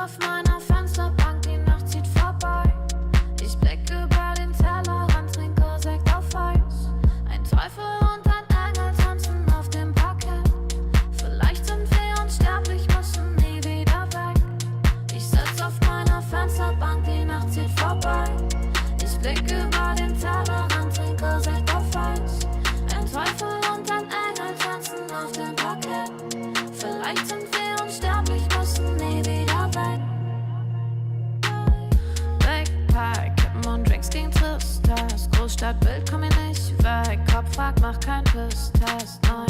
auf meiner Fensterbank, die Nacht zieht vorbei. Ich blicke über den Tellerrand, trinke Sekt auf Eis. Ein Teufel und ein Engel tanzen auf dem Parkett. Vielleicht sind wir unsterblich, müssen nie wieder weg. Ich sitz auf meiner Fensterbank, die Nacht zieht vorbei. Ich blicke über den Tellerrand, trinke Sekt auf Eis. Ein Teufel und ein Engel tanzen auf dem Parkett. Vielleicht sind wir unsterblich, müssen nie wieder weg. Backpack, Kippen und Drinks gegen Tristesse. Großstadtbild, komm mir nicht weg. Kopf fragt, mach kein Pisstest, nein.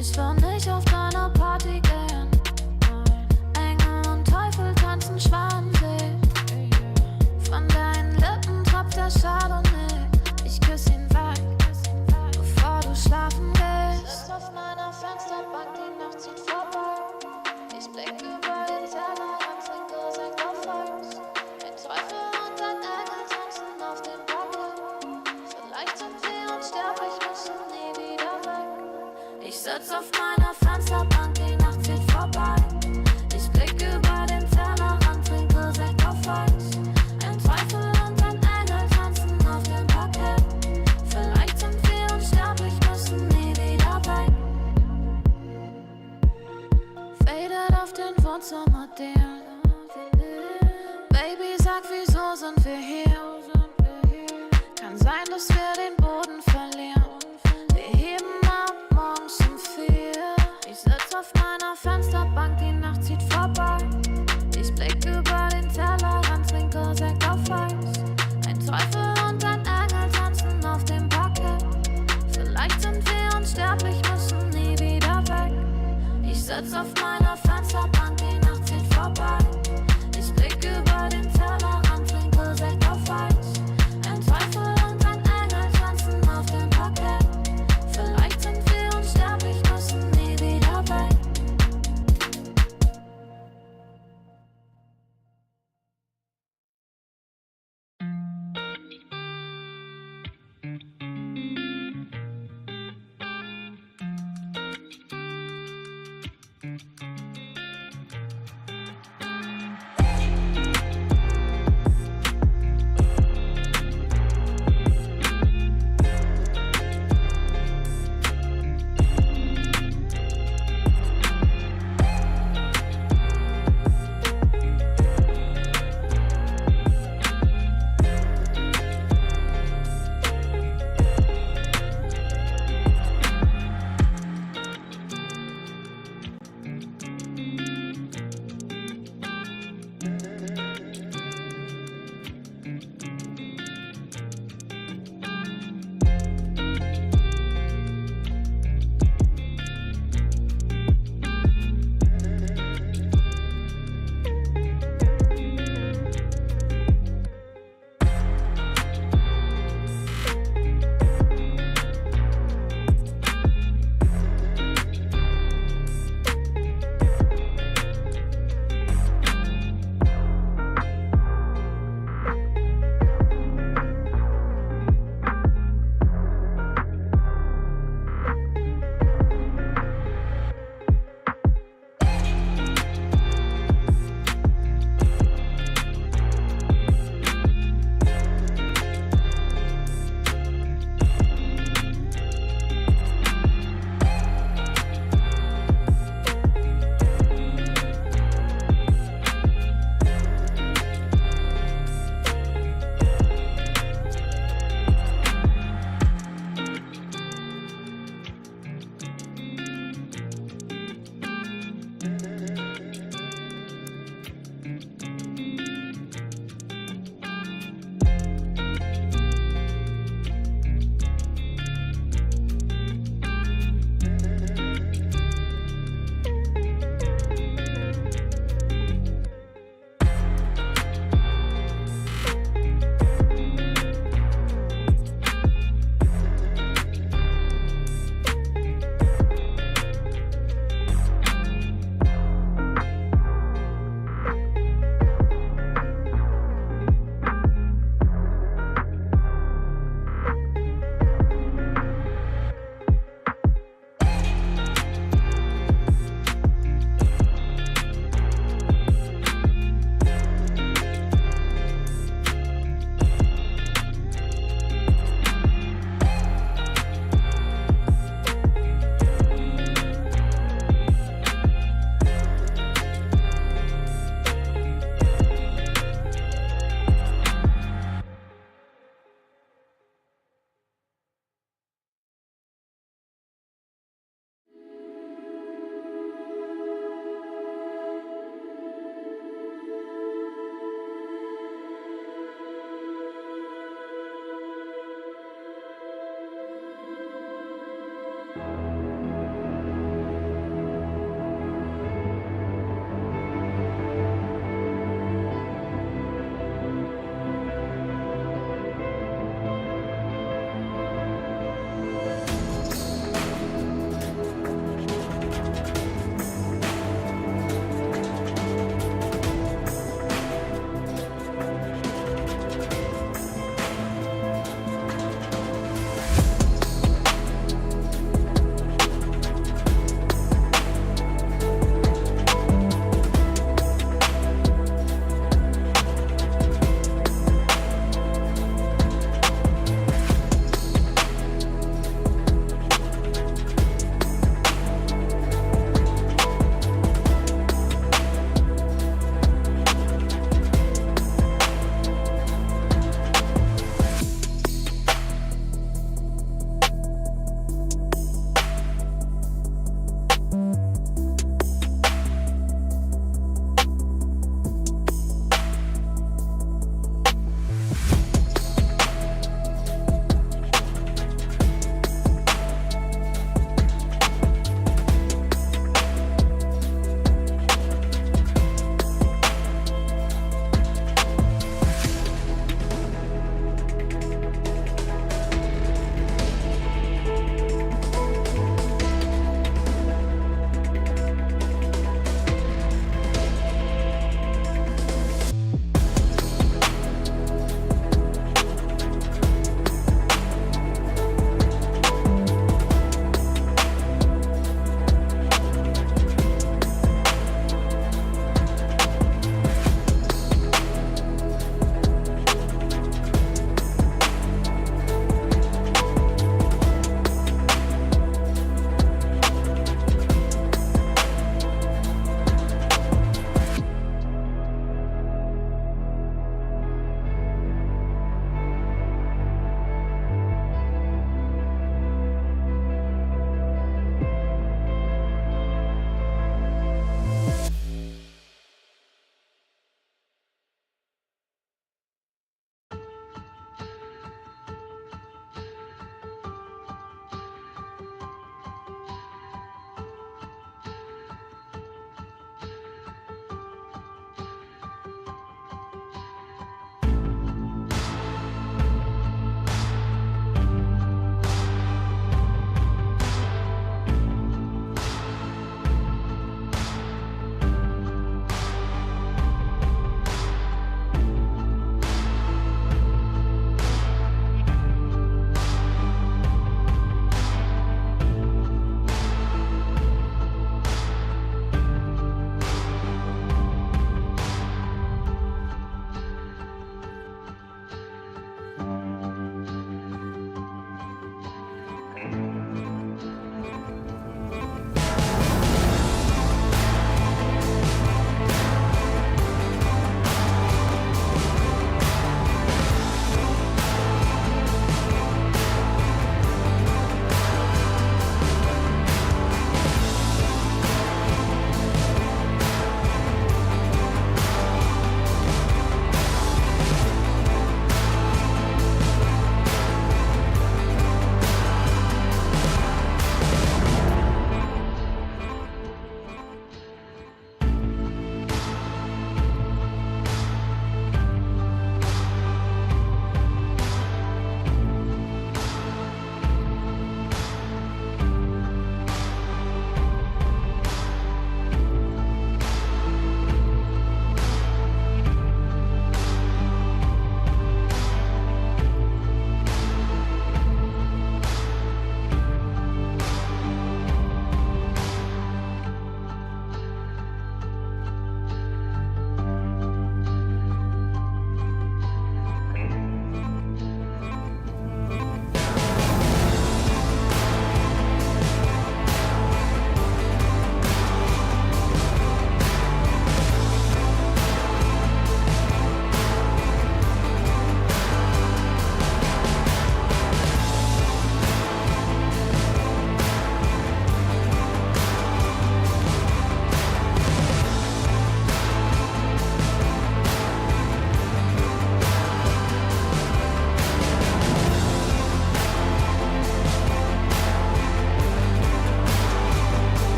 Ich will nicht auf deine Party gehen. Engel und Teufel tanzen schwanzig. Von deinen Lippen tropft der Chardonnay. Ich küss ihn weg, bevor du schlafen gehst. Sitz auf meiner Fensterbank, die Nacht zieht vorbei. Ich blicke über den Tellerrand, trinke Sekt auf Eis. Ein Teufel und ein Engel tanzen auf dem Parkett. Vielleicht sind wir unsterblich, müssen nie wieder weg. Ich sitz auf meiner Fensterbank, die Nacht zieht vorbei. Ich blicke über den Tellerrand, trinke Sekt auf Eis. Ein Teufel und ein Engel tanzen auf dem Parkett. Vielleicht sind wir unsterblich, müssen nie wieder weg. Fadet auf den Wohnzimmerdielen. Baby, sag, wieso sind wir hier? Kann sein, dass wir den Boden verlieren. Wir heben ab morgens um 4. Ich sitz auf meiner Fensterbank, die Nacht zieht vorbei. Ich blicke über den Tellerrand, trinke Sekt auf Eis. Ein Teufel und ein Engel tanzen auf dem Parkett. Vielleicht sind wir unsterblich, müssen nie wieder weg. Ich sitz auf meiner Fensterbank, die Nacht zieht vorbei. Ich blicke über den Tellerrand, trinke Sekt auf Eis. Ein Teufel und ein Engel tanzen auf dem Parkett. Vielleicht sind wir unsterblich, müssen nie wieder weg.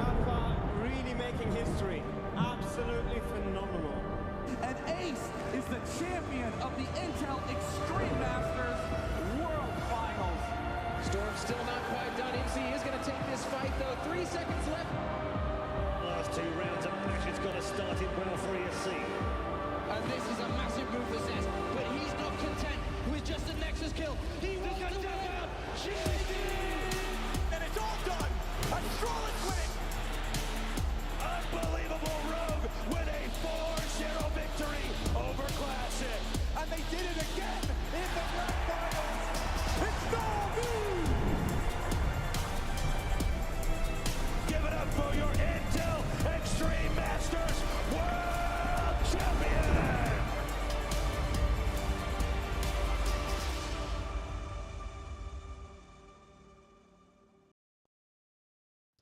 Rafa really making history. Absolutely phenomenal. And Ace is the champion of the Intel Extreme Masters World Finals. Storm still not quite done. MC is going to take this fight, though. 3 seconds left. Last 2 rounds of passion's got to start it well for ESC. And this is a massive move for Zez, but he's not content with just a Nexus kill. He wants to win. GG! And it's all done. A flawless win. Unbelievable Rogue with a 4-0 victory over Classic. And they did it again in the grand finals. It's Nobu! Give it up for your Intel Extreme Masters World Champion!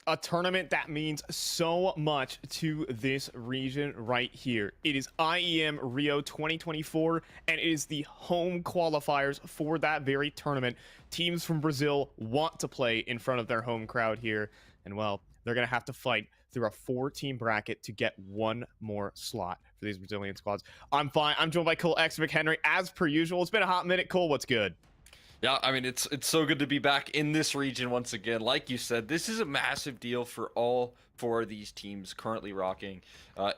A tournament that means so much to this region right here. It is IEM Rio 2024, and it is the home qualifiers for that very tournament. Teams from Brazil want to play in front of their home crowd here, and well, they're going to have to fight through a 4-team bracket to get one more slot for these Brazilian squads. I'm fine. I'm joined by Cole X McHenry, as per usual. It's been a hot minute. Cole, what's good? Yeah, I mean, it's so good to be back in this region once again. Like you said, this is a massive deal for all 4 of these teams currently rocking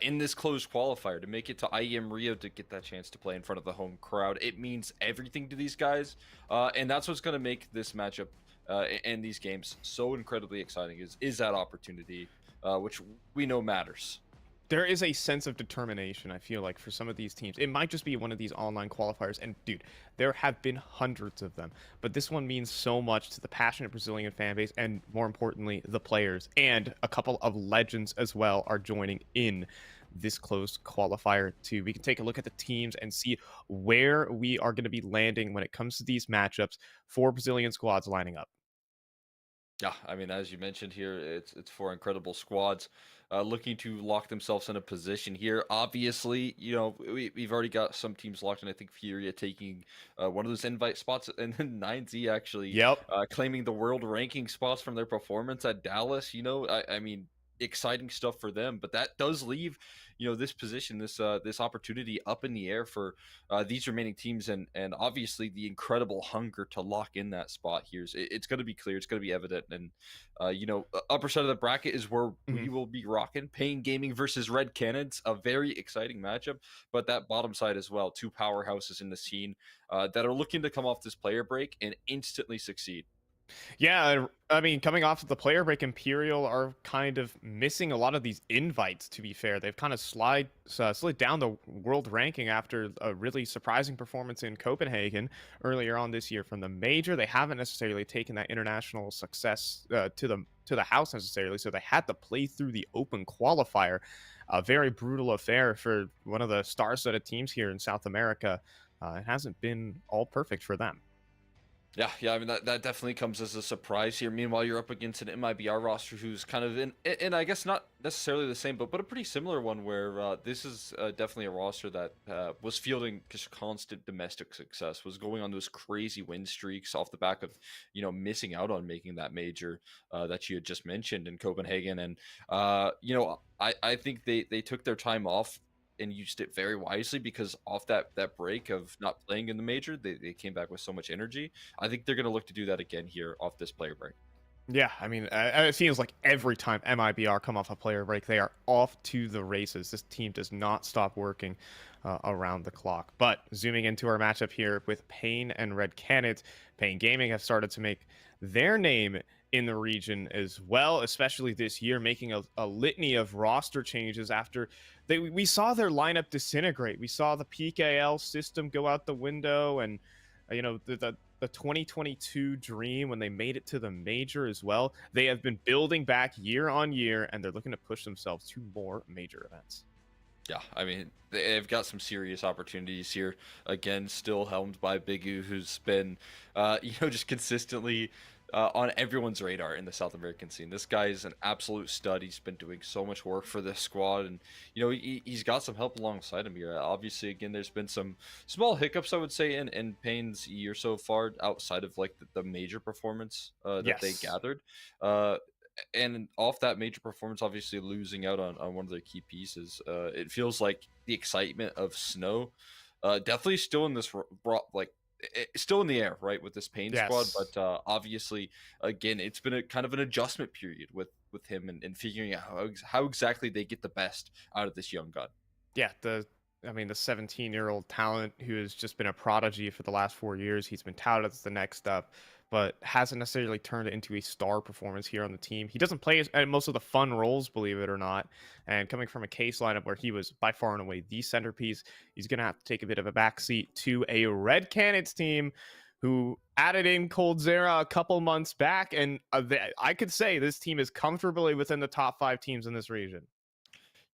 in this closed qualifier. To make it to IEM Rio, to get that chance to play in front of the home crowd, it means everything to these guys. And that's what's going to make this matchup and these games so incredibly exciting is that opportunity, which we know matters. There is a sense of determination, I feel like, for some of these teams. It might just be one of these online qualifiers, and dude, there have been hundreds of them, but this one means so much to the passionate Brazilian fan base, and more importantly, the players, and a couple of legends as well are joining in this closed qualifier too. We can take a look at the teams and see where we are going to be landing when it comes to these matchups for Brazilian squads lining up. Yeah, I mean, as you mentioned here, it's 4 incredible squads looking to lock themselves in a position here. Obviously, you know, we've already got some teams locked, and I think Furia taking one of those invite spots, and then 9Z actually claiming the world ranking spots from their performance at Dallas. You know, I mean, exciting stuff for them, but that does leave, you know, this position, this opportunity up in the air for these remaining teams, and obviously the incredible hunger to lock in that spot here. It's going to be clear, it's going to be evident, and you know, upper side of the bracket is where we will be rocking. Pain Gaming versus Red Canids, a very exciting matchup, but that bottom side as well, 2 powerhouses in the scene that are looking to come off this player break and instantly succeed. Yeah, I mean, coming off of the player break, Imperial are kind of missing a lot of these invites, to be fair. They've kind of slid down the world ranking after a really surprising performance in Copenhagen earlier on this year from the major. They haven't necessarily taken that international success to the house necessarily, so they had to play through the open qualifier. A very brutal affair for one of the star-studded teams here in South America. It hasn't been all perfect for them. Yeah, I mean, that definitely comes as a surprise here. Meanwhile, you're up against an MIBR roster who's kind of in I guess not necessarily the same, but a pretty similar one, where this is definitely a roster that was fielding just constant domestic success, was going on those crazy win streaks off the back of, you know, missing out on making that major that you had just mentioned in Copenhagen. And you know, I think they took their time off and used it very wisely, because off that break of not playing in the major, they came back with so much energy. I think they're going to look to do that again here off this player break. Yeah, I mean, it feels like every time MIBR come off a player break, they are off to the races. This team does not stop working around the clock. But zooming into our matchup here with Pain and Red Canids, Pain Gaming have started to make their name in the region as well, especially this year, making a litany of roster changes after we saw their lineup disintegrate. We saw the PKL system go out the window, and you know, the 2022 dream when they made it to the major as well. They have been building back year on year, and they're looking to push themselves to more major events. Yeah, I mean, they've got some serious opportunities here. Again, still helmed by Big U, who's been, you know, just consistently on everyone's radar in the South American scene. This guy is an absolute stud. He's been doing so much work for this squad, and you know, he's got some help alongside him here. Obviously, again, there's been some small hiccups, I would say, in Payne's year so far, outside of like the major performance that they gathered. And off that major performance, obviously losing out on one of their key pieces, it feels like the excitement of Snow, definitely still in this still in the air, right, with this Pain squad. Yes. But obviously, again, it's been a kind of an adjustment period with him and figuring out how exactly they get the best out of this young gun. Yeah, I mean, the 17-year-old talent who has just been a prodigy for the last 4 years. He's been touted as the next up, but hasn't necessarily turned it into a star performance here on the team. He doesn't play most of the fun roles, believe it or not. And coming from a case lineup where he was by far and away the centerpiece, he's going to have to take a bit of a backseat to a Red Canids team who added in Coldzera a couple months back. And I could say this team is comfortably within the top 5 teams in this region.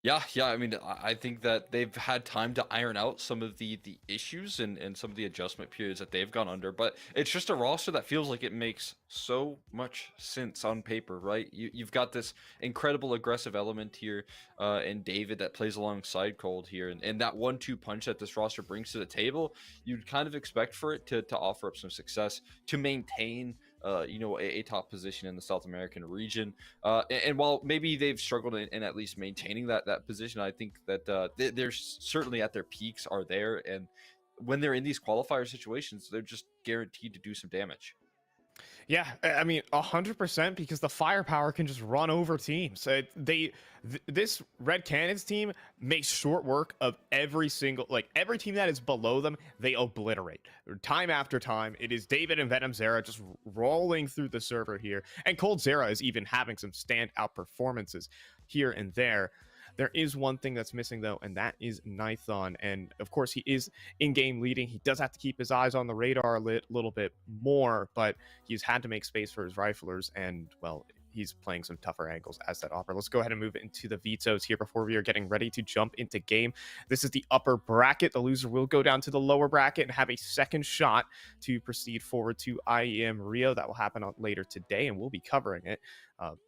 Yeah. I mean, I think that they've had time to iron out some of the issues and some of the adjustment periods that they've gone under. But it's just a roster that feels like it makes so much sense on paper, right? You've got this incredible aggressive element here in David that plays alongside Cold here, and that 1-2 punch that this roster brings to the table, you'd kind of expect for it to offer up some success to maintain a top position in the South American region. And while maybe they've struggled in at least maintaining that position, I think that they're certainly at their peaks are there. And when they're in these qualifier situations, they're just guaranteed to do some damage. Yeah, I mean, 100%, because the firepower can just run over teams. This Red Canids team makes short work of every team that is below them. They obliterate time after time. It is David and Venom Zera just rolling through the server here, and Cold Zera is even having some standout performances here and there. There is one thing that's missing, though, and that is Nithon. And, of course, he is in-game leading. He does have to keep his eyes on the radar a little bit more, but he's had to make space for his riflers, and, well, he's playing some tougher angles as that opera. Let's go ahead and move into the vetoes here before we are getting ready to jump into game. This is the upper bracket. The loser will go down to the lower bracket and have a second shot to proceed forward to IEM Rio. That will happen later today, and we'll be covering it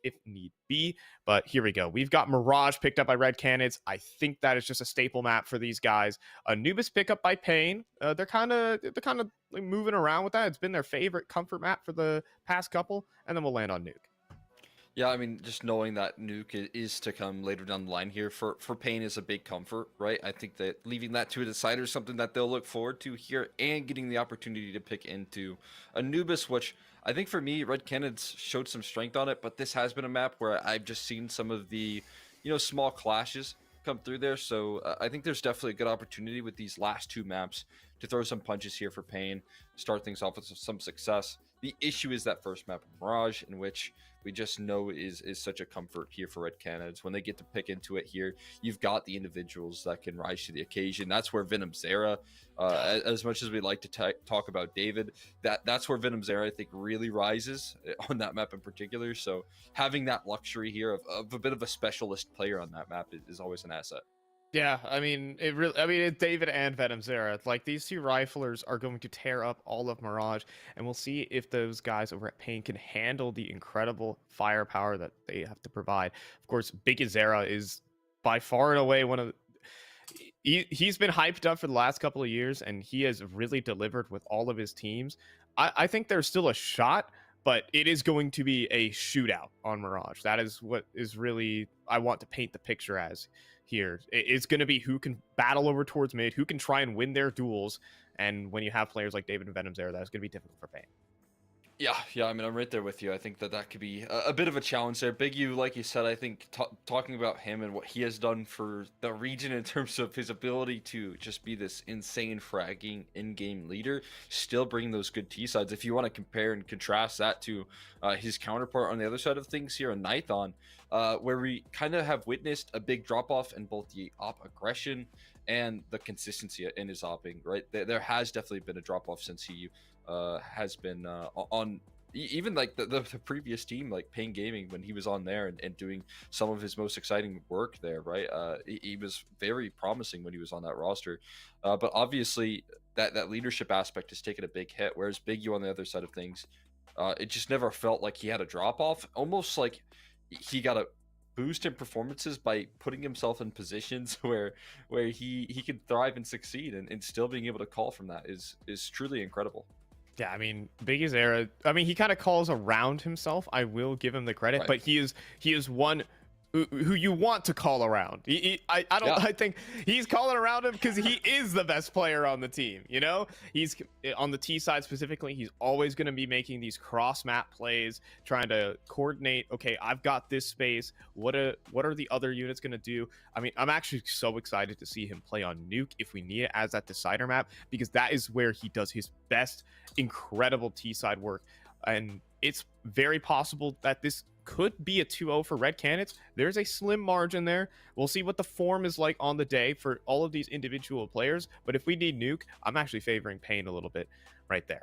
if need be. But here we go. We've got Mirage picked up by Red Canids. I think that is just a staple map for these guys. Anubis pick up by Pain. They're kind of like moving around with that. It's been their favorite comfort map for the past couple, and then we'll land on Nuke. Yeah, I mean, just knowing that Nuke is to come later down the line here for Pain is a big comfort, right? I think that leaving that to a decider is something that they'll look forward to here, and getting the opportunity to pick into Anubis, which I think for me, Red Canids showed some strength on it, but this has been a map where I've just seen some of the, small clashes come through there. So I think there's definitely a good opportunity with these last 2 maps to throw some punches here for Pain, start things off with some success. The issue is that first map, Mirage, in which we just know is such a comfort here for Red Canids. When they get to pick into it here, you've got the individuals that can rise to the occasion. That's where Venom Zera, as much as we like to talk about David, that's where Venom Zera, I think, really rises on that map in particular. So having that luxury here of a bit of a specialist player on that map is always an asset. Yeah, I mean, it's David and Venom Zera. Like, these 2 riflers are going to tear up all of Mirage, and we'll see if those guys over at Pain can handle the incredible firepower that they have to provide. Of course, Big Zera is by far and away one of he's been hyped up for the last couple of years, and he has really delivered with all of his teams. I think there's still a shot, but it is going to be a shootout on Mirage. That is what is really I want to paint the picture as here. It's going to be who can battle over towards mid, who can try and win their duels, and when you have players like David and Venom there, that's going to be difficult for Pain. Yeah, I mean, I'm right there with you. I think that could be a bit of a challenge there. Big U, like you said, I think talking about him and what he has done for the region in terms of his ability to just be this insane fragging in-game leader, still bringing those good T-sides. If you want to compare and contrast that to his counterpart on the other side of things here on Nithon, where we kind of have witnessed a big drop-off in both the op aggression and the consistency in his opping, right? There has definitely been a drop-off since he has been on even like the previous team, like Pain Gaming, when he was on there and doing some of his most exciting work there, right? He was very promising when he was on that roster, but obviously that leadership aspect has taken a big hit, whereas Big U on the other side of things, it just never felt like he had a drop off, almost like he got a boost in performances by putting himself in positions where he can thrive and succeed, and still being able to call from that is truly incredible. Yeah, I mean, Biggie's era. I mean, he kind of calls around himself. I will give him the credit, Right. but he is one who you want to call around. I don't. Yeah. I think he's calling around him because he is the best player on the team. You know, he's on the T side specifically. He's always going to be making these cross map plays, trying to coordinate. Okay, I've got this space. What are the other units going to do? I mean, I'm actually so excited to see him play on Nuke if we need it as that decider map, because that is where he does his best, incredible T side work. And it's very possible that this could be a 2-0 for Red Canids. There's a slim margin there. We'll see what the form is like on the day for all of these individual players. But if we need Nuke, I'm actually favoring Pain a little bit right there.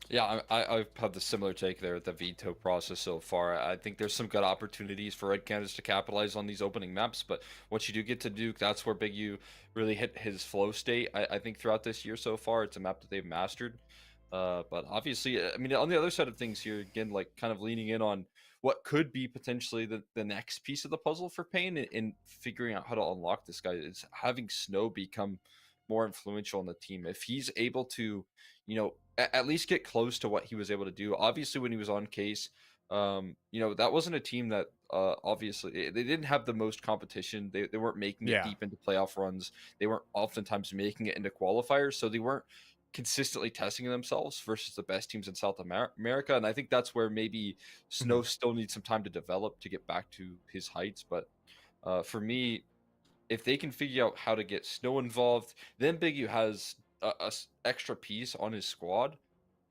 Yeah, I've had the similar take there with the veto process so far. I think there's some good opportunities for Red Canids to capitalize on these opening maps, but once you do get to Duke, that's where Big U really hit his flow state. I think throughout this year so far, it's a map that they've mastered. But obviously, I mean, on the other side of things here, again, like kind of leaning in on what could be potentially the next piece of the puzzle for Pain in figuring out how to unlock this guy is having Snow become more influential on the team. If he's able to, you know, at least get close to what he was able to do. Obviously, when he was on Case, you know, that wasn't a team that obviously they didn't have the most competition. They weren't making it deep into playoff runs. They weren't oftentimes making it into qualifiers, so they weren't consistently testing themselves versus the best teams in South America. And I think that's where maybe Snow still needs some time to develop to get back to his heights. But for me, if they can figure out how to get Snow involved, then Big U has a extra piece on his squad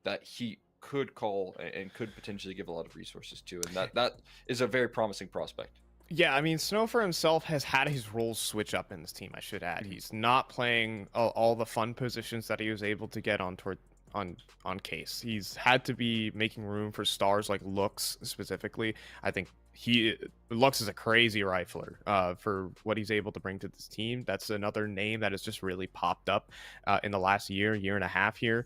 that he could call and could potentially give a lot of resources to, and that is a very promising prospect. Yeah, I mean, Snow for himself has had his roles switch up in this team, I should add. He's not playing all the fun positions that he was able to get on Case. He's had to be making room for stars like Lux specifically. I think Lux is a crazy rifler for what he's able to bring to this team. That's another name that has just really popped up in the last year and a half here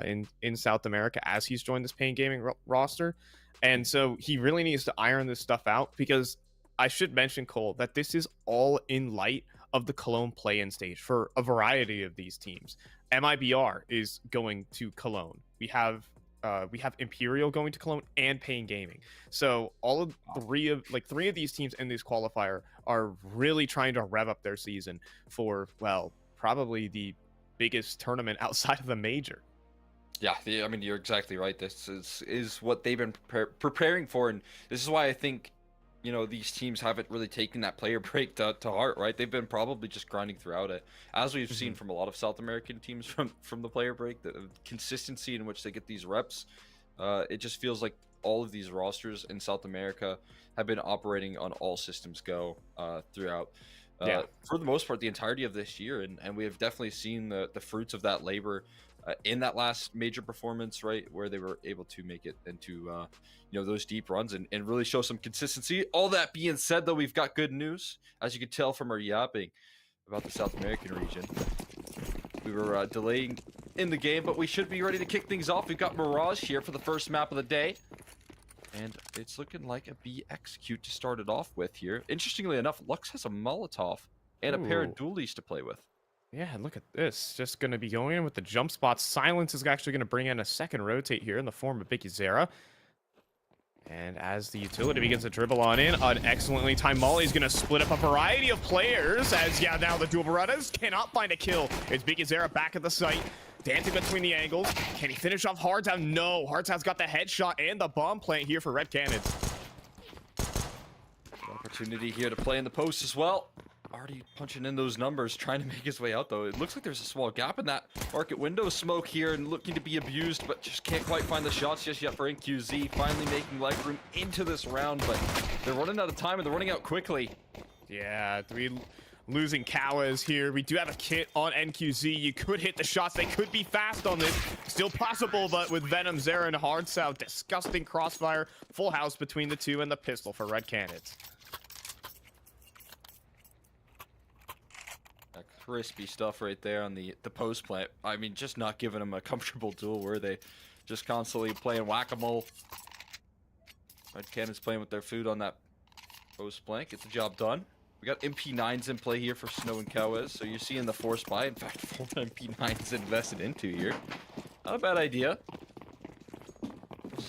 in South America as he's joined this Pain Gaming roster. And so he really needs to iron this stuff out, because I should mention, Cole, that this is all in light of the Cologne play-in stage for a variety of these teams. MIBR is going to Cologne. We have Imperial going to Cologne and Pain Gaming. So all of three of these teams in this qualifier are really trying to rev up their season for, well, probably the biggest tournament outside of the major. Yeah, I mean, you're exactly right. This is what they've been preparing for, and this is why I think, you know, these teams haven't really taken that player break to heart, right? They've been probably just grinding throughout it, as we've seen from a lot of South American teams from the player break. The consistency in which they get these reps, it just feels like all of these rosters in South America have been operating on all systems go throughout. For the most part, the entirety of this year, and we have definitely seen the fruits of that labor in that last major performance, right, where they were able to make it into you know, those deep runs and really show some consistency. All that being said, though, we've got good news, as you can tell from our yapping about the South American region. We were delaying in the game, but we should be ready to kick things off. We've got Mirage here for the first map of the day, and it's looking like a B execute to start it off with here. Interestingly enough, Lux has a Molotov and a pair of dualies to play with. Yeah, look at this. Just going to be going in with the jump spots. Silence is actually going to bring in a second rotate here in the form of Vicky Zera. And as the utility begins to dribble on in, an excellently timed Molly is going to split up a variety of players. As, yeah, now the dual Berettas cannot find a kill. It's Vicky Zera back at the site, dancing between the angles. Can he finish off Hardtown? No, Hardtown's got the headshot and the bomb plant here for Red Canids. Opportunity here to play in the post as well. Already punching in those numbers, trying to make his way out, though. It looks like there's a small gap in that market window smoke here, and looking to be abused, but just can't quite find the shots just yet for NQZ. Finally making leg room into this round, but they're running out of time, and they're running out quickly. Yeah, losing Kawas here. We do have a kit on NQZ. You could hit the shots. They could be fast on this. Still possible, but with Venom, Zera, and Hard South, disgusting crossfire. Full house between the two and the pistol for Red Canids. Crispy stuff right there on the post plant. I mean, just not giving them a comfortable duel where they just constantly playing whack-a-mole. Red Cannon's playing with their food on that post plant. Get the job done. We got MP9s in play here for Snow and Kawes, so you're seeing the force buy. In fact, 4 MP9s invested into here. Not a bad idea.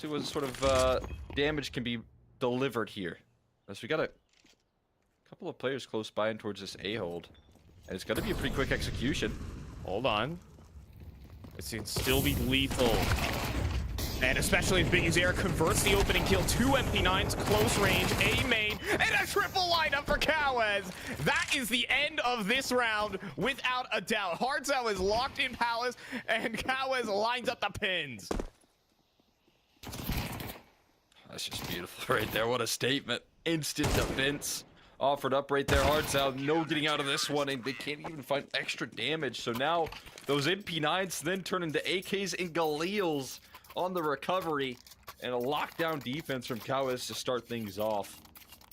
see what sort of damage can be delivered here. As we got a couple of players close by and towards this A-hold. And it's going to be a pretty quick execution. Hold on. It can still be lethal. And especially if Big Uzera converts the opening kill, 2 MP9s, close range, A main, and a triple lineup for Cowes. That is the end of this round, without a doubt. Hardzao is locked in Palace, and Cowes lines up the pins. That's just beautiful right there. What a statement. Instant defense offered up right there. Hardzao, no getting out of this one, and they can't even find extra damage. So now those MP9s then turn into AKs and Galils on the recovery, and a lockdown defense from Cowes to start things off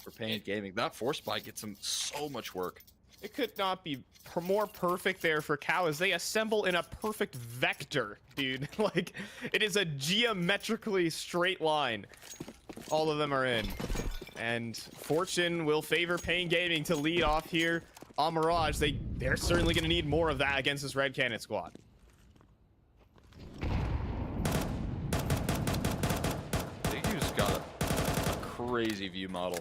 for Pain Gaming. That force buy gets them so much work. It could not be more perfect there for Cowes. They assemble in a perfect vector, dude. Like, it is a geometrically straight line. All of them are in. And fortune will favor Pain Gaming to lead off here on Mirage. They're certainly going to need more of that against this Red Cannon squad. Bigu's got a crazy view model.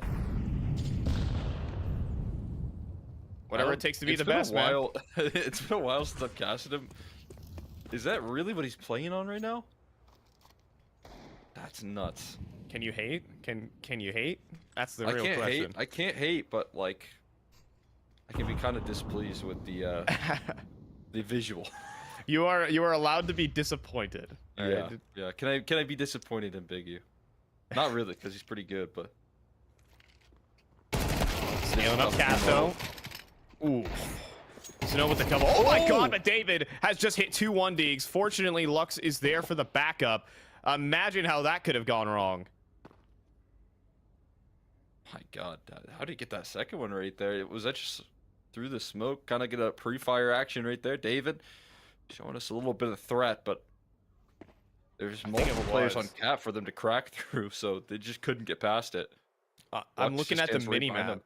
Whatever it takes to be the best, man. It's been a while since I've casted him. Is that really what he's playing on right now? That's nuts. Can you hate? Can you hate? That's the real question. I can't hate, but like, I can be kind of displeased with the the visual. You are allowed to be disappointed. Yeah, yeah. Can I be disappointed in Big U? Not really, because he's pretty good, but. Scaling up Casto. Ooh. Snow with the cover. Oh my god, but David has just hit 2 1-digs. Fortunately, Lux is there for the backup. Imagine how that could have gone wrong. My god, how did he get that second one right there? Was that just through the smoke? Kind of get a pre-fire action right there, David. Showing us a little bit of threat, but there's multiple players on cap for them to crack through, so they just couldn't get past it. I'm looking at the mini-map.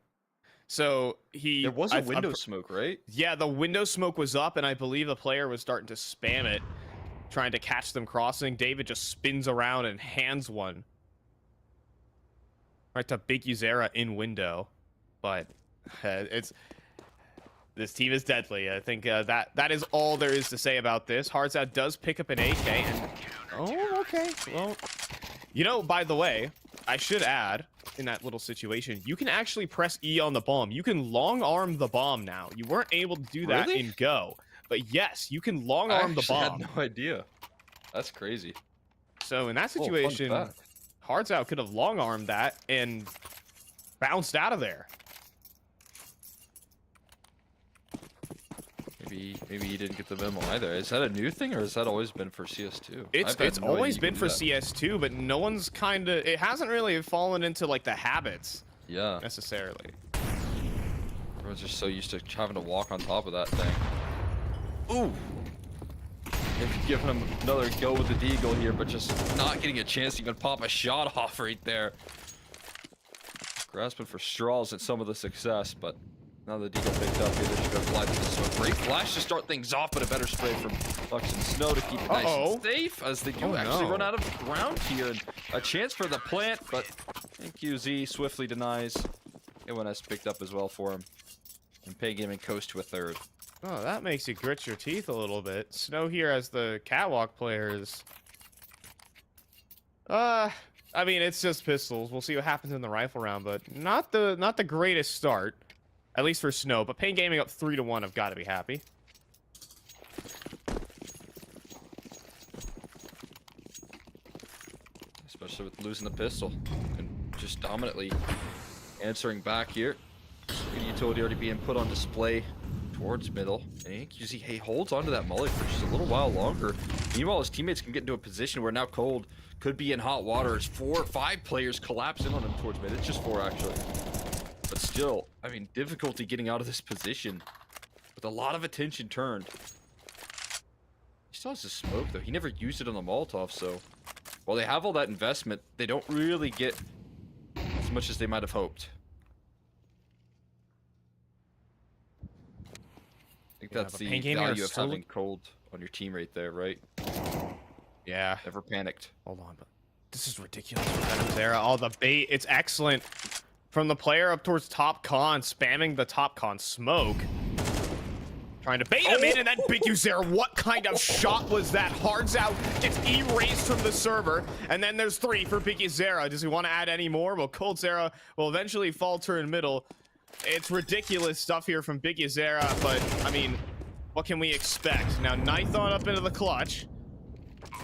So there was a window smoke, right? Yeah, the window smoke was up, and I believe the player was starting to spam it, trying to catch them crossing. David just spins around and hands one right to Big Uzera in window. But this team is deadly. I think that is all there is to say about this. Hardzao does pick up an AK, and okay. Well, you know, by the way, I should add, in that little situation, you can actually press E on the bomb. You can long arm the bomb now. You weren't able to do that in Go, but yes, you can long arm the bomb. I had no idea. That's crazy. So in that situation, Hardzao could have long armed that and bounced out of there. Maybe he didn't get the memo either. Is that a new thing, or has that always been for CS2? It's always been for CS2, but no one's it hasn't really fallen into like the habits. Yeah. Necessarily. Everyone's just so used to having to walk on top of that thing. Ooh. Maybe giving him another go with the deagle here, but just not getting a chance to even pop a shot off right there. Grasping for straws at some of the success, but now the deagle picked up here. They're just going to fly through the smoke. Great flash to start things off, but a better spray from Lux and Snow to keep it nice and safe as they do actually run out of ground here. And a chance for the plant, but QZ swiftly denies. A1S picked up as well for him. And Pain Gaming coast to a third. Oh, that makes you grit your teeth a little bit. Snow here as the catwalk players. I mean, it's just pistols. We'll see what happens in the rifle round, but not the greatest start. At least for Snow, but Pain Gaming up 3-1. I've got to be happy. Especially with losing the pistol and just dominantly answering back here. Good utility already being put on display towards middle. And I think he holds onto that mullet for just a little while longer. Meanwhile, his teammates can get into a position where now Cold could be in hot water as 4 or 5 players collapse in on him towards mid. It's just 4 actually. But still, I mean, difficulty getting out of this position with a lot of attention turned. He still has the smoke, though. He never used it on the Molotov, so while they have all that investment, they don't really get as much as they might have hoped. I think that's the value of having Cold on your team right there, right? Yeah. Never panicked. Hold on, but This is ridiculous for Venom Zera. Oh, the bait. It's excellent. From the player up towards top con, spamming the top con smoke. Trying to bait him in, and then Big Zera. What kind of shot was that? Hard's out, gets erased from the server, and then there's 3 for Big Zera. Does he want to add any more? Well, Cold Zera will eventually falter in middle. It's ridiculous stuff here from Big Zera, but I mean, what can we expect? Now, Nython up into the clutch.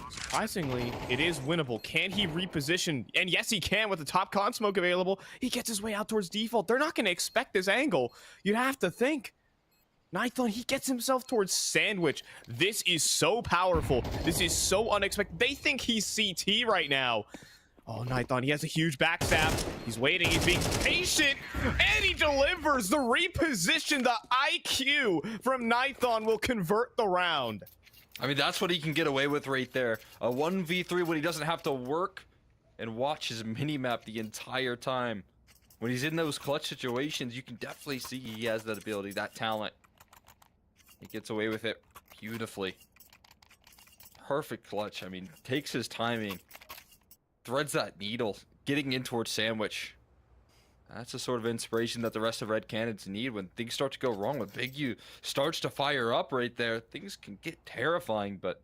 Surprisingly, it is winnable. Can he reposition? And yes, he can with the top con smoke available. He gets his way out towards default. They're not going to expect this angle. You'd have to think. Nython, he gets himself towards Sandwich. This is so powerful. This is so unexpected. They think he's CT right now. Oh, Nython, he has a huge backstab. He's waiting. He's being patient. And he delivers the reposition. The IQ from Nython will convert the round. I mean, that's what he can get away with right there. A 1v3 when he doesn't have to work and watch his mini-map the entire time. When he's in those clutch situations, you can definitely see he has that ability, that talent. He gets away with it beautifully. Perfect clutch. I mean, takes his timing. Threads that needle. Getting in towards Sandwich. That's the sort of inspiration that the rest of Red Canids need when things start to go wrong. When Big U starts to fire up right there, things can get terrifying, but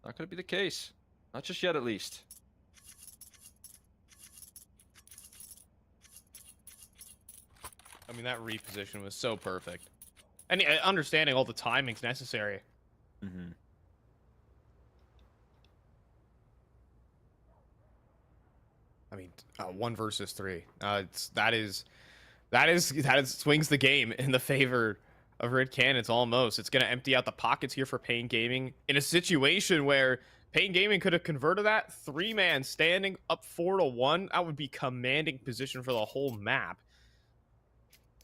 not going to be the case. Not just yet, at least. I mean, that reposition was so perfect. And understanding all the timings necessary. Mm-hmm. I mean, 1 versus 3. That swings the game in the favor of Red Canids almost. It's going to empty out the pockets here for Pain Gaming in a situation where Pain Gaming could have converted that 3-man standing up 4-1. That would be commanding position for the whole map.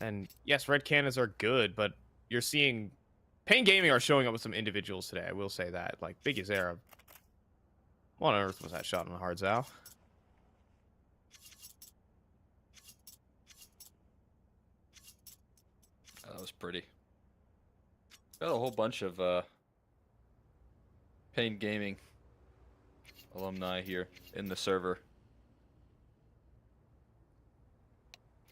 And yes, Red Canids are good, but you're seeing Pain Gaming are showing up with some individuals today. I will say that. Like, Big Zera. What on earth was that shot on Hard's out? That was pretty. Got a whole bunch of Pain Gaming alumni here in the server.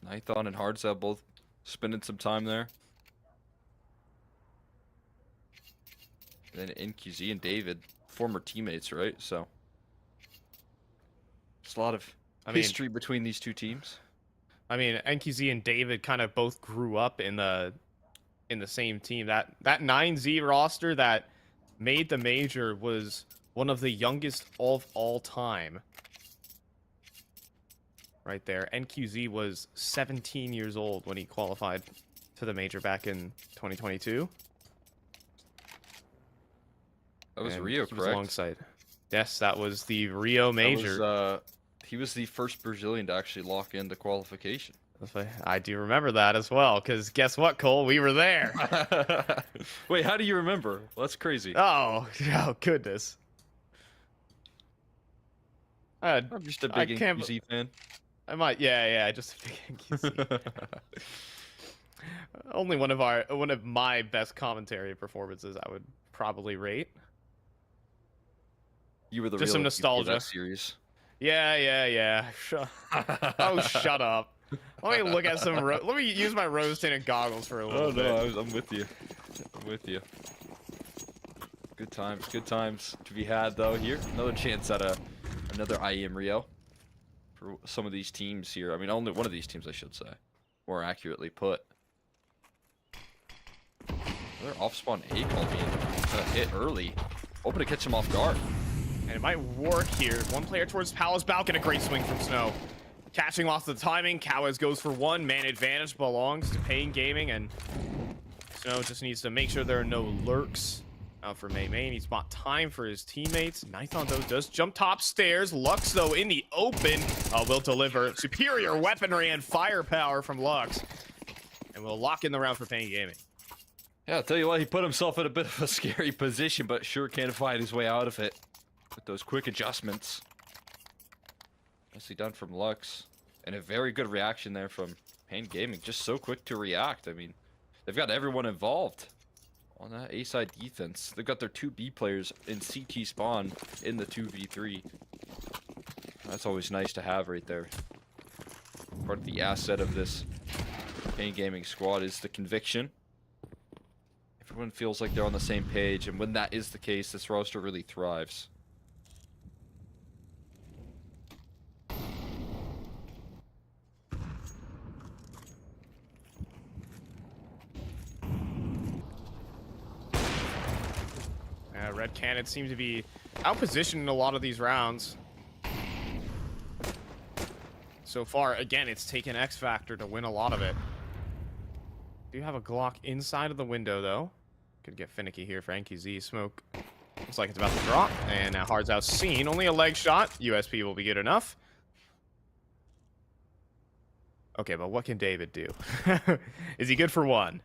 Nython and Hardcell both spending some time there. And then NQZ and David, former teammates, right? So there's a lot of history between these two teams. I mean, NQZ and David kind of both grew up in the same team. That 9Z roster that made the major was one of the youngest of all time. Right there. NQZ was 17 years old when he qualified to the major back in 2022. That was Rio, correct? Alongside. Yes, that was the Rio major. He was the first Brazilian to actually lock into qualification. I do remember that as well, because guess what, Cole? We were there. Wait, how do you remember? Well, that's crazy. Oh goodness. I'm just a big NQZ fan. I might, yeah, just a big NQZ. Only one of my best commentary performances I would probably rate. You were the just real some nostalgia series. Yeah. Oh, shut up. Let me look at some. Let me use my rose-tinted goggles for a little bit. No, I'm with you. I'm with you. Good times to be had though. Here, another chance at another IEM Rio for some of these teams here. I mean, only one of these teams, I should say, more accurately put. Another off-spawn A call being hit early, hoping to catch him off guard. And it might work here. One player towards Palace Balcon, a great swing from Snow. Catching off the timing, Cowes goes for 1. Man advantage belongs to Pain Gaming, and Snow just needs to make sure there are no lurks out for May. He needs more time for his teammates. Nython, though, does jump top stairs. Lux, though, in the open, will deliver superior weaponry and firepower from Lux. And we'll lock in the round for Pain Gaming. Yeah, I'll tell you what, he put himself in a bit of a scary position, but sure can find his way out of it with those quick adjustments. Nicely done from Lux. And a very good reaction there from Pain Gaming. Just so quick to react. I mean, they've got everyone involved on that A-side defense. They've got their 2 B players in CT spawn in the 2v3. That's always nice to have right there. Part of the asset of this Pain Gaming squad is the conviction. Everyone feels like they're on the same page, and when that is the case, this roster really thrives. Red Canids seem to be outpositioned in a lot of these rounds. So far, again, it's taken X Factor to win a lot of it. Do have a Glock inside of the window, though. Could get finicky here for NQZ. Smoke looks like it's about to drop. And now Hard's out seen. Only a leg shot. USP will be good enough. Okay, but what can David do? Is he good for one?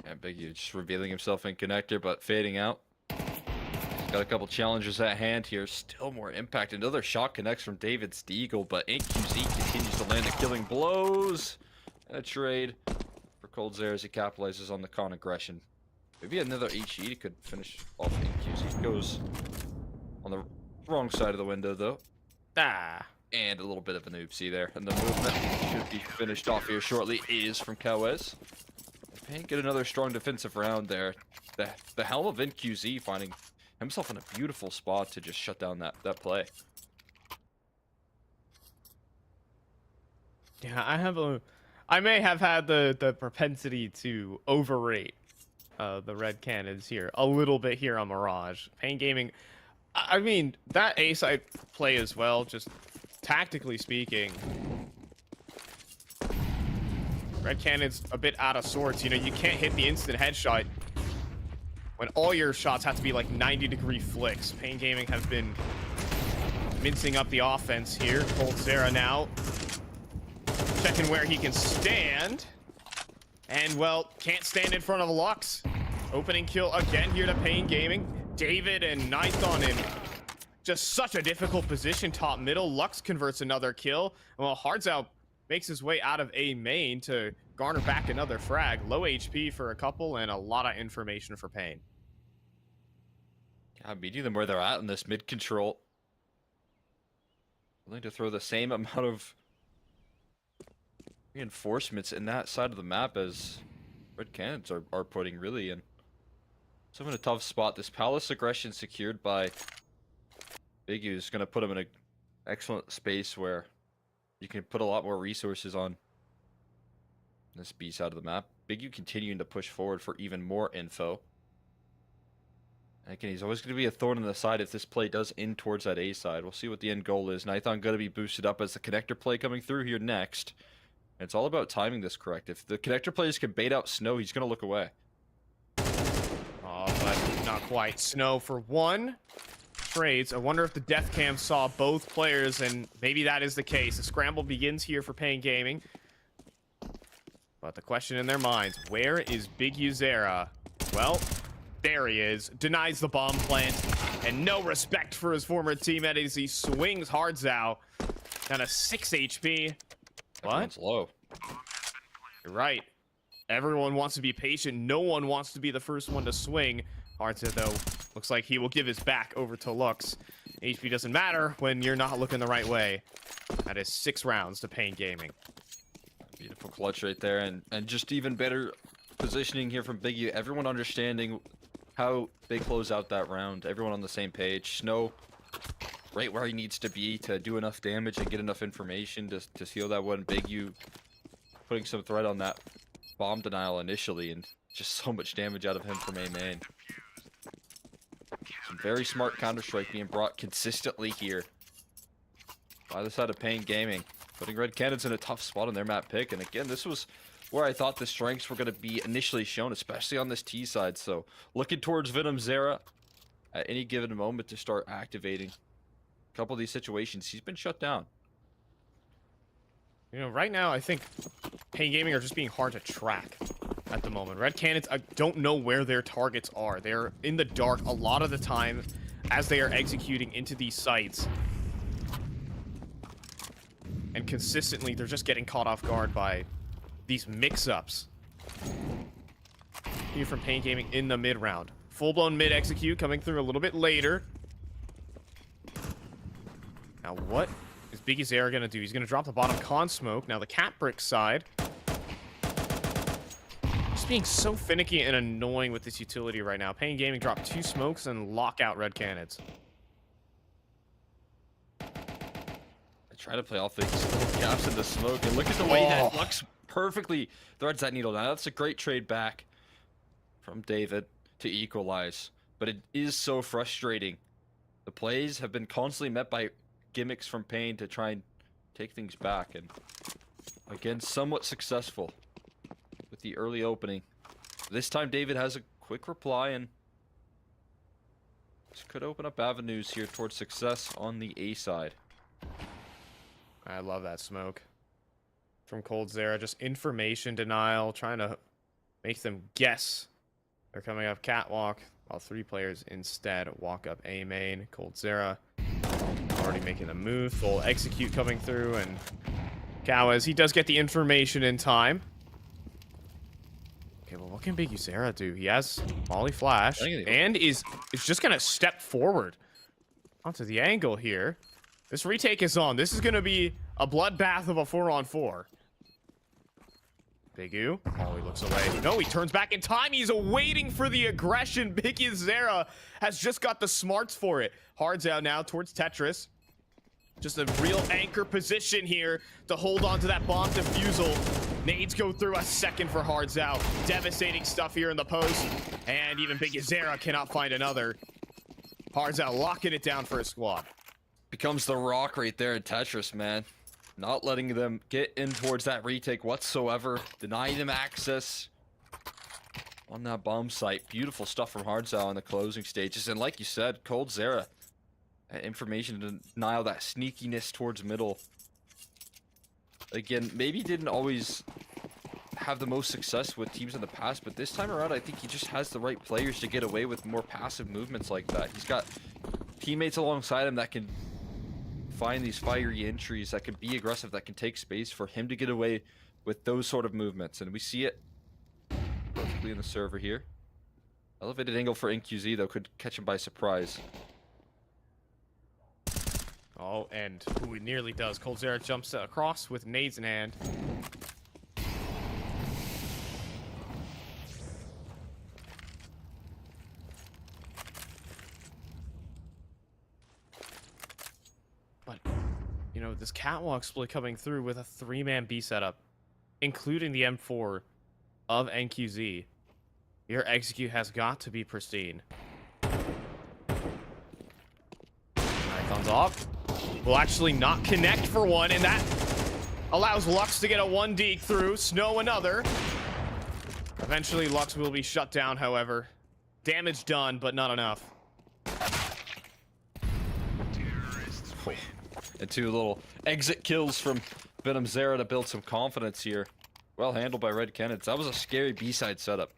Yeah, Big U just revealing himself in connector, but fading out. Got a couple challenges at hand here. Still more impact. Another shot connects from David Stiegel, but NQZ continues to land the killing blows. And a trade for Coldzera as he capitalizes on the con aggression. Maybe another HE could finish off NQZ. Goes on the wrong side of the window, though. Ah. And a little bit of an oopsie there. And the movement should be finished off here shortly is from Kawes. Pain get another strong defensive round there. The helm of NQZ finding himself in a beautiful spot to just shut down that play. Yeah, I may have had the propensity to overrate the Red Canids here a little bit here on Mirage. Pain Gaming, I mean, that A-side play as well, just tactically speaking. Red Canids a bit out of sorts. You know, you can't hit the instant headshot when all your shots have to be like 90-degree flicks. Pain Gaming have been mincing up the offense here. Coldzera now checking where he can stand. And, well, can't stand in front of Lux. Opening kill again here to Pain Gaming. David and Nython in just such a difficult position top middle. Lux converts another kill. Well, Hard's out. Makes his way out of A main to garner back another frag. Low HP for a couple and a lot of information for Pain. Yeah, meeting them where they're at in this mid control. Willing to throw the same amount of reinforcements in that side of the map as Red Canids are putting really in. So in a tough spot. This Palace aggression secured by Big U is going to put him in an excellent space where you can put a lot more resources on this B side of the map. Big U continuing to push forward for even more info. And again, he's always going to be a thorn in the side if this play does end towards that A side. We'll see what the end goal is. Nython going to be boosted up as the connector play coming through here next. And it's all about timing this correct. If the connector players can bait out Snow, he's going to look away. Oh, but not quite. Snow for one. Trades. I wonder if the death cam saw both players, and maybe that is the case. The scramble begins here for Pain Gaming. But the question in their minds, where is Big Uzera? Well, there he is. Denies the bomb plant, and no respect for his former teammate as he swings Hardzao down to 6 HP. Everyone's low. You're right. Everyone wants to be patient. No one wants to be the first one to swing. Hardzao, though, looks like he will give his back over to Lux. HP doesn't matter when you're not looking the right way. That is 6 rounds to Pain Gaming. Beautiful clutch right there, and just even better positioning here from Big U. Everyone understanding how they close out that round. Everyone on the same page. Snow right where he needs to be to do enough damage and get enough information to seal that one. Big U putting some threat on that bomb denial initially, and just so much damage out of him from A main. Some very smart Counter-Strike being brought consistently here by the side of Pain Gaming, putting Red Canids in a tough spot on their map pick. And again, this was where I thought the strengths were going to be initially shown, especially on this T side. So looking towards Venom Zera at any given moment to start activating a couple of these situations. He's been shut down. You know, right now, I think Pain Gaming are just being hard to track at the moment. Red Canids, I don't know where their targets are. They're in the dark a lot of the time as they are executing into these sites. And consistently, they're just getting caught off guard by these mix-ups. Here from Pain Gaming in the mid-round. Full-blown mid-execute coming through a little bit later. Now what is Biggie Zara going to do? He's going to drop the bottom con smoke. Now the cat brick side. Just being so finicky and annoying with this utility right now. Pain Gaming dropped 2 smokes and lock out red Canids. I try to play off these little gaps in the smoke, and look at the way that Lux perfectly threads that needle down. That's a great trade back from David to equalize, but it is so frustrating. The plays have been constantly met by gimmicks from Pain to try and take things back, and again, somewhat successful with the early opening. This time David has a quick reply, and this could open up avenues here towards success on the A side. I love that smoke from Cold Zara. Just information denial, trying to make them guess they're coming up catwalk, while 3 players instead walk up A main. Cold Zara already making a move, full execute coming through, and Gowaz, he does get the information in time. Okay, well, what can Big Zara do? He has Molly Flash, and is just gonna step forward onto the angle here. This retake is on. This is gonna be a bloodbath of a 4-on-4. Big U. Oh, he looks away. No, he turns back in time. He's waiting for the aggression. Big Zara has just got the smarts for it. Hard's out now towards Tetris. Just a real anchor position here to hold on to that bomb defusal. Nades go through a second for Hard's out. Devastating stuff here in the post. And even Big Zara cannot find another. Hard's out locking it down for his squad. Becomes the rock right there in Tetris, man. Not letting them get in towards that retake whatsoever. Denying them access on that bomb site. Beautiful stuff from Hardzao in the closing stages. And like you said, Cold Zara, information denial, that sneakiness towards middle. Again, maybe didn't always have the most success with teams in the past, but this time around, I think he just has the right players to get away with more passive movements like that. He's got teammates alongside him that can find these fiery entries, that can be aggressive, that can take space for him to get away with those sort of movements. And we see it perfectly in the server here. Elevated angle for NQZ, though, could catch him by surprise. Oh, and ooh, it nearly does. Cold Zara jumps across with nades in hand. But, you know, this catwalk split coming through with a 3-man B setup, including the M4 of NQZ. Your execute has got to be pristine. Marathon's off. Will actually not connect for one, and that allows Lux to get a 1 deke through. Snow another. Eventually, Lux will be shut down, however. Damage done, but not enough. Oh. And 2 little exit kills from Venom Zara to build some confidence here. Well handled by Red Canids. That was a scary B-side setup.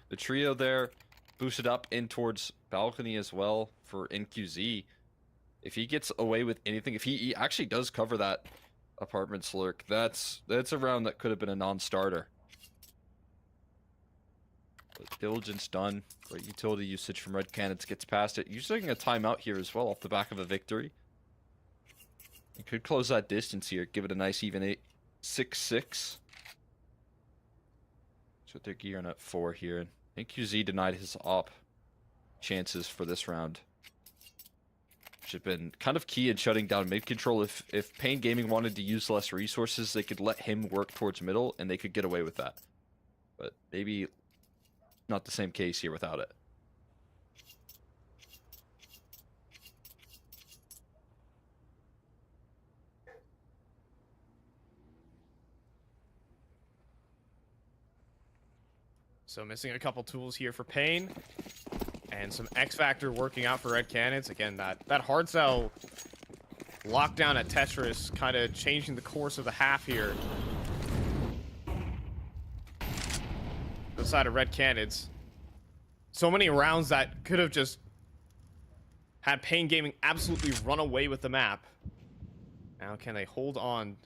The trio there boosted up in towards balcony as well for NQZ. If he gets away with anything, if he actually does cover that apartment slurk, that's a round that could have been a non-starter. But diligence done. Great utility usage from Red Canids gets past it. Using a timeout here as well off the back of a victory. He could close that distance here, give it a nice even 6-6. So they're gearing up 4 here. And NQZ denied his op chances for this round, which have been kind of key in shutting down mid control. If Pain Gaming wanted to use less resources, they could let him work towards middle, and they could get away with that. But maybe not the same case here without it. So missing a couple tools here for Pain. And some X Factor working out for Red Canids. Again, that hard sell lockdown at Tetris kind of changing the course of the half here. The side of Red Canids. So many rounds that could have just had Pain Gaming absolutely run away with the map. Now can they hold on?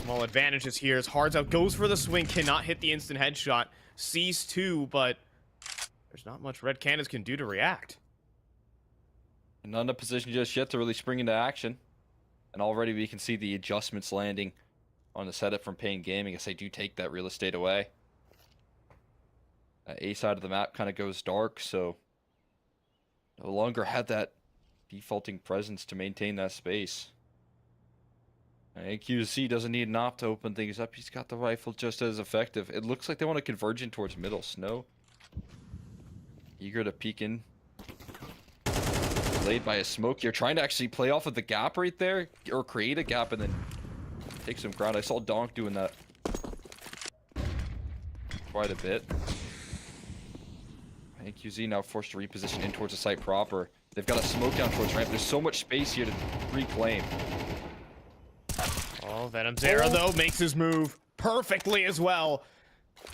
Small advantages here as Hardzout goes for the swing, cannot hit the instant headshot. Sees 2, but there's not much Red Canids can do to react. Not in a position just yet to really spring into action. And already we can see the adjustments landing on the setup from Pain Gaming as they do take that real estate away. A side of the map kind of goes dark, so no longer had that defaulting presence to maintain that space. AQC doesn't need an op to open things up. He's got the rifle just as effective. It looks like they want to converge in towards middle. Snow eager to peek in. Delayed by a smoke. You're trying to actually play off of the gap right there, or create a gap and then take some ground. I saw Donk doing that quite a bit. AQZ now forced to reposition in towards the site proper. They've got a smoke down towards ramp. There's so much space here to reclaim. Oh, Venom Zera, though, makes his move perfectly as well.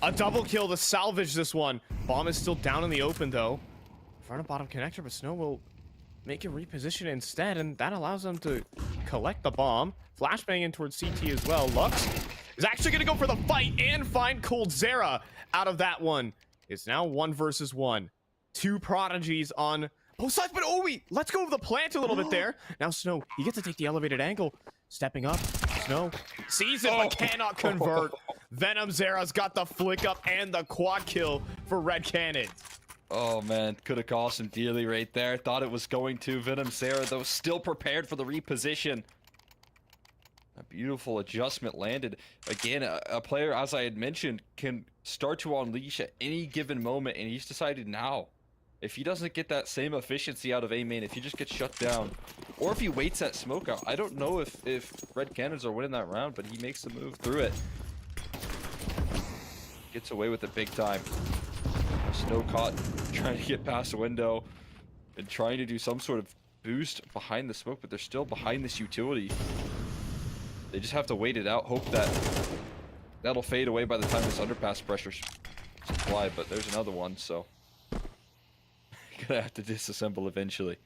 A double kill to salvage this one. Bomb is still down in the open, though. Front and bottom connector, but Snow will make a reposition instead, and that allows them to collect the bomb. Flashbang in towards CT as well. Lux is actually going to go for the fight and find Cold Zera out of that one. It's now 1 versus 1. 2 prodigies on both sides, but Owi, let's go over the plant a little bit there. Now Snow, he gets to take the elevated angle. Stepping up, Snow sees it but cannot convert. Venom Zera's got the flick up and the quad kill for Red Canids. Oh man, could have cost him dearly right there. Thought it was going to. Venom Zera, though, still prepared for the reposition. A beautiful adjustment landed. Again, a player, as I had mentioned, can start to unleash at any given moment, and he's decided now. If he doesn't get that same efficiency out of A main, if he just gets shut down, or if he waits that smoke out, I don't know if Red Canids are winning that round, but he makes the move through it. Gets away with it big time. Snow caught trying to get past the window and trying to do some sort of boost behind the smoke, but they're still behind this utility. They just have to wait it out, hope that that'll fade away by the time this underpass pressure's applied, but there's another one, so gonna have to disassemble eventually.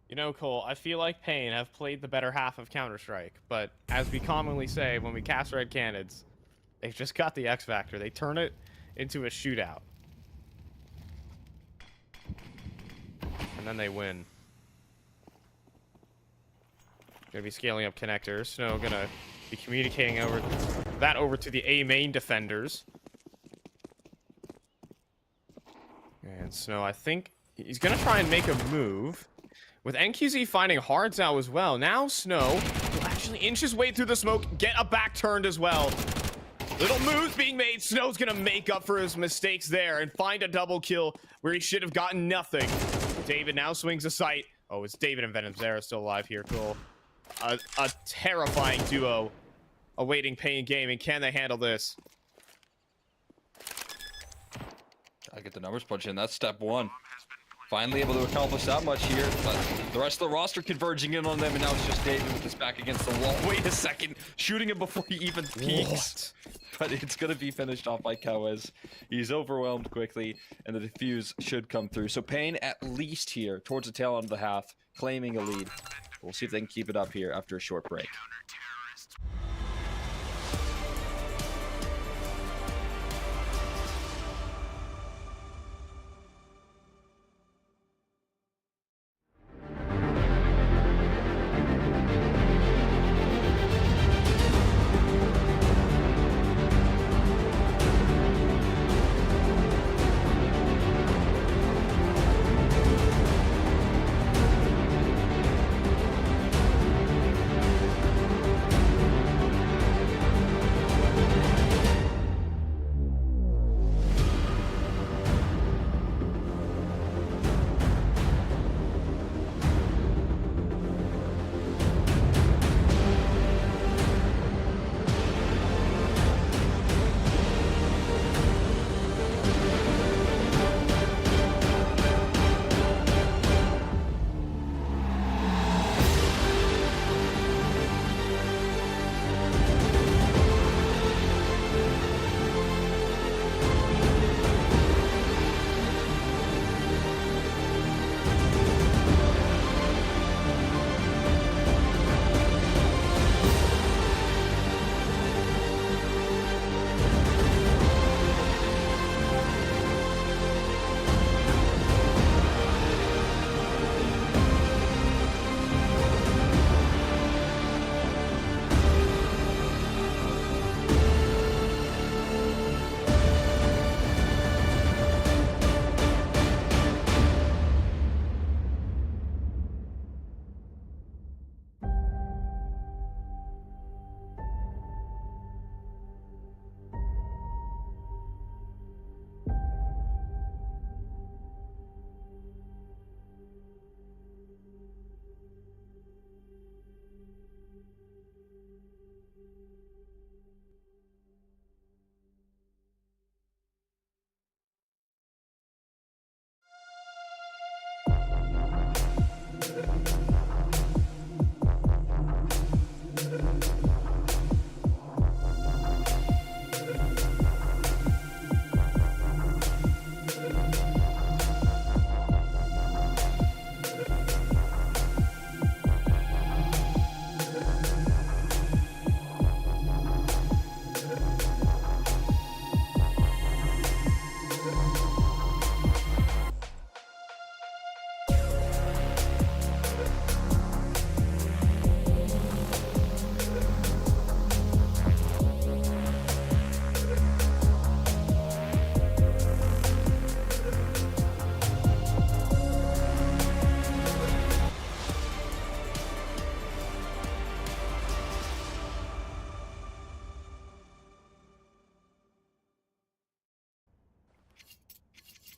You know, Cole, I feel like Pain have played the better half of Counter-Strike, but as we commonly say when we cast Red Canids, they've just got the X Factor. They turn it into a shootout. And then they win. Gonna be scaling up connectors. Snow gonna be communicating over to the A main defenders. And Snow, I think he's gonna try and make a move. With NQZ finding hards out as well. Now Snow will actually inch his way through the smoke, get a back turned as well. Little moves being made. Snow's gonna make up for his mistakes there and find a double kill where he should have gotten nothing. David now swings a sight. Oh, it's David and Venom Zera still alive here. Cool. A terrifying duo awaiting Pain Gaming. Can they handle this? I get the numbers punch in. That's step 1. Finally able to accomplish that much here, but the rest of the roster converging in on them, and now it's just David with his back against the wall. Wait a second, shooting him before he even peeks. But it's going to be finished off by Kawes. He's overwhelmed quickly, and the defuse should come through. So Pain at least here, towards the tail end of the half, claiming a lead. We'll see if they can keep it up here after a short break.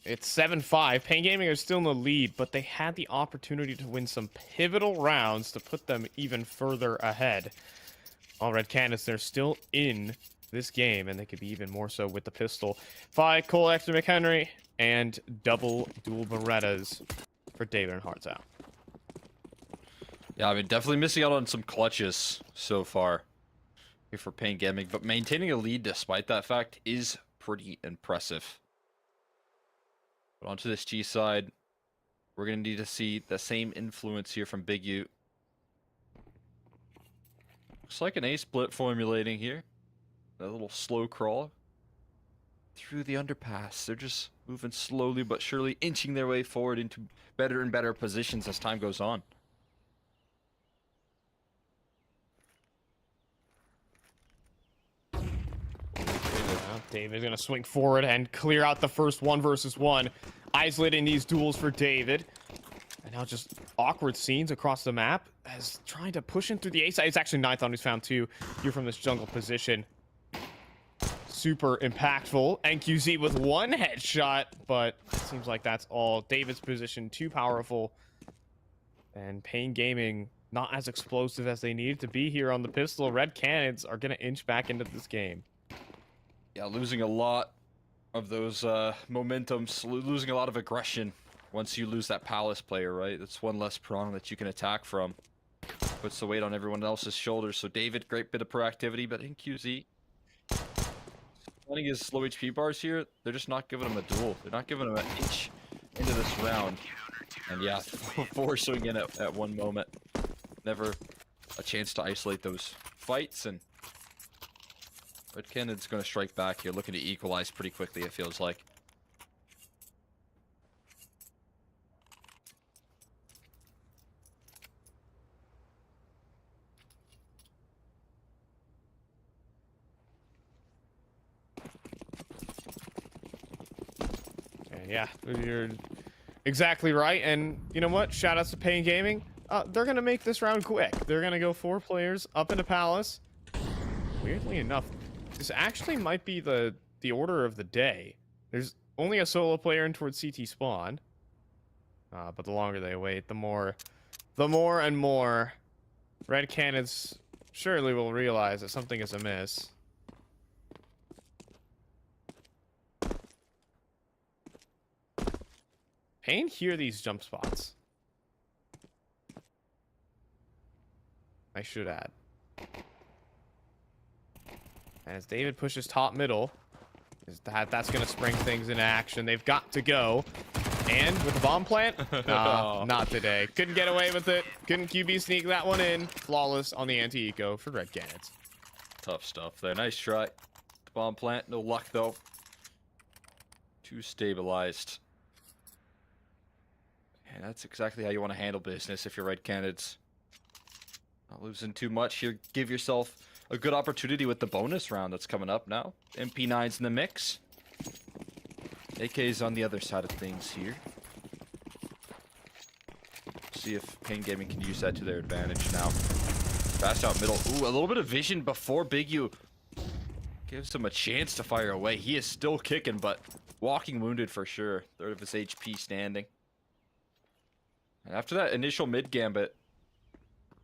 It's 7-5. Pain Gaming are still in the lead, but they had the opportunity to win some pivotal rounds to put them even further ahead. All Red Canids, they're still in this game, and they could be even more so with the pistol. 5 Cole Extra McHenry, and double dual Berettas for David and Hearts out. Yeah, I mean, definitely missing out on some clutches so far here for Pain Gaming, but maintaining a lead despite that fact is pretty impressive. But onto this G side, we're going to need to see the same influence here from Big U. Looks like an A split formulating here. A little slow crawl through the underpass. They're just moving slowly but surely, inching their way forward into better and better positions as time goes on. David's going to swing forward and clear out the first 1 versus 1. Isolating these duels for David. And now just awkward scenes across the map as trying to push in through the A side. It's actually Ninthon who's found 2 here from this jungle position. Super impactful. NQZ with 1 headshot, but it seems like that's all. David's position too powerful. And Pain Gaming not as explosive as they needed to be here on the pistol. Red Canids are going to inch back into this game. Yeah, losing a lot of those momentums, losing a lot of aggression once you lose that Palace player, right? That's one less prong that you can attack from. Puts the weight on everyone else's shoulders. So David, great bit of proactivity, but in QZ, running his low HP bars here, they're just not giving him a duel. They're not giving him an inch into this round. And yeah, 4 swing in at one moment. Never a chance to isolate those fights, and Red Canids going to strike back here, looking to equalize pretty quickly, it feels like. Yeah, you're exactly right. And you know what? Shout outs to Pain Gaming. They're going to make this round quick. They're going to go 4 players up into Palace. Weirdly enough, this actually might be the order of the day. There's only a solo player in towards CT spawn. But the longer they wait, the more and more Red Canids surely will realize that something is amiss. Pain hear these jump spots. I should add. And as David pushes top middle, that's going to spring things into action. They've got to go. And with the bomb plant? Not today. Couldn't get away with it. Couldn't QB sneak that one in. Flawless on the anti-eco for Red Canids. Tough stuff there. Nice try. The bomb plant. No luck, though. Too stabilized. And that's exactly how you want to handle business if you're Red Canids. Not losing too much here. Give yourself a good opportunity with the bonus round that's coming up now. MP9's in the mix. AK's on the other side of things here. See if Pain Gaming can use that to their advantage now. Fast out middle. Ooh, a little bit of vision before Big U gives him a chance to fire away. He is still kicking, but walking wounded for sure. 1/3 of his HP standing. And after that initial mid gambit,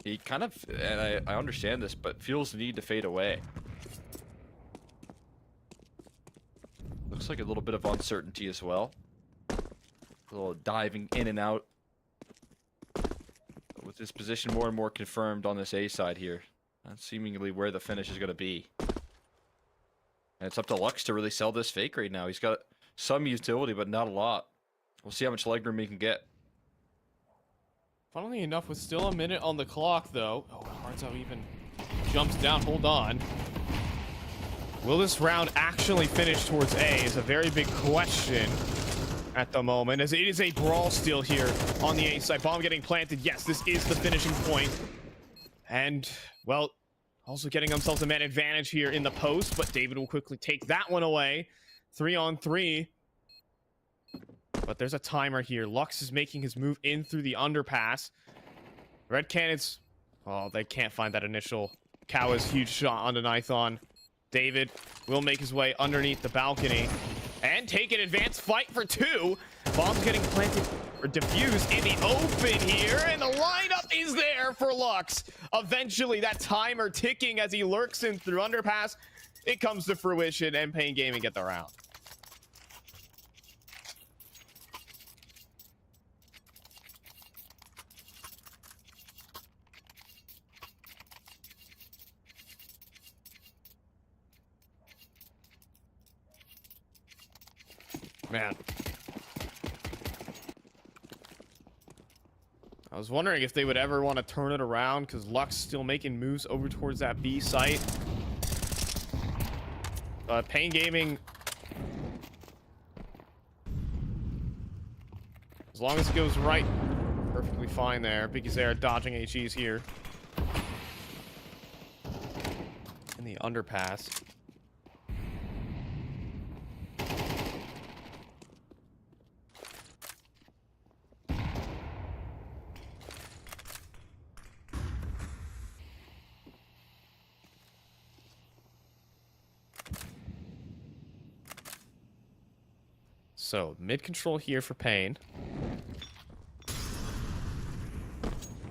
he kind of, and I understand this, but feels the need to fade away. Looks like a little bit of uncertainty as well. A little diving in and out. With his position more and more confirmed on this A side here. That's seemingly where the finish is going to be. And it's up to Lux to really sell this fake right now. He's got some utility, but not a lot. We'll see how much leg room he can get. Funnily enough, with still a minute on the clock, though. Oh, Hardzo even jumps down. Hold on. Will this round actually finish towards A is a very big question at the moment, as it is a brawl still here on the A side. Bomb getting planted. Yes, this is the finishing point. And, well, also getting themselves a man advantage here in the post, but David will quickly take that one away. 3-on-3. But there's a timer here. Lux is making his move in through the underpass. Red Canids, oh, they can't find that initial Kawa's huge shot onto Nithon. David will make his way underneath the balcony. and take an advanced fight for 2. Bomb's getting planted or diffused in the open here, and the lineup is there for Lux. Eventually, that timer ticking as he lurks in through underpass, it comes to fruition, and Pain Gaming get the round. Man, I was wondering if they would ever want to turn it around, because Lux still making moves over towards that B site. Pain Gaming, as long as it goes right, perfectly fine there. Biggies there dodging HEs here in the underpass. So, mid control here for Pain.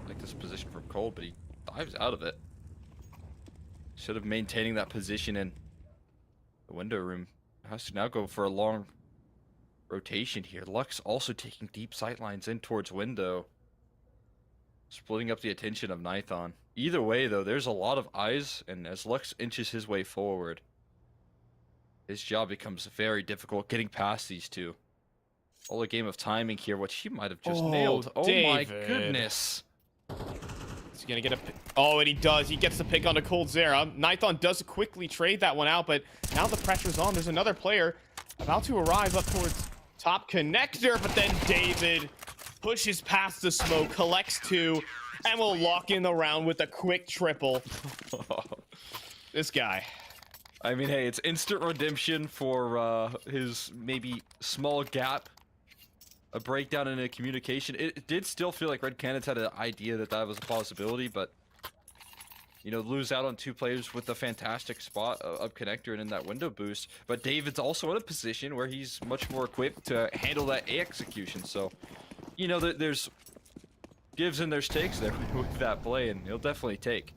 Like this position from Cole, but he dives out of it. Should have maintaining that position in the window room. Has to now go for a long rotation here. Lux also taking deep sight lines in towards window. Splitting up the attention of Nithon. Either way, though, there's a lot of eyes, and as Lux inches his way forward, his job becomes very difficult getting past these two. All a game of timing here, which he might have just nailed. Oh my goodness. Is he gonna get a pick? Oh, and he does. He gets the pick onto Cold Zera. Nithon does quickly trade that one out, but now the pressure's on. There's another player about to arrive up towards top connector, but then David pushes past the smoke, collects 2, and will lock in the round with a quick triple. This guy. I mean, hey, it's instant redemption for his maybe small gap, a breakdown in a communication. It did still feel like Red Canids had an idea that that was a possibility, but, you know, lose out on 2 players with a fantastic spot of connector and in that window boost. But David's also in a position where he's much more equipped to handle that A execution. So, you know, there's gives and there's takes there with that play, and he'll definitely take.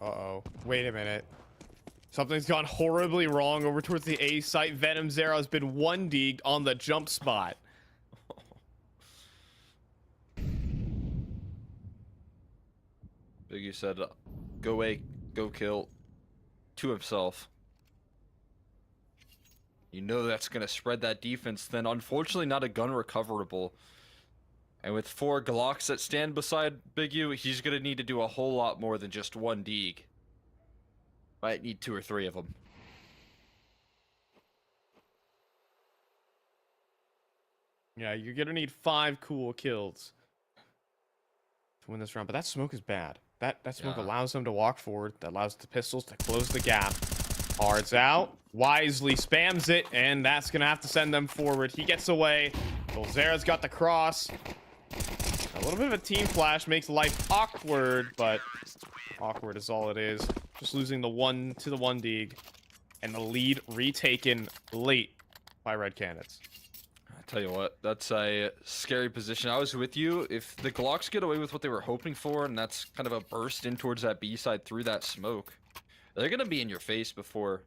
Uh-oh. Wait a minute. Something's gone horribly wrong over towards the A site. Venom Zero has been 1D'd on the jump spot. Biggie said, go A, go kill, to himself. You know that's going to spread that defense. Then, unfortunately, not a gun recoverable. And with 4 Glocks that stand beside Big U, he's going to need to do a whole lot more than just 1 Deeg. Might need 2 or 3 of them. Yeah, you're going to need 5 cool kills to win this round. But that smoke is bad. That smoke allows them to walk forward. That allows the pistols to close the gap. Hards out. Wisely spams it. And that's going to have to send them forward. He gets away. Bolzera's got the cross. A little bit of a team flash makes life awkward, but awkward is all it is. Just losing the 1 to the 1 Deeg, and the lead retaken late by Red Canids. I tell you what, that's a scary position. I was with you. If the Glocks get away with what they were hoping for, and that's kind of a burst in towards that B side through that smoke, they're gonna be in your face before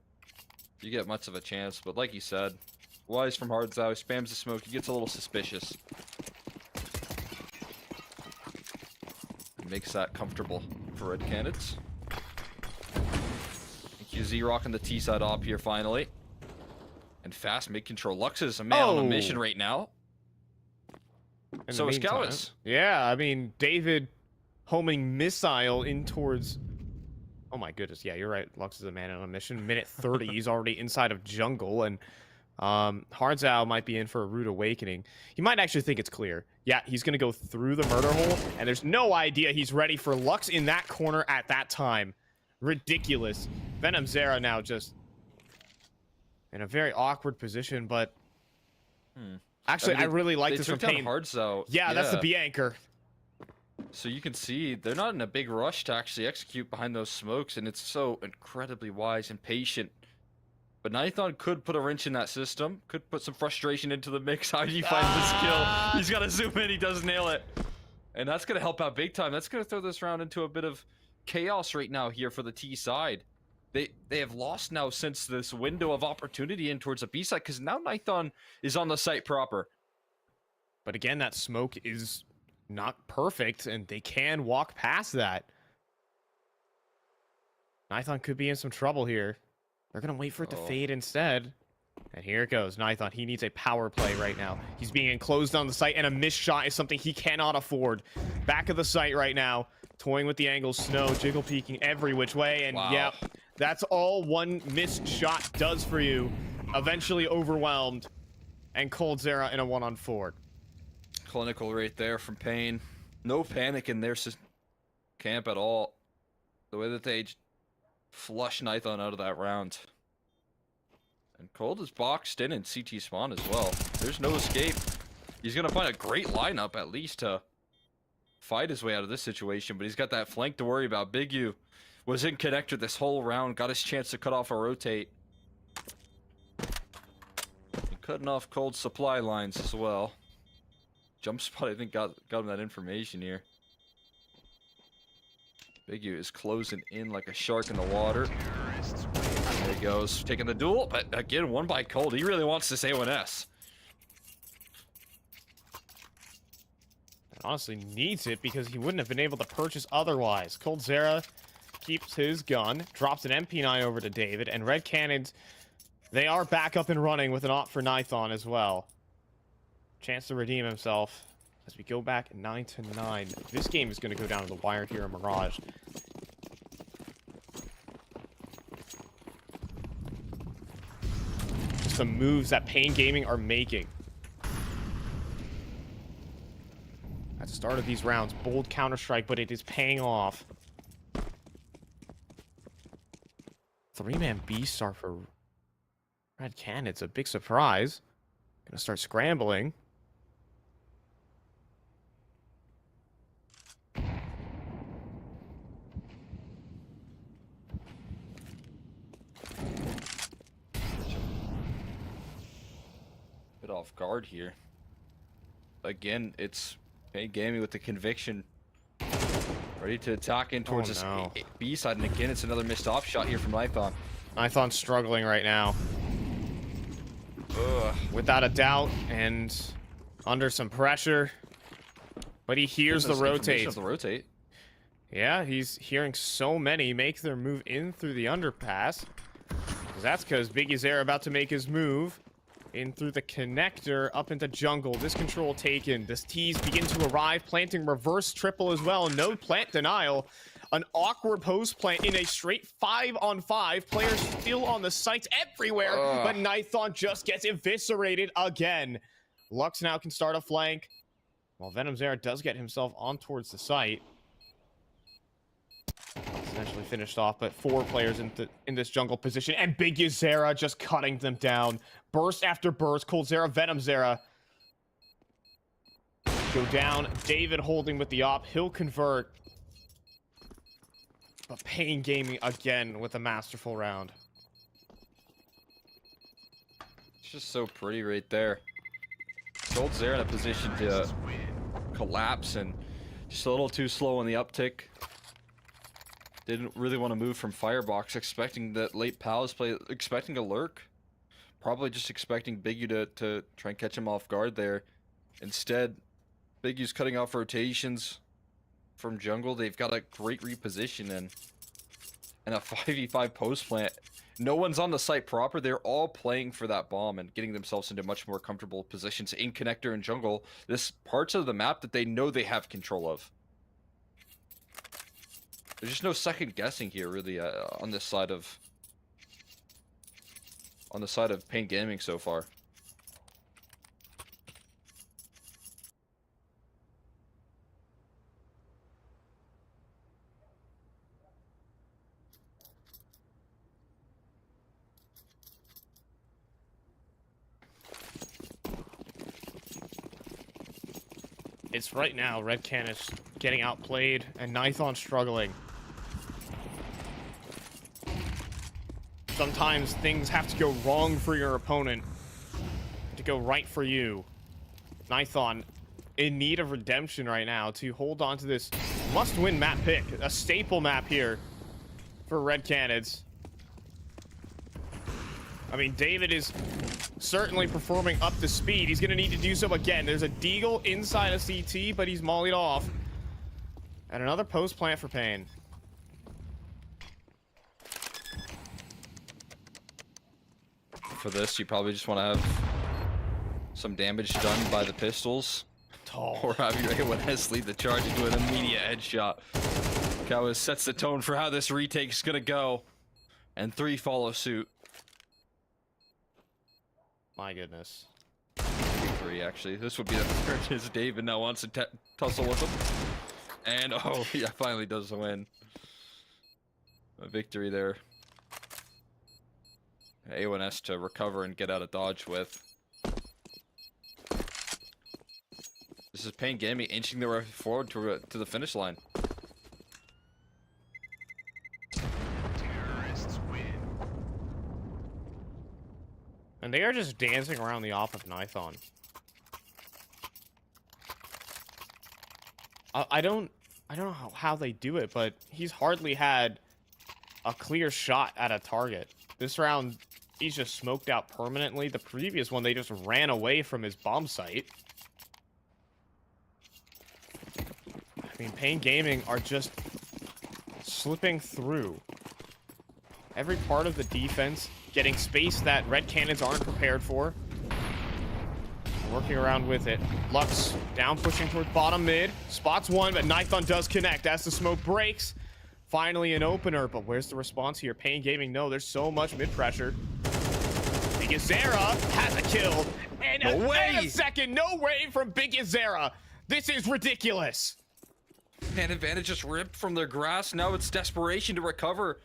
you get much of a chance. But like you said, Wise from Hardzow spams the smoke. He gets a little suspicious. Makes that comfortable for Red Canids. QZ rocking the T side op here finally. And fast mid control. Lux is a man on a mission right now. So is Cowis. Yeah, I mean, David homing missile in towards... Oh my goodness, yeah, you're right. Lux is a man on a mission. Minute 30, he's already inside of jungle, and Hardzow might be in for a rude awakening. He might actually think it's clear. Yeah, he's going to go through the murder hole, and there's no idea he's ready for Lux in that corner at that time. Ridiculous. Venom Zera now just in a very awkward position, but actually, I mean, I really like they this took from down Payne. Hards though. Yeah, that's the B anchor. So you can see they're not in a big rush to actually execute behind those smokes, and it's so incredibly wise and patient. But Nithon could put a wrench in that system, could put some frustration into the mix. How do you find this kill? He's got to zoom in, he does nail it. And that's going to help out big time. That's going to throw this round into a bit of chaos right now here for the T side. They have lost now since this window of opportunity in towards the B side, because now Nithon is on the site proper. But again, that smoke is not perfect, and they can walk past that. Nithon could be in some trouble here. They're going to wait for it to fade instead. And here it goes. Nithon, he needs a power play right now. He's being enclosed on the site, and a missed shot is something he cannot afford. Back of the site right now, toying with the angles, Snow, jiggle peeking every which way, and yeah, that's all one missed shot does for you. Eventually overwhelmed, and coldzera in a 1-on-4. Clinical right there from Payne. No panic in their camp at all. The way that they flush Nithon out of that round. And Cold is boxed in CT spawn as well. There's no escape. He's going to find a great lineup at least to fight his way out of this situation, but he's got that flank to worry about. Big U was in connector this whole round, got his chance to cut off a rotate. And cutting off Cold's supply lines as well. Jump spot, I think, got him that information here. Big U is closing in like a shark in the water. There he goes, taking the duel, but again, won by Cold. He really wants this A1S. Honestly needs it because he wouldn't have been able to purchase otherwise. coldzera keeps his gun, drops an MP9 over to David, and Red Canids, they are back up and running with an op for Nithon as well. Chance to redeem himself as we go back 9-9. This game is going to go down to the wire here in Mirage. Just the moves that Payne Gaming are making. At the start of these rounds, bold Counter-Strike, but it is paying off. 3-man B-star for Red Canids, a big surprise. Gonna start scrambling. Bit off guard here. Again, it's Payne Gaming with the conviction. Ready to attack in towards this B side, and again, it's another missed off shot here from Nithon. Nithon's struggling right now. Without a doubt, and under some pressure. But he hears the rotate. Yeah, he's hearing so many make their move in through the underpass. That's because Big Uzera about to make his move in through the connector up into jungle. This control taken. This tease begin to arrive, planting reverse triple as well. No plant denial. An awkward post plant in a straight 5-on-5. Players still on the sites everywhere, but Nithon just gets eviscerated again. Lux now can start a flank, while venomZera does get himself on towards the site. Essentially finished off, but 4 players in this jungle position, and Big Uzera just cutting them down. Burst after burst. coldzera, venomZera go down. David holding with the op. He'll convert. But Payne Gaming again with a masterful round. It's just so pretty right there. coldzera in a position to collapse and just a little too slow on the uptick. Didn't really want to move from Firebox, expecting that late palace play, expecting a lurk. Probably just expecting Big U to try and catch him off guard there. Instead, Big U's cutting off rotations from jungle. They've got a great reposition and a 5v5 post plant. No one's on the site proper. They're all playing for that bomb and getting themselves into much more comfortable positions in connector and jungle. This parts of the map that they know they have control of. There's just no second guessing here, really, on this side of Payne Gaming so far. It's right now, Red Canids getting outplayed, and Nithon struggling. Sometimes things have to go wrong for your opponent to go right for you. Nithon in need of redemption right now to hold on to this must-win map pick. A staple map here for Red Canids. I mean, David is certainly performing up to speed. He's going to need to do so again. There's a Deagle inside of CT, but he's mollied off. And another post plant for Pain. For this, you probably just want to have some damage done by the pistols. Or have your A1S lead the charge into an immediate headshot. Cowis sets the tone for how this retake is going to go. And 3 follow suit. My goodness. 3, actually. This would be the third as David now wants to tussle with him. And, oh, yeah, finally does win. A victory there. A1S to recover and get out of dodge with. This is Pain Gaming inching their way forward to the finish line. Terrorists win. And they are just dancing around the off of Nithon. I don't know how they do it, but he's hardly had a clear shot at a target. This round, he's just smoked out permanently. The previous one, they just ran away from his bomb site. I mean, Pain Gaming are just slipping through. Every part of the defense, getting space that Red Canids aren't prepared for. Working around with it. Lux down, pushing toward bottom mid. Spots one, but Nithon does connect as the smoke breaks. Finally an opener, but where's the response here? Pain Gaming, no, there's so much mid pressure. Big Azera has a kill. And a second, no way from Big Azera. This is ridiculous. And advantage just ripped from their grasp. Now it's desperation to recover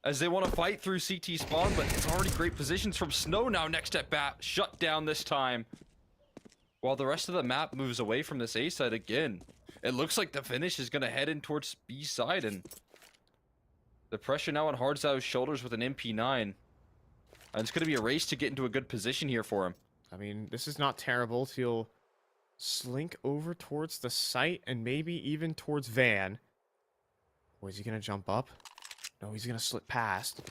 as they want to fight through CT spawn, but it's already great positions from Snow now next at bat. Shut down this time. While the rest of the map moves away from this A side again. It looks like the finish is going to head in towards B side, and the pressure now on Hardzo's shoulders with an MP9. And it's going to be a race to get into a good position here for him. I mean, this is not terrible. He'll slink over towards the site and maybe even towards Van. Or is he going to jump up? No, he's going to slip past.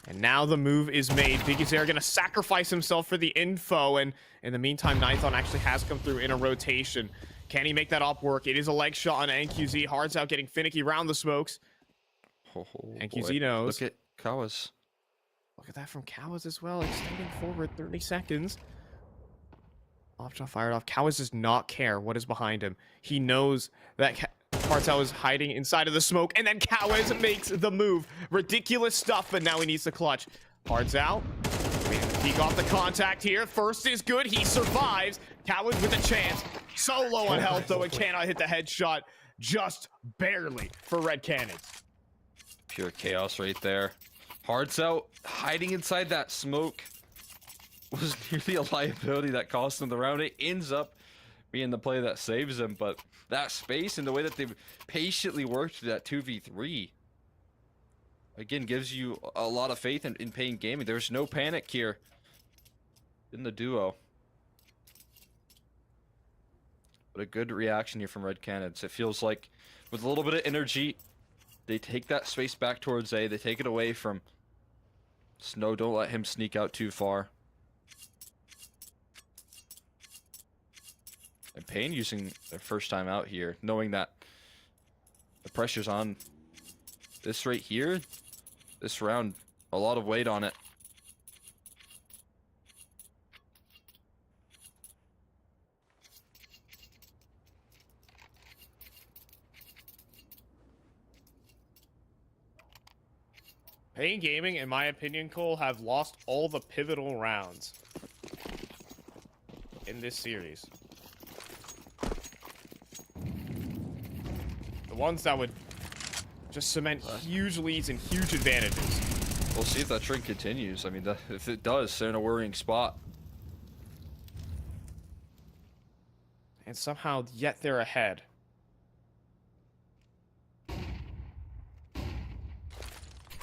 And now the move is made. Big Azera going to sacrifice himself for the info. And in the meantime, Nithon actually has come through in a rotation. Can he make that op work? It is a leg shot on NQZ. Hard's out getting finicky around the smokes. Oh, NQZ boy. knows. Look at Kawas. Look at that from Kawas as well. Extending forward 30 seconds. Option fired off. Kawas does not care what is behind him. He knows that Cartel is hiding inside of the smoke, and then Kawas makes the move. Ridiculous stuff, but now he needs to clutch. Hard's out. Peek off the contact here. First is good. He survives. Kawas with a chance. So low on health, though, and cannot hit the headshot. Just barely for Red Canids. Pure chaos right there. Hard's out, hiding inside that smoke. Was nearly a liability that cost him the round. It ends up being the play that saves him, but that space and the way that they've patiently worked through that 2v3 again gives you a lot of faith in Pain Gaming. There's no panic here in the duo. But a good reaction here from Red Canids. It feels like with a little bit of energy, they take that space back towards A. They take it away from Snow. Don't let him sneak out too far. And Pain using their first time out here, knowing that the pressure's on this right here, this round, a lot of weight on it. Pain Gaming, in my opinion, Cole, have lost all the pivotal rounds in this series. The ones that would just cement huge leads and huge advantages. We'll see if that trend continues. I mean, if it does, they're in a worrying spot. And somehow, yet they're ahead.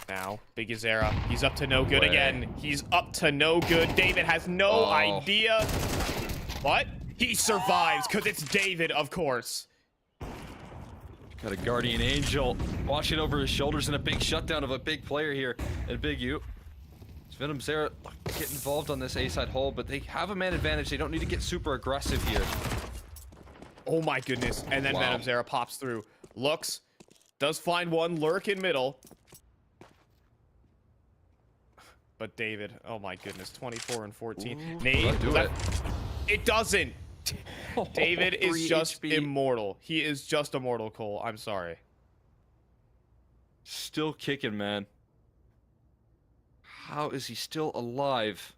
Now, Big Azera, he's up to no good again. He's up to no good. David has no idea. What? He survives, because it's David, of course. Got a guardian angel watching over his shoulders in a big shutdown of a big player here. And Big U. Venom Zera get involved on this A-side hole, but they have a man advantage. They don't need to get super aggressive here. Oh my goodness. And then Venom Zera pops through. Looks. Does find one. Lurk in middle. But David, oh my goodness. 24 and 14. Ooh, Nate, it doesn't. David is 3 just HP. immortal. He is just immortal, Cole. I'm sorry. Still kicking, man. How is he still alive?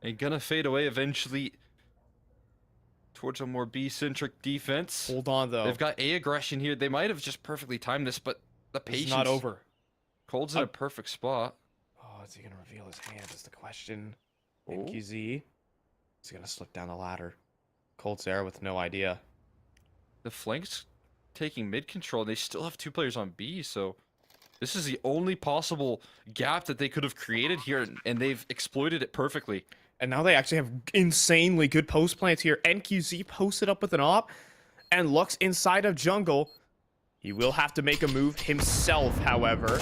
And gonna fade away eventually towards a more B-centric defense. Hold on, though. They've got A aggression here. They might have just perfectly timed this, but the patience. It's not over. Cold's in a perfect spot. Oh, is he gonna reveal his hand is the question. NQZ. He's gonna slip down the ladder. Cold Zera with no idea. The flank's taking mid control. They still have 2 players on B, so this is the only possible gap that they could have created here, and they've exploited it perfectly. And now they actually have insanely good post plants here. NQZ posted up with an op, and Lux inside of jungle. He will have to make a move himself, however.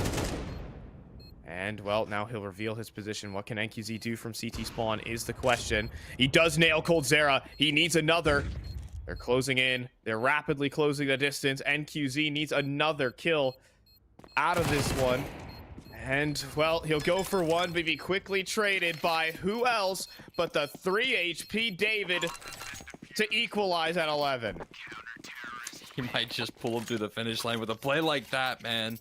And, well, now he'll reveal his position. What can NQZ do from CT spawn is the question. He does nail Cold Zera. He needs another. They're closing in. They're rapidly closing the distance. NQZ needs another kill out of this one. And, well, he'll go for one, but be quickly traded by who else but the 3 HP David to equalize at 11. He might just pull him through the finish line with a play like that, man.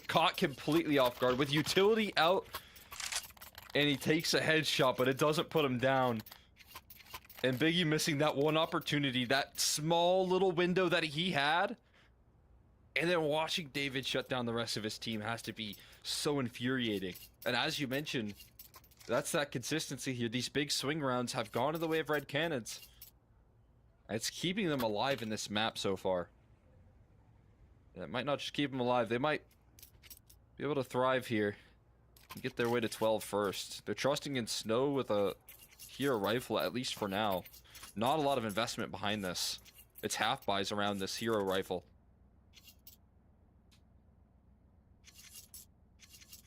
Caught completely off guard with utility out, and he takes a headshot, but it doesn't put him down. And Biggie missing that one opportunity, that small little window that he had, and then watching David shut down the rest of his team has to be so infuriating. And as you mentioned, that's that consistency here. These big swing rounds have gone to the way of Red Canids. It's keeping them alive in this map so far. And it might not just keep them alive, they might be able to thrive here and get their way to 12 first. They're trusting in Snow with a hero rifle, at least for now. Not a lot of investment behind this. It's half buys around this hero rifle.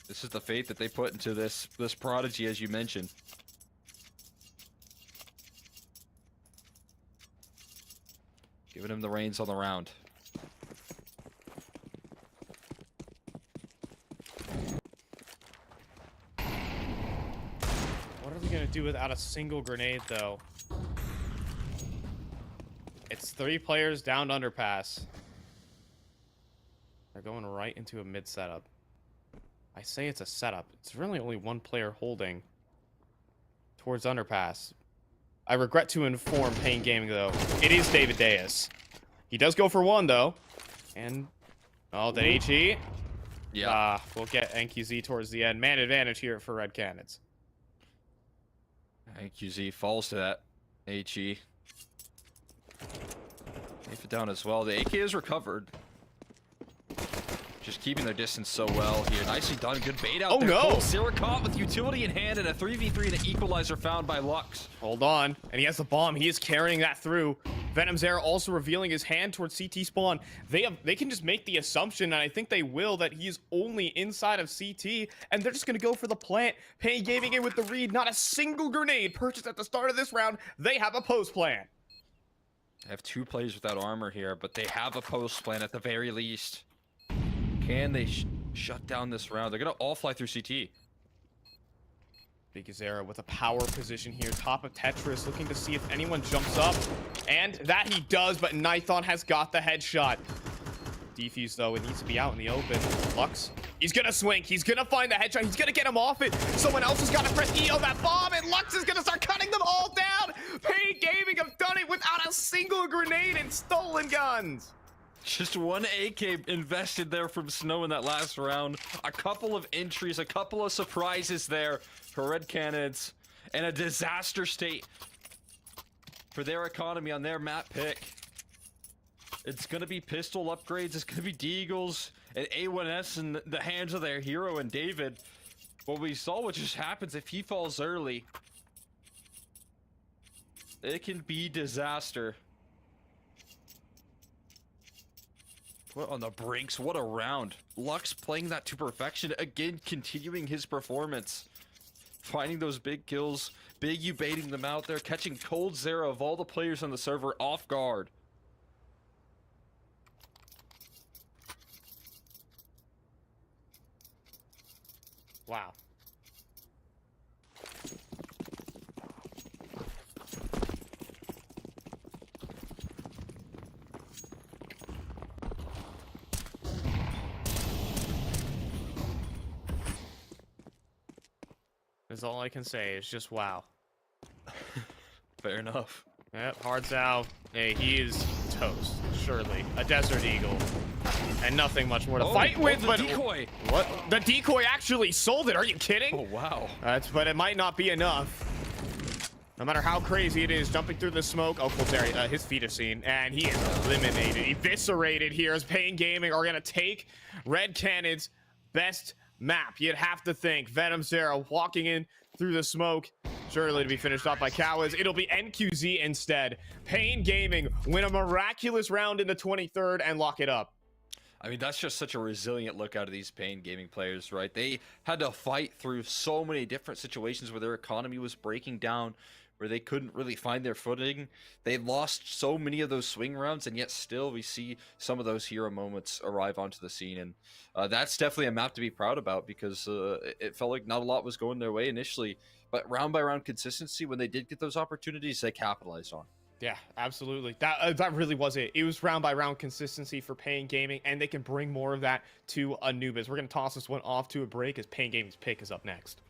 This is the faith that they put into this prodigy, as you mentioned. Giving him the reins on the round. What are they going to do without a single grenade, though? It's 3 players down underpass. They're going right into a mid setup. I say it's a setup. It's really only 1 player holding towards underpass. I regret to inform Pain Gaming, though. It is David Deus. He does go for 1, though. And, oh, the HE. Yeah. We'll get NQZ towards the end. Man advantage here for Red Canids. NQZ falls to that HE. Ape it down as well. The AK is recovered. Just keeping their distance so well here. Nicely done. Good bait out there. Oh, no. Zera caught with utility in hand and a 3v3 and an equalizer found by Lux. Hold on. And he has the bomb. He is carrying that through. Venom Zera also revealing his hand towards CT spawn. They can just make the assumption, and I think they will, that he's only inside of CT, and they're just going to go for the plant. Pain Gaming in with the read. Not a single grenade purchased at the start of this round. They have a post plant. They have 2 players without armor here, but they have a post plan at the very least. Can they shut down this round? They're going to all fly through CT. Big Azera with a power position here. Top of Tetris, looking to see if anyone jumps up. And that he does, but Nithon has got the headshot. Defuse, though, it needs to be out in the open. Lux, he's going to swing. He's going to find the headshot. He's going to get him off it. Someone else has got to press E on that bomb, and Lux is going to start cutting them all down. Pain Gaming have done it without a single grenade and stolen guns. Just 1 AK invested there from Snow in that last round. A couple of entries, a couple of surprises there for Red Canids, and a disaster state for their economy on their map pick. It's going to be pistol upgrades. It's going to be Deagles and A1S in the hands of their hero and David. But we saw what just happens if he falls early. It can be disaster. What on the brinks? What a round. Lux playing that to perfection. Again, continuing his performance. Finding those big kills. Big U baiting them out there. Catching cold zero of all the players on the server off guard. Wow. That's all I can say. It's just wow. Fair enough. Yep, Hard's out. Hey, he is toast. Surely. A Desert Eagle. And nothing much more to fight with, the but decoy. What? The decoy actually sold it. Are you kidding? Oh, wow. But it might not be enough. No matter how crazy it is, jumping through the smoke. Oh, Colteri, his feet are seen, and he is eliminated, eviscerated here as Pain Gaming are going to take Red Canids' best map. You'd have to think. Venom Zero walking in through the smoke. Surely to be finished off by Cowards. It'll be NQZ instead. Pain Gaming win a miraculous round in the 23rd and lock it up. I mean, that's just such a resilient look out of these Pain Gaming players, right? They had to fight through so many different situations where their economy was breaking down, where they couldn't really find their footing. They lost so many of those swing rounds, and yet still we see some of those hero moments arrive onto the scene. And that's definitely a map to be proud about, because it felt like not a lot was going their way initially, but round by round consistency, when they did get those opportunities, they capitalized on. Yeah, absolutely. That really was it. It was round by round consistency for Pain Gaming, and they can bring more of that to Anubis. We're going to toss this one off to a break as Pain Gaming's pick is up next.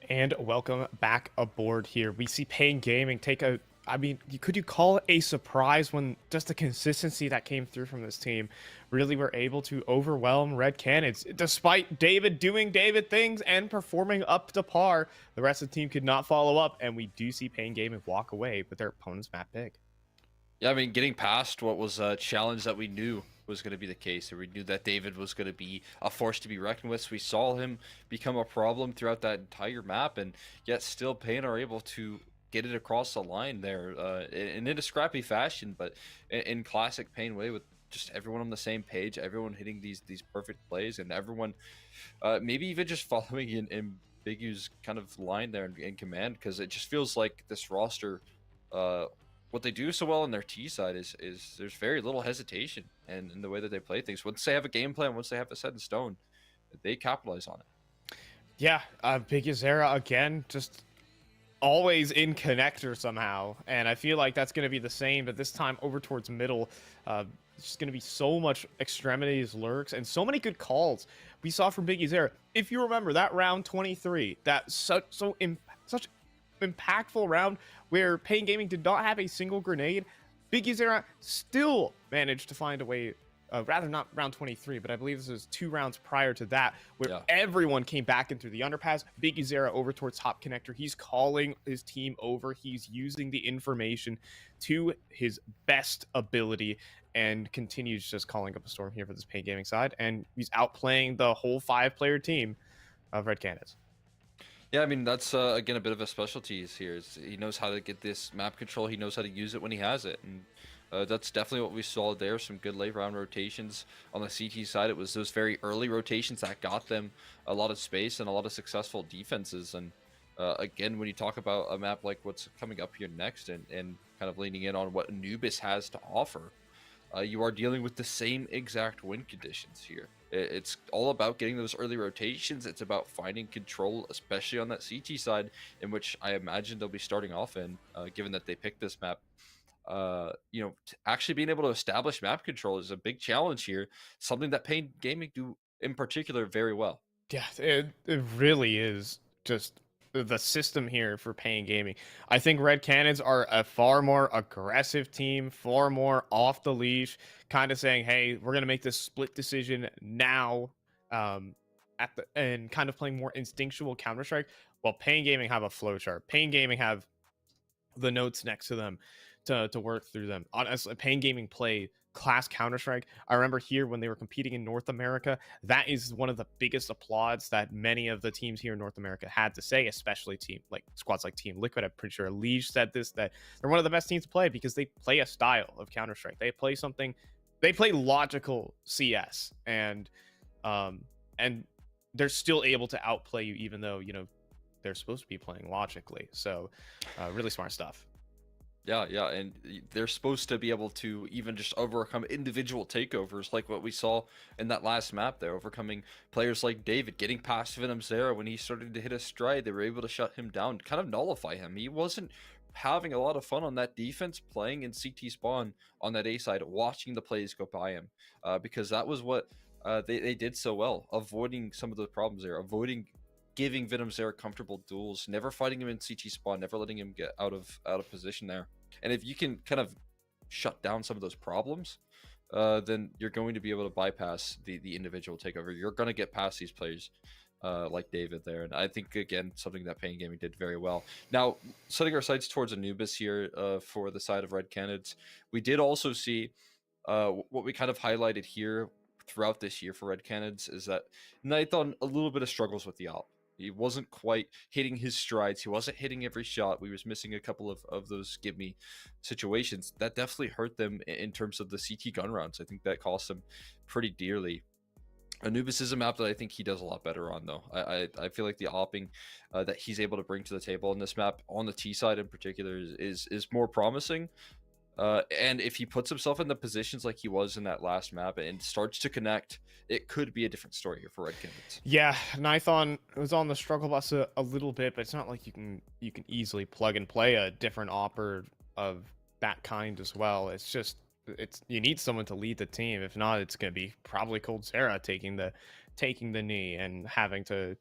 And welcome back aboard here. We see Pain Gaming take a, could you call it a surprise when just the consistency that came through from this team really were able to overwhelm Red Canids. Despite David doing David things and performing up to par, the rest of the team could not follow up, and we do see Pain Gaming walk away with their opponent's map pick. Yeah, I mean, getting past what was a challenge that we knew was going to be the case, or we knew that David was going to be a force to be reckoned with. So we saw him become a problem throughout that entire map, and yet still Pain are able to get it across the line there, and in a scrappy fashion, but in classic Pain way, with just everyone on the same page, everyone hitting these perfect plays, and everyone maybe even just following in Big U's kind of line there in command, because it just feels like this roster. What they do so well on their T side is there's very little hesitation and in the way that they play things. Once they have a game plan, once they have it set in stone, they capitalize on it. Yeah, Big Azera again, just always in connector somehow, and I feel like that's going to be the same, but this time over towards middle. It's just going to be so much extremities, lurks, and so many good calls we saw from Big Azera. If you remember that round 23, that such impactful round where Pain Gaming did not have a single grenade, Big Azera still managed to find a way, rather not round 23, but I believe this was 2 rounds prior to that, where everyone came back in through the underpass. Big Azera over towards top connector. He's calling his team over. He's using the information to his best ability and continues just calling up a storm here for this Pain Gaming side. And he's outplaying the whole 5-player team of Red Canids. Yeah, I mean, that's, again, a bit of a specialty here. He knows how to get this map control. He knows how to use it when he has it. And that's definitely what we saw there. Some good late round rotations. On the CT side, it was those very early rotations that got them a lot of space and a lot of successful defenses. And again, when you talk about a map like what's coming up here next and kind of leaning in on what Anubis has to offer, you are dealing with the same exact win conditions here. It's all about getting those early rotations. It's about finding control, especially on that CT side, in which I imagine they'll be starting off in, given that they picked this map. Actually being able to establish map control is a big challenge here, something that Pain Gaming do in particular very well. Yeah, it really is just the system here for Pain Gaming. I think Red Canids are a far more aggressive team, far more off the leash, kind of saying, hey, we're going to make this split decision now, and kind of playing more instinctual Counter-Strike, while Pain Gaming have a flowchart. Pain Gaming have the notes next to them to work through them. Honestly, Pain Gaming play class Counter-Strike. I remember here when they were competing in North America, that is one of the biggest applauds that many of the teams here in North America had to say, especially squads like Team Liquid. I'm pretty sure Liege said this, that they're one of the best teams to play because they play a style of Counter-Strike. They play logical CS, and they're still able to outplay you even though, they're supposed to be playing logically. So really smart stuff. Yeah, and they're supposed to be able to even just overcome individual takeovers like what we saw in that last map there, overcoming players like David, getting past Venom Zera when he started to hit a stride. They were able to shut him down, kind of nullify him. He wasn't having a lot of fun on that defense, playing in CT spawn on that A side, watching the plays go by him, because that was what they did so well, avoiding some of the problems there, avoiding giving Venom Zera comfortable duels, never fighting him in CT spawn, never letting him get out of position there. And if you can kind of shut down some of those problems, then you're going to be able to bypass the individual takeover. You're going to get past these players like David there. And I think, again, something that Pain Gaming did very well. Now, setting our sights towards Anubis here for the side of Red Canids, we did also see what we kind of highlighted here throughout this year for Red Canids is that Nighthon a little bit of struggles with the AWP. He wasn't quite hitting his strides. He wasn't hitting every shot. We was missing a couple of those give me situations. That definitely hurt them in terms of the CT gun rounds. I think that cost them pretty dearly. Anubis is a map that I think he does a lot better on, though. I feel like the opping that he's able to bring to the table on this map, on the T side in particular, is more promising. And if he puts himself in the positions like he was in that last map and starts to connect, it could be a different story here for Red Canids. Yeah, Nighthon was on the struggle bus a little bit, but it's not like you can easily plug and play a different opper of that kind as well. It's just you need someone to lead the team. If not, it's going to be probably Cold Sarah taking the knee and having to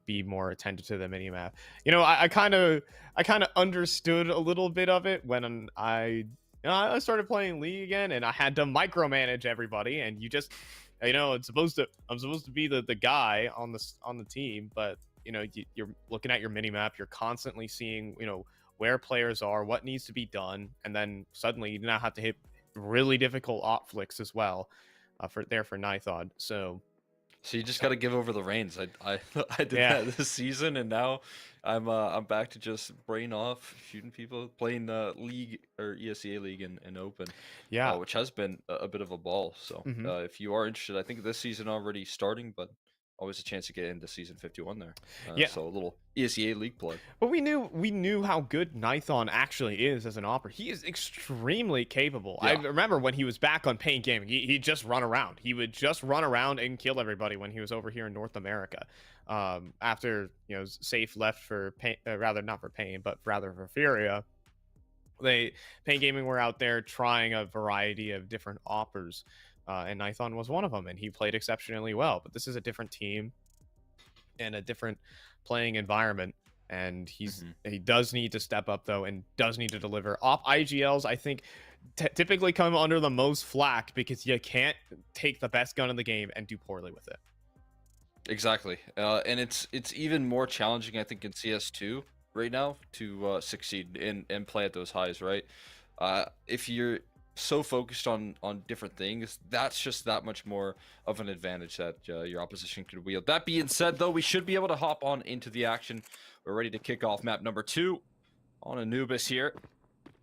be more attentive to the mini map. I kind of understood a little bit of it when I started playing League again, and I had to micromanage everybody, and I'm supposed to be the guy on the team, but you're looking at your mini map, you're constantly seeing where players are, what needs to be done, and then suddenly you now have to hit really difficult op flicks as well for Nithod. So you just got to give over the reins. I did Yeah. that this season, and now I'm back to just brain off, shooting people, playing League or ESEA League and Open, Yeah. which has been a bit of a ball. So if you are interested, I think this season already starting, but always a chance to get into season 51 there. Yeah. So a little ESEA League plug. But we knew how good Nithon actually is as an operator. He is extremely capable. Yeah. I remember when he was back on Paint Gaming, he'd just run around. He would just run around and kill everybody when he was over here in North America. After Safe left for Pain, rather not for Pain, but rather for Furia. Paint Gaming were out there trying a variety of different oppers. And Nithon was one of them, and he played exceptionally well. But this is a different team and a different playing environment, and he does need to step up though, and does need to deliver. Op IGLs, I think, typically come under the most flack because you can't take the best gun in the game and do poorly with it. Exactly, and it's even more challenging, I think, in CS2 right now to succeed and play at those highs. Right, if you're so focused on different things, that's just that much more of an advantage that your opposition could wield. That being said, though, we should be able to hop on into the action. We're ready to kick off map number 2 on Anubis here.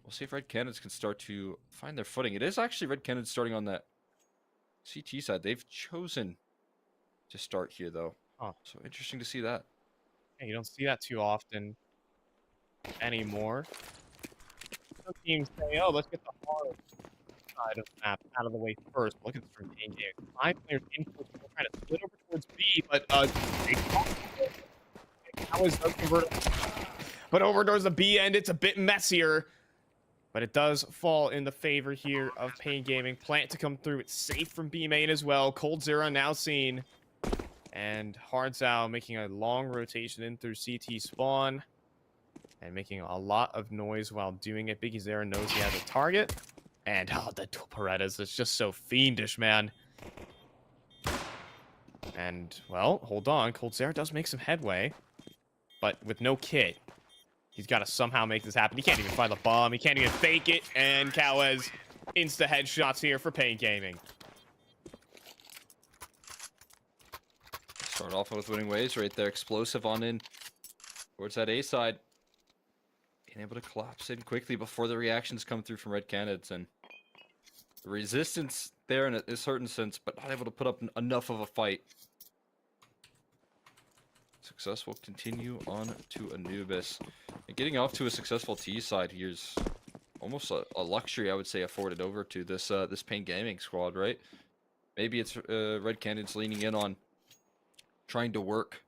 We'll see if Red Canids can start to find their footing. It is actually Red Canids starting on that CT side. They've chosen to start here, though. Huh. So interesting to see that. Yeah, you don't see that too often anymore. Some teams say, "Oh, let's get the hard side of the map out of the way first." Look at this from Pain Gaming. 5 players in first, trying to split over towards B, but does convert. But over towards the B end, it's a bit messier. But it does fall in the favor here of Pain Gaming. Plant to come through. It's safe from B main as well. Cold Zero now seen. And Hardzao making a long rotation in through CT spawn. And making a lot of noise while doing it. Biggie Zera knows he has a target. And the Paredes is just so fiendish, man. And, well, hold on. Cold Zera does make some headway. But with no kit. He's got to somehow make this happen. He can't even find the bomb. He can't even fake it. And Cowes insta headshots here for Pain Gaming. Start off with winning waves right there. Explosive on in towards that A side. Being able to collapse in quickly before the reactions come through from Red Canids. And the resistance there in a certain sense, but not able to put up enough of a fight. Success will continue on to Anubis. And getting off to a successful T side here's almost a luxury, I would say, afforded over to this this Pain Gaming squad, right? Maybe it's Red Canids leaning in on trying to work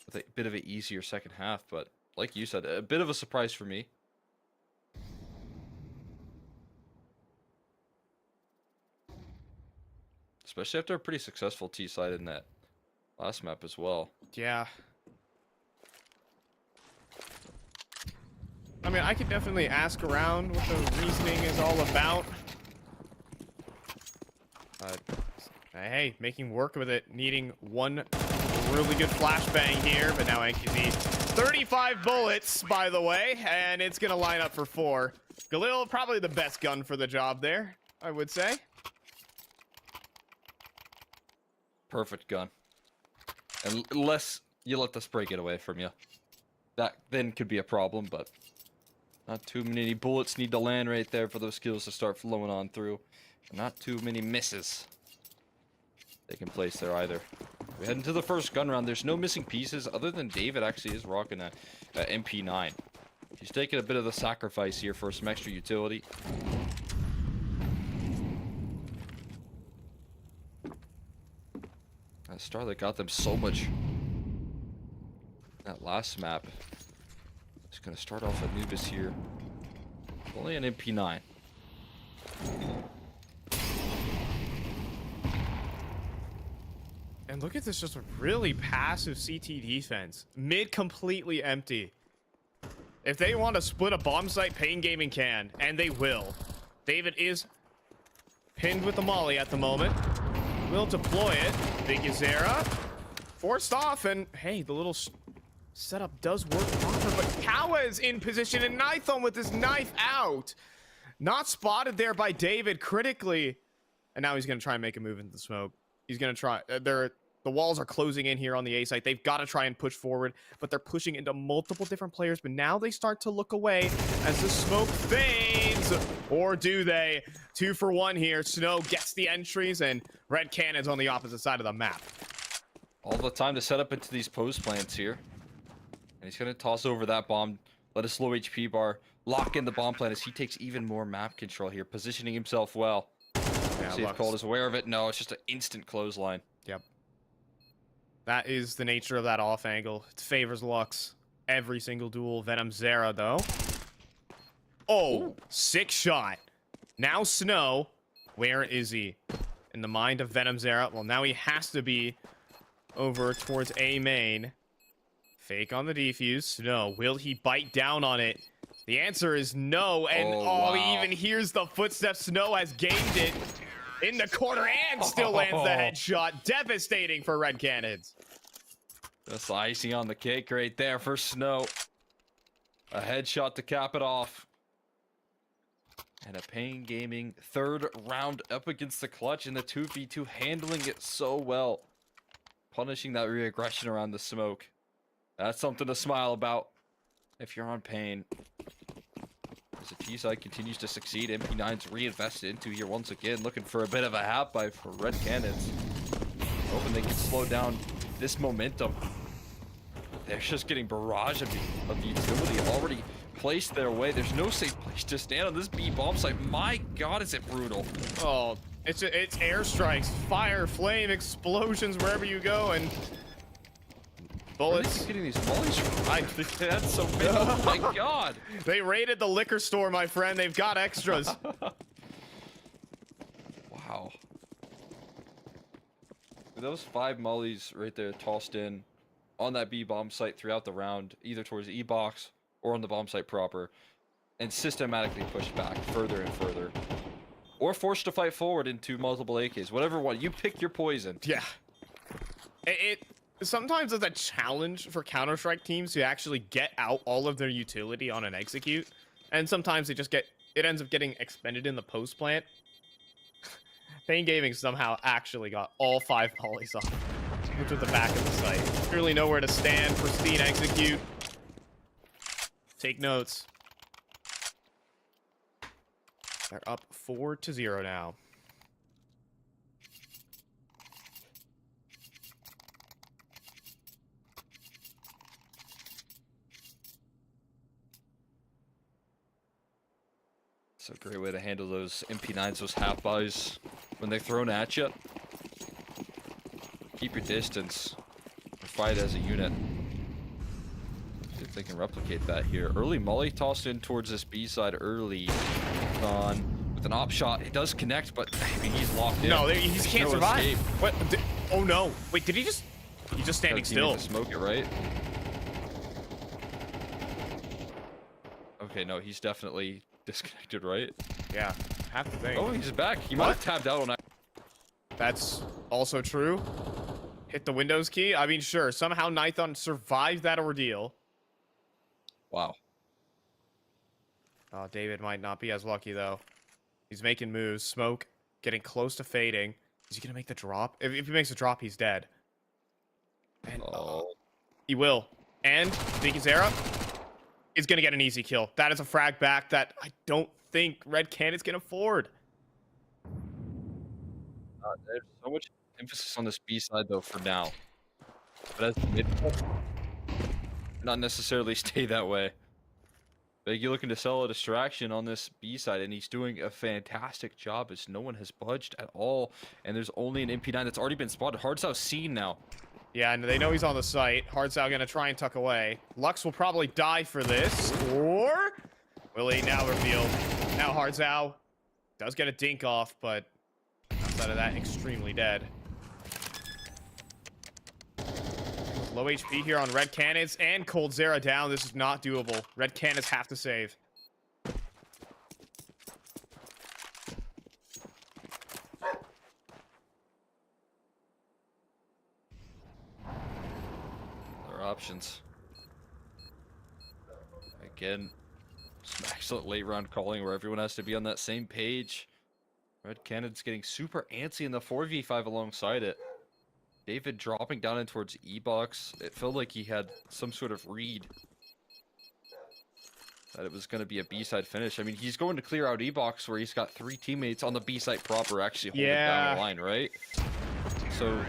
with a bit of an easier second half, but like you said, a bit of a surprise for me. Especially after a pretty successful T side in that last map as well. Yeah. I mean, I could definitely ask around what the reasoning is all about. Hey, making work with it. Needing one really good flashbang here, but now NQZ 35 bullets, by the way, and it's going to line up for 4. Galil, probably the best gun for the job there, I would say. Perfect gun. Unless you let the spray get away from you. That then could be a problem, but not too many bullets need to land right there for those kills to start flowing on through. Not too many misses they can place there either. We head into the first gun round. There's no missing pieces other than David actually is rocking a MP9. He's taking a bit of the sacrifice here for some extra utility. That Starlight got them so much. That last map. It's going to start off Anubis here. Only an MP9. And look at this, just a really passive CT defense. Mid completely empty. If they want to split a bomb site, Pain Gaming can, and they will. David is pinned with the molly at the moment. Will deploy it. Big Zera forced off, and hey, the little setup does work proper, but Kawa is in position, and Nithon with his knife out. Not spotted there by David critically. And now he's going to try and make a move into the smoke. He's going to try. The walls are closing in here on the A site. They've got to try and push forward, but they're pushing into multiple different players. But now they start to look away as the smoke fades. Or do they? 2 for 1 here. Snow gets the entries, and Red Canids on the opposite side of the map. All the time to set up into these post plants here. And he's going to toss over that bomb. Let a slow HP bar. Lock in the bomb plant as he takes even more map control here. Positioning himself well. Yeah, see if Cold is aware of it. No, it's just an instant clothesline. Yep. That is the nature of that off angle. It favors Lux every single duel. Venom Zera, though. Oh, ooh. 6 shot. Now Snow. Where is he? In the mind of Venom Zera. Well, now he has to be over towards A main. Fake on the defuse. Snow, will he bite down on it? The answer is no. And wow. He even hears the footsteps. Snow has gained it in the corner and still lands the headshot. Devastating for Red Canids. That's the icing on the cake right there for Snow. A headshot to cap it off. And a Pain Gaming 3rd round up against the clutch in the 2v2, handling it so well. Punishing that re-aggression around the smoke. That's something to smile about if you're on Pain. As the T-side continues to succeed, MP9's reinvested into here once again, looking for a bit of a half-buy for Red Canids. Hoping they can slow down this momentum. They're just getting barrage of utility already placed their way. There's no safe place to stand on this B bomb site. My God, is it brutal. Oh, it's airstrikes, fire, flame, explosions wherever you go, and bullets. Getting these mollies right. That's so big. Oh my God. They raided the liquor store, my friend. They've got extras. Wow. Those 5 mollies right there tossed in on that B bomb site throughout the round, either towards the E-box or on the bomb site proper, and systematically pushed back further and further. Or forced to fight forward into multiple AKs. Whatever one. You pick your poison. Yeah. Sometimes it's a challenge for Counter-Strike teams to actually get out all of their utility on an execute. And sometimes it ends up getting expended in the post plant. Pain Gaming somehow actually got all 5 volleys off, which was the back of the site. Really nowhere to stand. Pristine execute. Take notes. They're up 4-0 now. It's a great way to handle those MP9s, those half-buys when they're thrown at you. Keep your distance. Fight as a unit. See if they can replicate that here. Early molly tossed in towards this B side early. On with an op shot. It does connect, but I mean, he's locked in. No, he can't survive. Escape. What? Oh no. Wait, did he just... He's just standing still. To smoke it, right? Okay, no, he's definitely disconnected, right? Yeah, have to think. Oh, he's back. He might have tapped out on that. That's also true. Hit the Windows key. I mean, sure. Somehow Nithon survived that ordeal. Wow. Oh, David might not be as lucky, though. He's making moves. Smoke getting close to fading. Is he going to make the drop? If he makes a drop, he's dead. And he will. And Big Zera is going to get an easy kill. That is a frag back that I don't think Red Canids can afford. There's so much emphasis on this B side, though, for now. But as mid, not necessarily stay that way. But you're looking to sell a distraction on this B side, and he's doing a fantastic job as no one has budged at all. And there's only an MP9 that's already been spotted. Hardsow's seen now. Yeah, and they know he's on the site. Hardsow gonna try and tuck away. Lux will probably die for this. Or will he now reveal? Now Hardsow does get a dink off, but outside of that, extremely dead. Low HP here on Red Canids and Cold Zera down. This is not doable. Red Canids have to save. Other options. Again, some excellent late round calling where everyone has to be on that same page. Red Canids getting super antsy in the 4v5 alongside it. David dropping down in towards E-box. It felt like he had some sort of read that it was going to be a B-side finish. I mean, he's going to clear out E-box where he's got 3 teammates on the B-side proper actually holding down the line, right? So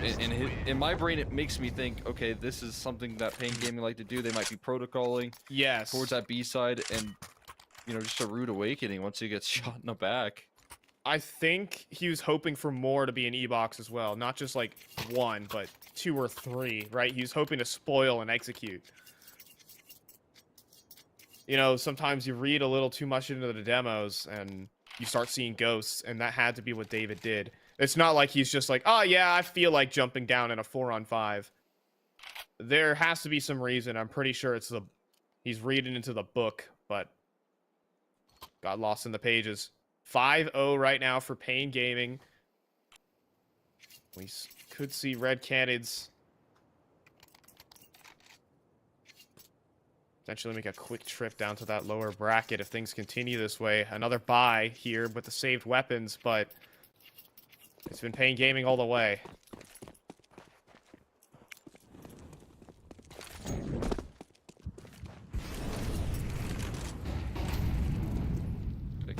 in my brain, it makes me think, okay, this is something that Pain Gaming like to do. They might be protocoling towards that B-side and, you know, just a rude awakening once he gets shot in the back. I think he was hoping for more to be an E-box as well. Not just like 1, but 2 or 3, right? He was hoping to spoil and execute. You know, sometimes you read a little too much into the demos and you start seeing ghosts, and that had to be what David did. It's not like he's just like, oh yeah, I feel like jumping down in a 4-on-5. There has to be some reason. I'm pretty sure it's he's reading into the book, but got lost in the pages. 5-0 right now for Pain Gaming. We could see Red Canids potentially make a quick trip down to that lower bracket if things continue this way. Another bye here with the saved weapons, but it's been Pain Gaming all the way.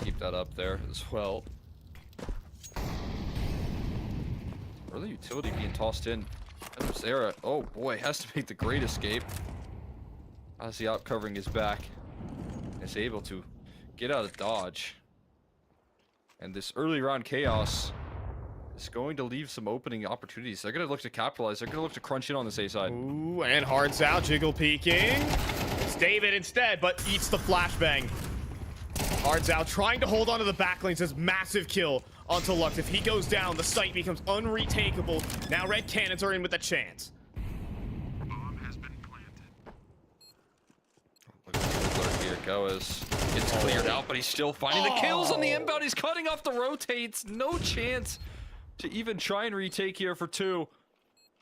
Keep that up there as well. Early utility being tossed in. Zera, oh boy, has to make the great escape. As the op covering his back, is able to get out of dodge. And this early round chaos is going to leave some opening opportunities. They're going to look to capitalize. They're going to look to crunch in on this A side. Ooh, and Hearts out, jiggle peeking. It's David instead, but eats the flashbang. Hearts out, trying to hold on to the backlane. Says massive kill onto Lux. If he goes down, the site becomes unretakeable. Now Red Canids are in with a chance. Bomb has been planted. Look at the alert here. Gowes gets cleared out, but he's still finding the kills on the inbound. He's cutting off the rotates. No chance to even try and retake here for 2.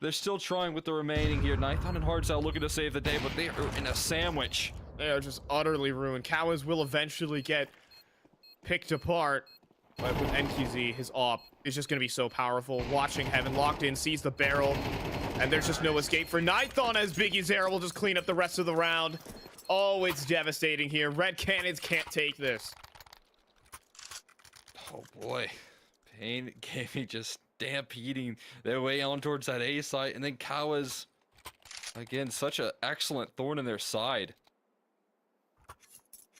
They're still trying with the remaining here. Nithon and Hearts out looking to save the day, but they are in a sandwich. They are just utterly ruined. Cowas will eventually get picked apart. But with NQZ, his op is just going to be so powerful. Watching Heaven locked in, sees the barrel. And there's just no escape for Nithon as Biggie Zera will just clean up the rest of the round. Oh, it's devastating here. Red Canids can't take this. Oh boy. Pain Gaming just stampeding their way on towards that A site. And then Cowas, again, such an excellent thorn in their side.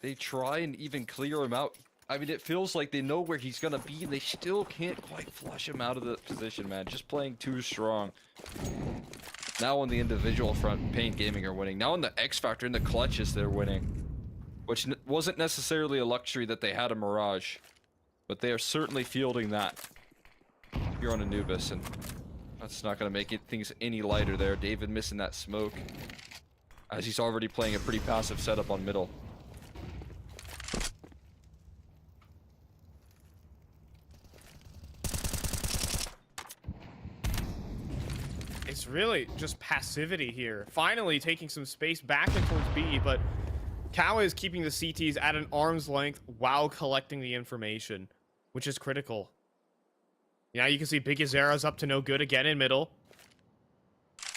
They try and even clear him out. I mean, it feels like they know where he's gonna be, and they still can't quite flush him out of the position, man. Just playing too strong. Now on the individual front, Pain Gaming are winning. Now on the X Factor, in the clutches, they're winning. Which wasn't necessarily a luxury that they had a Mirage. But they are certainly fielding that here on Anubis, and that's not gonna make things any lighter there. David missing that smoke, as he's already playing a pretty passive setup on middle. It's really just passivity here. Finally taking some space back in towards B, but Kawa is keeping the CTs at an arm's length while collecting the information, which is critical. Now you can see Big Zera's up to no good again in middle.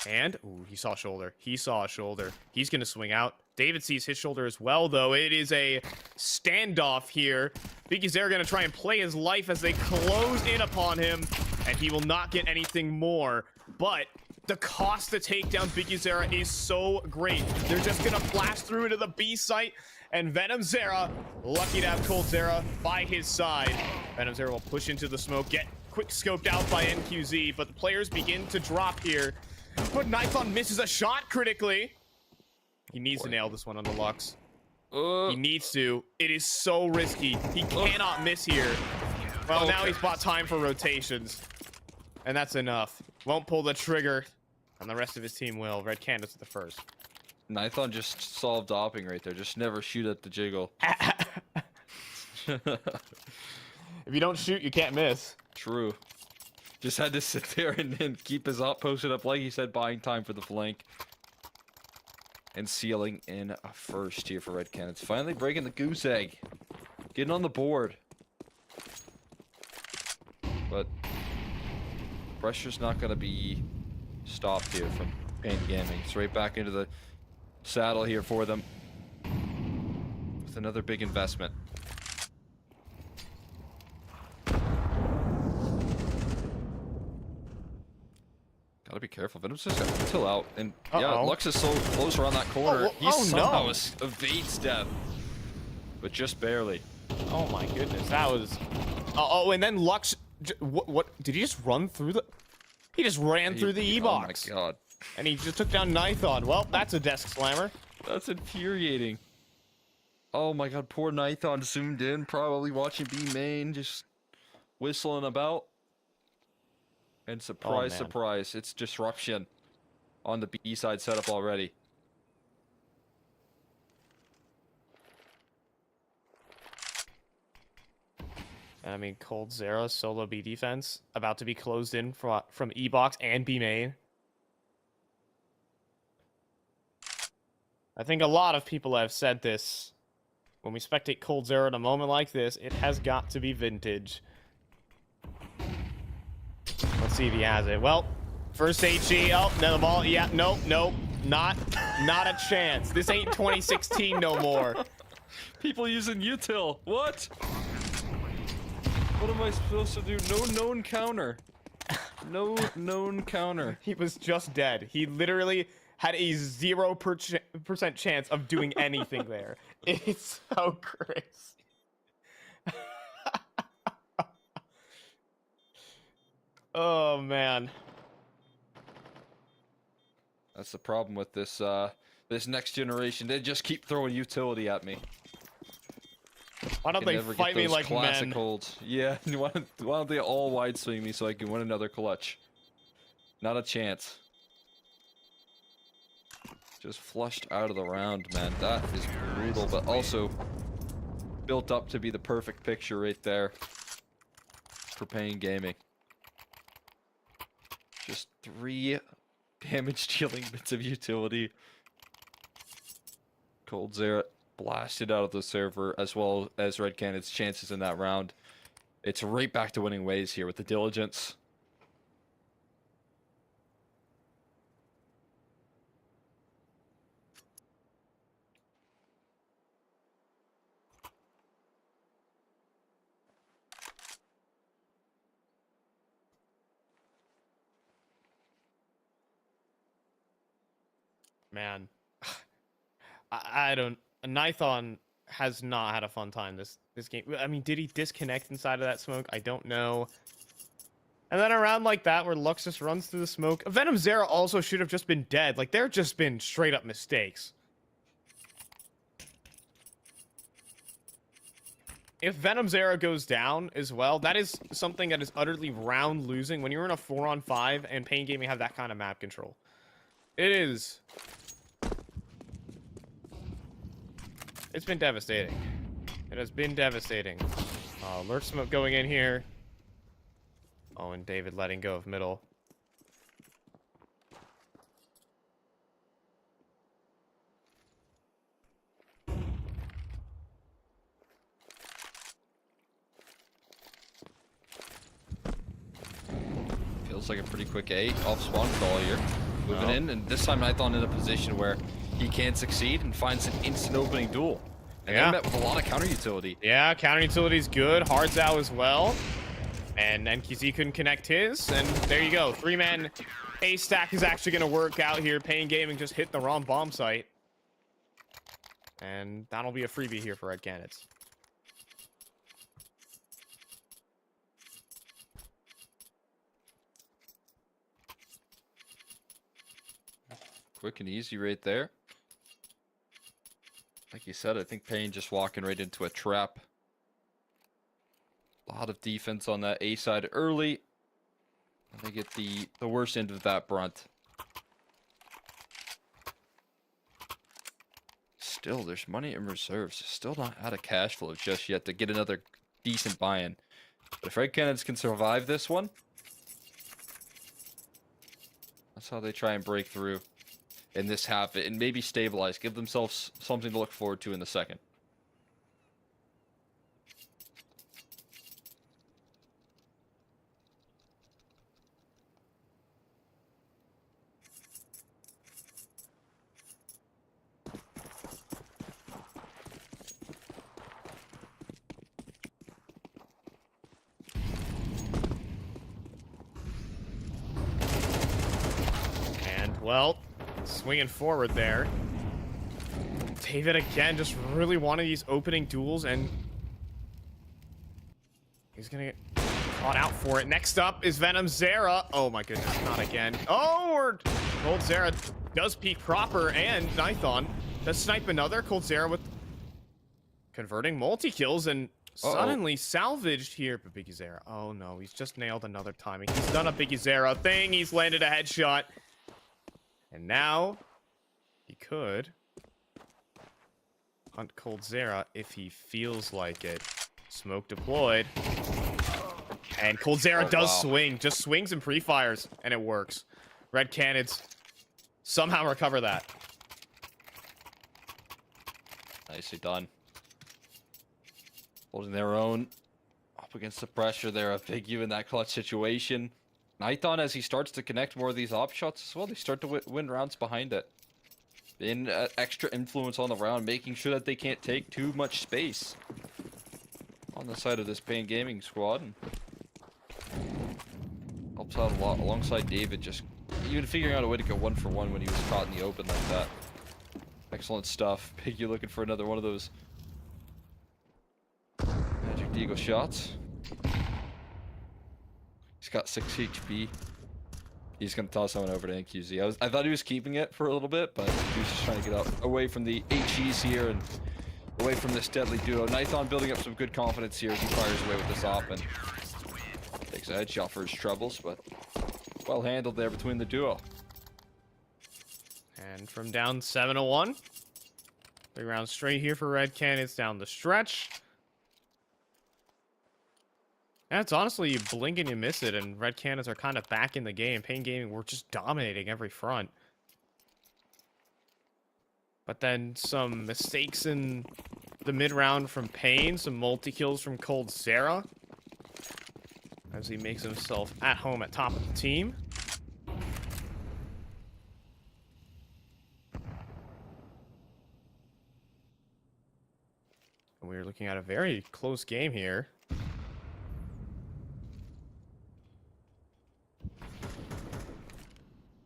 And, ooh, he saw a shoulder. He saw a shoulder. He's going to swing out. David sees his shoulder as well, though. It is a standoff here. Big Zera going to try and play his life as they close in upon him, and he will not get anything more. But the cost to take down Big Zera is so great. They're just going to blast through into the B site, and Venom Zera, lucky to have Cold Zera by his side. Venom Zera will push into the smoke, get quick scoped out by NQZ, but the players begin to drop here. But Nithon misses a shot critically. He needs to nail this one on the Lux. He needs to. It is so risky. He cannot miss here. Well, now he's bought time for rotations. And that's enough. Won't pull the trigger. And the rest of his team will. Red Canids with the first. Nython just solved dopping right there. Just never shoot at the jiggle. If you don't shoot, you can't miss. True. Just had to sit there and then keep his op posted up, like he said, buying time for the flank. And sealing in a first here for Red Canids. Finally breaking the goose egg. Getting on the board. But pressure's not going to be stopped here from Pain Gaming. It's right back into the saddle here for them. With another big investment. Gotta be careful. Venom's just got Intel out. And yeah, Lux is so close around that corner. He somehow evades death. But just barely. Oh my goodness. That was... Oh, and then Lux... What? Did he just run through the... He just ran through the E-box. Oh my god. And he just took down Nython. Well, that's a desk slammer. That's infuriating. Oh my god, poor Nython zoomed in, probably watching B main, just whistling about. And surprise, surprise, it's disruption on the B side setup already. And I mean, Cold Zero solo B defense about to be closed in from E box and B main. I think a lot of people have said this. When we spectate Cold Zero in a moment like this, it has got to be vintage. Let's see if he has it. Well, first HE. Oh, no, the ball. Yeah, nope. Not a chance. This ain't 2016 no more. People using util. What? What am I supposed to do? No known counter. No known counter. He was just dead. He literally had a 0% chance of doing anything there. It's so crazy. Oh man. That's the problem with this this next generation. They just keep throwing utility at me. Why don't they fight me like men? Holds. Yeah, why don't they all wide swing me so I can win another clutch? Not a chance. Just flushed out of the round, man. That is brutal, but also built up to be the perfect picture right there for Pain Gaming. Just 3 damage-dealing bits of utility. Cold Zero blasted out of the server, as well as Red Canids' chances in that round. It's right back to winning ways here with the diligence. Man, I don't. Nython has not had a fun time this game. I mean, did he disconnect inside of that smoke? I don't know. And then a round like that where Lux just runs through the smoke. Venom Zera also should have just been dead. Like, there have just been straight up mistakes. If Venom Zera goes down as well, that is something that is utterly round losing when you're in a 4-on-5 and Pain Gaming have that kind of map control. It is. It's been devastating. It has been devastating. Lurk smoke going in here. Oh, and David letting go of middle. Feels like a pretty quick A off spawn call here. Moving in, and this time Nython in a position where he can succeed and finds an instant opening duel. And they're met with a lot of counter utility. Yeah, counter utility is good. Hard's out as well. And NQZ couldn't connect his. And there you go. 3-man A stack is actually going to work out here. Pain Gaming just hit the wrong bomb site. And that'll be a freebie here for Red Canids. Quick and easy right there. Like you said, I think Pain just walking right into a trap. A lot of defense on that A side early. And they get the worst end of that brunt. still, there's money in reserves. Still not out of cash flow just yet to get another decent buy-in. But if Red Canids can survive this one, that's how they try and break through in this half and maybe stabilize. Give themselves something to look forward to in the second. Well, swinging forward there. David again just really wanted these opening duels, and he's gonna get caught out for it. Next up is Venom Zera. Oh my goodness, not again. Oh, or Cold Zera does peek proper, and Nithon does snipe another. Cold Zera with converting multi-kills and suddenly salvaged here. But Biggie Zera, oh no, he's just nailed another timing. He's done a Biggie Zera thing. He's landed a headshot. And now, he could hunt Cold Zera if he feels like it. Smoke deployed. And Cold Zera does swing. Just swings and pre-fires, and it works. Red Canids somehow recover that. Nicely done. Holding their own. Up against the pressure there of Big U in that clutch situation. Nithon, as he starts to connect more of these op shots as well, they start to win rounds behind it. In extra influence on the round, making sure that they can't take too much space on the side of this Pain Gaming squad. And helps out a lot alongside David, just even figuring out a way to go 1-for-1 when he was caught in the open like that. Excellent stuff. Piggy looking for another one of those Magic Deagle shots. He's got 6 HP. He's going to toss someone over to NQZ. I thought he was keeping it for a little bit, but he was just trying to get up away from the HEs here and away from this deadly duo. Nithon building up some good confidence here as he fires away with this op and takes a headshot for his troubles, but well handled there between the duo. And from down 7-1, big round straight here for Red Canids down the stretch. And it's honestly, you blink and you miss it, and Red Canids are kind of back in the game. Pain Gaming, we're just dominating every front. But then some mistakes in the mid-round from Pain, some multi-kills from Cold Zera, as he makes himself at home at top of the team. And we're looking at a very close game here.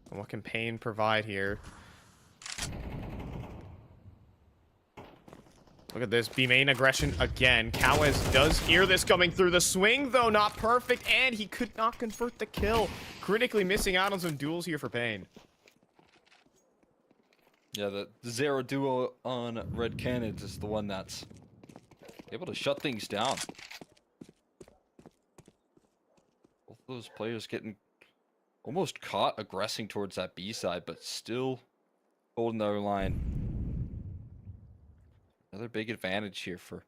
And what can Pain provide here? Look at this, B-main aggression again. Cowes does hear this coming through. The swing, though, not perfect, and he could not convert the kill. Critically missing out on some duels here for Pain. Yeah, the Zero duo on Red Canids is the one that's able to shut things down. Both those players getting almost caught aggressing towards that B side, but still holding their line. Another big advantage here for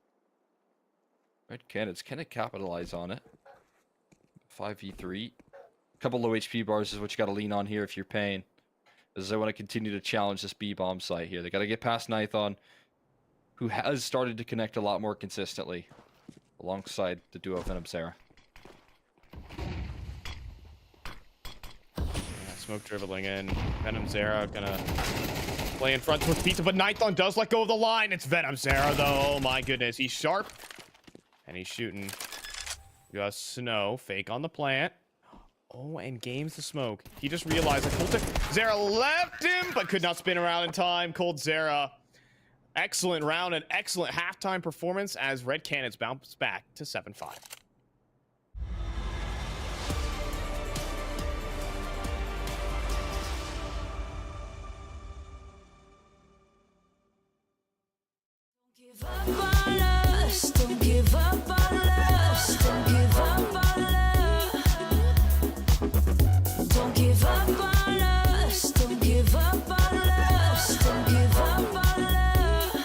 Red Canids. Can it capitalize on it? 5v3. A couple low HP bars is what you got to lean on here if you're Pain, as they want to continue to challenge this B-bomb site here. They got to get past Nithon, who has started to connect a lot more consistently alongside the duo Venom Zera. Smoke dribbling in. Venom Zera gonna play in front towards Pizza, but Nithon does let go of the line. It's Venom Zera, though. Oh my goodness. He's sharp. And he's shooting just Snow. Fake on the plant. Oh, and games the smoke. He just realized that Cold Zera left him, but could not spin around in time. Cold Zera. Excellent round and excellent halftime performance as Red Canids bounce back to 7-5. Don't give up on us. Don't give up on love. Don't give up on us. Don't give up on us. Don't give up on love.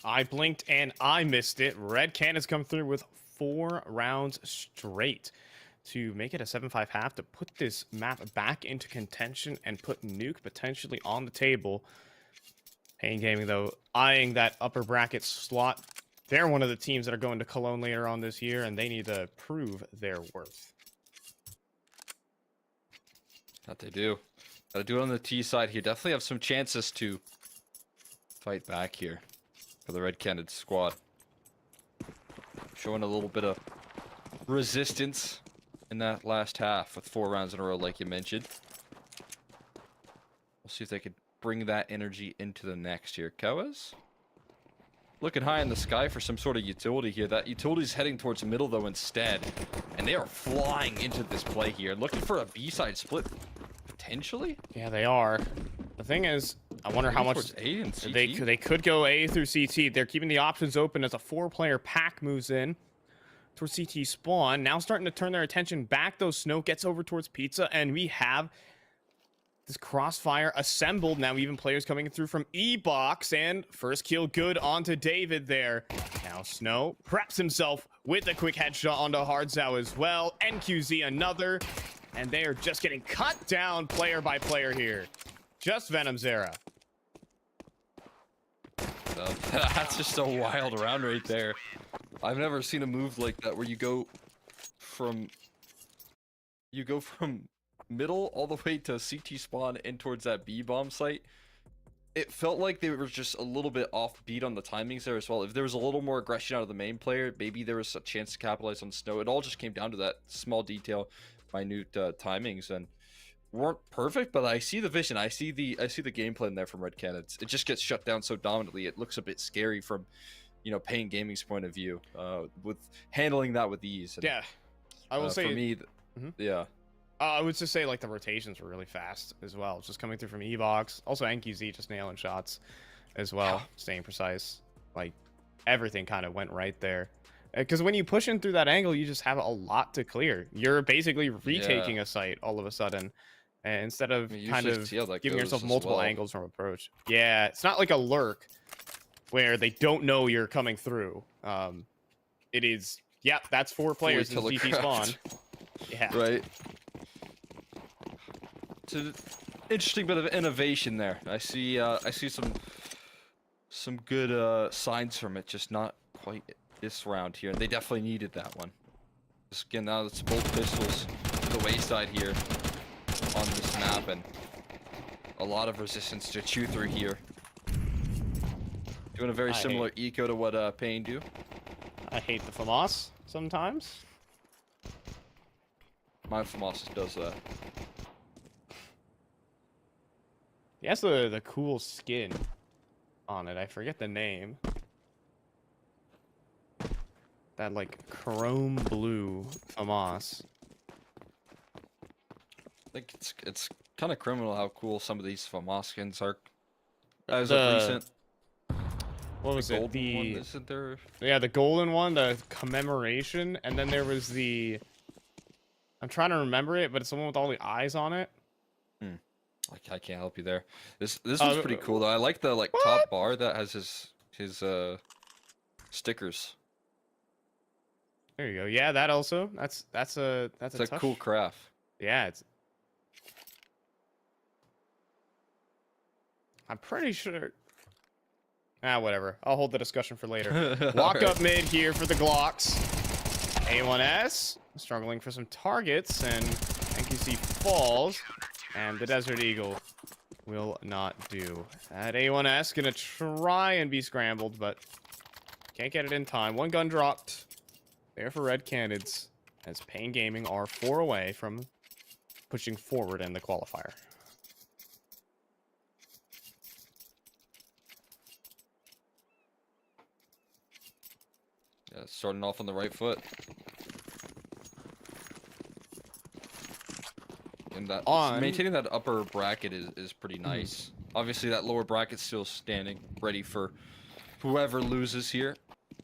I blinked and I missed it. Red Canids come through with 4 rounds straight to make it a 7-5 half to put this map back into contention and put Nuke potentially on the table. Pain Gaming, though, eyeing that upper bracket slot. They're one of the teams that are going to Cologne later on this year, and they need to prove their worth. That they do. Gotta do it on the T side here. Definitely have some chances to fight back here for the Red Canids squad. Showing a little bit of resistance in that last half with 4 rounds in a row, like you mentioned. We'll see if they could bring that energy into the next here. Kawas looking high in the sky for some sort of utility here. That utility's heading towards the middle, though, instead. And they are flying into this play here. Looking for a B-side split, potentially? Yeah, they are. The thing is, I wonder how much A and CT? they could go A through CT. They're keeping the options open as a 4-player pack moves in towards CT spawn. Now starting to turn their attention back, though. Snow gets over towards Pizza, and we have this crossfire assembled. Now even players coming through from E-Box, and first kill good onto David there. Now Snow preps himself with a quick headshot onto Hardzow as well. NQZ another, and they are just getting cut down player by player here. Just Venom Zera. That's just a wild round right there. I've never seen a move like that where you go from middle all the way to CT spawn in towards that B bomb site. It felt like they were just a little bit offbeat on the timings there as well. If there was a little more aggression out of the main player, maybe there was a chance to capitalize on Snow. It all just came down to that small detail, minute timings, and weren't perfect, but I see the vision. I see the game plan there from Red Canids. It just gets shut down so dominantly. It looks a bit scary from, you know, Pain Gaming's point of view, with handling that with ease. And, Yeah, I will say for me, yeah. I would just say like the rotations were really fast as well, just coming through from E-Box. Also NQZ just nailing shots as well, staying precise. Like everything kind of went right there. Because when you push in through that angle, you just have a lot to clear. You're basically retaking a site all of a sudden, and instead of kind of giving yourself multiple angles from approach. Yeah, it's not like a lurk where they don't know you're coming through. It is, yeah, that's 4 players in CT spawn. Yeah. Right. It's an interesting bit of innovation there. I see some good signs from it, just not quite this round here. And they definitely needed that one. Just again, now it's both pistols to the wayside here on this map, and a lot of resistance to chew through here. Doing a very similar eco to what Payne do. I hate the FAMAS sometimes. My FAMAS does that. He has the cool skin on it. I forget the name. That like chrome blue FAMAS. I think it's kind of criminal how cool some of these FAMAS skins are. As of recent. What was it? Golden one, isn't there? Yeah, the golden one, the commemoration, and then there was the. I'm trying to remember it, but it's the one with all the eyes on it. I can't help you there. This one's pretty cool though. I like the top bar that has his stickers. There you go. Yeah, that also. That's a cool craft. Yeah, it's. I'm pretty sure. Whatever. I'll hold the discussion for later. Walk up mid here for the Glocks. A1S struggling for some targets, and NQC falls, and the Desert Eagle will not do. That A1S gonna try and be scrambled, but can't get it in time. One gun dropped there for Red Canids, as Payne Gaming are 4 away from pushing forward in the qualifier. Yeah, starting off on the right foot. And that maintaining that upper bracket is pretty nice. Obviously, that lower bracket's still standing, ready for whoever loses here.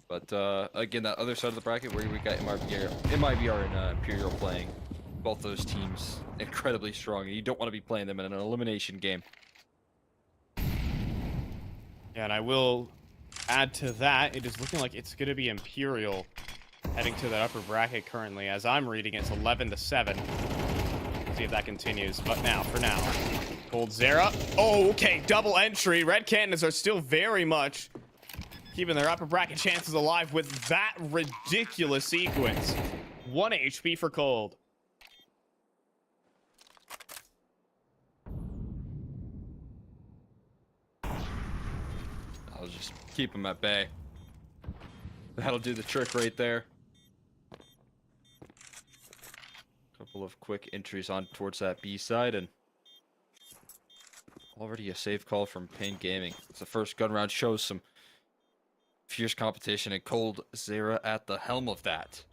But again, that other side of the bracket where we got MIBR and Imperial playing, both those teams incredibly strong, and you don't want to be playing them in an elimination game. Yeah, and I will add to that, it is looking like it's going to be Imperial heading to that upper bracket currently. As I'm reading, it's 11-7. See if that continues. But for now, Cold Zera. Oh, okay, double entry. Red Canids are still very much keeping their upper bracket chances alive with that ridiculous sequence. 1 HP for Cold. I'll just keep him at bay. That'll do the trick right there. Couple of quick entries on towards that B side, and already a safe call from Payne Gaming. It's the first gun round, shows some fierce competition, and Cold Zera at the helm of that.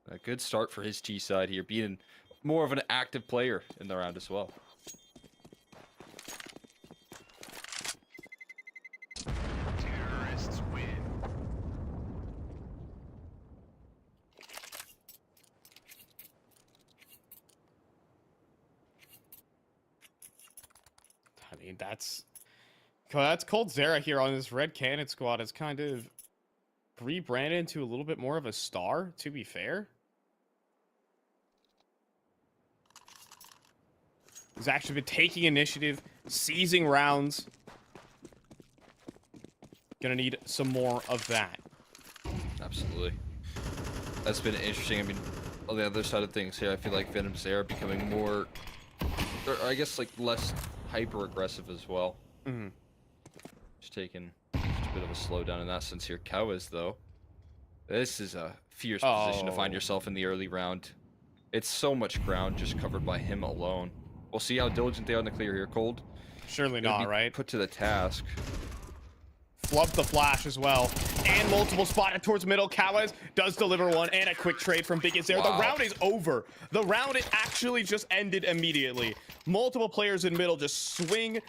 A good start for his T side here, being more of an active player in the round as well. Terrorists win. I mean, that's Cold Zera here on this Red Canid squad. Is kind of rebranded into a little bit more of a star, to be fair. He's actually been taking initiative, seizing rounds. Gonna need some more of that. Absolutely. That's been interesting. I mean, on the other side of things here, I feel like Venom Zera becoming more, or I guess like less hyper aggressive as well. Just taking just a bit of a slowdown in that sense here. Canids though, this is a fierce position to find yourself in the early round. It's so much ground just covered by him alone. We'll see how diligent they are in the clear here. Cold. Surely not, right? Put to the task. Flub the flash as well. And multiple spotted towards middle. Canids does deliver one, and a quick trade from Biggest there. Wow. The round is over. The round, it actually just ended immediately. Multiple players in middle just swing.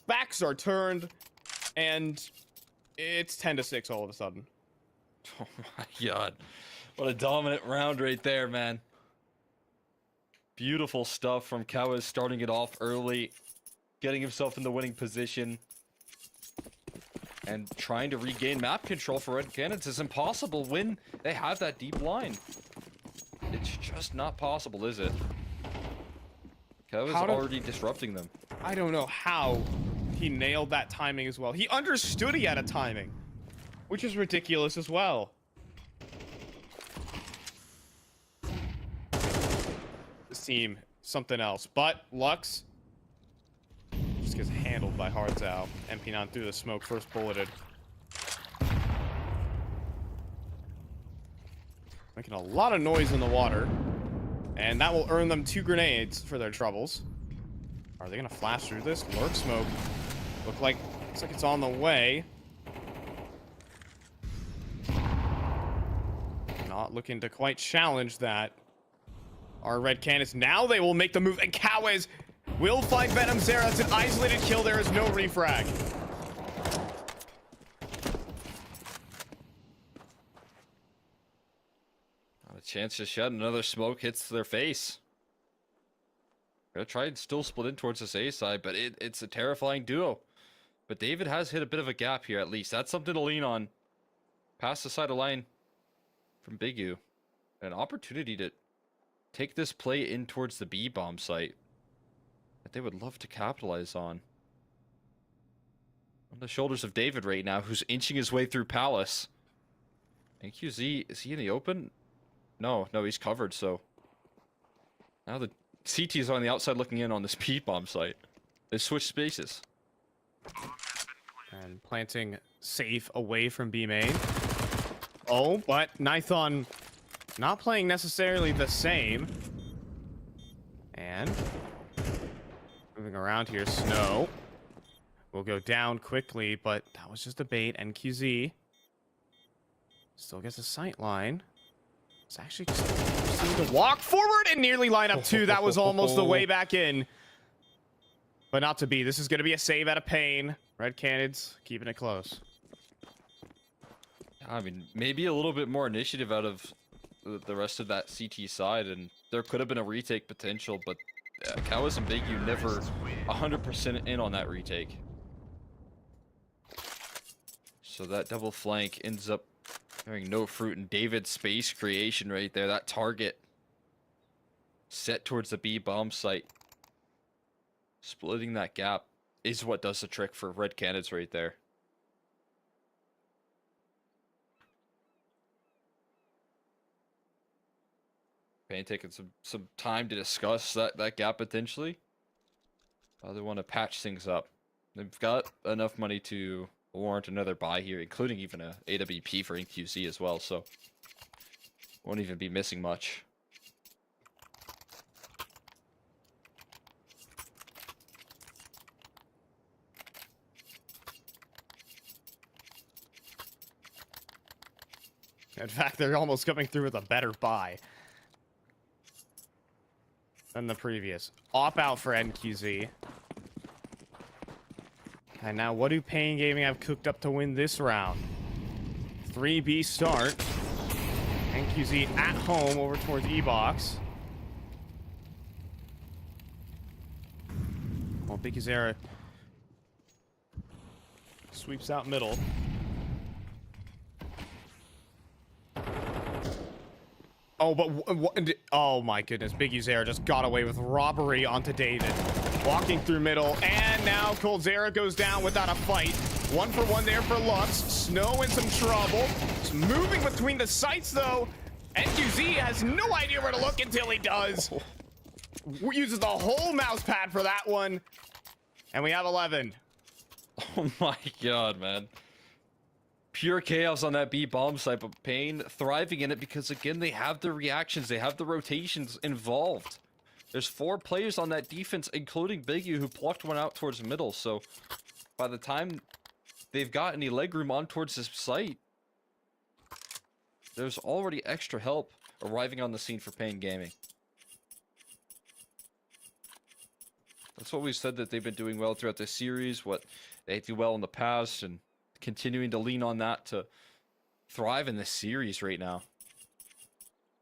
Backs are turned. And it's 10-6 all of a sudden. Oh my god. What a dominant round right there, man. Beautiful stuff from Canids, starting it off early, getting himself in the winning position, and trying to regain map control for Red Canids is impossible when they have that deep line. It's just not possible, is it? Canids already disrupting them. I don't know how he nailed that timing as well. He understood he had a timing, which is ridiculous as well. This team, something else. But Lux just gets handled by Hardzao. MP9 through the smoke, first bulleted. Making a lot of noise in the water. And that will earn them 2 grenades for their troubles. Are they going to flash through this? Lurk smoke. Looks like it's on the way. Not looking to quite challenge that. Our red Canids. Now they will make the move. And Cowes will find Venom Zera. It's an isolated kill. There is no refrag. Not a chance to shed. Another smoke hits their face. Gonna try and still split in towards this A side, but it's a terrifying duo. But David has hit a bit of a gap here, at least. That's something to lean on. Past the side of line from Big U. An opportunity to take this play in towards the B bomb site that they would love to capitalize on. On the shoulders of David right now, who's inching his way through Palace. And QZ, is he in the open? No, he's covered, so. Now the CT is on the outside looking in on this B bomb site. They switch spaces. And planting safe away from B main. Oh, but Nithon not playing necessarily the same. And moving around here, Snow will go down quickly, but that was just a bait. And QZ still gets a sight line. It's actually just seemed to walk forward and nearly line up 2. That was almost the way back in. But not to be. This is going to be a save out of pain. Red Canids keeping it close. I mean, maybe a little bit more initiative out of the rest of that CT side, and there could have been a retake potential, but Cowes and Big U never 100% in on that retake. So that double flank ends up having no fruit, and David's space creation right there, that target set towards the B bomb site. Splitting that gap is what does the trick for Red Canids right there. Pain taking some time to discuss that gap potentially. They want to patch things up. They've got enough money to warrant another buy here, including even a AWP for NQC as well, so won't even be missing much. In fact, they're almost coming through with a better buy than the previous. Op out for NQZ. And now what do Pain Gaming have cooked up to win this round? 3B start. NQZ at home over towards E-Box. Well, Big Zera sweeps out middle. Oh, but oh my goodness, Big Zera just got away with robbery onto David. Walking through middle, and now Coldzera goes down without a fight. 1-for-1 there for Lux. Snow in some trouble. It's moving between the sites though. NQZ has no idea where to look until he does. Uses the whole mouse pad for that one. And we have 11. Oh my god, man. Pure chaos on that B bomb site, but Pain thriving in it because, again, they have the reactions, they have the rotations involved. There's 4 players on that defense, including Big U, who plucked one out towards the middle, so by the time they've got any legroom on towards this site, there's already extra help arriving on the scene for Pain Gaming. That's what we've said, that they've been doing well throughout this series, what they do well in the past, and continuing to lean on that to thrive in this series right now.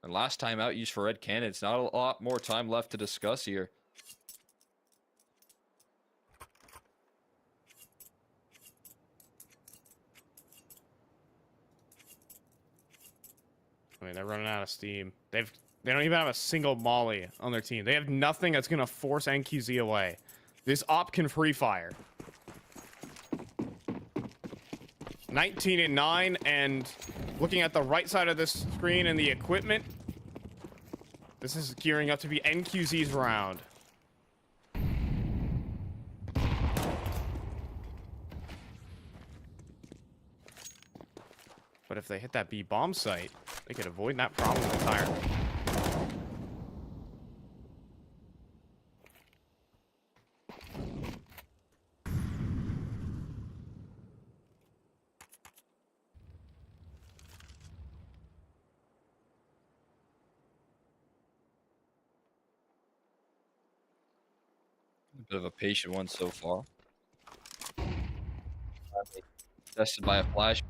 And last time out used for Red Canids. Not a lot more time left to discuss here. I mean, they're running out of steam. They don't even have a single molly on their team. They have nothing that's gonna force NQZ away. This op can free fire. 19-9, and looking at the right side of this screen and the equipment, this is gearing up to be NQZ's round. But if they hit that B bomb site, They could avoid that problem entirely. A bit of a patient one so far. Tested by a flash.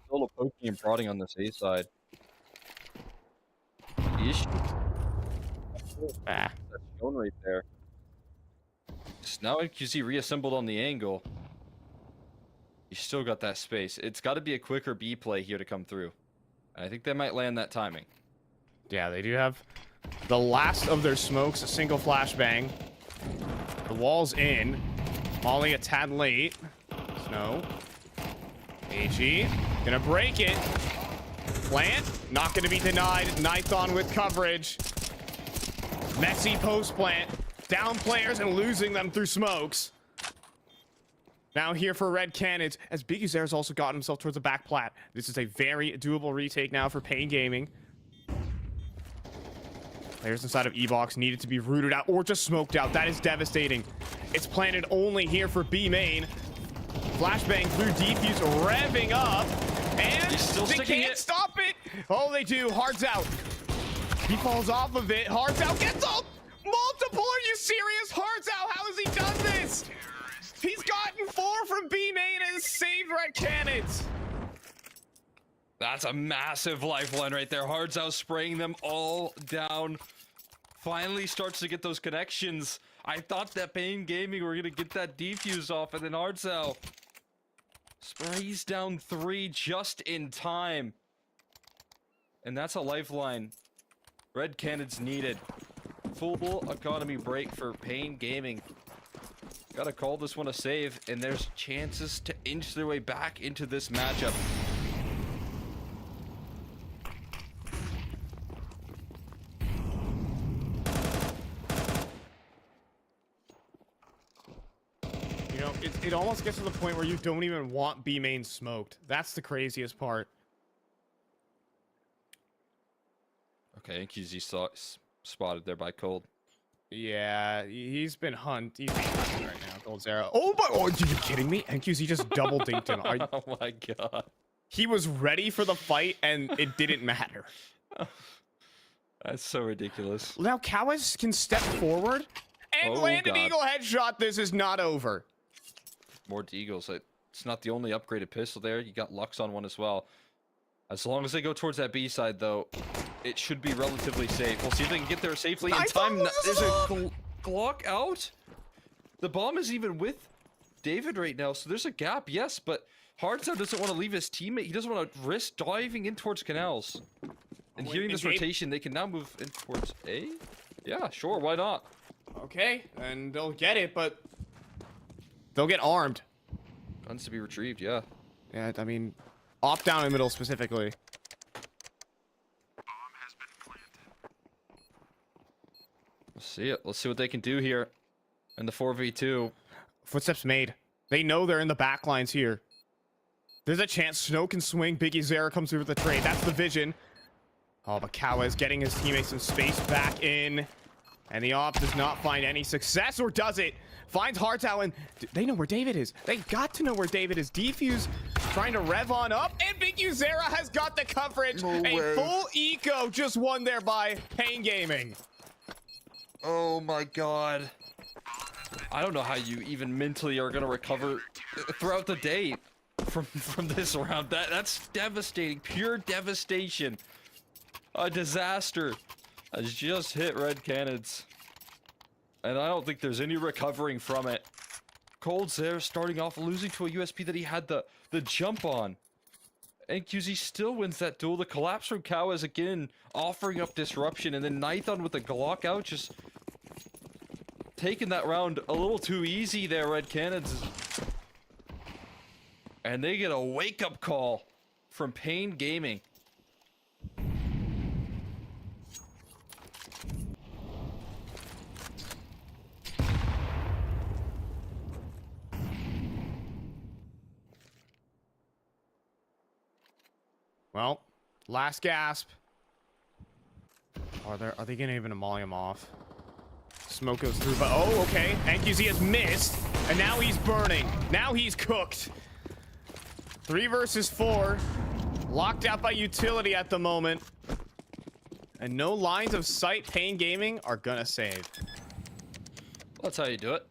Still a poking and prodding on this A side. The issue Ah. that's shown right there. So now NQZ reassembled on the angle. You still got that space. It's got to be a quicker B play here to come through. And I think they might land that timing. Yeah, they do have the last of their smokes, a single flashbang. The wall's in. Molly a tad late. Snow. AG gonna break it. Plant, not gonna be denied. Nython with coverage. Messy post plant. Down players and losing them through smokes. Now here for Red Canids, as Big Uzer's also got himself towards the back plat. This is a very doable retake now for Pain Gaming. Players inside of E-Box needed to be rooted out or just smoked out. That is devastating. It's planted only here for B main. Flashbang through defuse, revving up. And He's still they sticking can't it. stop it. Oh, they do. Hard's out. He falls off of it. Hard's out. Gets ult. Multiple. Are you serious? Hard's out. How has he done this? He's gotten 4 from B main and saved Red Canids. That's a massive lifeline right there. Hard's out spraying them all down. Finally starts to get those connections. I thought that Pain Gaming were going to get that defuse off, and then Hard's out sprays down 3 just in time. And that's a lifeline Red Canids needed. Full economy break for Pain Gaming. Gotta call this one a save, and there's chances to inch their way back into this matchup. You know, it almost gets to the point where you don't even want B main smoked. That's the craziest part. Okay, NQZ spotted there by Cold. Yeah, he's been hunted right now. Gold Zero. Oh my! Oh, are you kidding me? NQZ just double dinked him. Oh my god. He was ready for the fight, and it didn't matter. That's so ridiculous. Now Kawis can step forward and Oh, land an God. eagle headshot. This is not over. More Deagles. It's not the only upgraded pistol there. You got Lux on one as well. As long as they go towards that B side, though, it should be relatively safe. We'll see if they can get there safely in I thought time. it was There's a a Glock out. The bomb is even with David right now, so there's a gap, yes, but Hardstyle doesn't want to leave his teammate. He doesn't want to risk diving in towards Canals. And Oh, hearing this indeed. rotation, they can now move in towards A? Yeah, sure, why not? Okay, and they'll get it, but they'll get armed. Guns to be retrieved, yeah. Yeah, I mean, off down in the middle specifically. Let's see it. Let's see what they can do here in the 4v2. Footsteps made. They know they're in the back lines here. There's a chance Snow can swing. Biggie Zera comes through with the trade. That's the vision. Oh, but Kawa is getting his teammates some space back in. And the op does not find any success, or does it? Finds Hartow, and they know where David is. They got to know where David is. Defuse trying to rev on up, and Big Uzera has got the coverage. A full eco just won there by Pain Gaming. Oh my god. I don't know how you even mentally are going to recover throughout the day from this round. That's devastating. Pure devastation. A disaster has just hit Red Canids. And I don't think there's any recovering from it. Cold's there starting off losing to a USP that he had the jump on. And QZ still wins that duel. The collapse from Kawa is again offering up disruption. And then Nython with the Glock out just taking that round a little too easy there, Red Canids. And they get a wake-up call from Pain Gaming. Well, Last gasp. Are they gonna even molly him off? Smoke goes through, but oh, okay. NQZ has missed, and now he's burning. Now he's cooked. 3 versus 4. Locked out by utility at the moment. And no lines of sight. Pain Gaming are gonna save. That's how you do it.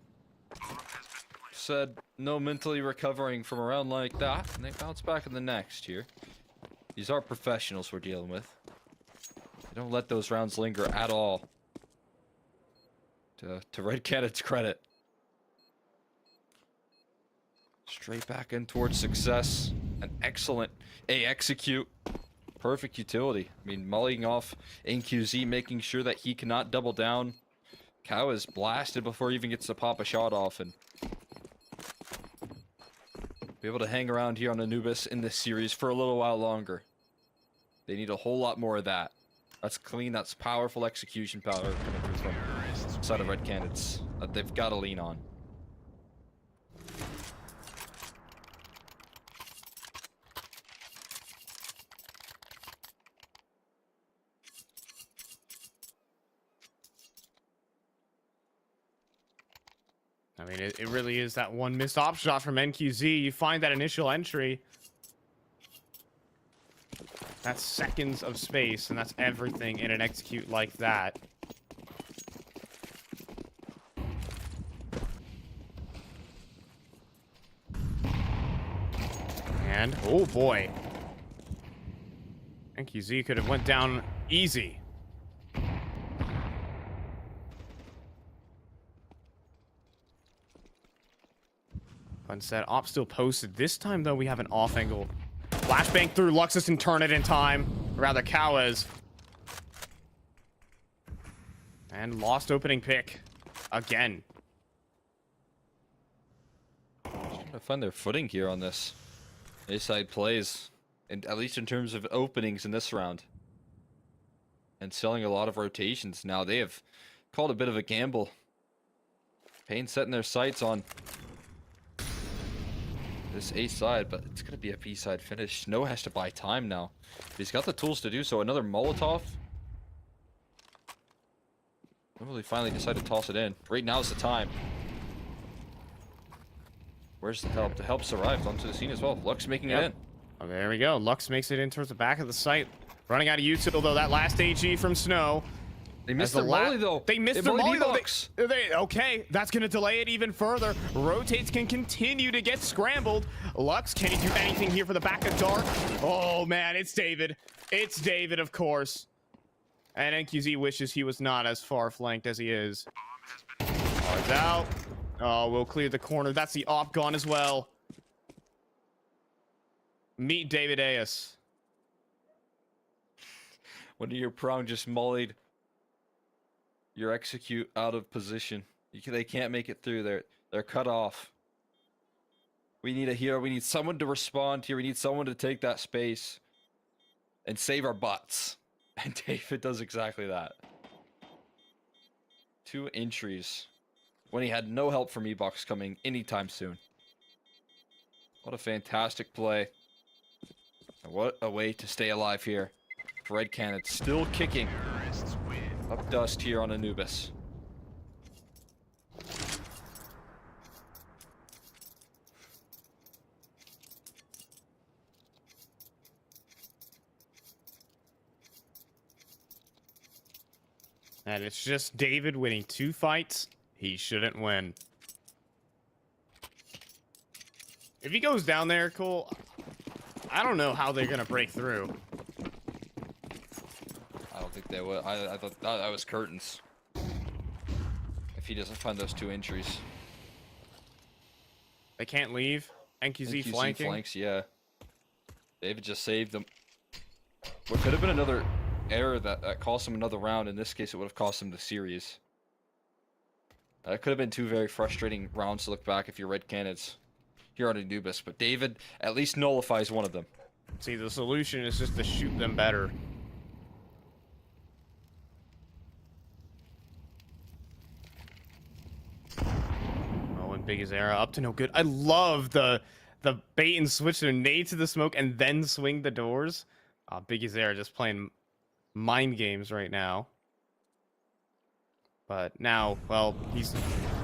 Said no mentally recovering from a round like that, and they bounce back in the next here. These are professionals we're dealing with. They don't let those rounds linger at all. To Red Canids' credit. Straight back in towards success. An excellent execute. Perfect utility. I mean, mulling off NQZ, making sure that he cannot double down. Cow is blasted before he even gets to pop a shot off, and be able to hang around here on Anubis in this series for a little while longer. They need a whole lot more of that. That's clean, that's powerful execution power coming through from the side of Red Canids that they've got to lean on. I mean, it really is that one missed op shot from NQZ. You find that initial entry. That's seconds of space, and that's everything in an execute like that. And, oh boy. NQZ could have went down easy. Instead, op still posted. This time, though, we have an off angle. Flashbang through Luxus and turn it in time. Or rather, Cowas. And lost opening pick. Again. Trying to find their footing here on this. A-side plays. And at least in terms of openings in this round. And selling a lot of rotations. Now, they have called a bit of a gamble. Pain setting their sights on this A side, but it's gonna be a B side finish. Snow has to buy time now. He's got the tools to do so. Another Molotov. When will he finally decide to toss it in? Right now's the time. Where's the help? The help's arrived onto the scene as well. Lux making it in. Oh, there we go. Lux makes it in towards the back of the site. Running out of util, though. That last AG from Snow. They missed their molly, though. They missed their molly, though. Okay, that's going to delay it even further. Rotates can continue to get scrambled. Lux, can he do anything here for the back of Dark? Oh, man, it's David. It's David, of course. And NQZ wishes he was not as far flanked as he is. Cards out. Oh, we'll clear the corner. That's the op gone as well. Meet David Ayas. When your prong just mollied your execute out of position. They can't make it through. They're cut off. We need a hero. We need someone to respond here. We need someone to take that space and save our butts. And David does exactly that. 2 entries when he had no help from E-Box coming anytime soon. What a fantastic play. And what a way to stay alive here. For Red Canids still kicking. Up dust here on Anubis. And it's just David winning 2 fights he shouldn't win. If he goes down there, Cole, I don't know how they're going to break through. I don't think they will. I thought that was curtains. If he doesn't find those 2 entries. They can't leave. NQZ flanking. Flanks, yeah. David just saved them. What could have been another error that cost him another round. In this case, it would have cost him the series. That could have been 2 very frustrating rounds to look back if you're Red Canids here on Anubis. But David at least nullifies one of them. See, the solution is just to shoot them better. Big as era up to no good. I love the bait and switch their nade to the smoke and then swing the doors. Big Azera just playing mind games right now. But now, well, he's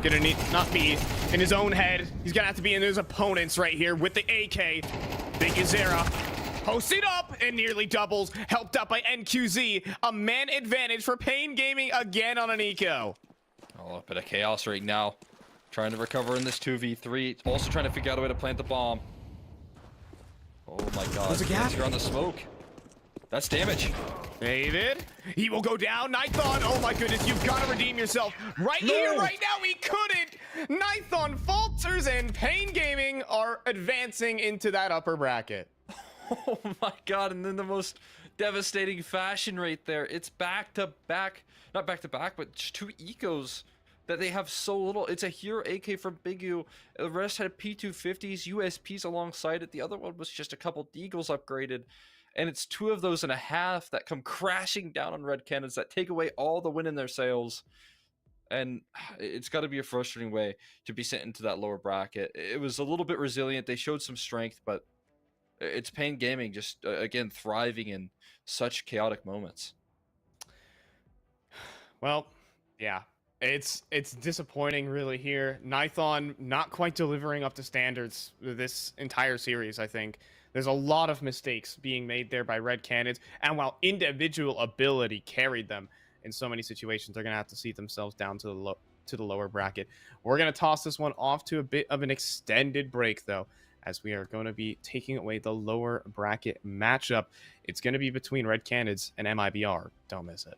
gonna need not be in his own head. He's gonna have to be in his opponent's right here with the AK. Big Azera posted up and nearly doubles, helped up by NQZ. A man advantage for Pain Gaming again on an eco. Oh, a bit of chaos right now. Trying to recover in this 2v3. Also trying to figure out a way to plant the bomb. Oh my god. There's a gap. You're on the smoke. That's damage. David, he will go down. Nithon, oh my goodness, you've got to redeem yourself. Right here, right now, he couldn't. Nithon falters and Pain Gaming are advancing into that upper bracket. Oh my god, and then the most devastating fashion right there. It's back to back, not back to back, but just 2 ecos that they have so little. It's a Hero AK from Bigu. The rest had P250s, USPs alongside it. The other one was just a couple Deagles upgraded. And it's 2 of those and a half that come crashing down on Red Canids that take away all the win in their sails. And it's got to be a frustrating way to be sent into that lower bracket. It was a little bit resilient. They showed some strength, but it's Pain Gaming just, again, thriving in such chaotic moments. Well, yeah. It's disappointing really here. Nithon not quite delivering up to standards this entire series, I think. There's a lot of mistakes being made there by Red Canids, and while individual ability carried them in so many situations, they're going to have to see themselves down to the lower bracket. We're going to toss this one off to a bit of an extended break, though, as we are going to be taking away the lower bracket matchup. It's going to be between Red Canids and MIBR. Don't miss it.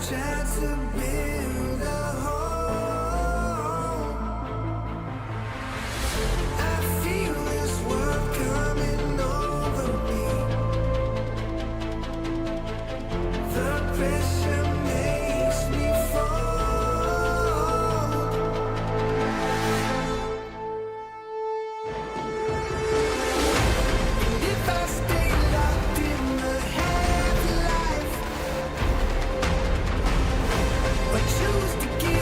tried to build a home. I feel this world coming over me. The pressure makes me fall. And if I stay locked in the half-life, but choose to give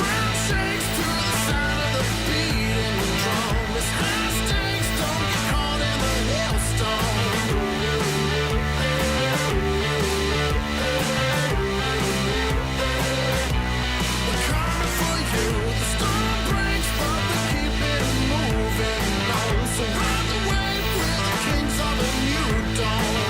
ground shakes to the sound of the beating drum. It's high stakes, don't get caught in the hailstorm. We're coming for you. The storm breaks, but we keep it moving on. So ride the wave, we're the kings of a new dawn.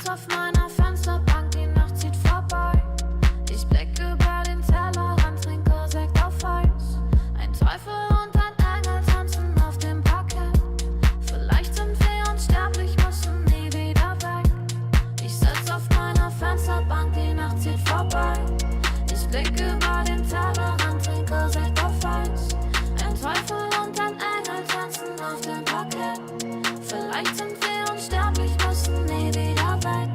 sitz auf meiner Fensterbank, die Nacht zieht vorbei. Ich blick über den Tellerrand, trinke Sekt auf Eis. Ein Teufel und ein Engel tanzen auf dem Parkett. Vielleicht sind wir unsterblich, müssen nie wieder weg. Ich sitz auf meiner Fensterbank, die Nacht zieht vorbei. Ich blick über den Tellerrand, trinke Sekt auf Eis. Ein Teufel und ein Engel tanzen auf dem Parkett. Vielleicht sind wir unsterblich, müssen nie wieder weg.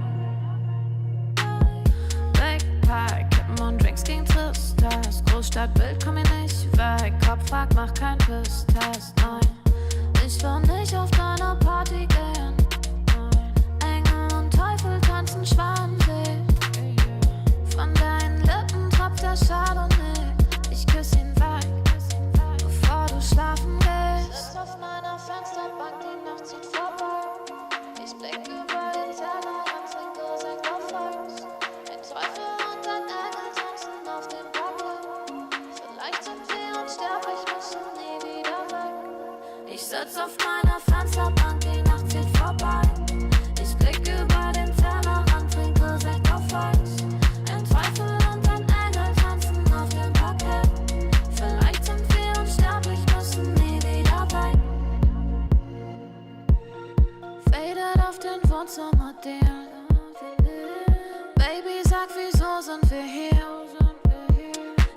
Big Pie, Kippen und Drinks gegen Tristesse. Großstadtbild, komm mir nicht weg. Kopf fragt, mach kein Pisstest, nein. Ich will nicht auf deine Party gehen. Engel und Teufel tanzen Schwanensee. Von deinen Lippen tropft der Chardonnay. Ich küss ihn weg, bevor du schlafen gehst. Sitz auf meiner Fensterbank, die Nacht zieht vorbei. Ich blick über den Tellerrand, trinke Sekt auf Eis. Ein Teufel und ein Engel tanzen auf dem Parkett. Vielleicht sind wir unsterblich, müssen nie wieder weg. Ich sitz auf meiner Fensterbank, die Nacht zieht vorbei. Ich blick über den Tellerrand, trinke Sekt auf Eis. Ein Teufel und ein Engel tanzen auf dem Parkett. Vielleicht sind wir unsterblich, müssen nie wieder weg. Faded auf den Wohnzimmerdielen. Baby, sag, wieso sind wir hier?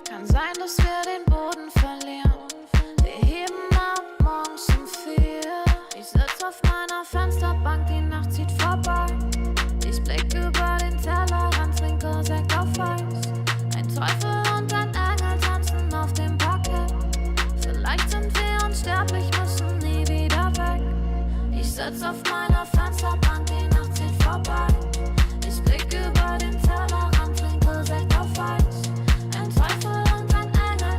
Kann sein, dass wir den Boden verlieren. Wir heben ab morgens um 4. Ich sitz auf meiner Fensterbank, die Nacht zieht vorbei. Ich blick über den Tellerrand, trinke Sekt auf Eis. Ein Teufel und ein Engel tanzen auf dem Parkett. Vielleicht sind wir unsterblich, müssen nie wieder weg. Ich sitz auf meiner Fensterbank, die Nacht zieht vorbei. Ich blick über den Tellerrand, trinke Sekt auf Eis. Ein Teufel und ein Engel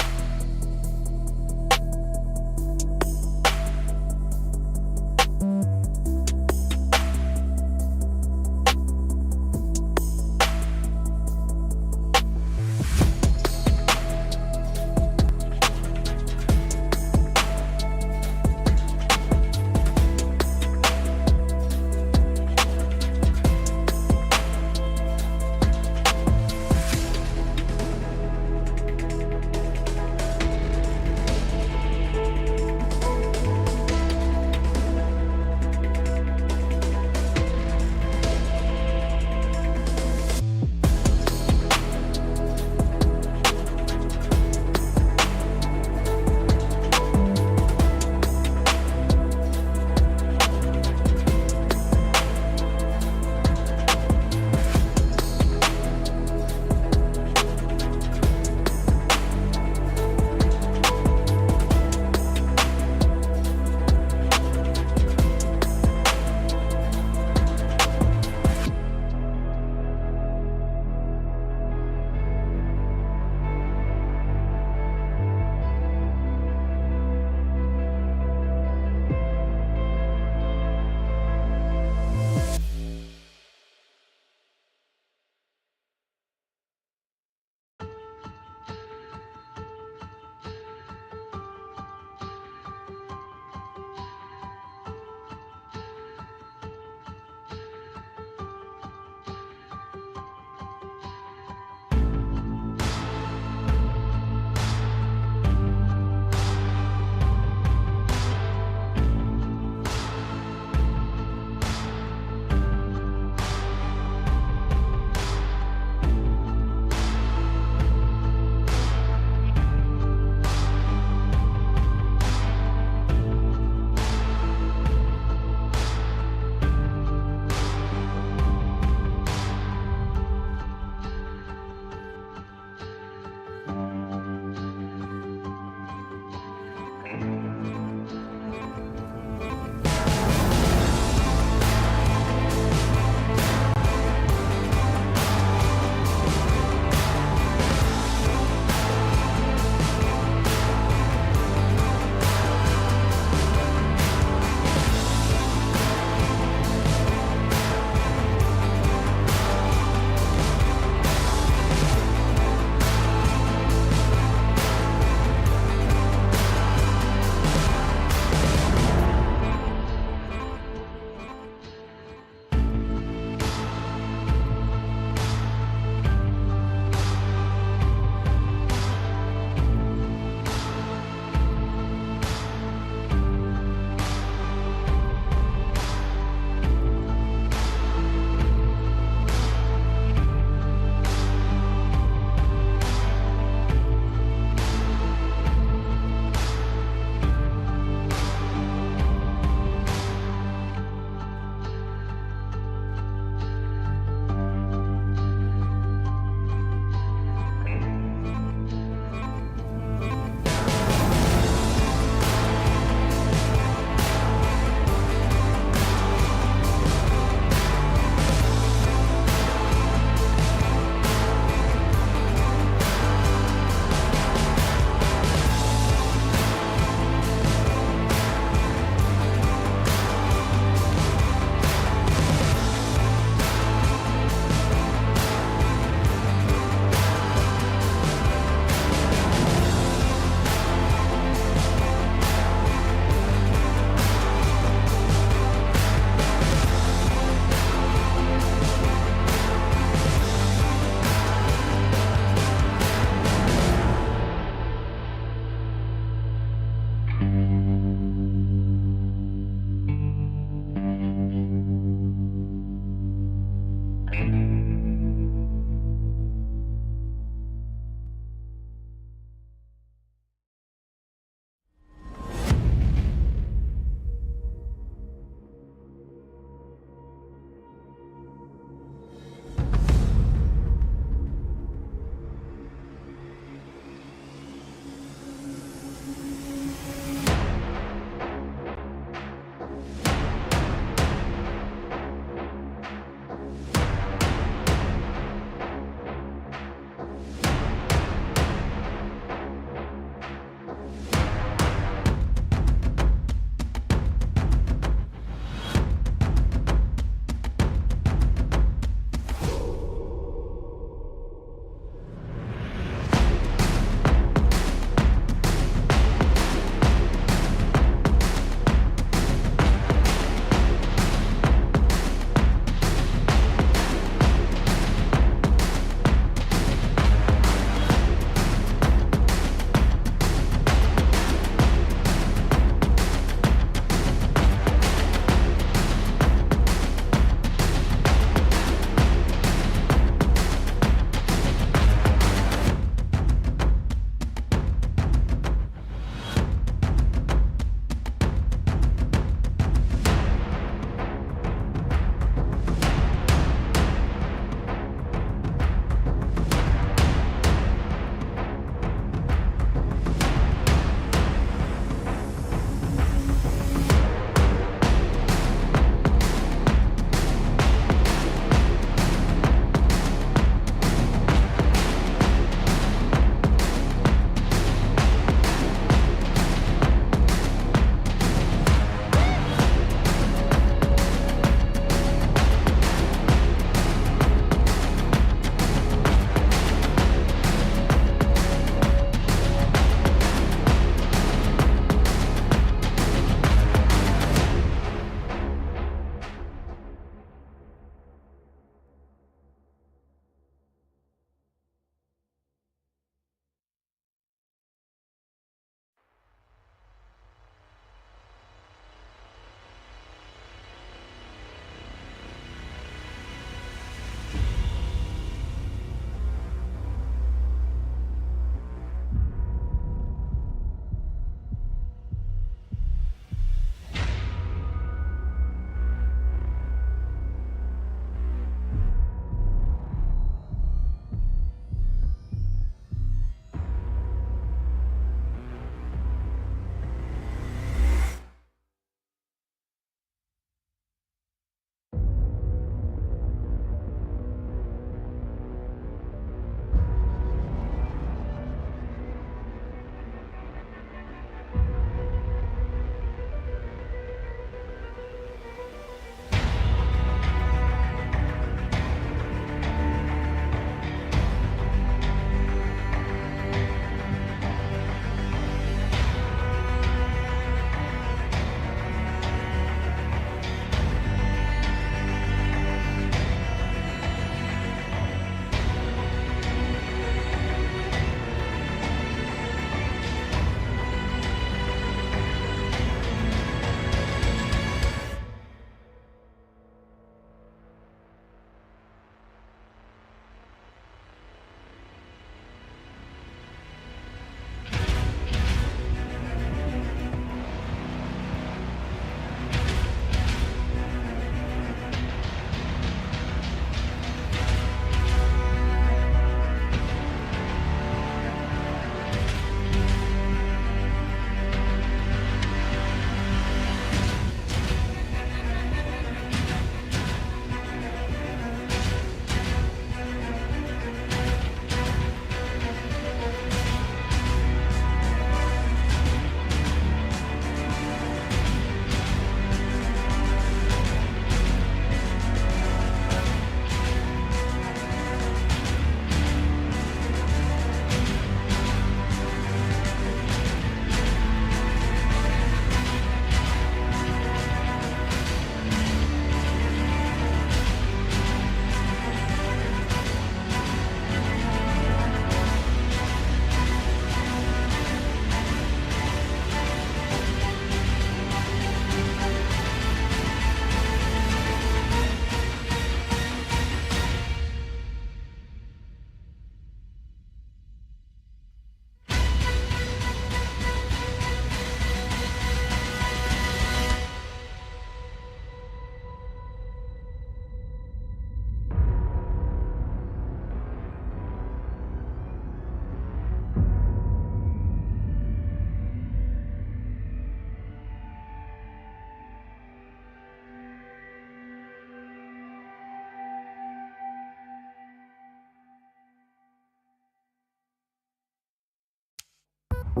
I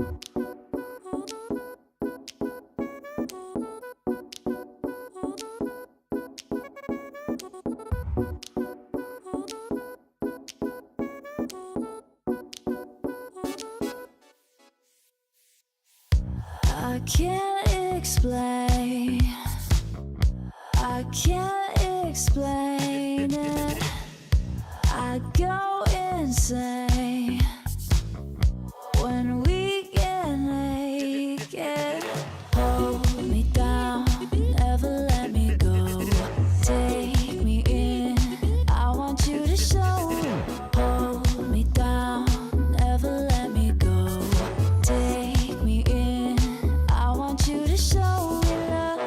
can't explain. I can't explain it. I go insane when we get naked. Hold me down, never let me go. Take me in, I want you to show. Hold me down, never let me go. Take me in, I want you to show me love.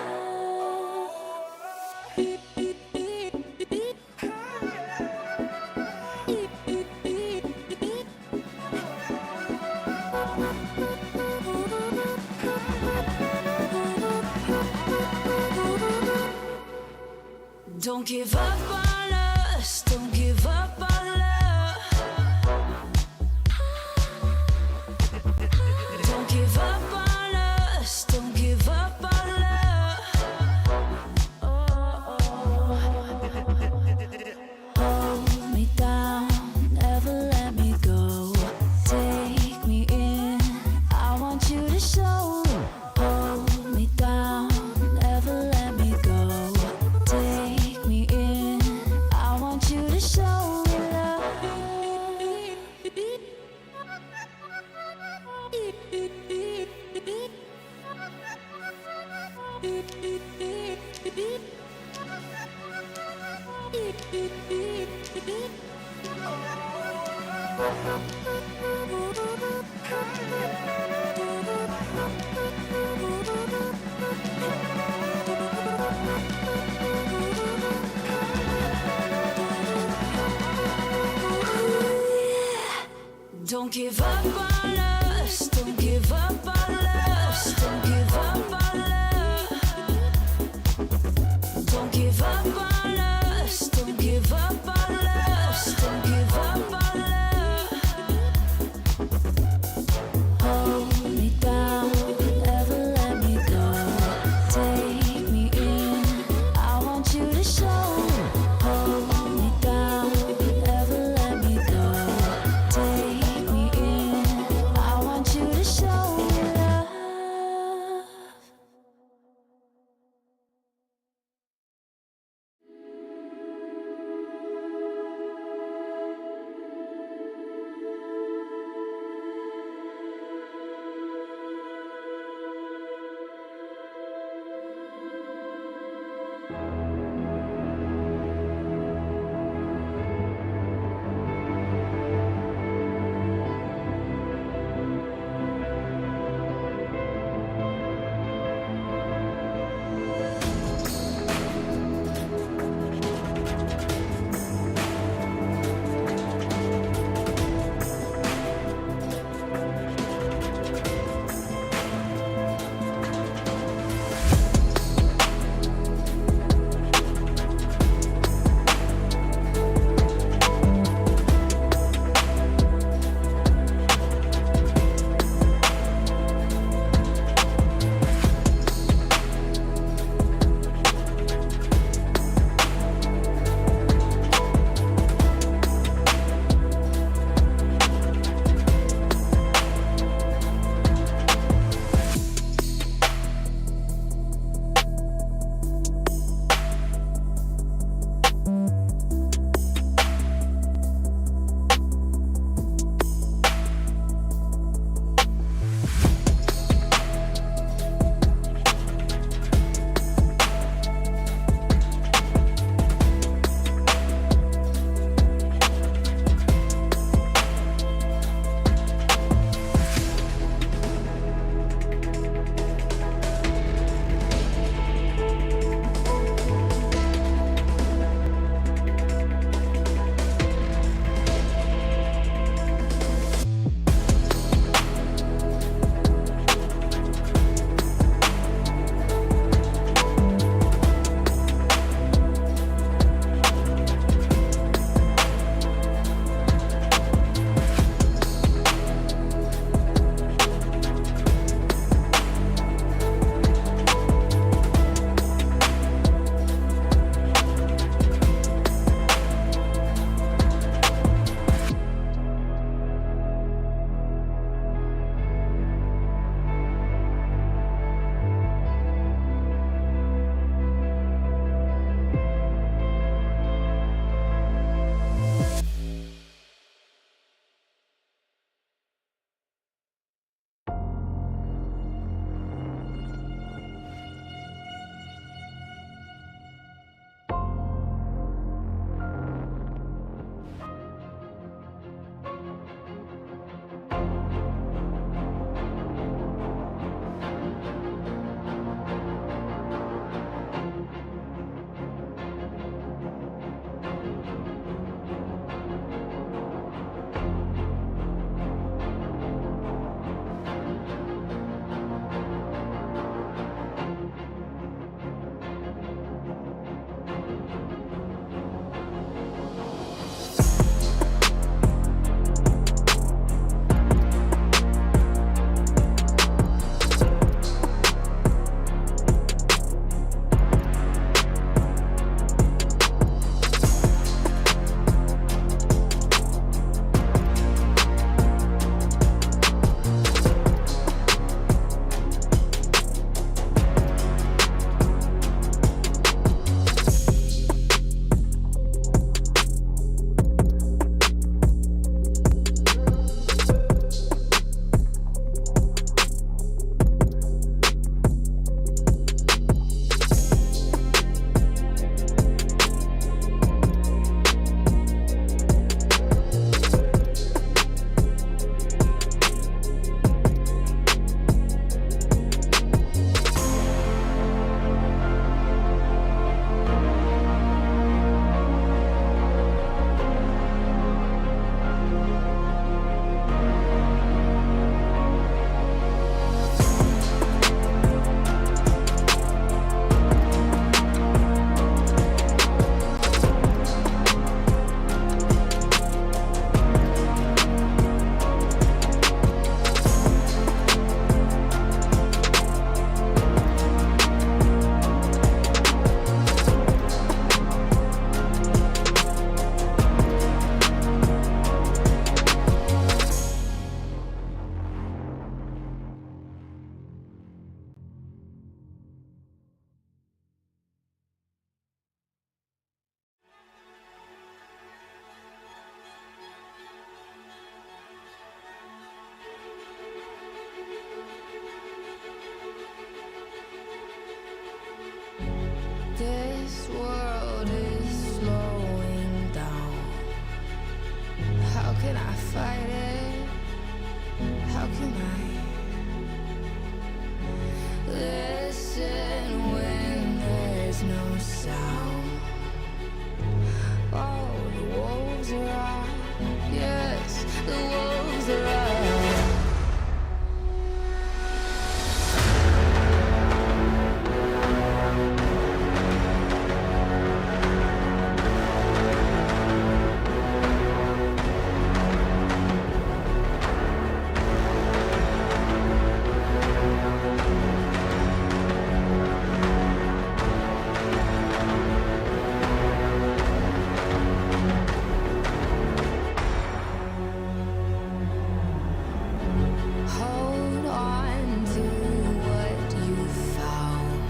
Don't give up on us, don't give up on love. Don't give up on us, don't give up on love. Hold me down, never let me go. Take me in, I want you to show. Hold me down, never let me go. Take me in, I want you to show me love. Don't give up on us, don't give up on us, don't give up on love. Don't give up on us, don't give up on us, don't give up on love. Hold me down, never let me go. Take me in, I want you to show. Hold me down, never let me go. Take me in, I fight it? How can I listen when there's no sound? Oh, the wolves are out. Yes, the wolves are out. Hold on to what you found.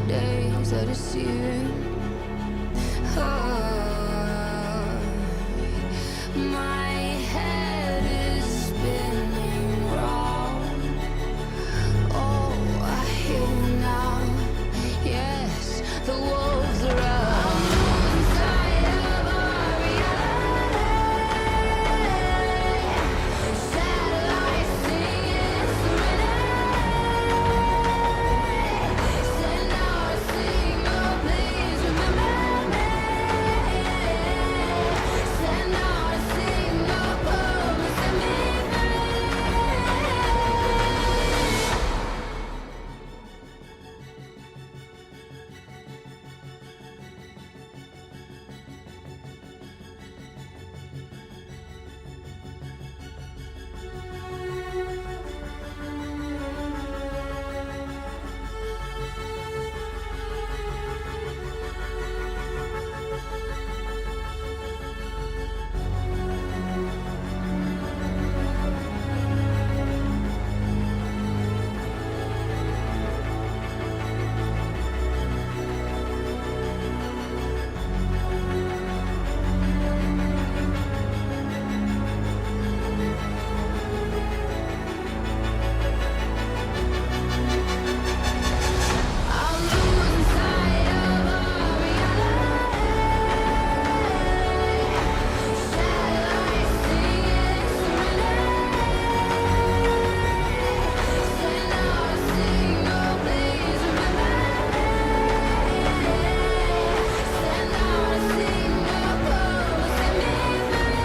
Days are deceiving. My head is spinning round. Oh, I hear you now. Yes, the wolves are out. Inside of our reality. Satellites singing serenade. Send out a signal, please remember me. Send out a signal, promise me free. I'm losing sight of our reality. Satellites singing serenade. Send out a signal, please remember me. Send out a signal, promise me free.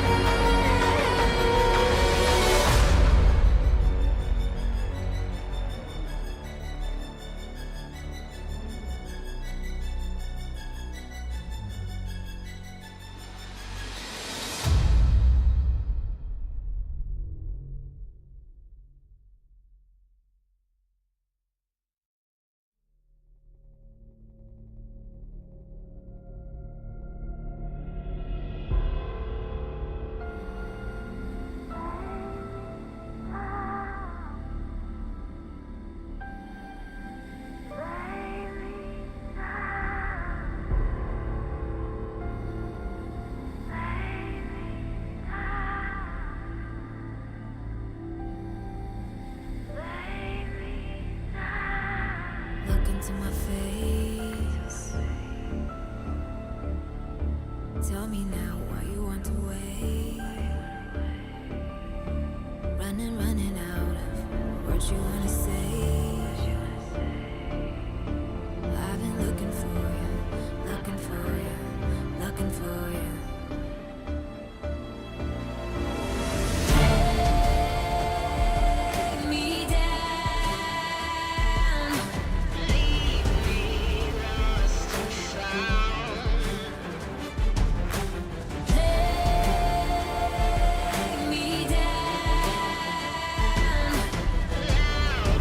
Look into my face. Tell me now why you want to wait. Running out of words you wanna say. I've been looking for you, looking for you, looking for you. Take me down, leave me lost and found. Take me down, loud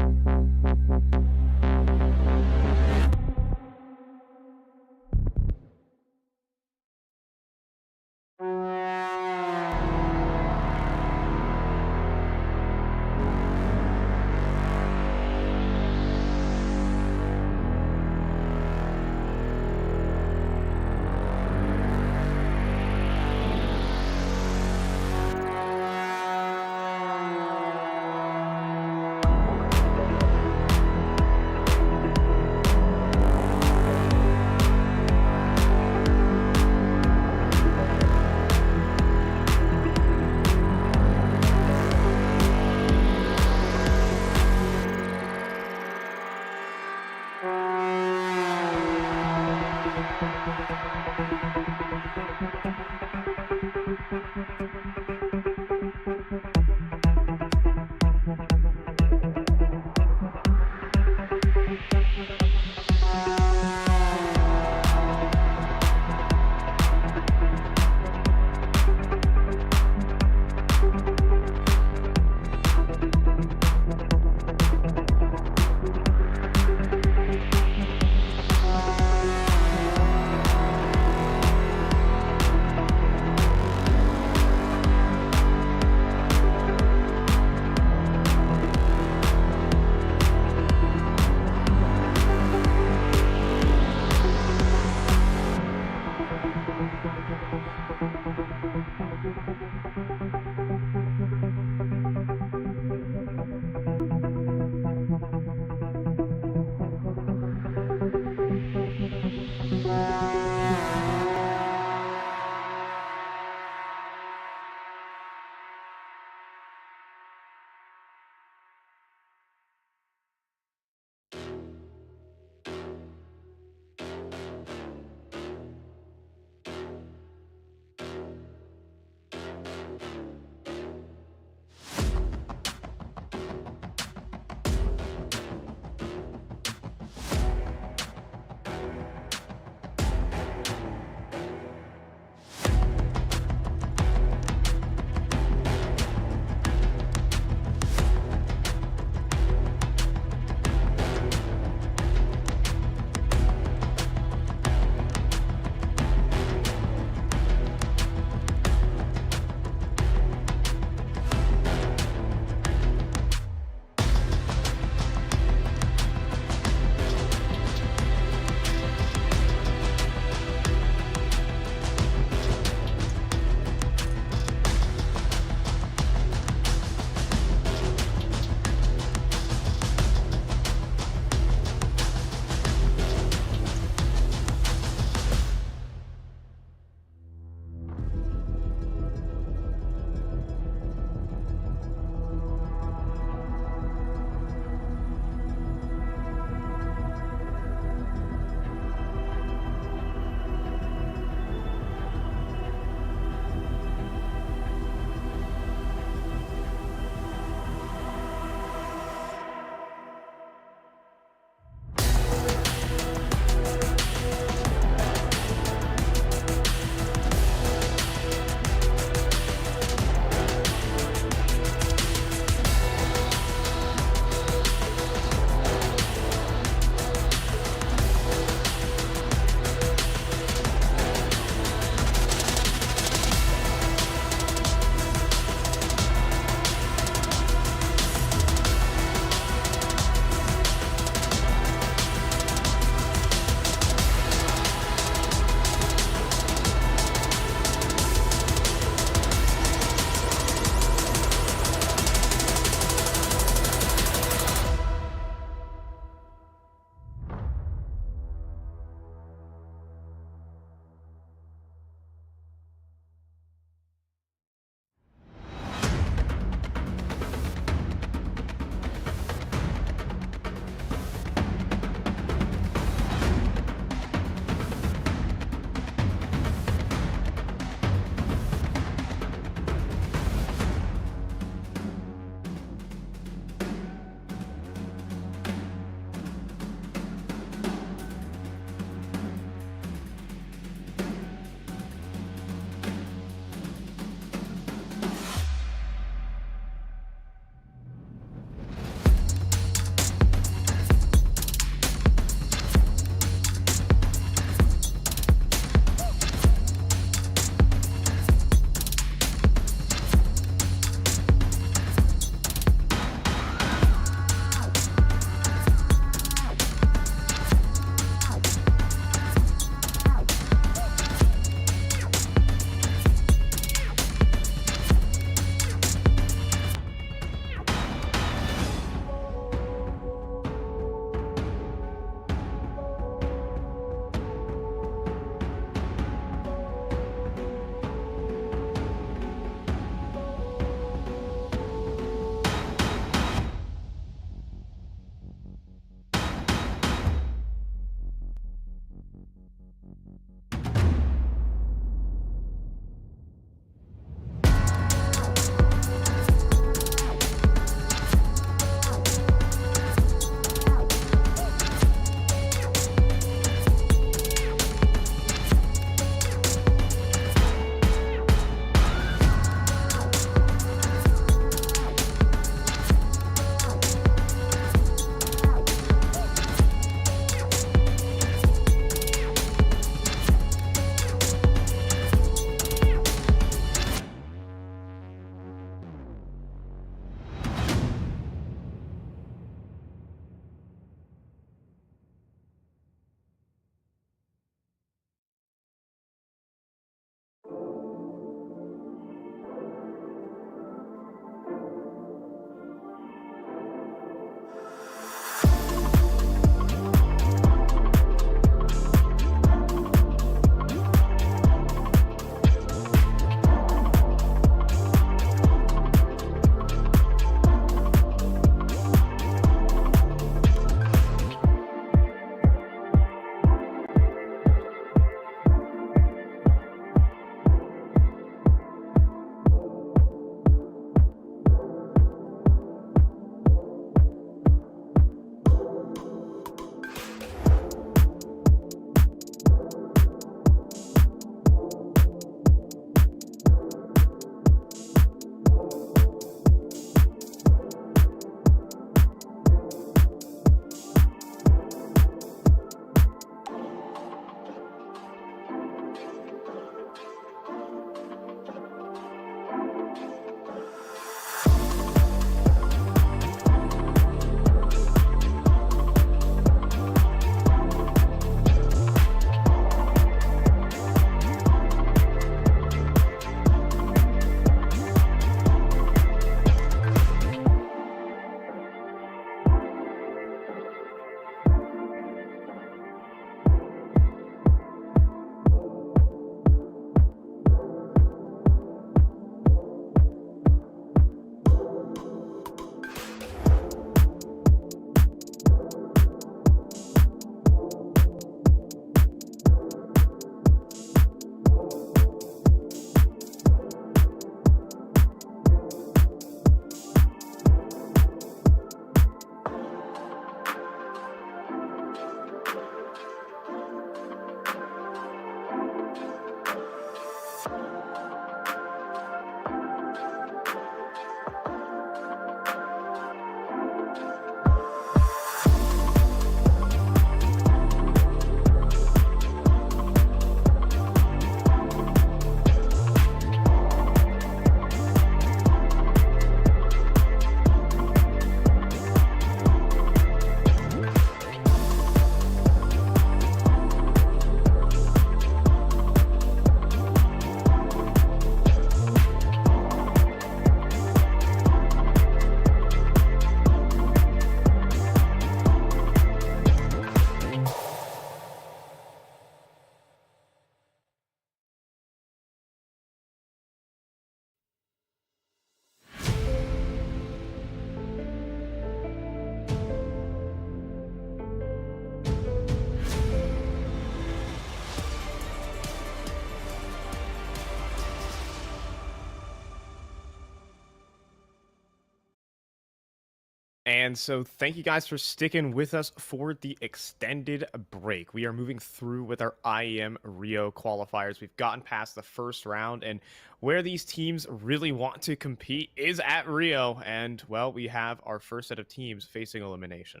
And so thank you guys for sticking with us for the extended break. We are moving through with our IEM Rio qualifiers. We've gotten past the first round, and where these teams really want to compete is at Rio. And, well, we have our first set of teams facing elimination.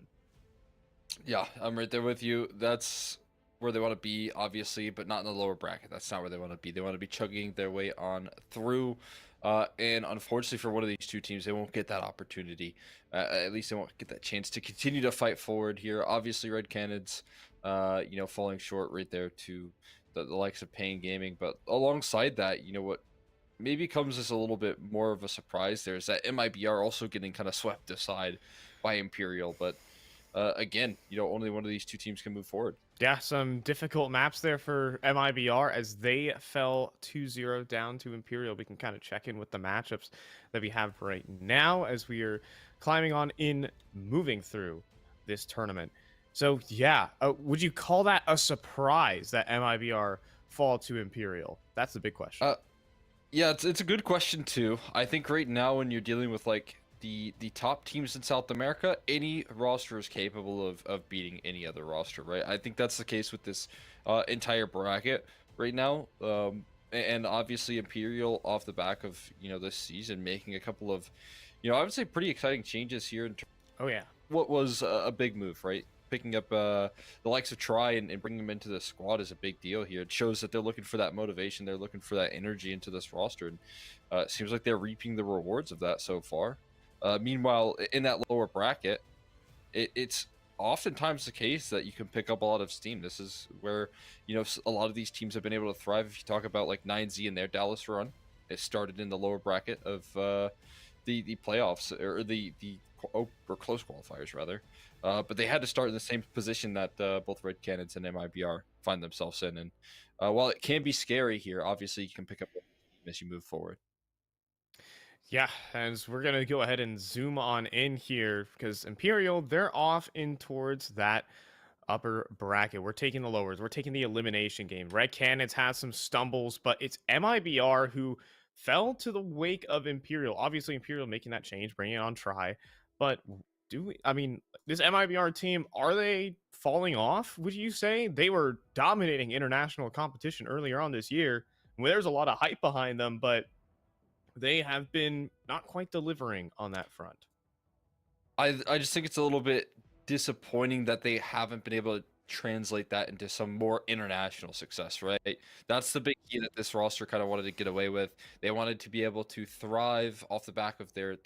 Yeah, I'm right there with you. That's where they want to be, obviously, but not in the lower bracket. That's not where they want to be. They want to be chugging their way on through. And unfortunately for one of these two teams, they won't get that opportunity. At least they won't get that chance to continue to fight forward here. Obviously, Red Canids, falling short right there to the likes of Pain Gaming. But alongside that, what maybe comes as a little bit more of a surprise there is that MIBR also getting kind of swept aside by Imperial. But again, only one of these two teams can move forward. Yeah, some difficult maps there for MIBR as they fell 2-0 down to Imperial. We can kind of check in with the matchups that we have right now as we are climbing on in, moving through this tournament. So, yeah, would you call that a surprise that MIBR fall to Imperial? That's the big question. Yeah, it's a good question too. I think right now when you're dealing with the top teams in South America, any roster is capable of beating any other roster, right? I think that's the case with this entire bracket right now. And obviously Imperial off the back of, this season making a couple of, I would say pretty exciting changes here. Oh, yeah. What was a big move, right? Picking up the likes of Try and bringing them into the squad is a big deal here. It shows that they're looking for that motivation. They're looking for that energy into this roster. And it seems like they're reaping the rewards of that so far. Meanwhile, in that lower bracket, it's oftentimes the case that you can pick up a lot of steam. This is where, a lot of these teams have been able to thrive. If you talk about like 9Z and their Dallas run, it started in the lower bracket of the playoffs or or close qualifiers rather. But they had to start in the same position that both Red Canids and MIBR find themselves in. And while it can be scary here, obviously you can pick up as you move forward. Yeah, as we're going to go ahead and zoom on in here because Imperial, they're off in towards that upper bracket. We're taking the lowers. We're taking the elimination game. Red Canids has some stumbles, but it's MIBR who fell to the wake of Imperial. Obviously, Imperial making that change, bringing on Try. But this MIBR team, are they falling off, would you say? They were dominating international competition earlier on this year. There's a lot of hype behind them, but they have been not quite delivering on that front. I just think it's a little bit disappointing that they haven't been able to translate that into some more international success, right? That's the big key that this roster kind of wanted to get away with. They wanted to be able to thrive off the back of their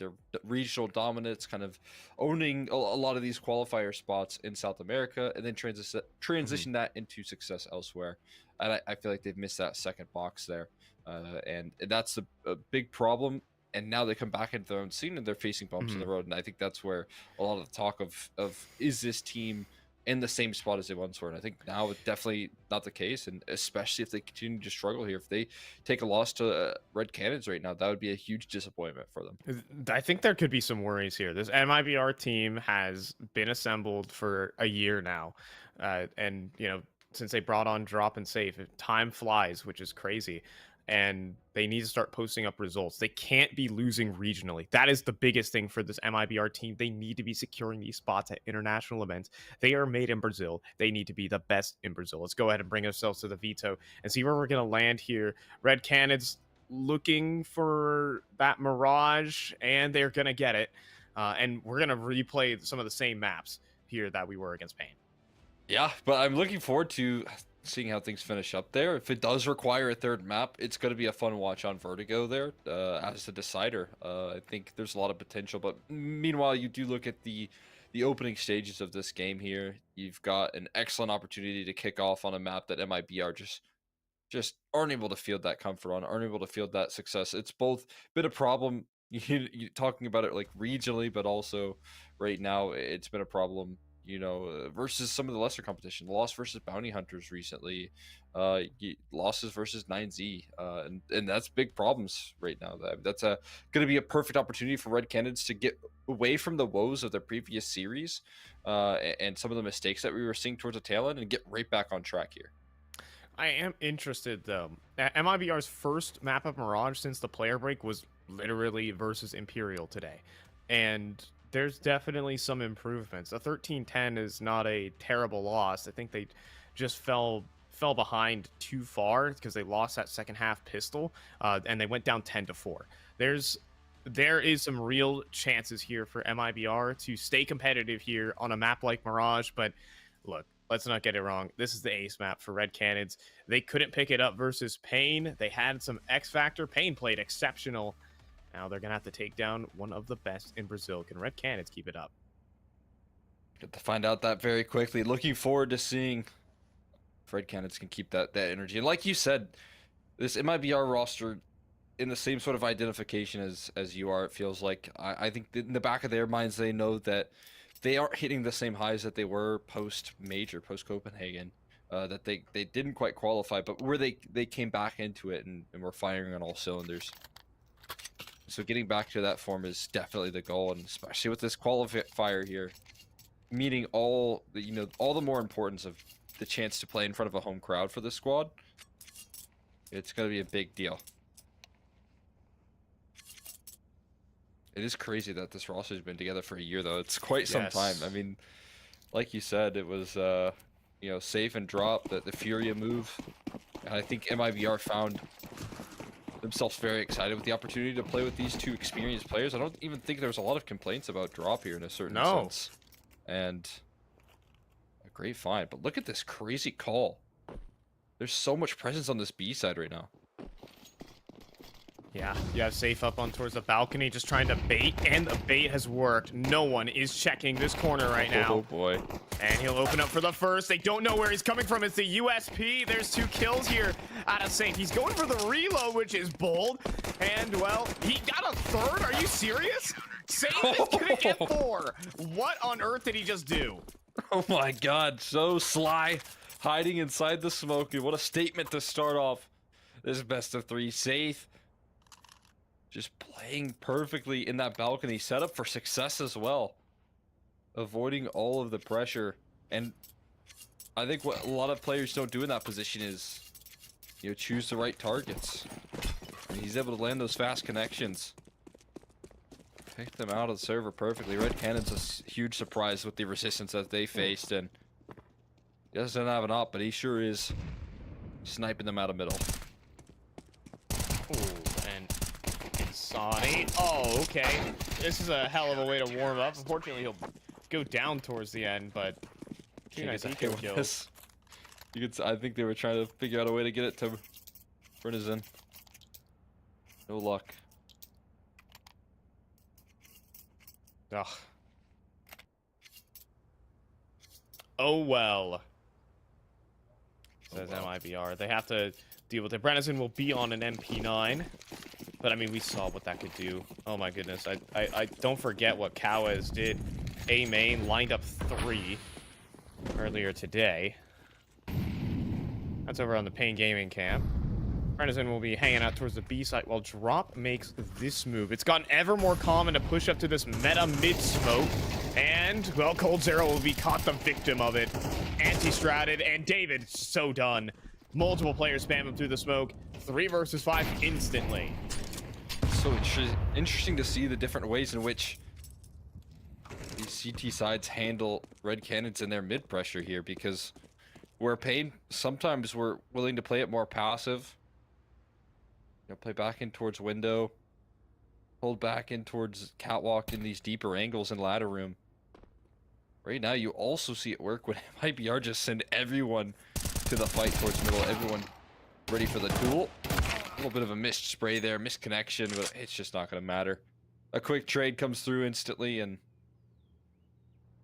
regional dominance, kind of owning a lot of these qualifier spots in South America, and then transition that into success elsewhere. And I feel like they've missed that second box there. And that's a big problem. And now they come back into their own scene and they're facing bumps in the road. And I think that's where a lot of the talk of is this team in the same spot as they once were? And I think now it's definitely not the case. And especially if they continue to struggle here, if they take a loss to Red Canids right now, that would be a huge disappointment for them. I think there could be some worries here. This MIBR team has been assembled for a year now. And, since they brought on Drop and Safe, time flies, which is crazy. And they need to start posting up results. They can't be losing regionally. That is the biggest thing for this MIBR team. They need to be securing these spots at international events. They are made in Brazil. They need to be the best in Brazil. Let's go ahead and bring ourselves to the veto and see where we're going to land here. Red Canids looking for that Mirage, and they're going to get it. And we're going to replay some of the same maps here that we were against Pain. Yeah, but I'm looking forward to seeing how things finish up there. If it does require a third map, it's going to be a fun watch on Vertigo there as a decider. I think there's a lot of potential, but meanwhile, you do look at the opening stages of this game here. You've got an excellent opportunity to kick off on a map that MIBR just aren't able to field that comfort on, aren't able to field that success. It's both been a problem, you talking about it like regionally, but also right now it's been a problem versus some of the lesser competition. Loss versus Bounty Hunters recently, losses versus 9Z, and that's big problems right now. That's going to be a perfect opportunity for Red Canids to get away from the woes of their previous series and some of the mistakes that we were seeing towards the tail end and get right back on track here. I am interested, though. MIBR's first map of Mirage since the player break was literally versus Imperial today. And there's definitely some improvements. A 13-10 is not a terrible loss. I think they just fell behind too far because they lost that second half pistol, and they went down 10-4. There is some real chances here for MIBR to stay competitive here on a map like Mirage, but look, let's not get it wrong. This is the ace map for Red Canids. They couldn't pick it up versus Pain. They had some X Factor. Pain played exceptional. Now they're going to have to take down one of the best in Brazil. Can Red Canids keep it up? Get to find out that very quickly. Looking forward to seeing if Red Canids can keep that energy. And like you said, this MIBR roster in the same sort of identification as you are, it feels like. I think in the back of their minds, they know that they aren't hitting the same highs that they were post-major, post-Copenhagen, that they didn't quite qualify, but where they came back into it and were firing on all cylinders. So getting back to that form is definitely the goal, and especially with this qualifier here, meeting all the more importance of the chance to play in front of a home crowd for this squad. It's going to be a big deal. It is crazy that this roster has been together for a year, though. It's quite some time. I mean, like you said, it was safe and drop, the Furia move, and I think MIBR found themselves very excited with the opportunity to play with these two experienced players. I don't even think there's a lot of complaints about drop here in a certain sense. And a great find. But look at this crazy call. There's so much presence on this B side right now. Yeah, you have Safe up on towards the balcony, just trying to bait, and the bait has worked. No one is checking this corner right now. Oh boy. And he'll open up for the first. They don't know where he's coming from. It's the USP. There's 2 kills here out of Safe. He's going for the reload, which is bold. And, well, he got a third? Are you serious? Safe is gonna get 4. What on earth did he just do? Oh my god, so sly. Hiding inside the smoke. What a statement to start off this best of 3. Safe. Just playing perfectly in that balcony, set up for success as well. Avoiding all of the pressure. And I think what a lot of players don't do in that position is, choose the right targets. And he's able to land those fast connections. Pick them out of the server perfectly. Red Canids a huge surprise with the resistance that they faced. And he doesn't have an op, but he sure is sniping them out of middle. Sonny. Oh, okay. This is a hell of a way to warm up. Unfortunately, he'll go down towards the end, but 2 nice eco kills. I think they were trying to figure out a way to get it to Brinizen. No luck. Ugh. Oh well. Says MIBR. They have to deal with it. Brenizen will be on an MP9. But I mean, we saw what that could do. Oh my goodness. I don't forget what Kawaz did. A main lined up 3 earlier today. That's over on the Pain Gaming camp. Brenizen will be hanging out towards the B side while Drop makes this move. It's gotten ever more common to push up to this meta mid-smoke. And, well, Cold Zero will be caught the victim of it. Anti-stratted, and David so done. Multiple players spam him through the smoke. 3 versus 5 instantly. So interesting to see the different ways in which these CT sides handle Red Canids in their mid pressure here, because where Pain sometimes we're willing to play it more passive. Play back in towards window, hold back in towards catwalk in these deeper angles in ladder room. Right now you also see it work when MIBR just send everyone to the fight towards middle, everyone ready for the duel. A little bit of a missed spray there, missed connection, but it's just not going to matter. A quick trade comes through instantly, and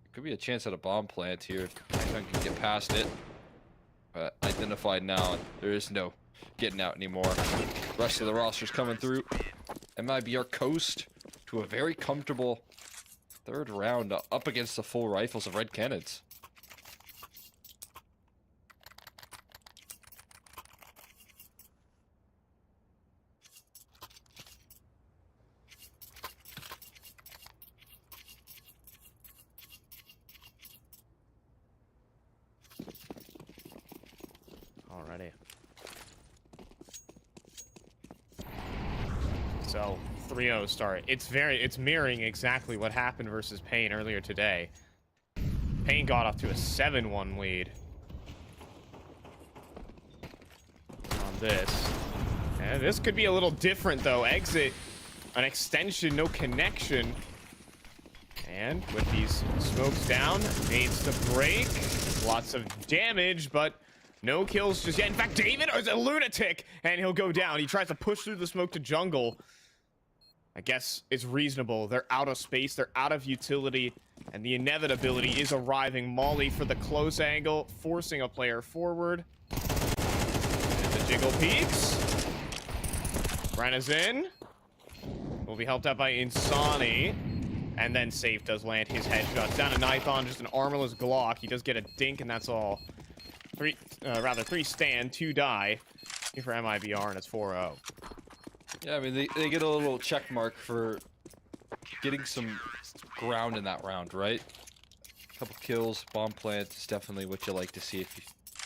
it could be a chance at a bomb plant here if anyone can get past it. But identified now, there is no getting out anymore. Rest of the roster's coming through. MIBR coast to a very comfortable 3rd round up against the full rifles of Red Canids. Alrighty. So, 3-0 start. It's mirroring exactly what happened versus Payne earlier today. Payne got off to a 7-1 lead on this. And this could be a little different though. Exit, an extension, no connection. And with these smokes down, needs to break. Lots of damage, but no kills just yet. In fact, David is a lunatic, and he'll go down. He tries to push through the smoke to jungle. I guess it's reasonable. They're out of space. They're out of utility, and the inevitability is arriving. Molly for the close angle, forcing a player forward. And the jiggle peaks. Bren is in. Will be helped out by Insani. And then Safe does land his headshots. Down to Nithon, just an armorless Glock. He does get a dink, and that's all. 3 stand, 2 die. Here for MIBR, and it's 4-0. Yeah, I mean, they get a little check mark for getting some ground in that round, right? A couple kills, bomb plant is definitely what you like to see if you,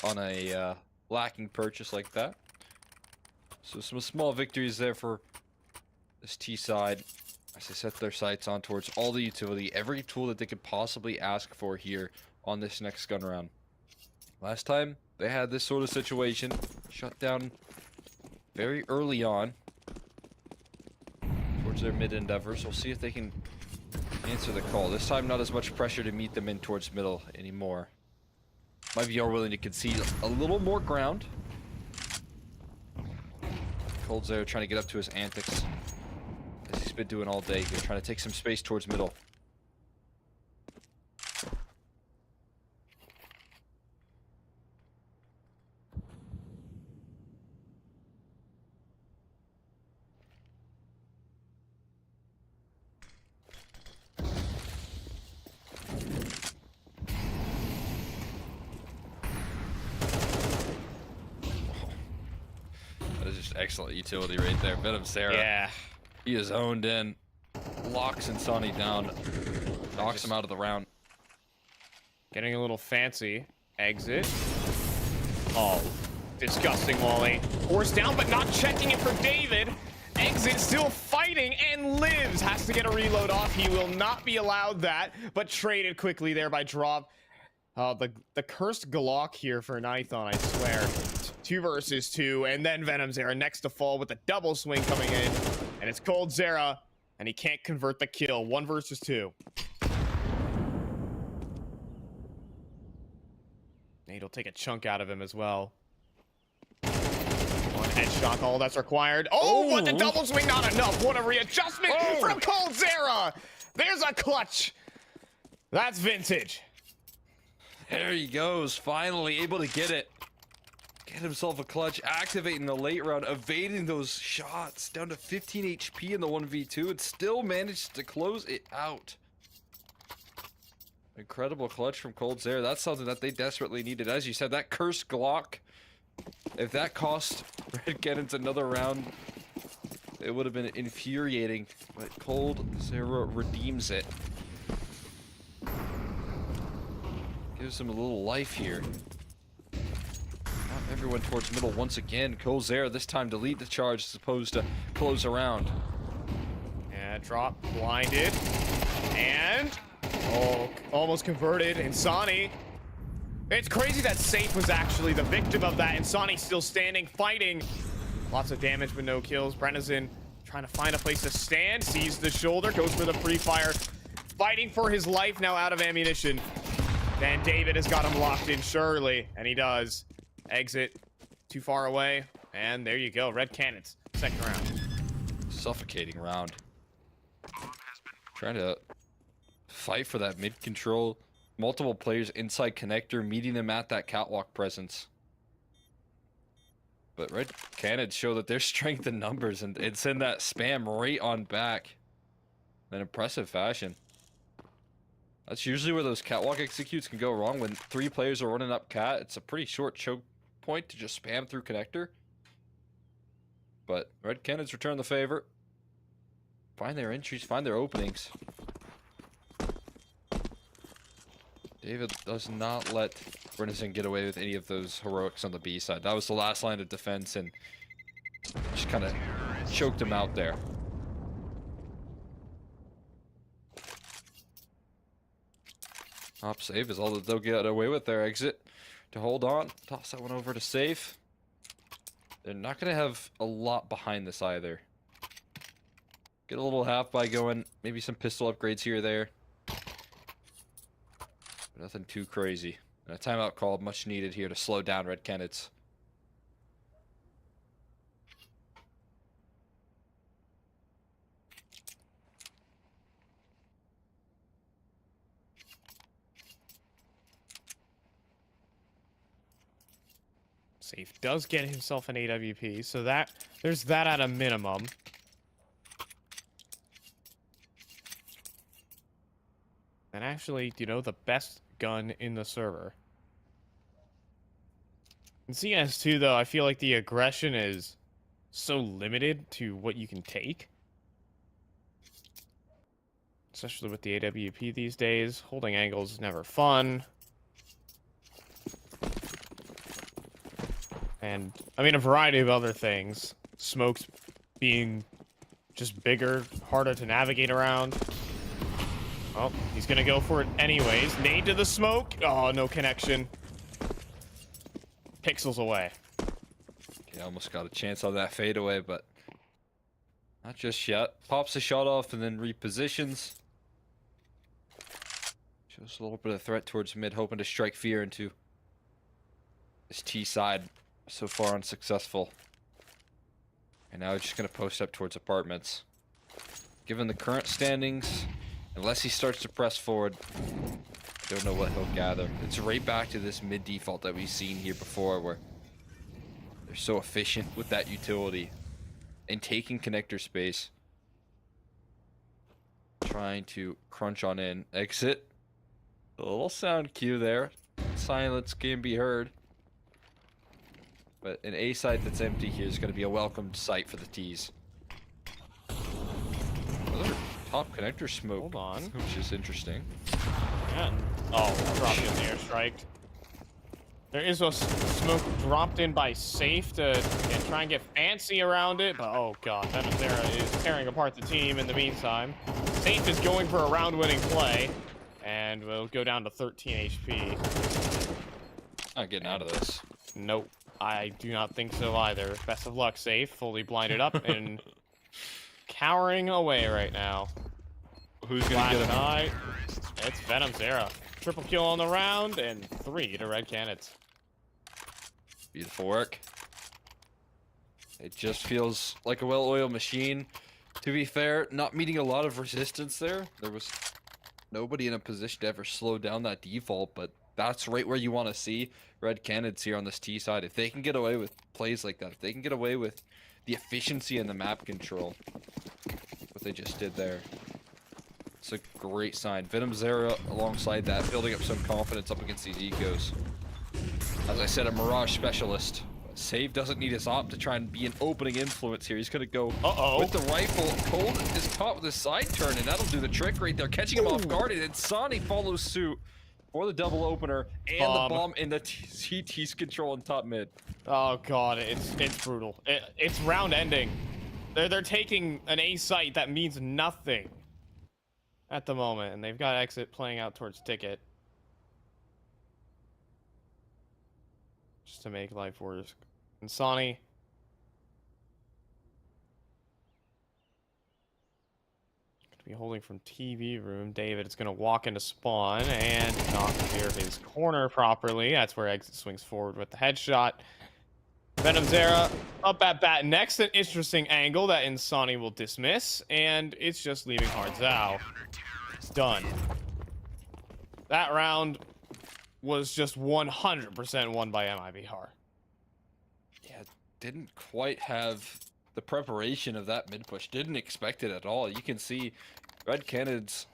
on a lacking purchase like that. So some small victories there for this T side as they set their sights on towards all the utility, every tool that they could possibly ask for here on this next gun round. Last time they had this sort of situation, shut down very early on towards their mid endeavors. We'll see if they can answer the call. This time not as much pressure to meet them in towards middle anymore. MIBR willing to concede a little more ground. Cold's there trying to get up to his antics, as he's been doing all day here, trying to take some space towards middle. Excellent utility right there. Venom Sarah. Yeah. He is owned in. Locks Insani down. Knocks him out of the round. Getting a little fancy. Exit. Oh, disgusting Wally. Forced down, but not checking it for David. Exit still fighting and lives. Has to get a reload off. He will not be allowed that, but traded quickly there by Drop. The cursed Glock here for Nithon, I swear. 2 versus 2, and then Venom Zera next to fall with a double swing coming in, and it's Cold Zera, and he can't convert the kill. 1 versus 2. Nate'll take a chunk out of him as well. 1 headshot, all that's required. Oh, what the double swing, not enough. What a readjustment from Cold Zera. There's a clutch. That's vintage. There he goes, finally able to get it. Get himself a clutch, activating the late round, evading those shots, down to 15 HP in the 1v2, and still managed to close it out. Incredible clutch from Cold Zera. That's something that they desperately needed. As you said, that cursed Glock, if that cost Red Canids another round, it would have been infuriating, but Cold Zera redeems it. Gives him a little life here. Everyone towards middle once again. Cold Zera this time to lead the charge as opposed to close around. Yeah, Drop blinded. And almost converted. Insani. It's crazy that Safe was actually the victim of that. Insani still standing, fighting. Lots of damage but no kills. Brenizin trying to find a place to stand. Sees the shoulder, goes for the pre-fire. Fighting for his life now out of ammunition. Then David has got him locked in surely, and he does. Exit too far away, and there you go. Red Canids, second round. Suffocating round. Trying to fight for that mid control. Multiple players inside connector, meeting them at that catwalk presence. But Red Canids show that there's strength in numbers and send that spam right on back in impressive fashion. That's usually where those catwalk executes can go wrong. When 3 players are running up cat, it's a pretty short choke point to just spam through connector. But Red Canids return the favor. Find their entries, find their openings. David does not let Brenizin get away with any of those heroics on the B side. That was the last line of defense and just kind of choked him out there. Top save is all that they'll get away with their exit. To hold on, toss that one over to safe. They're not going to have a lot behind this either. Get a little half by going, maybe some pistol upgrades here or there. Nothing too crazy. And a timeout call, much needed here to slow down Red Canids. Safe does get himself an AWP, so there's that at a minimum. And actually, you know, the best gun in the server. In CS2, though, I feel like the aggression is so limited to what you can take. Especially with the AWP these days. Holding angles is never fun. And, I mean, a variety of other things. Smokes being just bigger, harder to navigate around. Oh, he's gonna go for it anyways. Nade to the smoke. Oh, no connection. Pixels away. Okay, almost got a chance on that fadeaway, but not just yet. Pops a shot off and then repositions. Shows a little bit of threat towards mid, hoping to strike fear into this T side. So far unsuccessful. And now he's just going to post up towards apartments. Given the current standings, unless he starts to press forward, I don't know what he'll gather. It's right back to this mid default that we've seen here before, where they're so efficient with that utility and taking connector space. Trying to crunch on in. Exit. A little sound cue there. Silence can be heard. But an A site that's empty here is going to be a welcomed site for the T's. Another top connector smoke. Hold on. Which is interesting. And, oh, dropped in the airstrike. There is a smoke dropped in by Safe to try and get fancy around it. But, oh, God. Venomzera is tearing apart the team in the meantime. Safe is going for a round-winning play. And we'll go down to 13 HP. Not getting out of this. Nope. I do not think so either. Best of luck, Safe. Fully blinded up and cowering away right now. Who's gonna get an eye? It's Venomzera. Triple kill on the round and 3 to Red Canids. Beautiful work. It just feels like a well-oiled machine. To be fair, not meeting a lot of resistance there. There was nobody in a position to ever slow down that default, but that's right where you want to see Red Canids here on this T side. If they can get away with plays like that, if they can get away with the efficiency and the map control, what they just did there, it's a great sign. Venomzera alongside that, building up some confidence up against these ecos. As I said, a Mirage specialist. Save doesn't need his op to try and be an opening influence here. He's going to go with the rifle. Cold is caught with his side turn, and that'll do the trick right there, catching him off guard, and then Sonny follows suit for the double opener and the bomb in the CT's control in top mid. Oh God, it's brutal. It's round ending. They're taking an A site that means nothing at the moment, and they've got exit playing out towards ticket. Just to make life worse. And Sonny. Gonna be holding from TV room. David is gonna walk into spawn and not clear his corner properly. That's where exit swings forward with the headshot. Venomzera up at bat next. An interesting angle that Insani will dismiss, and it's just leaving Hardzao. It's done. That round was just 100% won by MIBR. Yeah, didn't quite have the preparation of that mid push. Didn't expect it at all. You can see Red Canids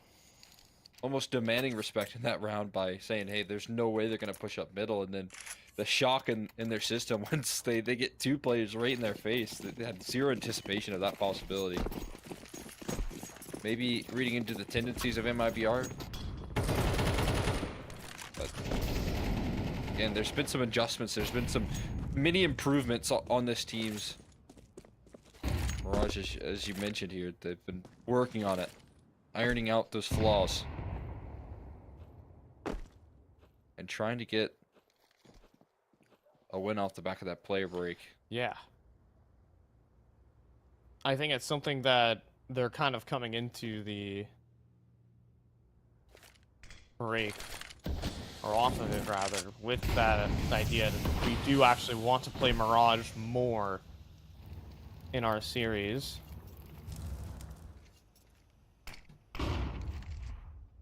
almost demanding respect in that round by saying, hey, there's no way they're going to push up middle. And then the shock in their system once they get 2 players right in their face. They had zero anticipation of that possibility. Maybe reading into the tendencies of MIBR. But again, there's been some adjustments. There's been some mini improvements on this team's Mirage, as you mentioned here. They've been working on it, ironing out those flaws. and trying to get a win off the back of that player break. Yeah. I think it's something that they're kind of coming into the break, or off of it rather, with that idea that we do actually want to play Mirage more in our series.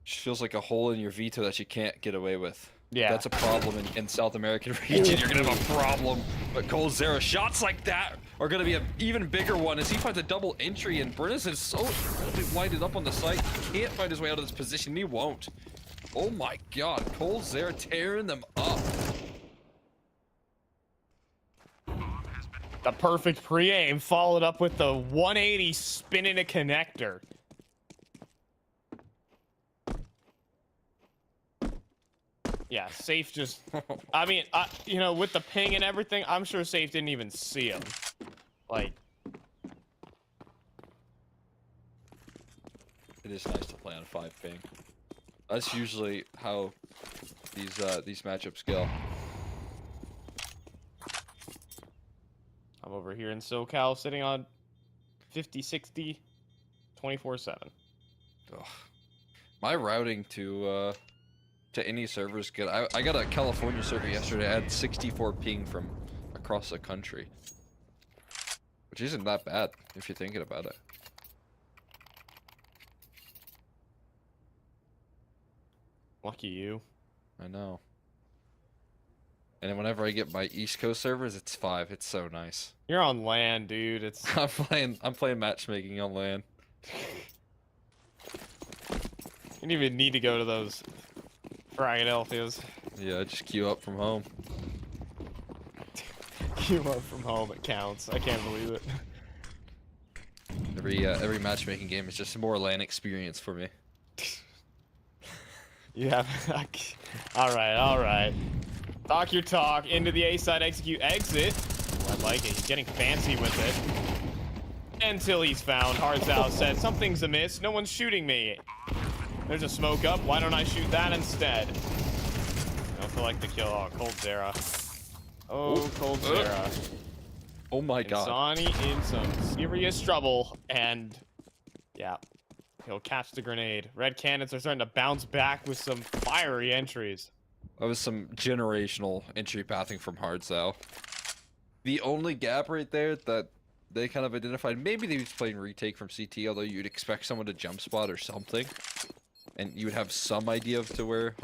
Just feels like a hole in your veto that you can't get away with. Yeah. That's a problem in South American region. You're going to have a problem. But Coldzera, shots like that are going to be an even bigger one as he finds a double entry, and Brennis is so incredibly blinded up on the site. He can't find his way out of this position. He won't. Oh my god. Coldzera tearing them up. The perfect pre-aim followed up with the 180 spinning a connector. Yeah, Safe just... I mean, you know, with the ping and everything, I'm sure Safe didn't even see him. Like... It is nice to play on 5 ping. That's usually how these matchups go. I'm over here in SoCal sitting on 50, 60, 24/7. My routing to any server is good. I got a California server yesterday. I had 64 ping from across the country, which isn't that bad if you're thinking about it. Lucky you. I know. And then whenever I get my East Coast servers, it's 5. It's so nice. You're on LAN, dude. It's... I'm playing matchmaking on LAN. You don't even need to go to those Philadelphia's. Yeah, just queue up from home. You are from home, it counts. I can't believe it. Every matchmaking game is just a more LAN experience for me. Yeah. All right. Talk your talk. Into the A side, execute, exit. Ooh, I like it. He's getting fancy with it. Until he's found. Hardzao said, something's amiss. No one's shooting me. There's a smoke up. Why don't I shoot that instead? I don't feel like the kill. Oh, Coldzera. Oh, Coldzera. Oh my god. Insani in some serious trouble. And, yeah. He'll catch the grenade. Red Canids are starting to bounce back with some fiery entries. That was some generational entry pathing from Hardzao. The only gap right there that they kind of identified, maybe they was playing retake from CT, although you'd expect someone to jump spot or something. And you would have some idea of to where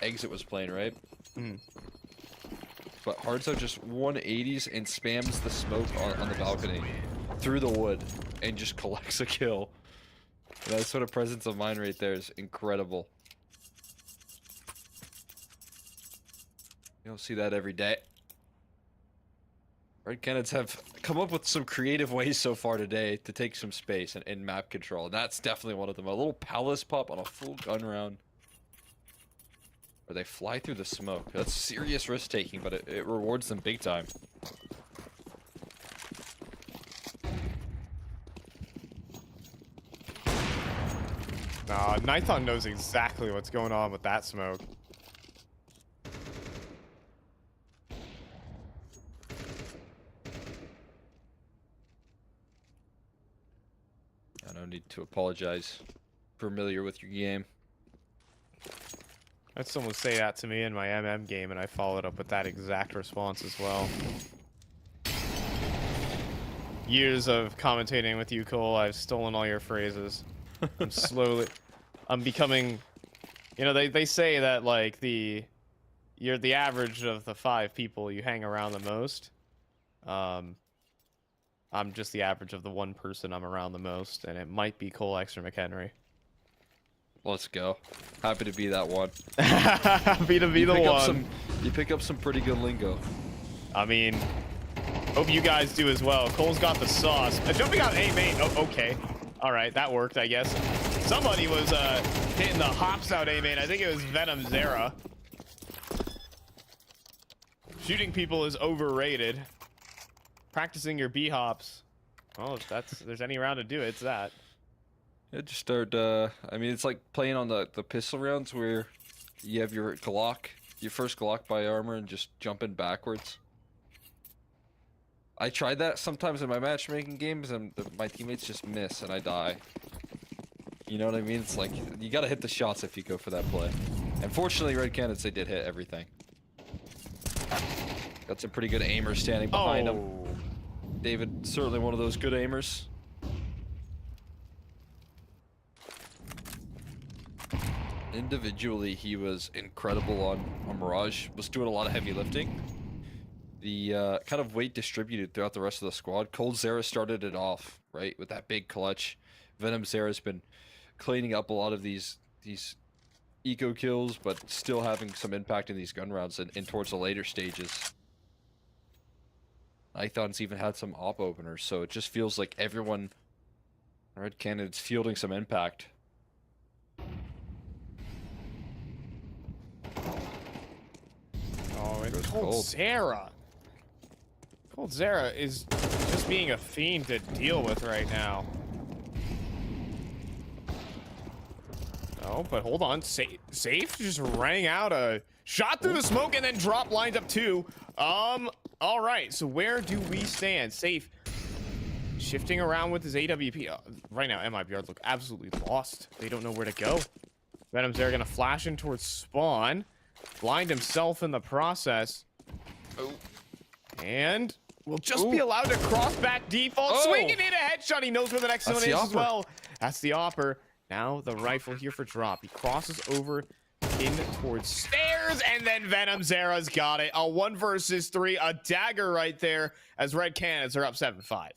Exit was playing, right? Mm. But Hardzao just 180s and spams the smoke on the balcony through the wood and just collects a kill. That sort of presence of mind right there is incredible. You don't see that every day. Red Canids have come up with some creative ways so far today to take some space and map control. And that's definitely one of them. A little palace pop on a full gun round. Where they fly through the smoke. That's serious risk taking, but it rewards them big time. Nah, Nighthon knows exactly what's going on with that smoke. I don't need to apologize. Familiar with your game. I had someone say that to me in my MM game, and I followed up with that exact response as well. Years of commentating with you, Cole, I've stolen all your phrases. I'm becoming, you know, they say that, like, you're the average of the 5 people you hang around the most. I'm just the average of the 1 person I'm around the most, and it might be Cole Extra McHenry. Let's go. Happy to be that one. Happy to be the one. You pick up some pretty good lingo. I mean, hope you guys do as well. Cole's got the sauce. Jumping out A main. Oh, okay. All right, that worked, I guess. Somebody was hitting the hops out A main. I think it was Venom Zera. Shooting people is overrated. Practicing your B hops. Well, if there's any round to do it, it's that. Yeah, just start. I mean, it's like playing on the pistol rounds where you have your Glock, your first Glock by armor, and just jumping backwards. I tried that sometimes in my matchmaking games, and my teammates just miss, and I die. You know what I mean? It's like you gotta hit the shots if you go for that play. And fortunately, Red Canids, they did hit everything. Got some pretty good aimers standing behind him. David, certainly one of those good aimers. Individually, he was incredible on Mirage. Was doing a lot of heavy lifting. The kind of weight distributed throughout the rest of the squad. Cold Zera started it off, right, with that big clutch. Venom Zera's been cleaning up a lot of these eco kills, but still having some impact in these gun rounds and towards the later stages. Ithon's even had some op openers, so it just feels like everyone, Red Canids, fielding some impact. Oh, and Goes Cold Cold. Zera. Cold Zera is just being a fiend to deal with right now. Oh, but hold on. Safe just running out a shot through the smoke and then drop lined up two. All right. So where do we stand? Safe shifting around with his AWP. Right now, MIBR look absolutely lost. They don't know where to go. Venom's there gonna flash in towards spawn. Blind himself in the process. Oh. And will just be allowed to cross back default. Swinging in a headshot. He knows where the next one is as well. That's the opper. Now the rifle here for drop. He crosses over in towards stairs, and then Venom Zera's got it. A 1 versus 3, a dagger right there as Red Canids are up 7-5.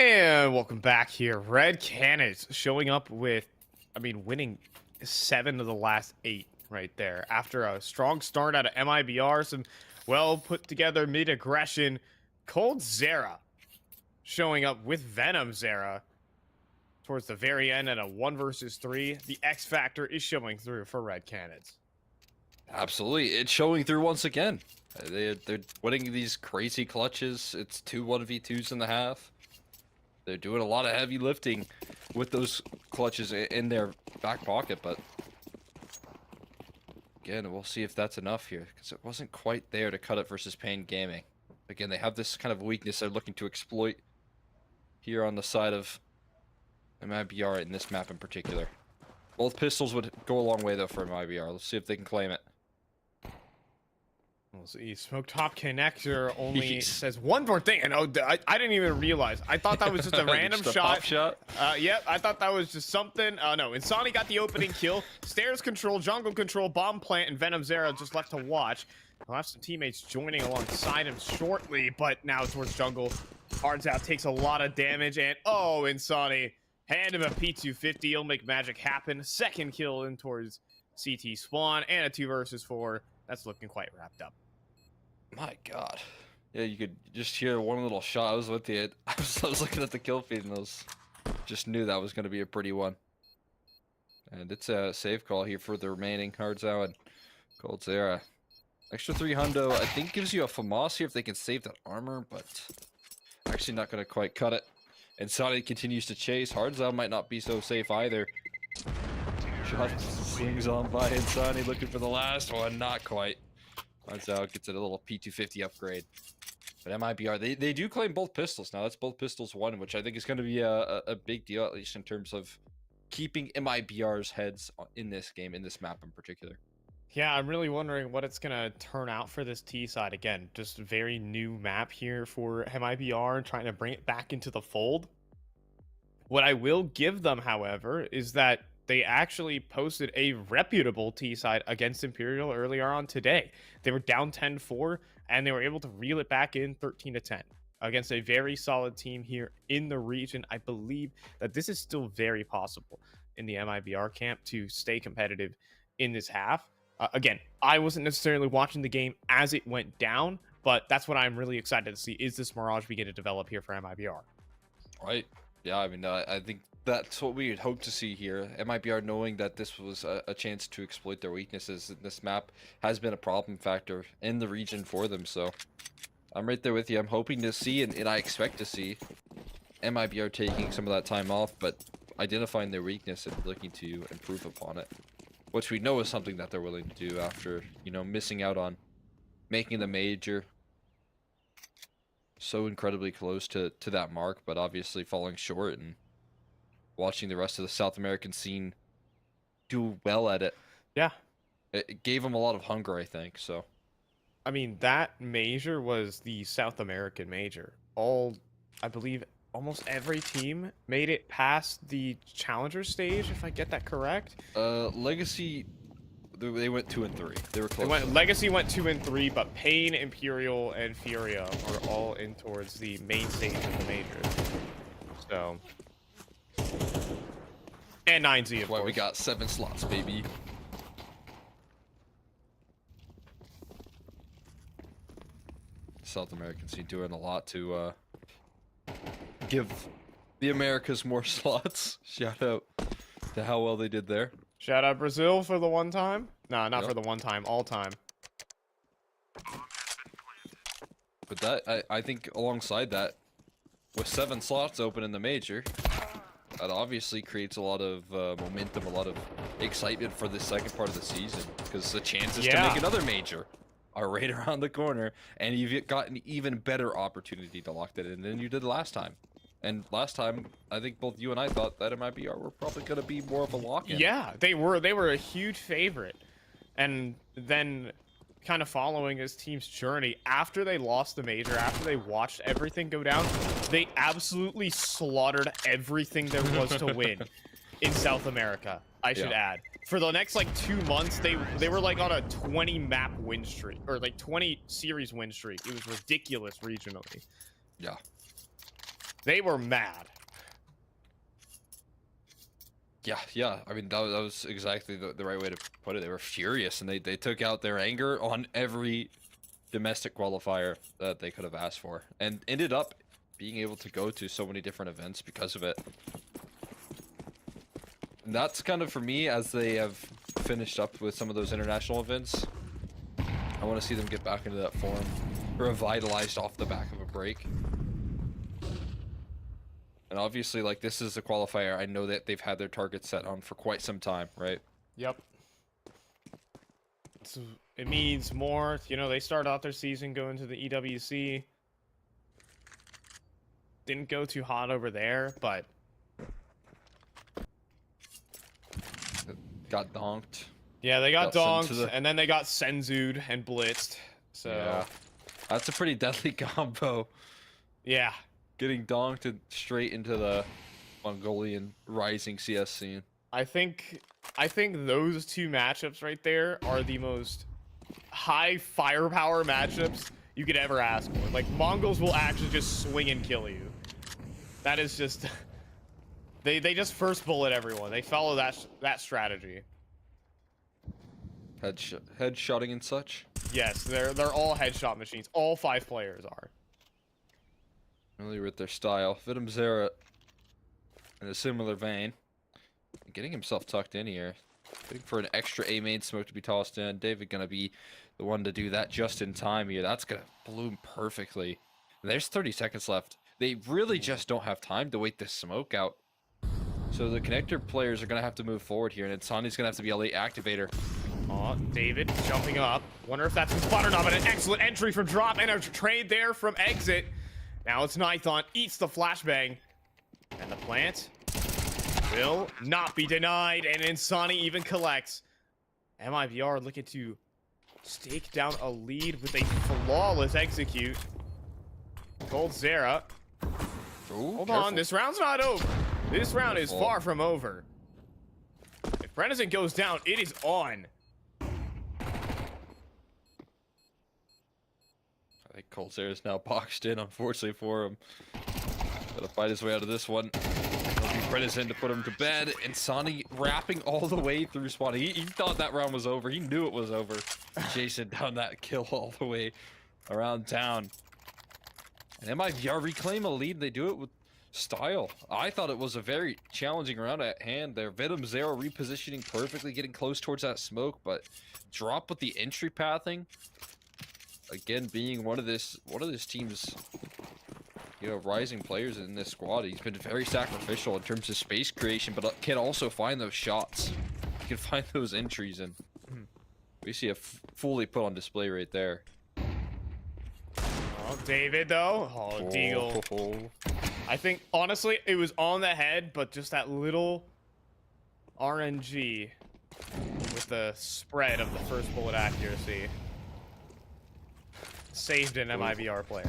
And welcome back here. Red Canids showing up with, I mean, winning 7 of the last 8 right there. After a strong start out of MIBR, some well put together mid aggression. Cold Zera showing up with Venom Zera towards the very end at a 1 versus 3. The X Factor is showing through for Red Canids. Absolutely, it's showing through once again. They're winning these crazy clutches. It's 2 1v2s in the half. They're doing a lot of heavy lifting with those clutches in their back pocket, but again, we'll see if that's enough here, because it wasn't quite there to cut it versus Pain Gaming. Again, they have this kind of weakness they're looking to exploit here on the side of MIBR in this map in particular. Both pistols would go a long way, though, for MIBR. Let's see if they can claim it. We'll see. Smoke Top Connector only says one more thing, and I didn't even realize. I thought that was just a random just a shot. pop shot. Yep, I thought that was just something. No, Insani got the opening kill. Stairs control, jungle control, bomb plant, and Venom Zera just left to watch. I'll have some teammates joining alongside him shortly, but now towards jungle. Hards out, takes a lot of damage, and oh, Insani, hand him a P250. He'll make magic happen. Second kill in towards CT spawn, and a 2 versus 4. That's looking quite wrapped up. My God. Yeah, you could just hear one little shot. I was with you. I was looking at the kill feed and just knew that was going to be a pretty one. And it's a save call here for the remaining Hards out and Cold Zera. Extra 3 hundo, I think gives you a FAMAS here if they can save that armor, but actually not going to quite cut it. And Sonic continues to chase. Hards out might not be so safe either. Shot swings on by Insani looking for the last one. Not quite. Hards out gets a little P250 upgrade. But MIBR, they do claim both pistols now. That's both pistols 1, which I think is going to be a big deal, at least in terms of keeping MIBR's heads in this game, in this map in particular. Yeah, I'm really wondering what it's going to turn out for this T side. Again, just a very new map here for MIBR, trying to bring it back into the fold. What I will give them, however, is that they actually posted a reputable T side against Imperial earlier on today. They were down 10-4, and they were able to reel it back in 13-10 against a very solid team here in the region. I believe that this is still very possible in the MIBR camp to stay competitive in this half. Again, I wasn't necessarily watching the game as it went down, but that's what I'm really excited to see. Is this Mirage begin to develop here for MIBR? Right. Yeah, I mean, I think that's what we would hope to see here. MIBR knowing that this was a chance to exploit their weaknesses. This map has been a problem factor in the region for them, so I'm right there with you. I'm hoping to see, and I expect to see, MIBR taking some of that time off, but identifying their weakness and looking to improve upon it, which we know is something that they're willing to do after, you know, missing out on making the major. So incredibly close to that mark, but obviously falling short, and watching the rest of the South American scene do well at it. Yeah. It gave them a lot of hunger, I think, so. I mean, that major was the South American major. I believe almost every team made it past the challenger stage, if I get that correct. Legacy, they went 2 and 3. They were close. Legacy went 2 and 3, but Pain, Imperial, and Furia are all in towards the main stage of the major. So, and 9Z, of course. We got 7 slots, baby. South American scene doing a lot to give the Americas more slots. Shout out to how well they did there. Shout out Brazil for the one time. Nah, not for the one time, all time. But that, I think alongside that, with 7 slots open in the major, that obviously creates a lot of momentum, a lot of excitement for the second part of the season, because the chances to make another major are right around the corner, and you've got an even better opportunity to lock that in than you did last time. And last time, I think both you and I thought that MIBR were probably going to be more of a lock-in. Yeah, they were a huge favorite. And then kind of following his team's journey, after they lost the major, after they watched everything go down, they absolutely slaughtered everything there was to win in South America, I should add. For the next like 2 months, they were like on a 20 map win streak, or like 20 series win streak. It was ridiculous regionally. Yeah. They were mad. Yeah. I mean, that was exactly the right way to put it. They were furious, and they took out their anger on every domestic qualifier that they could have asked for, and ended up being able to go to so many different events because of it. And that's kind of, for me, as they have finished up with some of those international events, I want to see them get back into that form, revitalized off the back of a break. And obviously, like, this is a qualifier I know that they've had their targets set on for quite some time, right? Yep. So it means more. You know, they started out their season going to the EWC. Didn't go too hot over there, but Got donked. yeah, they got Got sent to donked, and then they got senzu'd and blitzed. So Yeah. That's a pretty deadly combo. yeah. Getting donked and straight into the Mongolian rising CS scene. I think those two matchups right there are the most high firepower matchups you could ever ask for. Like, Mongols will actually just swing and kill you. That is just they just first bullet everyone. They follow that strategy. Headshotting and such. Yes, they're all headshot machines. All 5 players are. Familiar with their style. Vidum Zera, in a similar vein, getting himself tucked in here. Waiting for an extra A main smoke to be tossed in. David gonna be the one to do that just in time here. That's gonna bloom perfectly. And there's 30 seconds left. They really just don't have time to wait this smoke out. So the connector players are gonna have to move forward here, and Insani's gonna have to be a late activator. Oh, David jumping up. Wonder if that's his spot or not, but an excellent entry from Drop and a trade there from Exit. Now it's Nithon, eats the flashbang. And the plant will not be denied, and Insani even collects. MIBR looking to stake down a lead with a flawless execute. Gold Zera. Ooh, Hold careful. on, this round's not over. This round is far from over. If Brenison goes down, it is on. I think Colzer is now boxed in, unfortunately for him. Gotta fight his way out of this one. Brenison to put him to bed. Insani wrapping all the way through spawn. He thought that round was over. He knew it was over. Chasing down that kill all the way around town. And MIBR reclaim a lead. They do it with style. I thought it was a very challenging round at hand there. Vidum Zero repositioning perfectly, getting close towards that smoke, but Drop with the entry pathing. Again, being one of this team's, you know, rising players in this squad. He's been very sacrificial in terms of space creation, but can also find those shots. He can find those entries, and we see a fully put on display right there. Oh, David, though. Oh, Deagle. I think, honestly, it was on the head, but just that little RNG with the spread of the first bullet accuracy saved an MIBR player.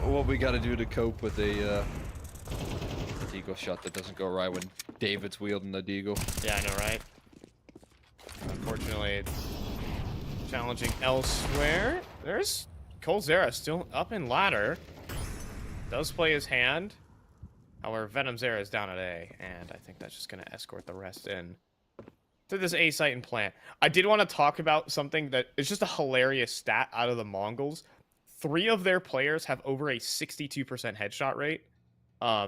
What we got to do to cope with a Deagle shot that doesn't go right when David's wielding the Deagle. Yeah, I know, right? Unfortunately, it's challenging elsewhere. There's Colzera still up in ladder. Does play his hand. However, Venom Zera is down at A, and I think that's just going to escort the rest in to this A site and plant. I did want to talk about something that is just a hilarious stat out of the Mongols. 3 of their players have over a 62% headshot rate.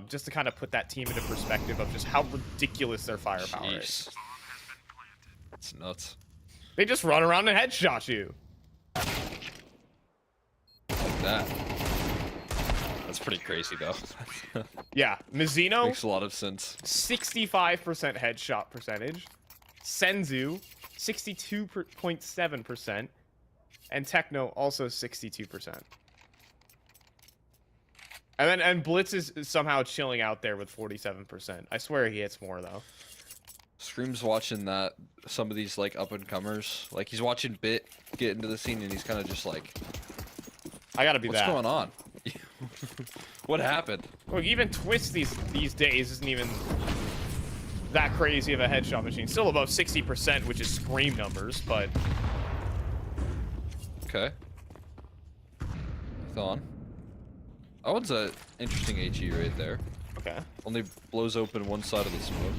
Just to kind of put that team into perspective of just how ridiculous their firepower is. It's nuts. They just run around and headshot you. Like that. That's pretty crazy, though. Yeah, Mizzino. Makes a lot of sense. 65% headshot percentage. Senzu, 62.7%. And Techno, also 62%. And Blitz is somehow chilling out there with 47%. I swear he hits more, though. Scream's watching that, some of these, like, up-and-comers. Like, he's watching Bit get into the scene, and he's kind of just like, I gotta be what's that. going on? What happened? Look, even Twist these days isn't even that crazy of a headshot machine. Still above 60%, which is Scream numbers, but... Okay. Thon. That one's a interesting HE right there. Okay. Only blows open one side of the smoke.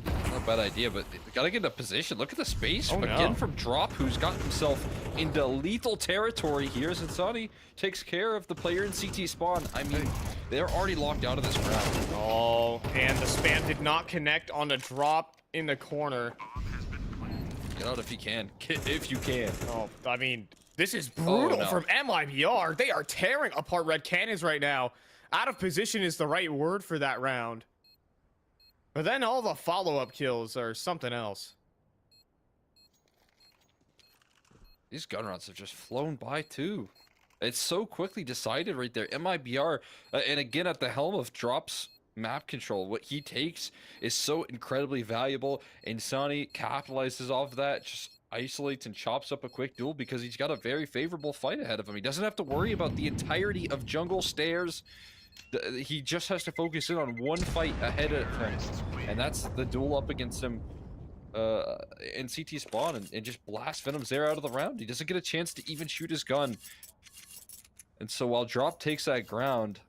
Not a bad idea, but they gotta get into position. Look at the space again from Drop, who's got himself into lethal territory here. Zinsani takes care of the player in CT spawn. I mean, they're already locked out of this round. Oh, and the spam did not connect on the drop in the corner. Get out if you can. If you can. Oh, I mean, this is brutal from MIBR. They are tearing apart Red Canids right now. Out of position is the right word for that round. But then all the follow-up kills are something else. These gun rounds have just flown by too. It's so quickly decided right there. MIBR, and again at the helm of Drop's map control, what he takes is so incredibly valuable. And Sonny capitalizes off that, just isolates and chops up a quick duel because he's got a very favorable fight ahead of him. He doesn't have to worry about the entirety of jungle stairs. He just has to focus in on one fight ahead of him, and that's the duel up against him in CT spawn, and just blast Venom Zera out of the round. He doesn't get a chance to even shoot his gun. And so while Drop takes that ground,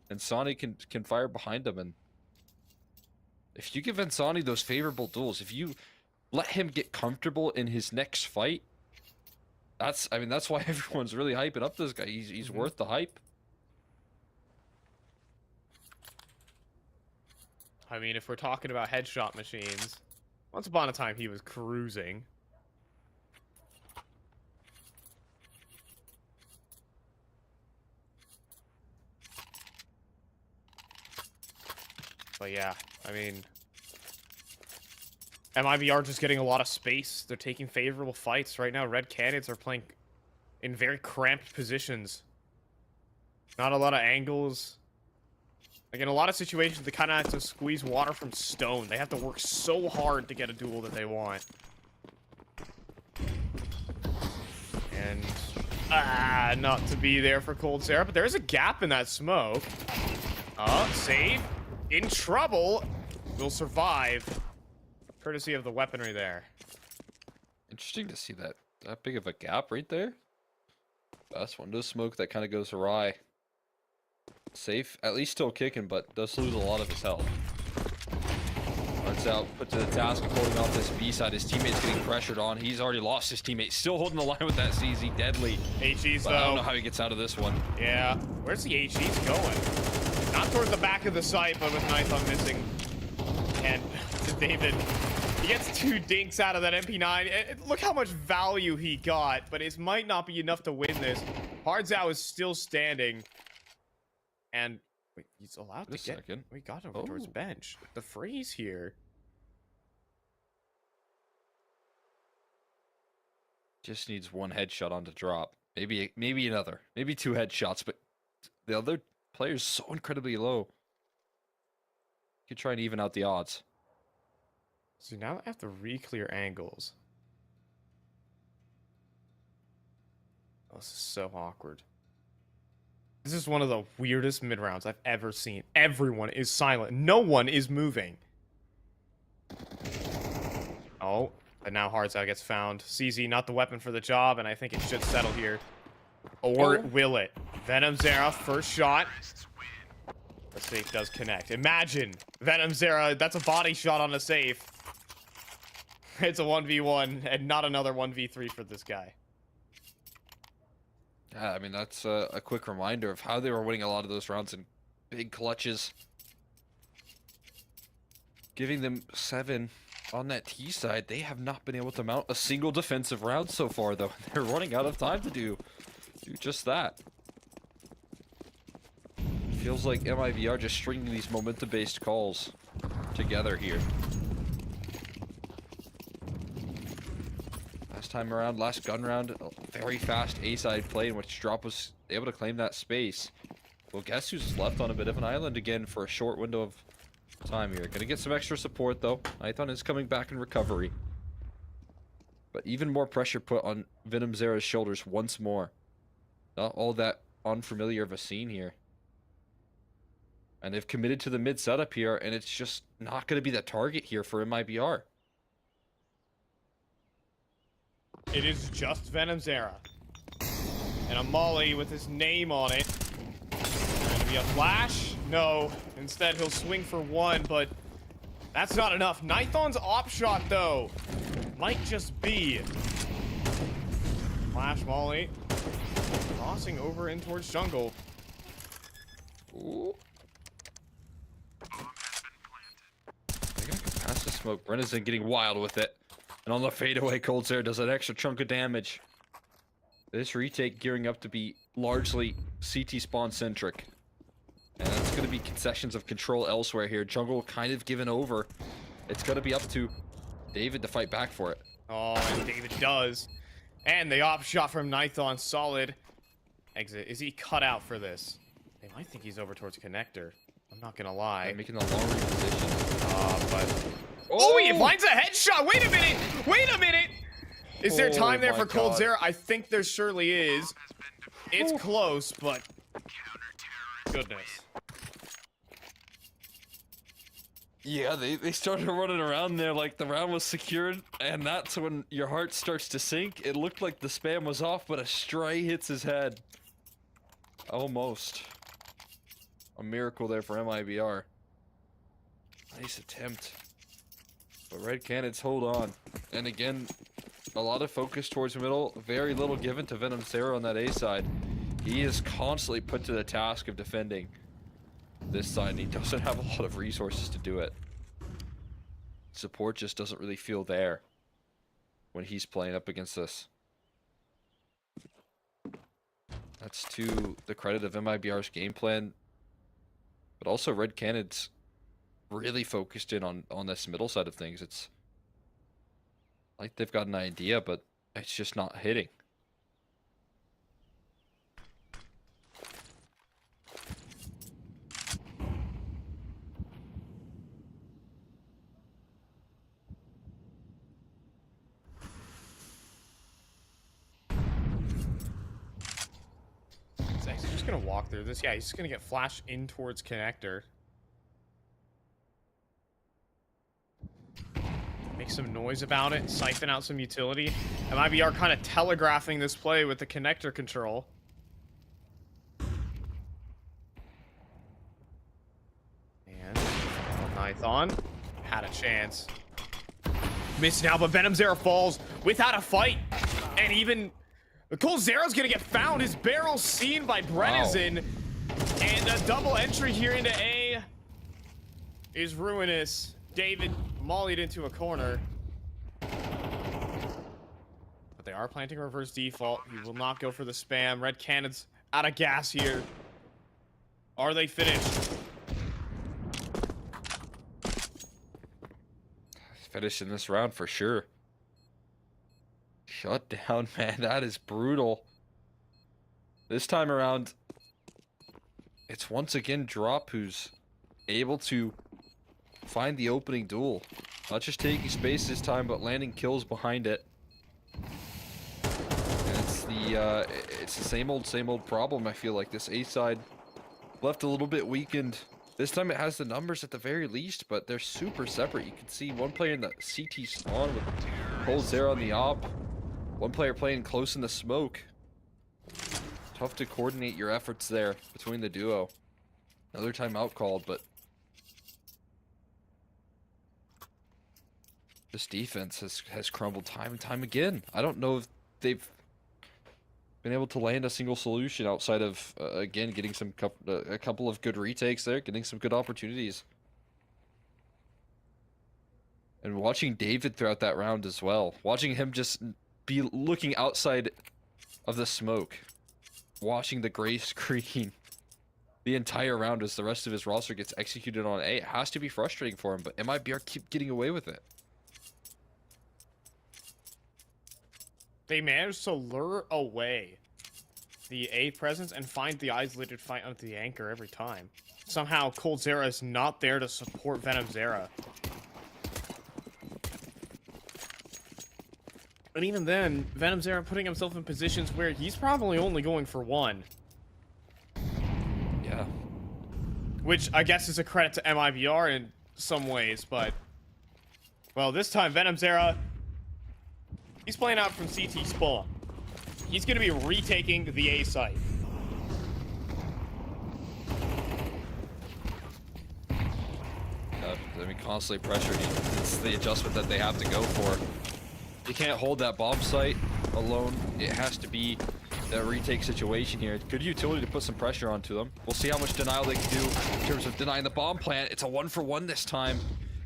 Insani can fire behind him, and if you give Insani those favorable duels, if you let him get comfortable in his next fight, that's why everyone's really hyping up this guy. He's worth the hype. I mean, if we're talking about headshot machines, once upon a time he was cruising. But yeah, I mean, MIBR just getting a lot of space. They're taking favorable fights. Right now, Red Canids are playing in very cramped positions. Not a lot of angles. Like, in a lot of situations, they kind of have to squeeze water from stone. They have to work so hard to get a duel that they want. And, not to be there for Cold Sarah, but there's a gap in that smoke. Save. In trouble. Will survive. Courtesy of the weaponry there. Interesting to see that big of a gap right there. Best window smoke that kind of goes awry. Safe, at least still kicking, but does lose a lot of his health. Runs out, put to the task of holding off this B side. His teammate's getting pressured on. He's already lost his teammate. Still holding the line with that CZ, deadly. HE's though. I don't know how he gets out of this one. Yeah, where's the HE's going? Not towards the back of the site, but with Nython missing. And David, he gets 2 dinks out of that MP9. Look how much value he got, but it might not be enough to win this. Hardzao is still standing. And wait, he's allowed to get. We got over towards bench. The freeze here. Just needs one headshot on to Drop. Maybe another. Maybe 2 headshots, but the other player's so incredibly low. Could try and even out the odds. So now I have to re-clear angles. Oh, this is so awkward. This is one of the weirdest mid-rounds I've ever seen. Everyone is silent. No one is moving. Oh, but now Hardzao gets found. CZ, not the weapon for the job, and I think it should settle here. Or will it? Venom Zera, first shot. The safe does connect. Imagine Venom Zera, that's a body shot on a safe. It's a 1v1 and not another 1v3 for this guy. Yeah, I mean, that's a quick reminder of how they were winning a lot of those rounds in big clutches. Giving them 7 on that T side. They have not been able to mount a single defensive round so far, though. They're running out of time to do just that. Feels like MIBR just stringing these momentum-based calls together here. Last time around, last gun round, a very fast A-side play in which Drop was able to claim that space. Well, guess who's left on a bit of an island again for a short window of time here. Gonna get some extra support, though. Nython is coming back in recovery. But even more pressure put on Venom Zera's shoulders once more. Not all that unfamiliar of a scene here. And they've committed to the mid setup here, and it's just not going to be the target here for MIBR. It is just Venom Zera. And a molly with his name on it. Maybe a flash? No. Instead, he'll swing for one, but that's not enough. Nithon's op shot, though, might just be. Flash Molly. Crossing over in towards jungle. Ooh. They're gonna go past the smoke. Brennison getting wild with it. And on the fadeaway, Coldzera does an extra chunk of damage. This retake gearing up to be largely CT spawn centric. And it's going to be concessions of control elsewhere here. Jungle kind of given over. It's going to be up to David to fight back for it. Oh, and David does. And the op shot from Nithon, solid. Exit. Is he cut out for this? They might think he's over towards connector. I'm not going to lie. Making the long range position. But... Oh, he finds a headshot! Wait a minute! Wait a minute! Is there time there for Coldzera? I think there surely is. It's close, but... Goodness. Yeah, they started running around there like the round was secured, and that's when your heart starts to sink. It looked like the spam was off, but a stray hits his head. Almost. A miracle there for MIBR. Nice attempt. But Red Canids hold on. And again, a lot of focus towards middle, very little given to VenomZero on that A side. He is constantly put to the task of defending this side, and he doesn't have a lot of resources to do it. Support just doesn't really feel there when he's playing up against this. That's to the credit of MIBR's game plan, but also Red Canids really focused in on this middle side of things. It's like they've got an idea, but it's just not hitting. He's just gonna walk through this. Yeah, he's just gonna get flashed in towards connector. Make some noise about it, siphon out some utility. MIBR kind of telegraphing this play with the connector control. And Nithon had a chance. Missed now, but VenomZero falls without a fight. And even Coldzera's gonna get found. His barrel seen by Brennison. Wow. And a double entry here into A is ruinous. David mollied into a corner. But they are planting reverse default. He will not go for the spam. Red Canids out of gas here. Are they finished? Finishing this round for sure. Shut down, man. That is brutal. This time around, it's once again Drop who's able to find the opening duel. Not just taking space this time, but landing kills behind it. And it's the same old problem. I feel like this A side left a little bit weakened. This time it has the numbers at the very least, but they're super separate. You can see one player in the CT spawn with Coldzera on the op. One player playing close in the smoke. Tough to coordinate your efforts there between the duo. Another timeout called, but this defense has crumbled time and time again. I don't know if they've been able to land a single solution outside of, again, getting a couple of good retakes there, getting some good opportunities. And watching David throughout that round as well. Watching him just be looking outside of the smoke. Watching the gray screen the entire round as the rest of his roster gets executed on A. It has to be frustrating for him, but MIBR keep getting away with it. They managed to lure away the A presence and find the isolated fight onto the anchor every time. Somehow, Coldzera is not there to support VenomZero. And even then, VenomZero putting himself in positions where he's probably only going for one. Yeah. Which I guess is a credit to MIBR in some ways, but... Well, this time, VenomZero, he's playing out from CT spawn. He's going to be retaking the A site. I mean, constantly pressured. It's the adjustment that they have to go for. You can't hold that bomb site alone. It has to be that retake situation here. Good utility to put some pressure onto them. We'll see how much denial they can do in terms of denying the bomb plant. It's a 1-for-1 this time.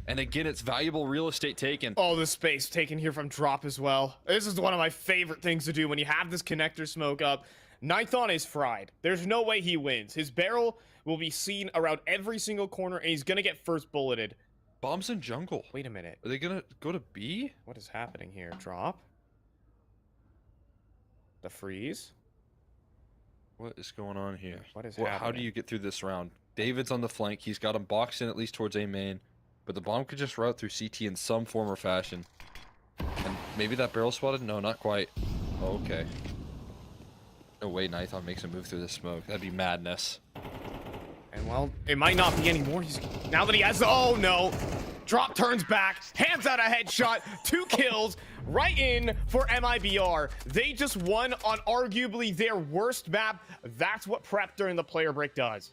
And again, it's valuable real estate taken. All the space taken here from Drop as well. This is one of my favorite things to do when you have this connector smoke up. Nython is fried. There's no way he wins. His barrel will be seen around every single corner, and he's going to get first bulleted. Bombs in jungle. Wait a minute. Are they going to go to B? What is happening here? Drop. The freeze. What is going on here? What is happening? How do you get through this round? David's on the flank. He's got him boxed in at least towards A main. But the bomb could just route through CT in some form or fashion. And maybe that barrel spotted? No, not quite. Okay. No way Nython makes a move through this smoke. That'd be madness. And well, it might not be anymore. Now that he has, oh no. Drop turns back, hands out a headshot, 2 kills, right in for MIBR. They just won on arguably their worst map. That's what prep during the player break does.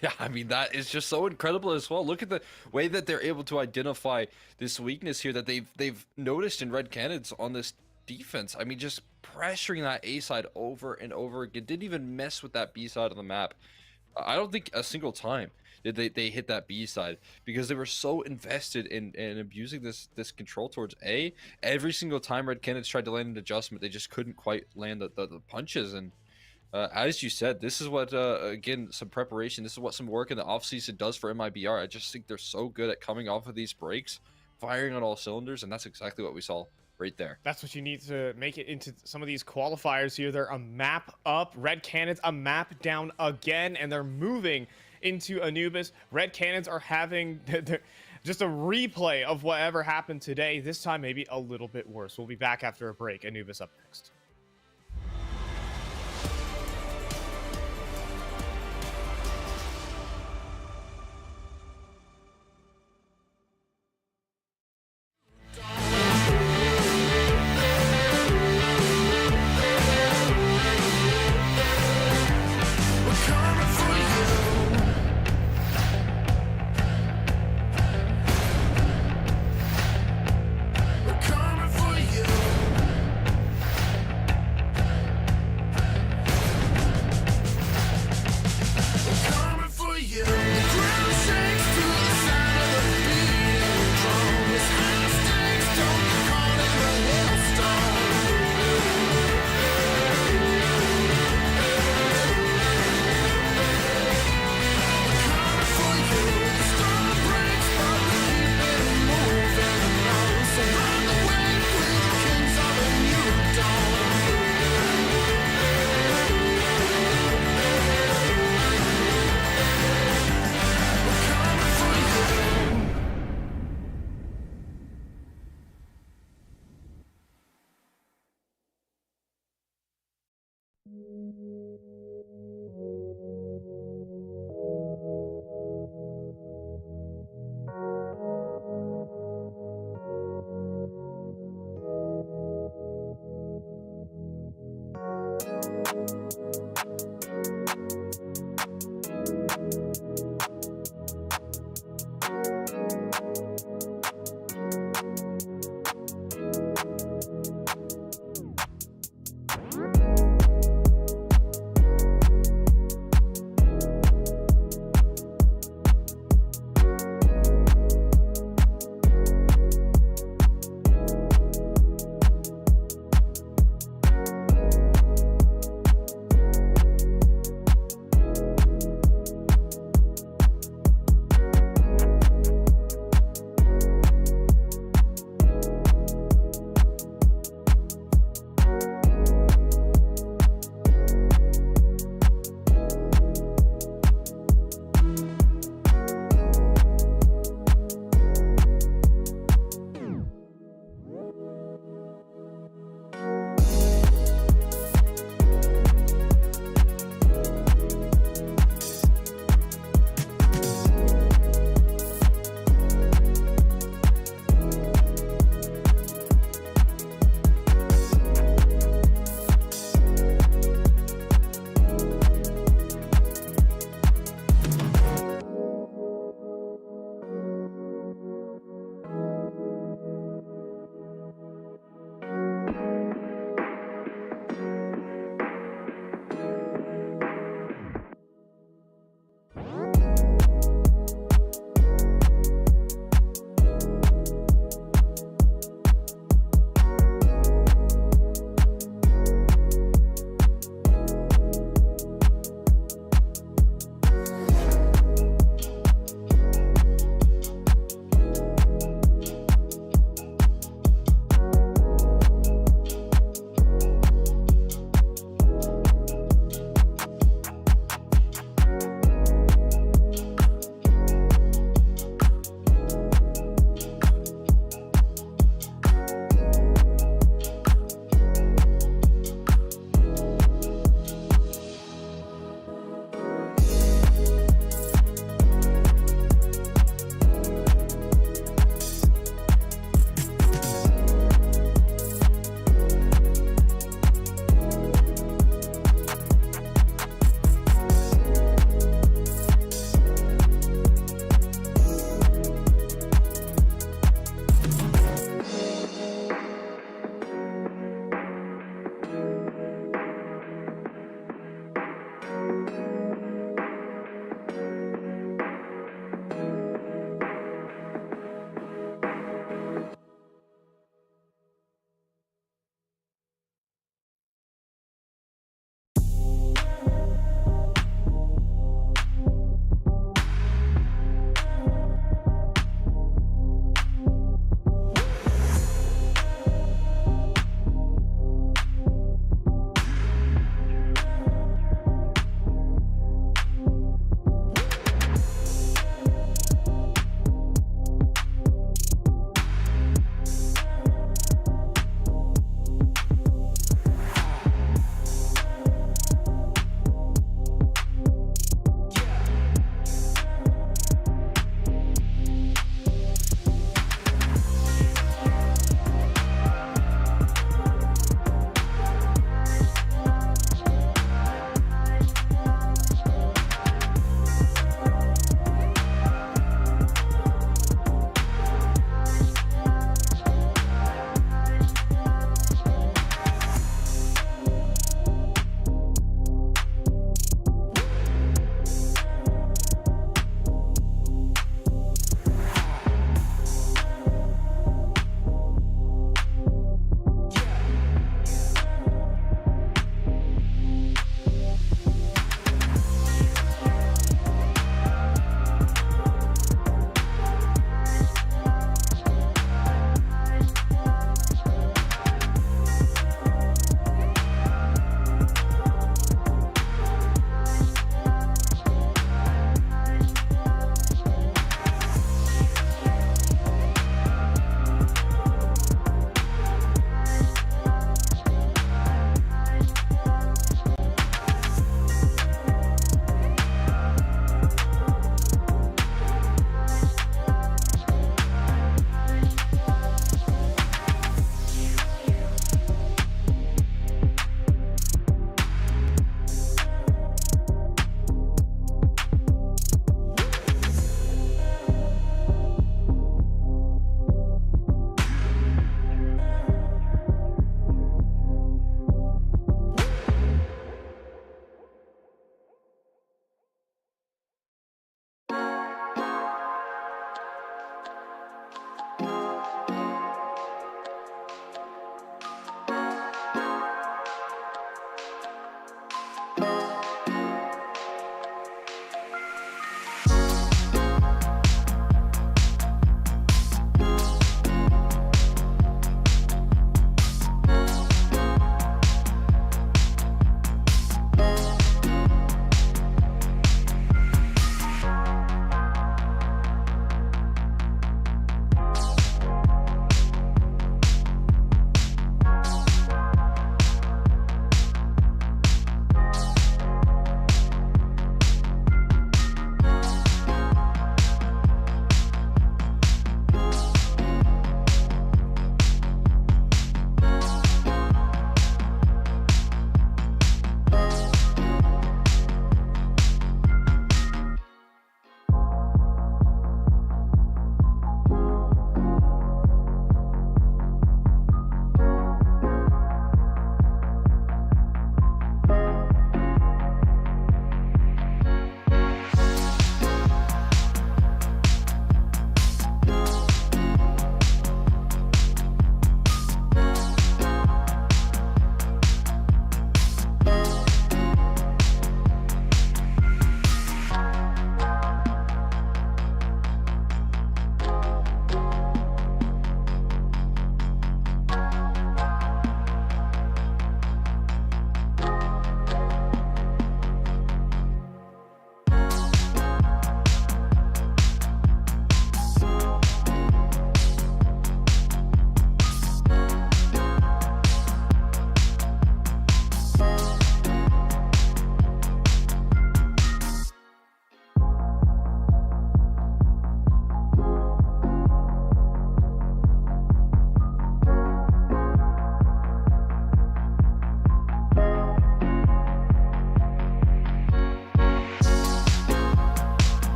Yeah, I mean, that is just so incredible as well. Look at the way that they're able to identify this weakness here that they've noticed in Red Canids on this defense. I mean, just pressuring that A side over and over again. Didn't even mess with that B side of the map. I don't think a single time did they hit that B side because they were so invested in abusing this control towards A. Every single time Red Canids tried to land an adjustment, they just couldn't quite land the punches. And as you said, this is what, again, some preparation, this is what some work in the offseason does for MIBR. I just think they're so good at coming off of these breaks, firing on all cylinders, and that's exactly what we saw right there. That's what you need to make it into some of these qualifiers here. They're a map up. Red Canids a map down again, and they're moving into Anubis. Red Canids are having just a replay of whatever happened today. This time, maybe a little bit worse. We'll be back after a break. Anubis up next.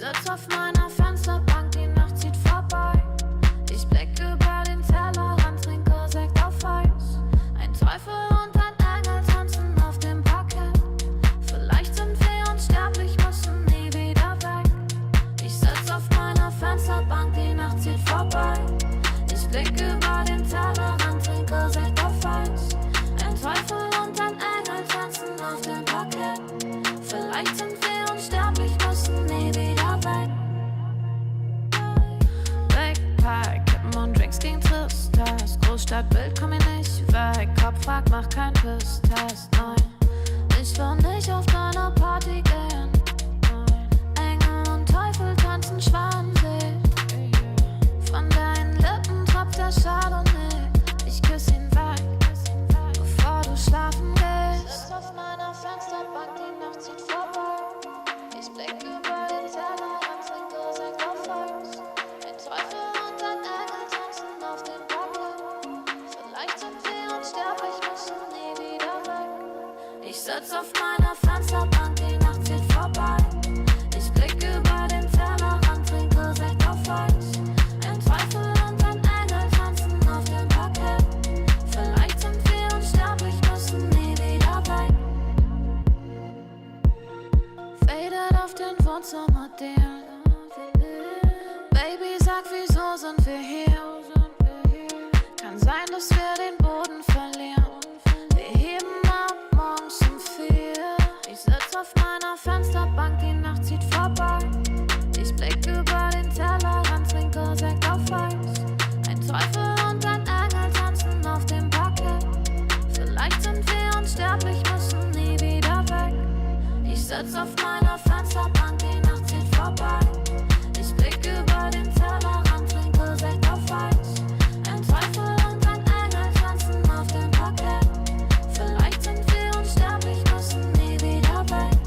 sitz auf meiner Fensterbank, die Nacht zieht vorbei. Ich blick über den Tellerrand, trinke Sekt auf Eis. Ein Teufel und ein Engel tanzen auf dem Parkett. Vielleicht sind wir unsterblich, müssen nie wieder weg. Ich sitz auf meiner Fensterbank, die Nacht zieht vorbei. Ich blick über den Tellerrand, trinke Sekt auf Eis. Ein Teufel und ein Engel tanzen auf dem Parkett. Vielleicht sind wir unsterblich, müssen nie wieder weg. Backpack, Kippen und Drinks gegen Tristas. Großstadtbild, komm ich nicht weg. Kopf fragt, mach kein Pisstest, nein. Ich will nicht auf deine Party gehen, nein. Engel und Teufel tanzen Schwanensee. Von deinen Lippen tropft der Chardonnay. Ich küss ihn weg, bevor du schlafen gehst. Sitz auf meiner Fensterbank, die Nacht zieht vorbei. Ich blick über den Tellerrand, trinke Sekt auf Eis. Ein Teufel und ein Engel tanzen auf dem Parkett. Vielleicht sind wir unsterblich, müssen nie wieder weg. Ich sitz auf meiner Fensterbank, die Nacht zieht vorbei. Ich blick über den Tellerrand, trinke Sekt auf Eis. Ein Teufel und ein Engel tanzen auf dem Parkett. Vielleicht sind wir unsterblich, müssen nie wieder weg. Faded auf den Wohnzimmerdielen. Baby, sag, wieso sind wir hier? Kann sein, dass wir den Boden verlieren. Wir heben ab morgens um 4. Ich sitz auf meiner Fensterbank, die Nacht zieht vorbei. Ich blick über den Tellerrand, trinke Sekt auf Eis. Ein Teufel und ein Engel tanzen auf dem Parkett. Vielleicht sind wir unsterblich, müssen nie wieder weg. Ich sitz auf meiner Fensterbank, die Nacht zieht vorbei. Ich blick über den Tellerrand, trinke Sekt auf Eis. Ein Teufel und ein Engel tanzen auf dem Parkett. Vielleicht sind wir unsterblich, müssen nie wieder weg.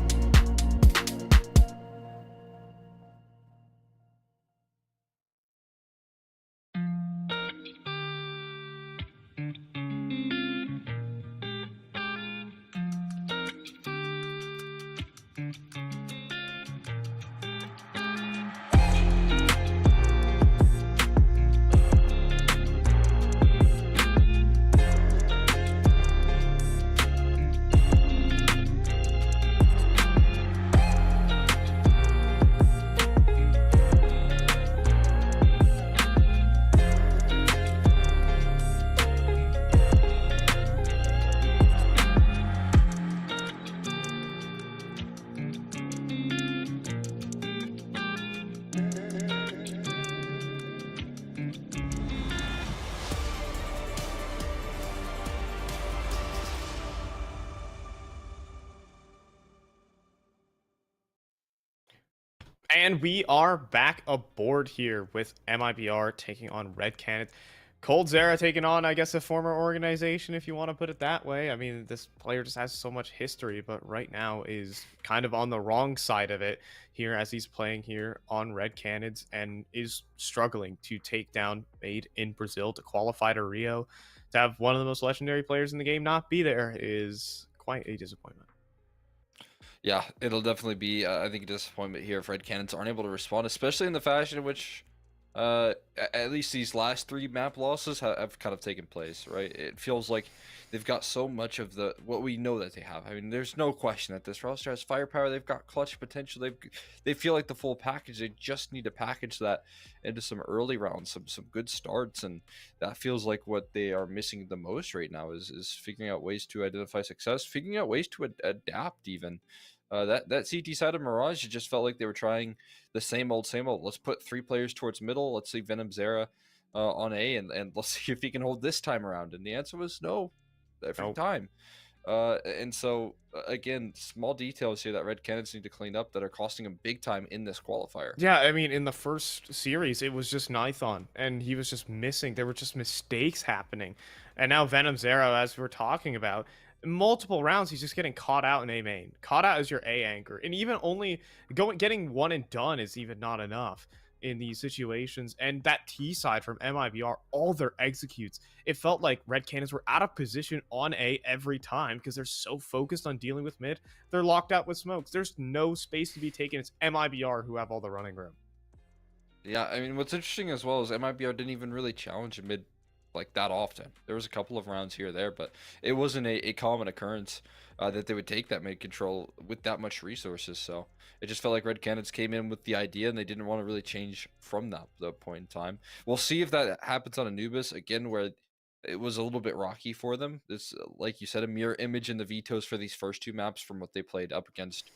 And we are back aboard here with MIBR taking on Red Canids. Cold Zera taking on, I guess, a former organization, if you want to put it that way. I mean, this player just has so much history, but right now is kind of on the wrong side of it here as he's playing here on Red Canids and is struggling to take down Made in Brazil to qualify to Rio. To have one of the most legendary players in the game not be there is quite a disappointment. Yeah, it'll definitely be, I think, a disappointment here if Red Canids aren't able to respond, especially in the fashion in which at least these last 3 map losses have kind of taken place, right? It feels like they've got so much of what we know that they have. I mean, there's no question that this roster has firepower. They've got clutch potential. They feel like the full package. They just need to package that into some early rounds, some good starts, and that feels like what they are missing the most right now is figuring out ways to identify success, figuring out ways to adapt even. That CT side of Mirage, it just felt like they were trying the same old. Let's put 3 players towards middle. Let's see Venom Zera on A, and let's see if he can hold this time around. And the answer was no, every time. And so, again, small details here that Red Canids need to clean up that are costing them big time in this qualifier. Yeah, I mean, in the first series, it was just Nithon, and he was just missing. There were just mistakes happening. And now Venom Zero, as we're talking about, multiple rounds, he's just getting caught out in A main. Caught out as your A anchor. And even only getting one and done is even not enough. in these situations. And that T side from MIBR, all their executes, it felt like Red Canids were out of position on A every time because they're so focused on dealing with mid. They're locked out with smokes. There's no space to be taken. It's MIBR who have all the running room. Yeah, I mean, what's interesting as well is MIBR didn't even really challenge a mid like that often. There was a couple of rounds here or there, but it wasn't a common occurrence that they would take that mid control with that much resources. So it just felt like Red Canids came in with the idea and they didn't want to really change from that point in time. We'll see if that happens on Anubis again, where it was a little bit rocky for them. This, like you said, a mirror image in the vetoes for these first two maps from what they played up against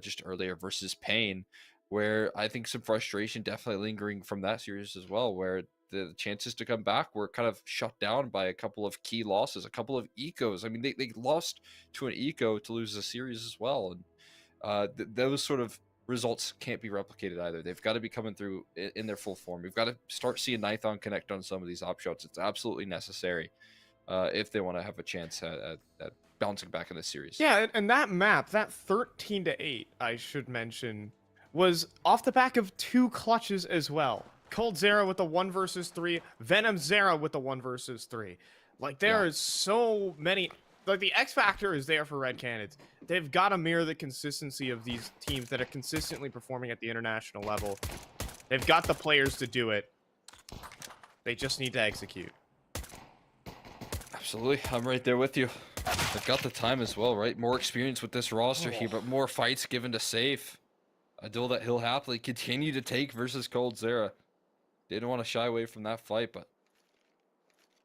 just earlier versus Pain, where I think some frustration definitely lingering from that series as well, where the chances to come back were kind of shut down by a couple of key losses, a couple of ecos. I mean, they lost to an eco to lose the series as well. And those sort of results can't be replicated either. They've got to be coming through in their full form. We've got to start seeing Nithon connect on some of these op shots. It's absolutely necessary if they want to have a chance at bouncing back in this series. Yeah, and that map, that 13-8, I should mention, was off the back of 2 clutches as well. Cold Zera with the 1 versus 3, Venom Zera with the 1 versus 3. Like, there is so many. Like, the X factor is there for Red Canids. They've got to mirror the consistency of these teams that are consistently performing at the international level. They've got the players to do it. They just need to execute. Absolutely. I'm right there with you. They've got the time as well, right? More experience with this roster here, but more fights given to Safe. A duel that he'll happily continue to take versus Cold Zera. Didn't want to shy away from that fight, but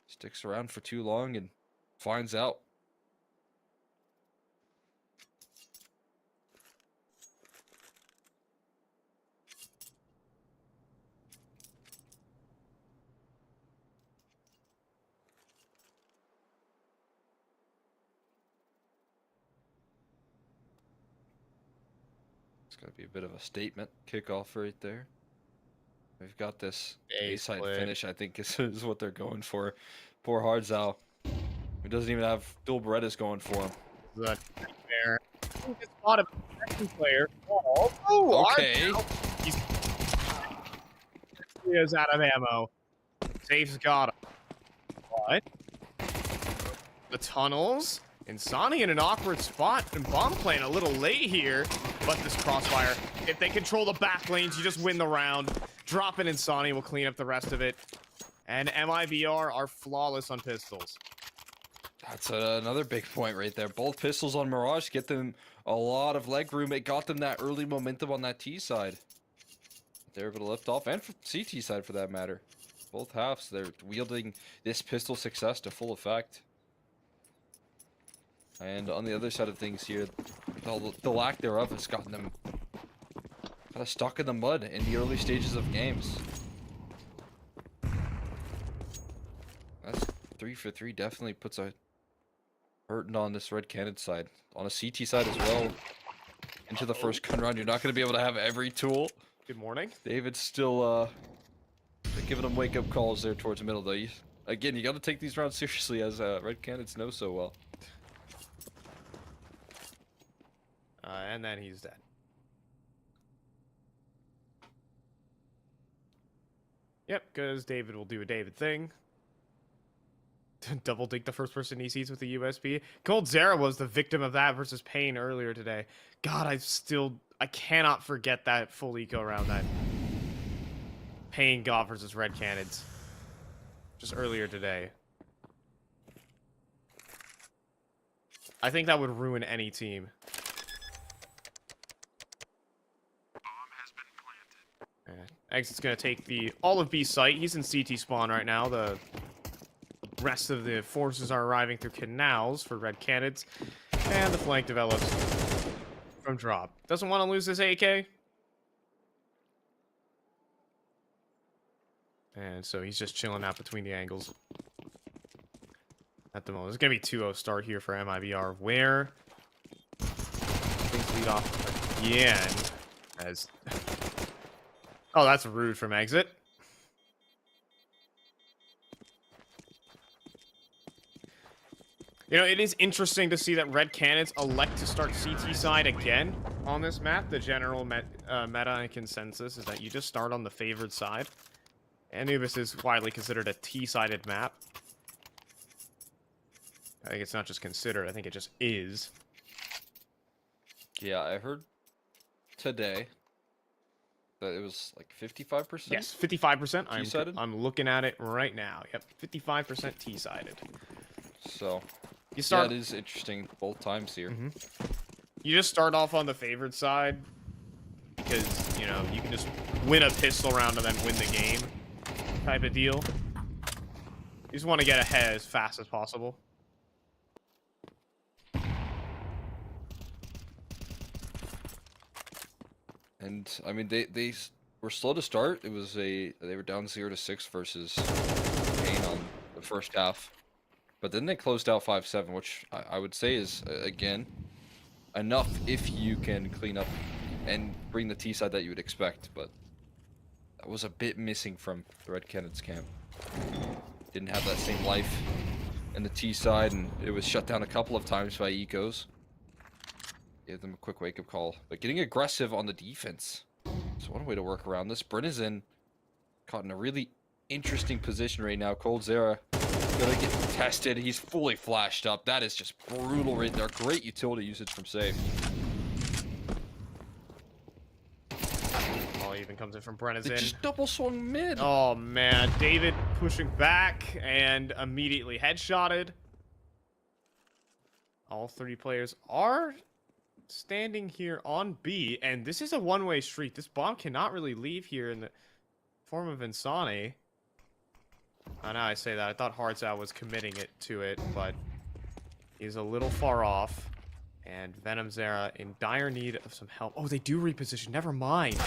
sticks around for too long and finds out. It's going to be a bit of a statement kickoff right there. We've got this A-side finish, I think, is what they're going for. Poor Hardzao, who doesn't even have dual Berettas going for him. Good. There. Spot a second player. Oh, okay. He's out of ammo. Safe's got him. What? The tunnels. Insani in an awkward spot, and Bomb playing a little late here, but this crossfire, if they control the back lanes, you just win the round. Drop it, Insani will clean up the rest of it. And MIBR are flawless on pistols. That's another big point right there. Both pistols on Mirage get them a lot of leg room. It got them that early momentum on that T side. They're able to lift off, and for CT side for that matter. Both halves, they're wielding this pistol success to full effect. And on the other side of things here, the lack thereof has gotten them kind of stuck in the mud in the early stages of games. That's 3 for 3, definitely puts a burden on this Red Canid side. On a CT side as well, into the first gun round, you're not going to be able to have every tool. Good morning. David's still giving them wake-up calls there towards the middle, though. Again, you got to take these rounds seriously, as Red Canids know so well. And then he's dead. Yep, because David will do a David thing. Double dig the first person he sees with the USB. Cold Zera was the victim of that versus Pain earlier today. God, I cannot forget that full eco around that Pain got versus Red Canids. Just earlier today. I think that would ruin any team. Exit's gonna take the all of B site. He's in CT spawn right now. The rest of the forces are arriving through canals for Red Canids, and the flank develops from drop. Doesn't want to lose this AK, and so he's just chilling out between the angles at the moment. It's gonna be 2-0 start here for MIBR, where things lead off again as. Oh, that's rude from Exit. You know, it is interesting to see that Red Canids elect to start CT side again on this map. The general meta and consensus is that you just start on the favored side. Anubis is widely considered a T-sided map. I think it's not just considered, I think it just is. Yeah, I heard today that it was like 55%? Yes, 55%. T-sided? I'm looking at it right now. Yep, 55% T-sided. So, You start. yeah, it is interesting both times here. You just start off on the favored side because, you know, you can just win a pistol round and then win the game type of deal. You just want to get ahead as fast as possible. And I mean, they were slow to start. It was they were down 0-6 versus Pain on the first half, but then they closed out 5-7, which I would say is again enough if you can clean up and bring the T side that you would expect. But that was a bit missing from the Red Canids camp. Didn't have that same life in the T side, and it was shut down a couple of times by Ecos. Give them a quick wake-up call. But getting aggressive on the defense is one way to work around this. Bryn is caught in a really interesting position right now. Cold Zera gonna get tested. He's fully flashed up. That is just brutal right there. Great utility usage from Safe. Oh, even comes in from Brennan's They in. just double swung mid. Oh, man. David pushing back and immediately headshotted. All 3 players are standing here on B, and this is a one-way street. This bomb cannot really leave here in the form of Insani. I know I say that. I thought Heartsout was committing it to it, but he's a little far off. And Venom Zera in dire need of some help. Oh, they do reposition. Never mind.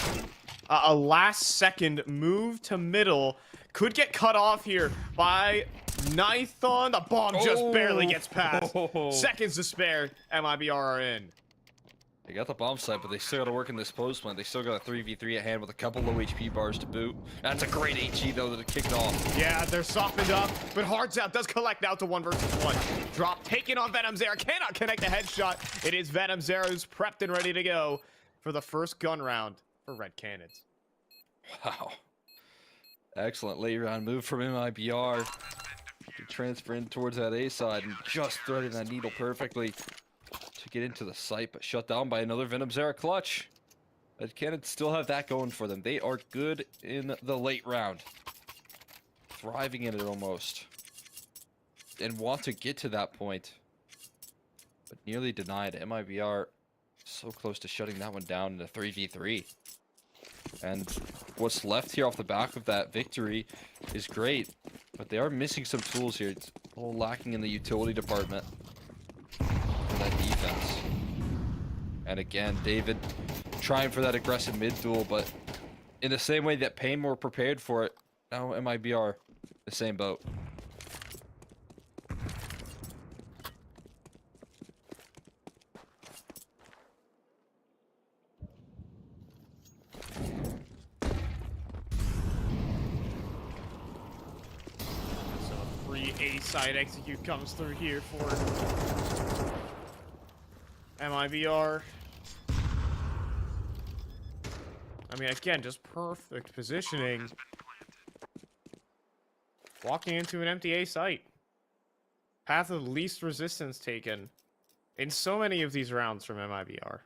A last-second move to middle could get cut off here by Nithon. The bomb just barely gets past. Seconds to spare. MIBR are in. They got the bomb site, but they still got to work in this post plant. They still got a 3v3 at hand with a couple low HP bars to boot. That's a great HE, though, that it kicked off. Yeah, they're softened up, but Heartsout does collect now to 1 versus 1. Drop taken on Venom Zera. Cannot connect the headshot. It is Venom Zera who's prepped and ready to go for the first gun round for Red Canids. Wow. Excellent late round move from MIBR to transfer in towards that A side and just threading that needle perfectly to get into the site, but shut down by another Venom Zera clutch. But Canids still have that going for them. They are good in the late round. Thriving in it almost. And want to get to that point. But nearly denied. MIBR so close to shutting that one down in a 3v3. And what's left here off the back of that victory is great. But they are missing some tools here. It's a little lacking in the utility department. That defense. And again, David trying for that aggressive mid duel, but in the same way that Pain were prepared for it, now MIBR the same boat. So a free A side execute comes through here for MIBR. I mean, again, just perfect positioning. Walking into an empty A site. Path of least resistance taken in so many of these rounds from MIBR.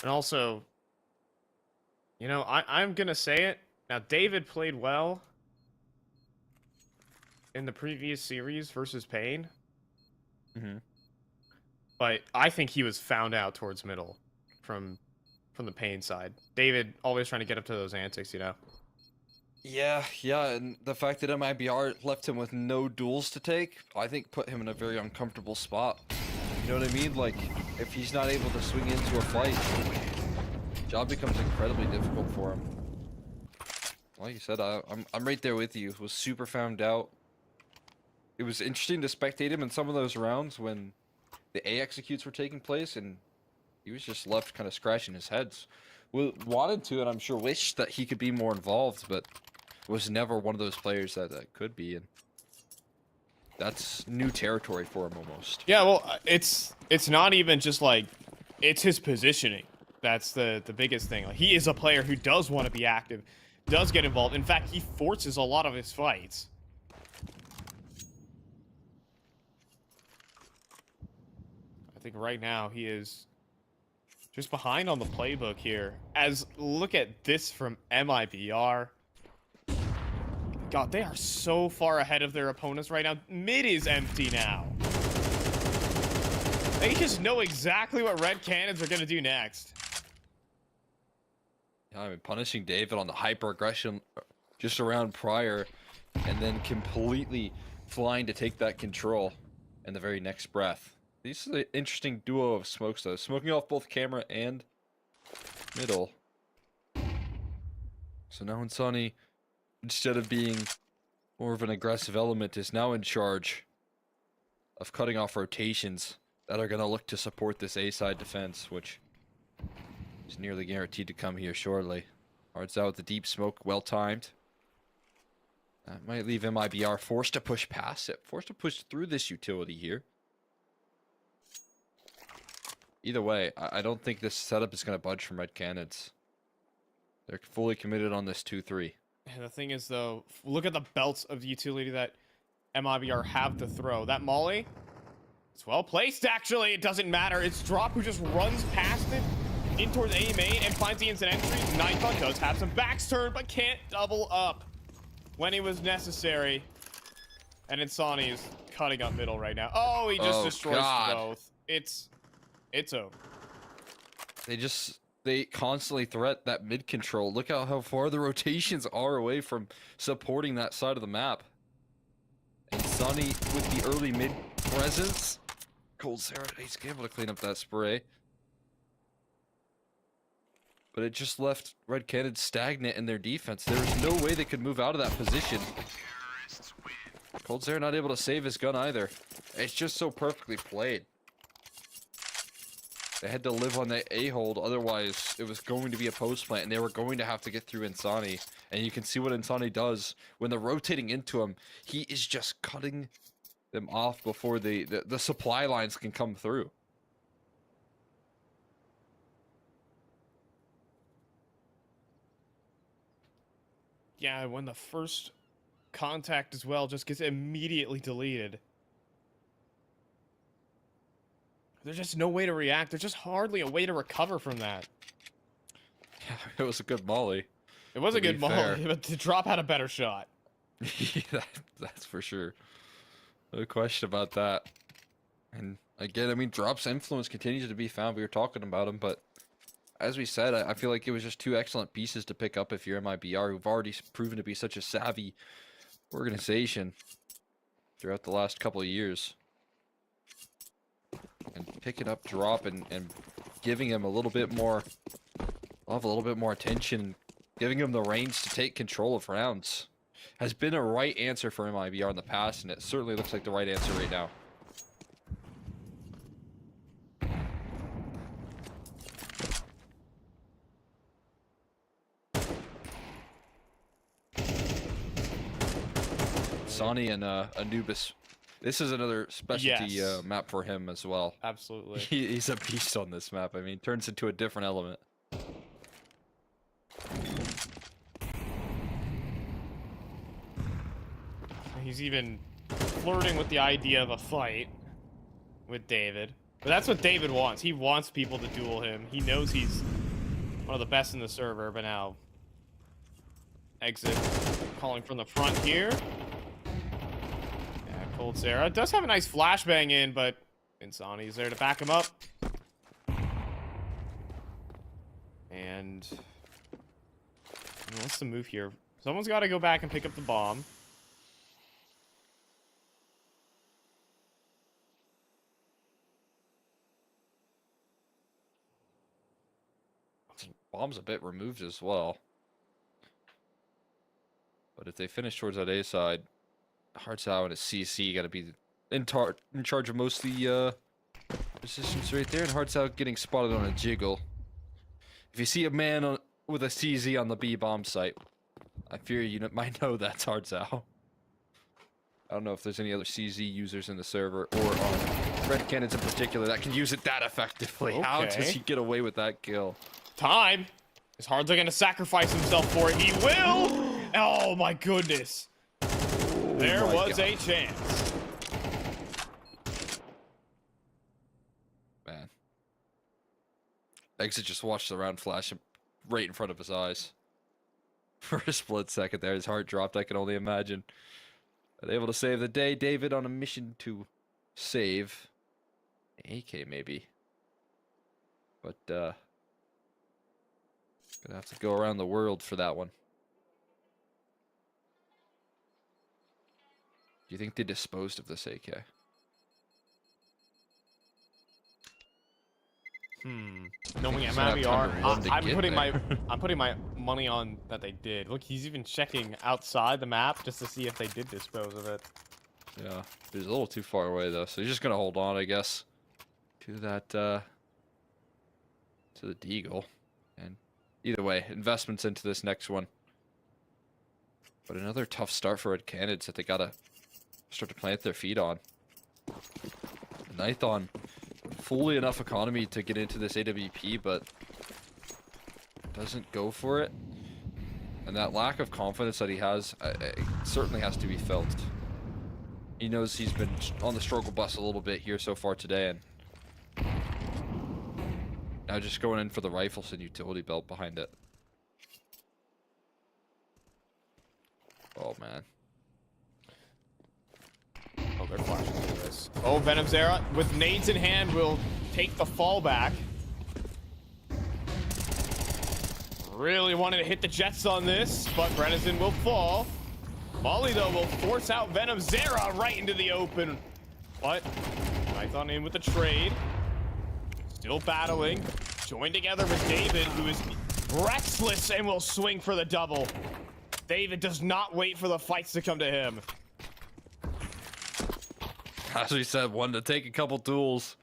And also, you know, I'm gonna say it. Now, David played well in the previous series versus Pain. But I think he was found out towards middle from the Pain side. David always trying to get up to those antics, you know? Yeah, and the fact that MIBR left him with no duels to take, I think put him in a very uncomfortable spot. You know what I mean? Like, if he's not able to swing into a fight, job becomes incredibly difficult for him. Like you said, I'm right there with you. Was super found out. It was interesting to spectate him in some of those rounds when the A executes were taking place, and he was just left kind of scratching his head. Wanted to, and I'm sure wished that he could be more involved, but was never one of those players that could be. And That's new territory for him almost. Yeah, well, it's not even just like, it's his positioning. That's the biggest thing. Like, he is a player who does want to be active, does get involved. In fact, he forces a lot of his fights. I think right now he is just behind on the playbook here. As look at this from MIBR. God, they are so far ahead of their opponents right now. Mid is empty now. They just know exactly what Red Canids are going to do next. Yeah, I mean, punishing David on the hyper aggression just around prior, and then completely flying to take that control in the very next breath. This is an interesting duo of smokes, though. Smoking off both camera and middle. So now Insani, instead of being more of an aggressive element, is now in charge of cutting off rotations that are going to look to support this A-side defense, which is nearly guaranteed to come here shortly. Hearts out with the deep smoke, well-timed. That might leave MIBR forced to push past it, forced to push through this utility here. Either way, I don't think this setup is going to budge from Red Canids. They're fully committed on this 2-3. And the thing is, though, look at the belts of the utility that MIBR have to throw. That molly, it's well placed, actually. It doesn't matter. It's Drop who just runs past it in towards A main and finds the instant entry. Nikon does have some backs turned, but can't double up when it was necessary. And Insani is cutting up middle right now. Oh, he just destroys both. It's over. They constantly threat that mid control. Look at how far the rotations are away from supporting that side of the map. And Sunny with the early mid presence. Cold Sarah, he's able to clean up that spray. But it just left Red Canids stagnant in their defense. There was no way they could move out of that position. Cold Sarah not able to save his gun either. It's just so perfectly played. They had to live on that A-hold, otherwise it was going to be a post plant, and they were going to have to get through Insani. And you can see what Insani does when they're rotating into him. He is just cutting them off before the supply lines can come through. Yeah, when the first contact as well just gets immediately deleted. There's just no way to react. There's just hardly a way to recover from that. Yeah, it was a good molly. It was a good molly, but the Drop had a better shot. Yeah, that's for sure. No question about that. And again, I mean, Drop's influence continues to be found. We were talking about him, but as we said, I feel like it was just two excellent pieces to pick up if you're MIBR, who've already proven to be such a savvy organization throughout the last couple of years. And picking up Drop and giving him a little bit more attention, giving him the range to take control of rounds has been a right answer for MIBR in the past, and it certainly looks like the right answer right now. Sonny and Anubis. This is another specialty map for him as well. Absolutely. He's a beast on this map. I mean, turns into a different element. He's even flirting with the idea of a fight with David. But that's what David wants. He wants people to duel him. He knows he's one of the best in the server, but now exit calling from the front here. Yeah, Cold Sarah does have a nice flashbang in, but Insani's there to back him up. And what's the move here? Someone's got to go back and pick up the bomb. Bomb's a bit removed as well. But if they finish towards that A side, Hearts out and a CC got to be in charge of most of the positions right there. And Hearts out getting spotted on a jiggle. If you see a man with a CZ on the B bomb site, I fear you might know that's Hearts out. I don't know if there's any other CZ users in the server or on Red Canids in particular that can use it that effectively. How does Okay. he get away with that kill? Time. Is Hard's going to sacrifice himself for it? He will. Oh my goodness. There my was God. a chance. Man. Exit just watched the round flash right in front of his eyes. For a split second there, his heart dropped, I can only imagine. Are they able to save the day? David on a mission to save. AK maybe. But, gonna have to go around the world for that one. Do you think they disposed of this AK? Knowing Just not have time to run MIBR, to I'm get putting there. I'm putting my money on that they did. Look, he's even checking outside the map just to see if they did dispose of it. Yeah, he's a little too far away though, so he's just gonna hold on, I guess, to that, to the Deagle. And either way, investments into this next one. But another tough start for Red Canids that they gotta start to plant their feet on. Nython, fully enough economy to get into this AWP, but doesn't go for it. And that lack of confidence that he has certainly has to be felt. He knows he's been on the struggle bus a little bit here so far today, and now just going in for the rifles and utility belt behind it. Oh man. Oh, they're flashing through this. Oh, Venom Zera with nades in hand will take the fallback. Really wanted to hit the jets on this, but Brennison will fall. Molly, though, will force out Venom Zera right into the open. But Python in with the trade. Still battling. Joined together with David, who is restless and will swing for the double. David does not wait for the fights to come to him. As we said, one to take a couple tools.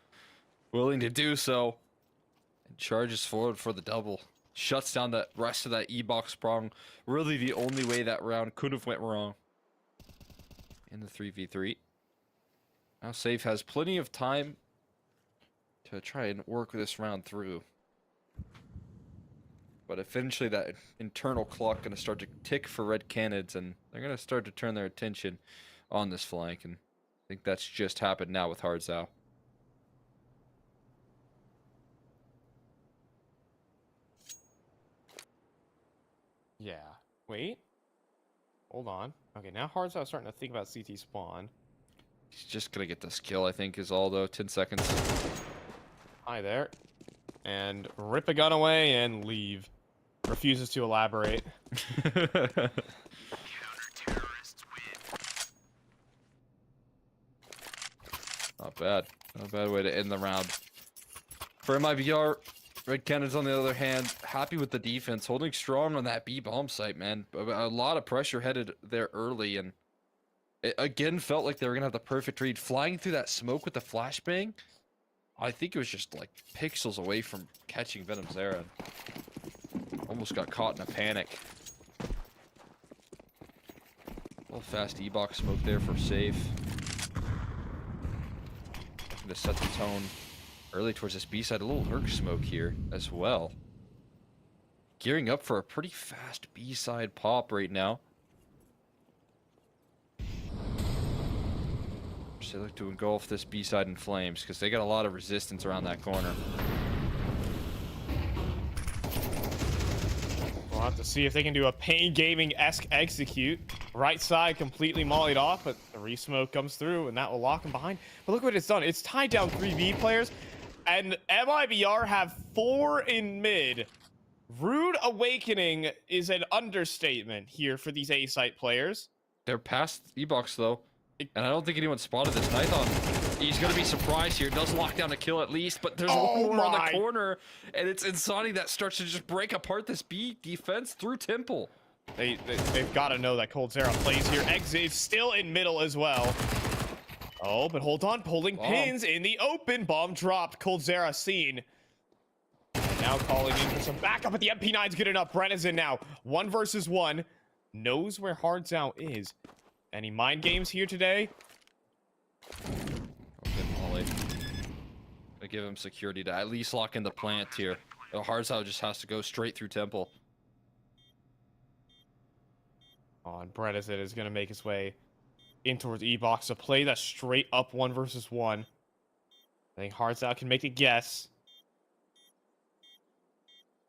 Willing to do so. And charges forward for the double. Shuts down the rest of that E-box prong. Really the only way that round could have went wrong. In the 3v3. Now Safe has plenty of time to try and work this round through. But eventually that internal clock going to start to tick for Red Canids, and they're going to start to turn their attention on this flank. And I think that's just happened now with Hardzao. Yeah. Wait. Hold on. Okay, now Hardzao starting to think about CT spawn. He's just going to get this kill, I think, is all, though. 10 seconds. Hi there. And rip a gun away and leave. Refuses to elaborate. Not bad. Not a bad way to end the round. For MIBR, Red Canids, on the other hand, happy with the defense, holding strong on that B bomb site, man. A lot of pressure headed there early, and it again felt like they were gonna have the perfect read. Flying through that smoke with the flashbang, I think it was just like pixels away from catching Venom Zera. Almost got caught in a panic. A little fast E-box smoke there for Safe. Looking to set the tone early towards this B side. A little lurk smoke here as well. Gearing up for a pretty fast B side pop right now. They look to engulf this B side in flames because they got a lot of resistance around that corner. We'll have to see if they can do a Pain Gaming-esque execute. Right side completely mollied off, but the re-smoke comes through, and that will lock him behind. But look what it's done. It's tied down 3v players, and MIBR have 4 in mid. Rude awakening is an understatement here for these A-site players. They're past E-box, though. And I don't think anyone spotted this. Nython, he's going to be surprised here. Does lock down a kill at least, but there's one more on the corner. And it's Insani that starts to just break apart this B defense through Temple. They've got to know that coldzera plays here. Exit is still in middle as well. Oh, but hold on. Pulling pins in the open. Bomb dropped. coldzera seen. And now calling in for some backup, but the MP9's good enough. Brennison now 1 versus 1. Knows where Hardzao is. Any mind games here today? Okay, Molly. Gonna give him security to at least lock in the plant here. Hardsau just has to go straight through Temple. Oh, and Bredesen is going to make his way in towards E-Box. A play that's straight up 1 versus 1. I think Hardsau can make a guess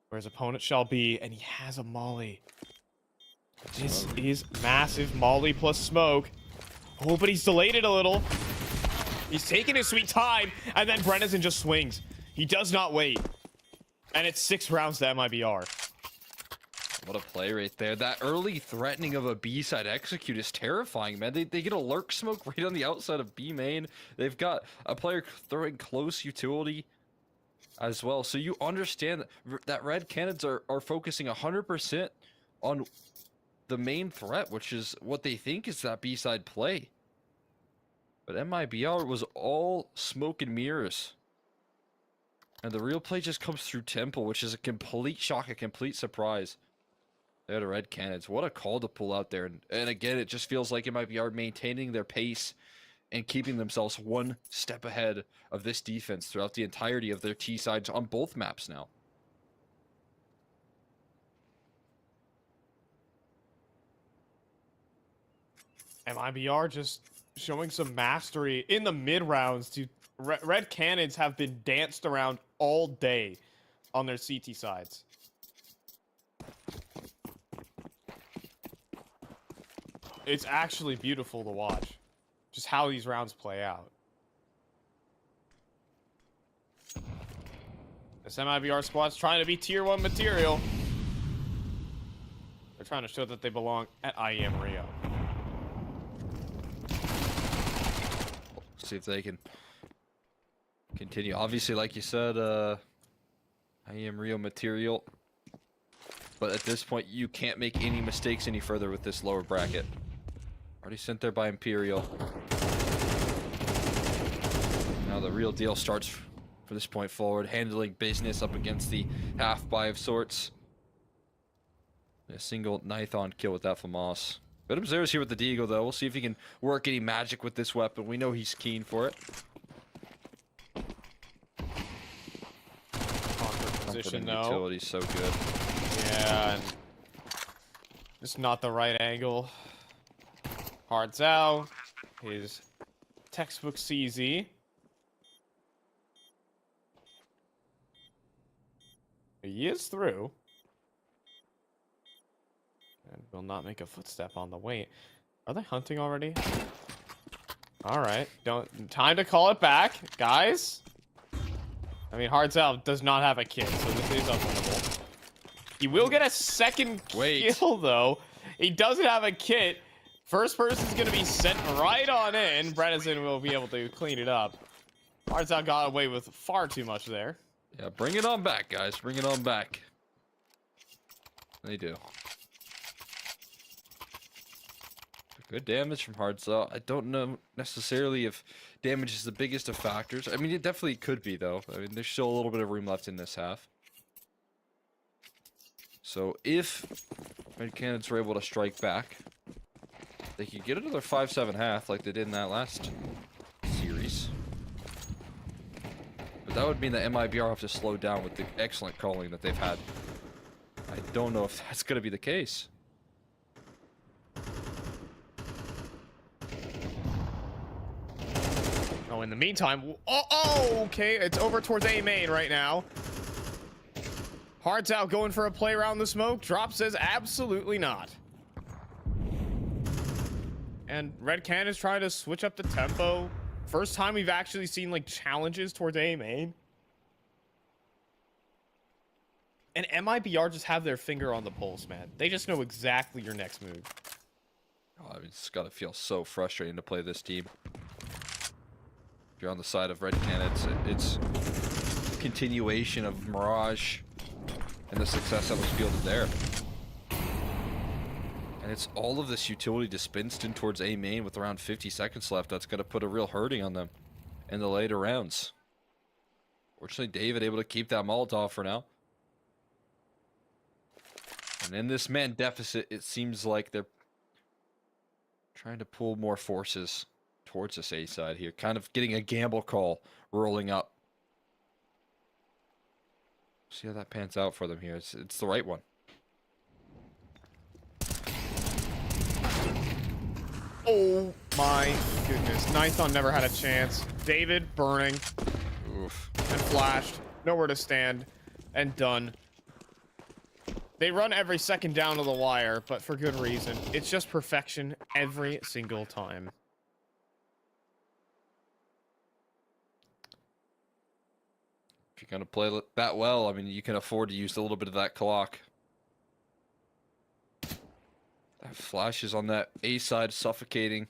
where his opponent shall be, and he has a molly. This is massive. Molly plus smoke. Oh, but he's delayed it a little. He's taking his sweet time, and then Bredesen just swings. He does not wait. And it's 6 rounds to MIBR. What a play right there. That early threatening of a B-side execute is terrifying, man. They get a lurk smoke right on the outside of B main. They've got a player throwing close utility as well. So you understand that Red Canids are focusing 100% on the main threat, which is what they think is that B-side play. But MIBR was all smoke and mirrors. And the real play just comes through Temple, which is a complete shock, a complete surprise. They're the Red Canids. What a call to pull out there. And again, it just feels like MIBR maintaining their pace and keeping themselves 1 step ahead of this defense throughout the entirety of their T sides on both maps now. MIBR just showing some mastery in the mid rounds. To Red Canids have been danced around all day on their CT sides. It's actually beautiful to watch, just how these rounds play out. This MIBR squad's trying to be tier 1 material. They're trying to show that they belong at IEM Rio. See if they can continue. Obviously, like you said, IEM Rio material. But at this point, you can't make any mistakes any further with this lower bracket. Already sent there by Imperial. Now the real deal starts for this point forward. Handling business up against the half-buy of sorts. A single Nithon kill with that FAMAS. Venom Zero's here with the Deagle, though. We'll see if he can work any magic with this weapon. We know he's keen for it. Position, though. Utility's so good. Yeah, and just not the right angle. Hardsau, his textbook CZ. He is through. And will not make a footstep on the way. Are they hunting already? Alright, time to call it back, guys. I mean, Hardsau does not have a kit, so this is unwinnable. He will get a second kill, though. He doesn't have a kit. First person's going to be sent right on in. Bredesen will be able to clean it up. Hardsau got away with far too much there. Yeah, bring it on back, guys. Bring it on back. They do. Good damage from Hardsau. I don't know necessarily if damage is the biggest of factors. I mean, it definitely could be, though. I mean, there's still a little bit of room left in this half. So if Red Canids were able to strike back, they could get another 5-7 half like they did in that last series. But that would mean that MIBR have to slow down with the excellent calling that they've had. I don't know if that's going to be the case. Oh, in the meantime, okay, it's over towards A main right now. Hardsau going for a play around the smoke. Drop says absolutely not. And Red Can is trying to switch up the tempo. First time we've actually seen like challenges towards A main. And MIBR just have their finger on the pulse, man. They just know exactly your next move. Oh, I mean, it's got to feel so frustrating to play this team. If you're on the side of Red Canids, it's continuation of Mirage and the success that was fielded there. And it's all of this utility dispensed in towards A main with around 50 seconds left. That's going to put a real hurting on them in the later rounds. Fortunately, David able to keep that Molotov for now. And in this man deficit, it seems like they're Trying to pull more forces towards this A side here. Kind of getting a gamble call rolling up. See how that pans out for them here. It's the right one. Oh my goodness. Nython never had a chance. David burning. Oof. And flashed. Nowhere to stand. And done. They run every second down to the wire, but for good reason. It's just perfection every single time. If you're going to play that well, I mean, you can afford to use a little bit of that clock. That flash is on that A side, suffocating.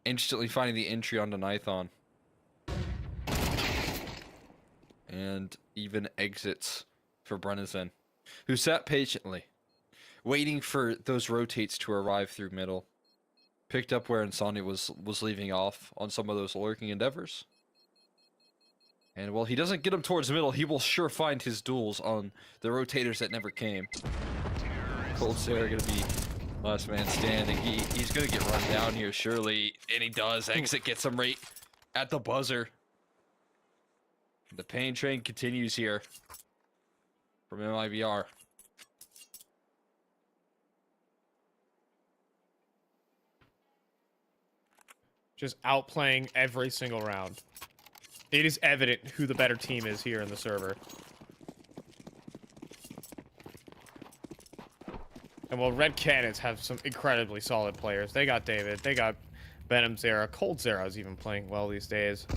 Instantly finding the entry onto Nython. And even exits for Brennison, who sat patiently, waiting for those rotates to arrive through middle. Picked up where Insomnia was leaving off on some of those lurking endeavors. And while he doesn't get him towards the middle, he will sure find his duels on the rotators that never came. Cold Sarah gonna be last man standing. He's gonna get run down here, surely. And he does. Exit gets him right at the buzzer. The pain train continues here from MIBR. Just outplaying every single round. It is evident who the better team is here in the server. And while Red Canids have some incredibly solid players, they got David, they got Venom Zera, Cold Zera's even playing well these days.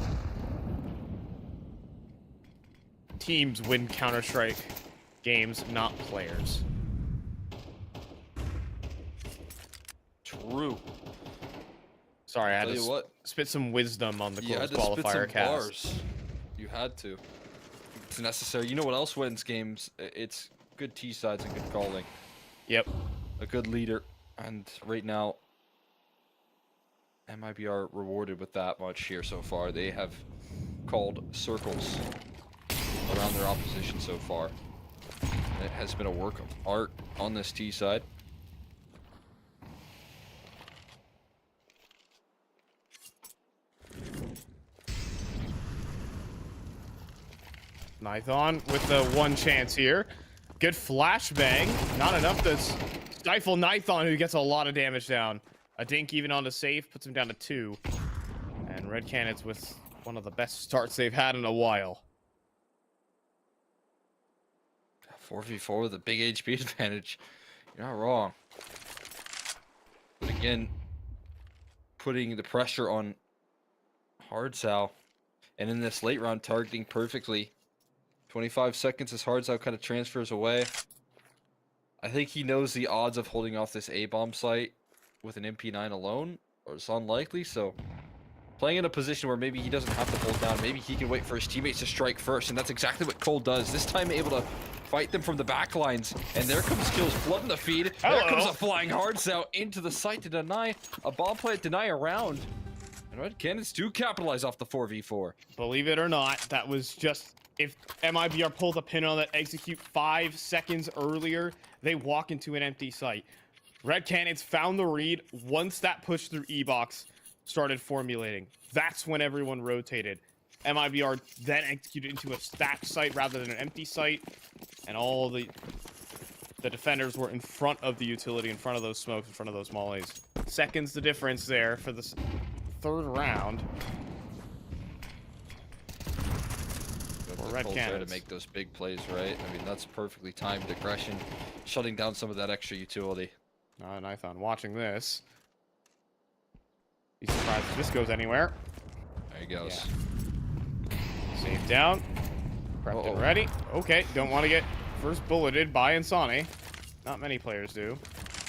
Teams win Counter-Strike games, not players. True. Sorry, I had Tell you to what, spit some wisdom on the you had close to spit qualifier some cast. bars. You had to. It's necessary. You know what else wins games? It's good T sides and good calling. Yep. A good leader. And right now, MIBR rewarded with that much here so far. They have called circles around their opposition so far. It has been a work of art on this T side. Nython with the one chance here. Good flashbang. Not enough to stifle Nython, who gets a lot of damage down. A dink even onto safe, puts him down to 2. And Red Canids with one of the best starts they've had in a while. 4v4 with a big HP advantage. You're not wrong. But again, putting the pressure on Hardsau. And in this late round, targeting perfectly. 25 seconds as Hardsau kind of transfers away. I think he knows the odds of holding off this A-bomb site with an MP9 alone, or it's unlikely, so playing in a position where maybe he doesn't have to hold down, maybe he can wait for his teammates to strike first, and that's exactly what Cole does. This time able to fight them from the back lines, and there comes Kills flooding the feed. There comes a flying Hardsau into the site to deny a bomb plant, deny a round. And Red Canids do capitalize off the 4v4. Believe it or not, that was just... If MIBR pulls a pin on that execute 5 seconds earlier, they walk into an empty site. Red Canids found the read. Once that push through E-Box started formulating, that's when everyone rotated. MIBR then executed into a stacked site rather than an empty site, and all the defenders were in front of the utility, in front of those smokes, in front of those mollies. Seconds the difference there for the third round. Red There to Canids. make those big plays, right? I mean, that's perfectly timed aggression, shutting down some of that extra utility. Nython watching this. He's surprised if this goes anywhere. There he goes. Yeah. Safe down. Prepped and ready. Okay, don't want to get first bulleted by Insani. Not many players do,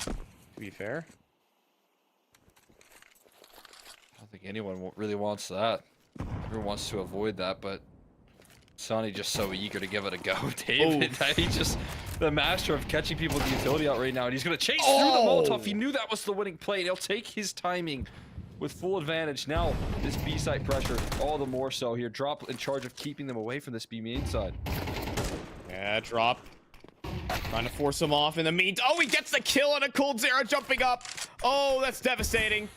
to be fair. I don't think anyone really wants that. Everyone wants to avoid that, but Sonny just so eager to give it a go. David, he's just the master of catching people with the utility out right now, and he's going to chase through the Molotov. He knew that was the winning play, and he'll take his timing with full advantage. Now, this B site pressure, all the more so here. Drop in charge of keeping them away from this B main side. Yeah, drop. Trying to force him off in the meantime. Oh, he gets the kill on a Cold Zera jumping up. Oh, that's devastating.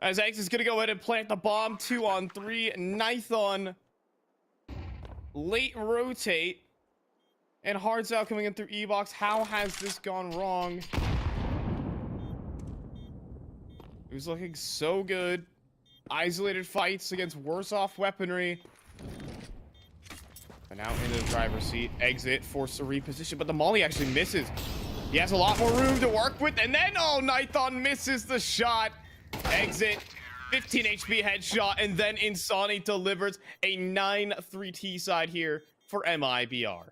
As Eggs is going to go ahead and plant the bomb. 2-on-3. Nython. Late rotate. And Hard's out coming in through E-Box. How has this gone wrong? It was looking so good. Isolated fights against worse off weaponry. And now into the driver's seat. Exit, forced to reposition, but the molly actually misses. He has a lot more room to work with, and then, oh, Nython misses the shot. Exit, 15 HP headshot, and then Insani delivers a 9-3 T-side here for MIBR.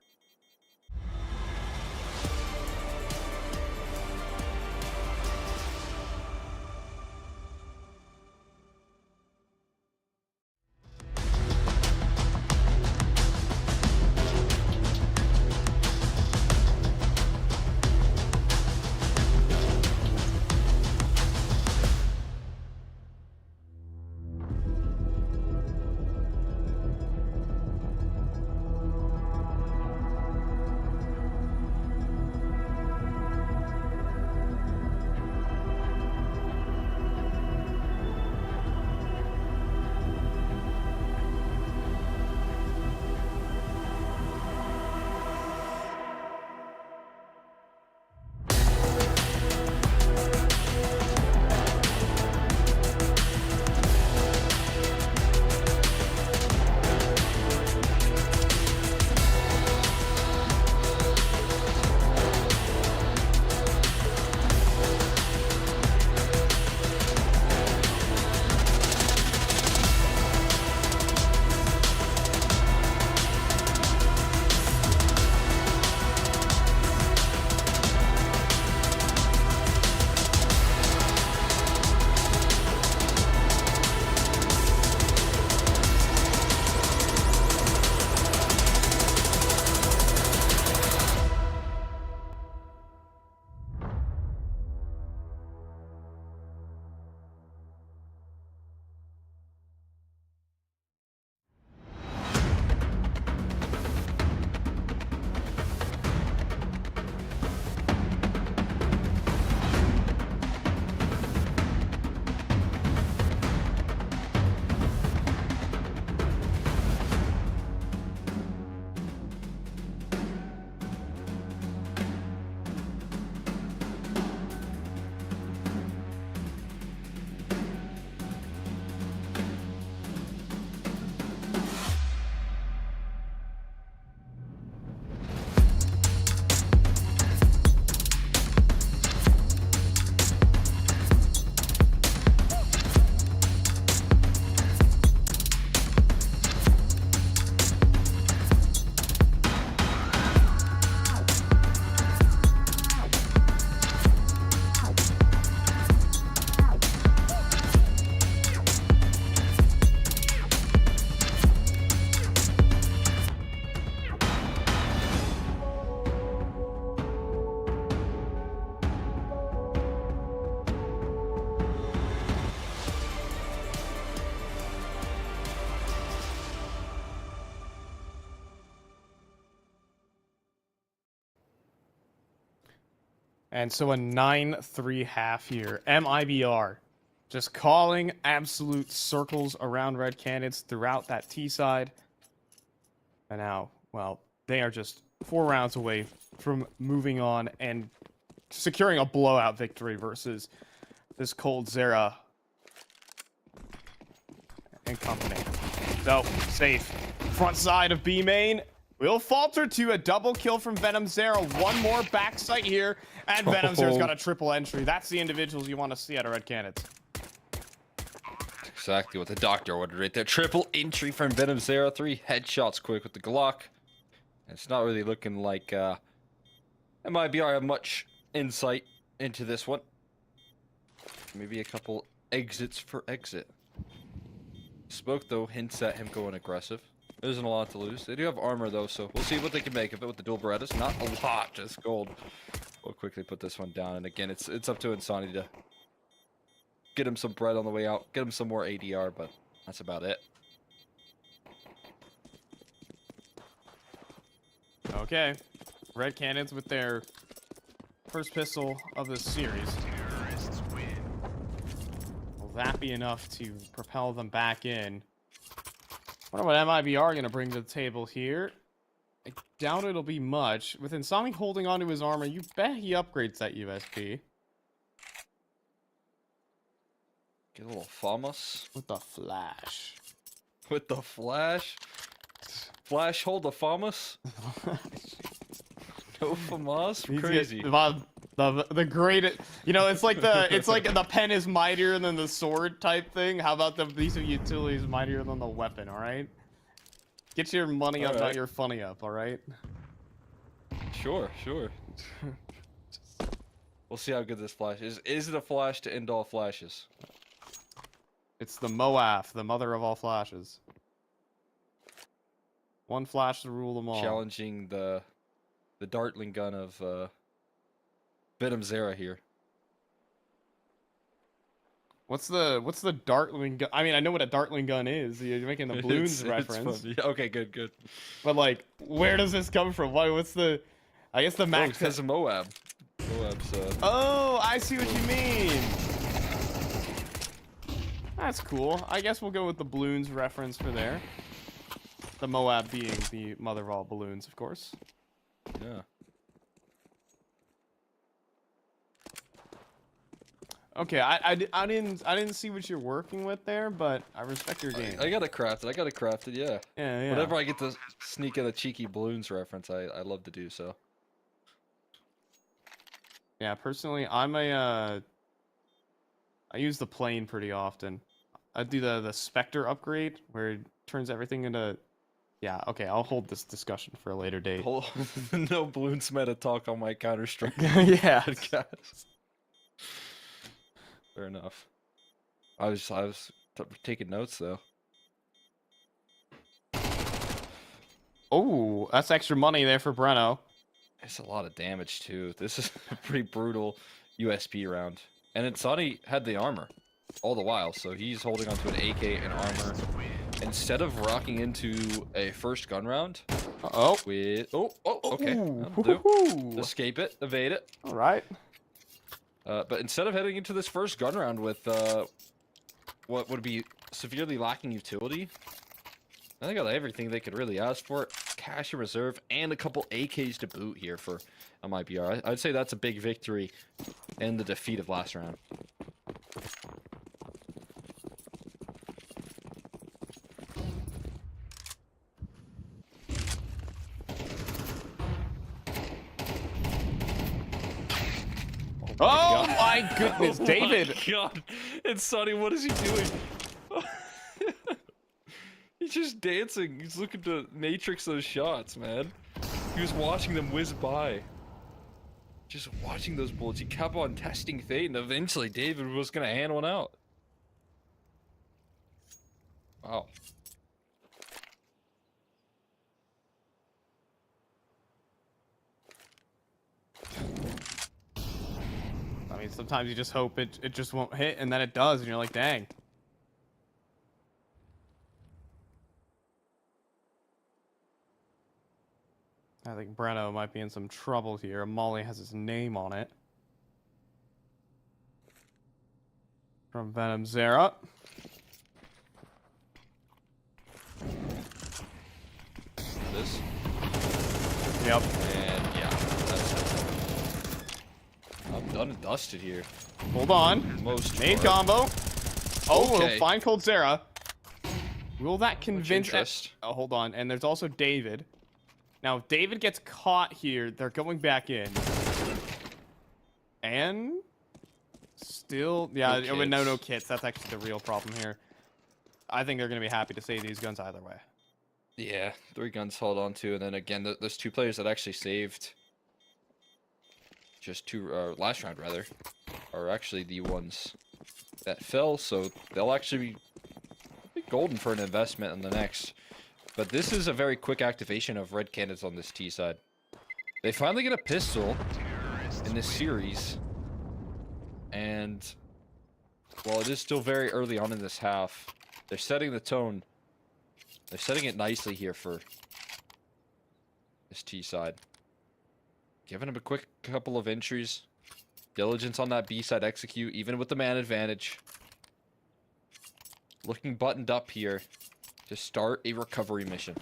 And so a 9-3 half here. MIBR just calling absolute circles around Red Canids throughout that T side. And now, well, they are just 4 rounds away from moving on and securing a blowout victory versus this Cold Zera and company. So, safe. Front side of B main will falter to a double kill from Venom Zera. One more backside here, and Venom Zera's got a triple entry. That's the individuals you want to see out of Red Canids. Exactly what the doctor ordered right there. Triple entry from Venom Zera. 3 headshots quick with the Glock. And it's not really looking like MIBR have much insight into this one. Maybe a couple exits for exit. Smoke, though, hints at him going aggressive. There isn't a lot to lose. They do have armor, though, so we'll see what they can make of it with the dual Berettas. Not a lot, just gold. We'll quickly put this one down. And again, it's up to Insani to get him some bread on the way out. Get him some more ADR, but that's about it. Okay. Red Canids with their first pistol of this series. Will that be enough to propel them back in? Wonder what MIBR gonna bring to the table here. I doubt it'll be much. With Insomni holding onto his armor, you bet he upgrades that USP. Get a little Famos. With the flash. With the flash? Flash, hold the Famos? No Famos? Crazy. The greatest, you know, it's like the pen is mightier than the sword type thing. How about the piece of utility is mightier than the weapon? All right, get your money up, not your funny up. All right. Sure. We'll see how good this flash is. Is it a flash to end all flashes? It's the Moaf, the mother of all flashes. One flash to rule them all. Challenging the Dartling gun of Venom Zera here. What's the Dartling gun? I mean, I know what a Dartling gun is. You're making the balloons reference. It's okay, good. But like, where does this come from? What's the? I guess the max. Because of Moab. Moab's. Oh, I see what you mean. That's cool. I guess we'll go with the balloons reference for there. The Moab being the mother of all balloons, of course. Yeah. Okay, I didn't see what you're working with there, but I respect your game. I got it crafted. Yeah. Yeah. Whenever I get to sneak in a cheeky balloons reference, I love to do so. Yeah, personally, I use the plane pretty often. I do the Spectre upgrade where it turns everything into. Yeah, okay, I'll hold this discussion for a later date. No balloons meta talk on my Counter-Strike. Yeah. podcast. Fair enough. I was taking notes though. Oh, that's extra money there for Breno. It's a lot of damage too. This is a pretty brutal USP round. And then Sonny had the armor all the while, so he's holding onto an AK and armor. Instead of rocking into a first gun round with okay. That'll do. Escape it, evade it. All right. But instead of heading into this first gun round with what would be severely lacking utility, I think I got everything they could really ask for. Cash in reserve and a couple AKs to boot here for MIBR. I'd say that's a big victory in the defeat of last round. Oh my goodness, David! Oh my God, and Sonny, what is he doing? He's just dancing. He's looking to matrix those shots, man. He was watching them whiz by. Just watching those bullets. He kept on testing fate, and eventually David was gonna hand one out. Wow. I mean, sometimes you just hope it just won't hit, and then it does, and you're like, dang. I think Breno might be in some trouble here. Molly has his name on it. From Venom Zera. This. Yep. And yeah, that's it. I'm done and dusted here. Hold on. Most Nade part. combo. Oh, Okay. we'll find Cold Zera. Will that convince... interest. Oh, hold on. And there's also David. Now, if David gets caught here, they're going back in. And... Still... Yeah, no kits. That's actually the real problem here. I think they're going to be happy to save these guns either way. Yeah, 3 guns hold on to, and then again, those 2 players that actually saved... Just 2, last round rather, are actually the ones that fell, so they'll actually be golden for an investment in the next. But this is a very quick activation of Red Canids on this T side. They finally get a pistol in this series, and while it is still very early on in this half, they're setting the tone. They're setting it nicely here for this T side. Giving him a quick couple of entries. Diligence on that B side, execute, even with the man advantage. Looking buttoned up here to start a recovery mission.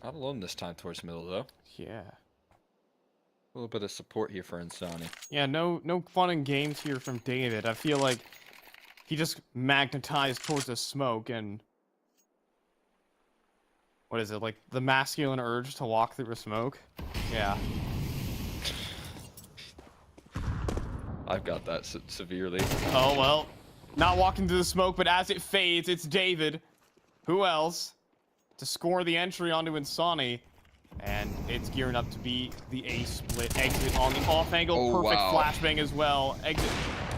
Not alone this time towards middle, though. Yeah. A little bit of support here for Insani. Yeah, no fun and games here from David. I feel like he just magnetized towards the smoke and... What is it, like the masculine urge to walk through the smoke? Yeah. I've got that severely. Oh, well. Not walking through the smoke, but as it fades, it's David. Who else? To score the entry onto Insani. And it's gearing up to be the A split. Exit on the off angle. Oh, perfect wow. flashbang as well. Exit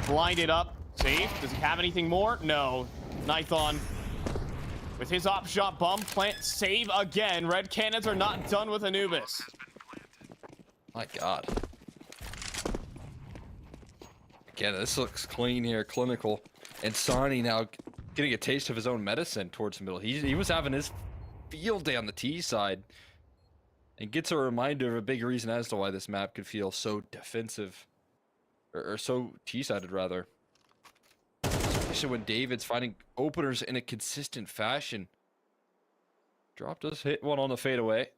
blinded up. Safe. Does he have anything more? No. Nython with his op shot bump plant save again. Red Canids are not done with Anubis. My God. Again, this looks clean here, clinical. And Insani now getting a taste of his own medicine towards the middle. He was having his field day on the T side. And gets a reminder of a big reason as to why this map could feel so defensive. Or so T-sided, rather. Especially when David's finding openers in a consistent fashion. Drop does hit one on the fadeaway.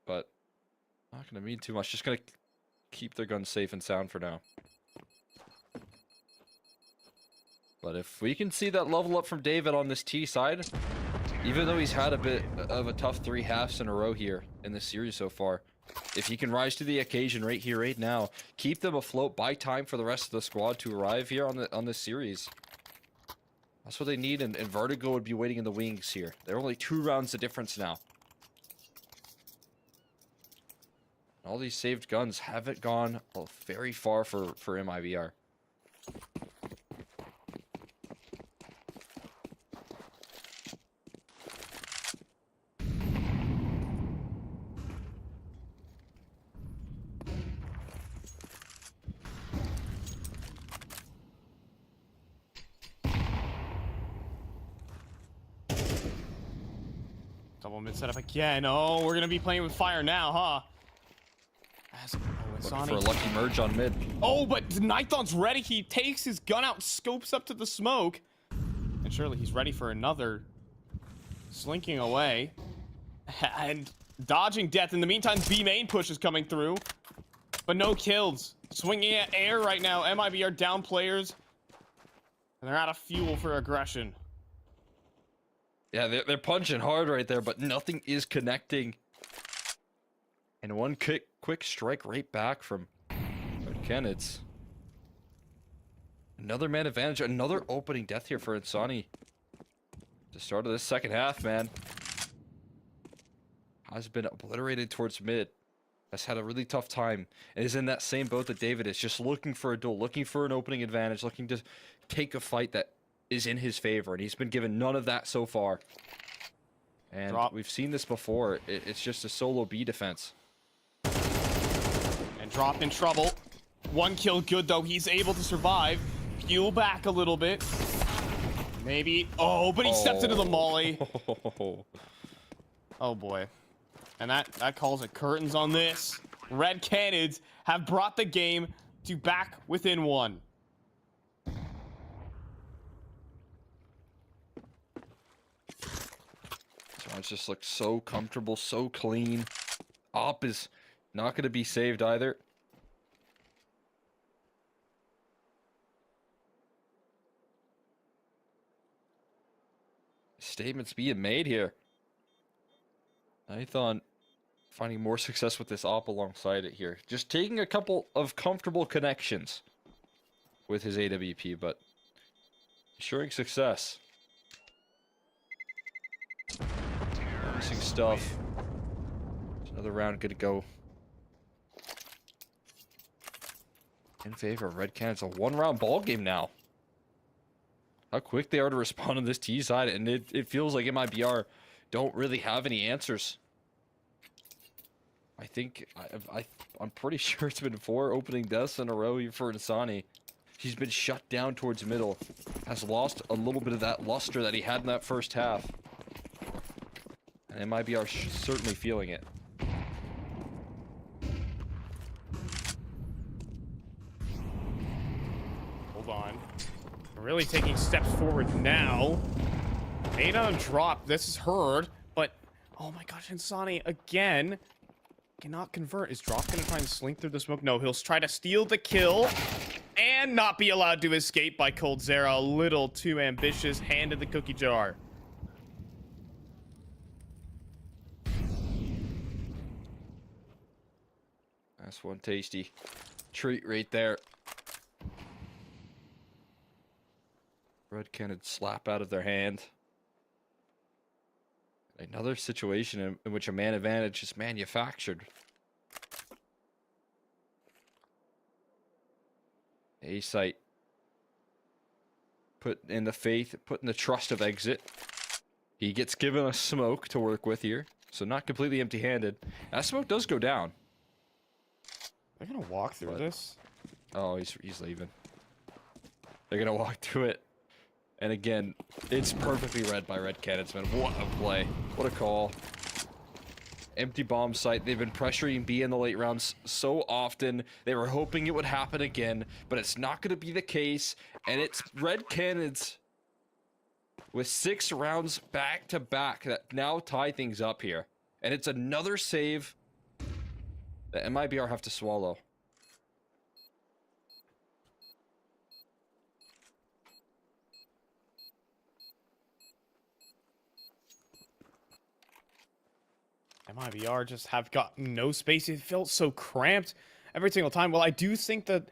But not going to mean too much. Just going to keep their guns safe and sound for now. But if we can see that level up from David on this T side, even though he's had a bit of a tough 3 halves in a row here in this series so far, if he can rise to the occasion right here, right now, keep them afloat, buy time for the rest of the squad to arrive here on this series. That's what they need, and Vertigo would be waiting in the wings here. They're only 2 rounds of difference now. All these saved guns haven't gone very far for MIBR. Double mid setup again. Oh, we're gonna be playing with fire now, huh? Looking for a lucky merge on mid. Oh, but Nython's ready. He takes his gun out, scopes up to the smoke. And surely he's ready for another. Slinking away. And dodging death. In the meantime, B main push is coming through. But no kills. Swinging at air right now. MIBR down players. And they're out of fuel for aggression. Yeah, they're punching hard right there, but nothing is connecting. And one quick strike right back from Canids. Another man advantage, another opening death here for Insani. The start of this second half, man. Has been obliterated towards mid. Has had a really tough time. And is in that same boat that David is, just looking for a duel, looking for an opening advantage, looking to take a fight that is in his favor, and he's been given none of that so far. And we've seen this before. It's just a solo B defense. And Drop in trouble. 1 kill good, though. He's able to survive. Peel back a little bit. Maybe. Oh, but he steps into the molly. Oh, boy. And that calls it curtains on this. Red Canids have brought the game to back within 1. It just looks so comfortable, so clean. Op is not going to be saved either. Statements being made here. Nython finding more success with this op alongside it here. Just taking a couple of comfortable connections with his AWP, but ensuring success. Promising stuff. There's another round good to go. In favor of Red Canids. It's a one-round ball game now. How quick they are to respond on this T side, and it feels like MIBR don't really have any answers. I think I'm pretty sure it's been 4 opening deaths in a row here for Insani. He's been shut down towards middle. Has lost a little bit of that luster that he had in that first half. And MIBR certainly feeling it. Hold on. Really taking steps forward now. Made on drop. This is heard, but oh my gosh, Insani again cannot convert. Is Drop gonna try and slink through the smoke? No, he'll try to steal the kill and not be allowed to escape by coldzera. A little too ambitious. Handed the cookie jar. That's one tasty treat right there. Red Canids slap out of their hand. Another situation in which a man advantage is manufactured. A-site. Put in the faith, put in the trust of exit. He gets given a smoke to work with here, so not completely empty-handed. That smoke does go down. They're gonna walk through this. Oh, he's leaving. They're gonna walk through it. And again, it's perfectly read by Red Canids, man. What a play. What a call. Empty bomb site. They've been pressuring B in the late rounds so often. They were hoping it would happen again, but it's not going to be the case. And it's Red Canids with 6 rounds back to back that now tie things up here. And it's another save that MIBR have to swallow. MIBR just have gotten no space. It felt so cramped every single time. Well, I do think that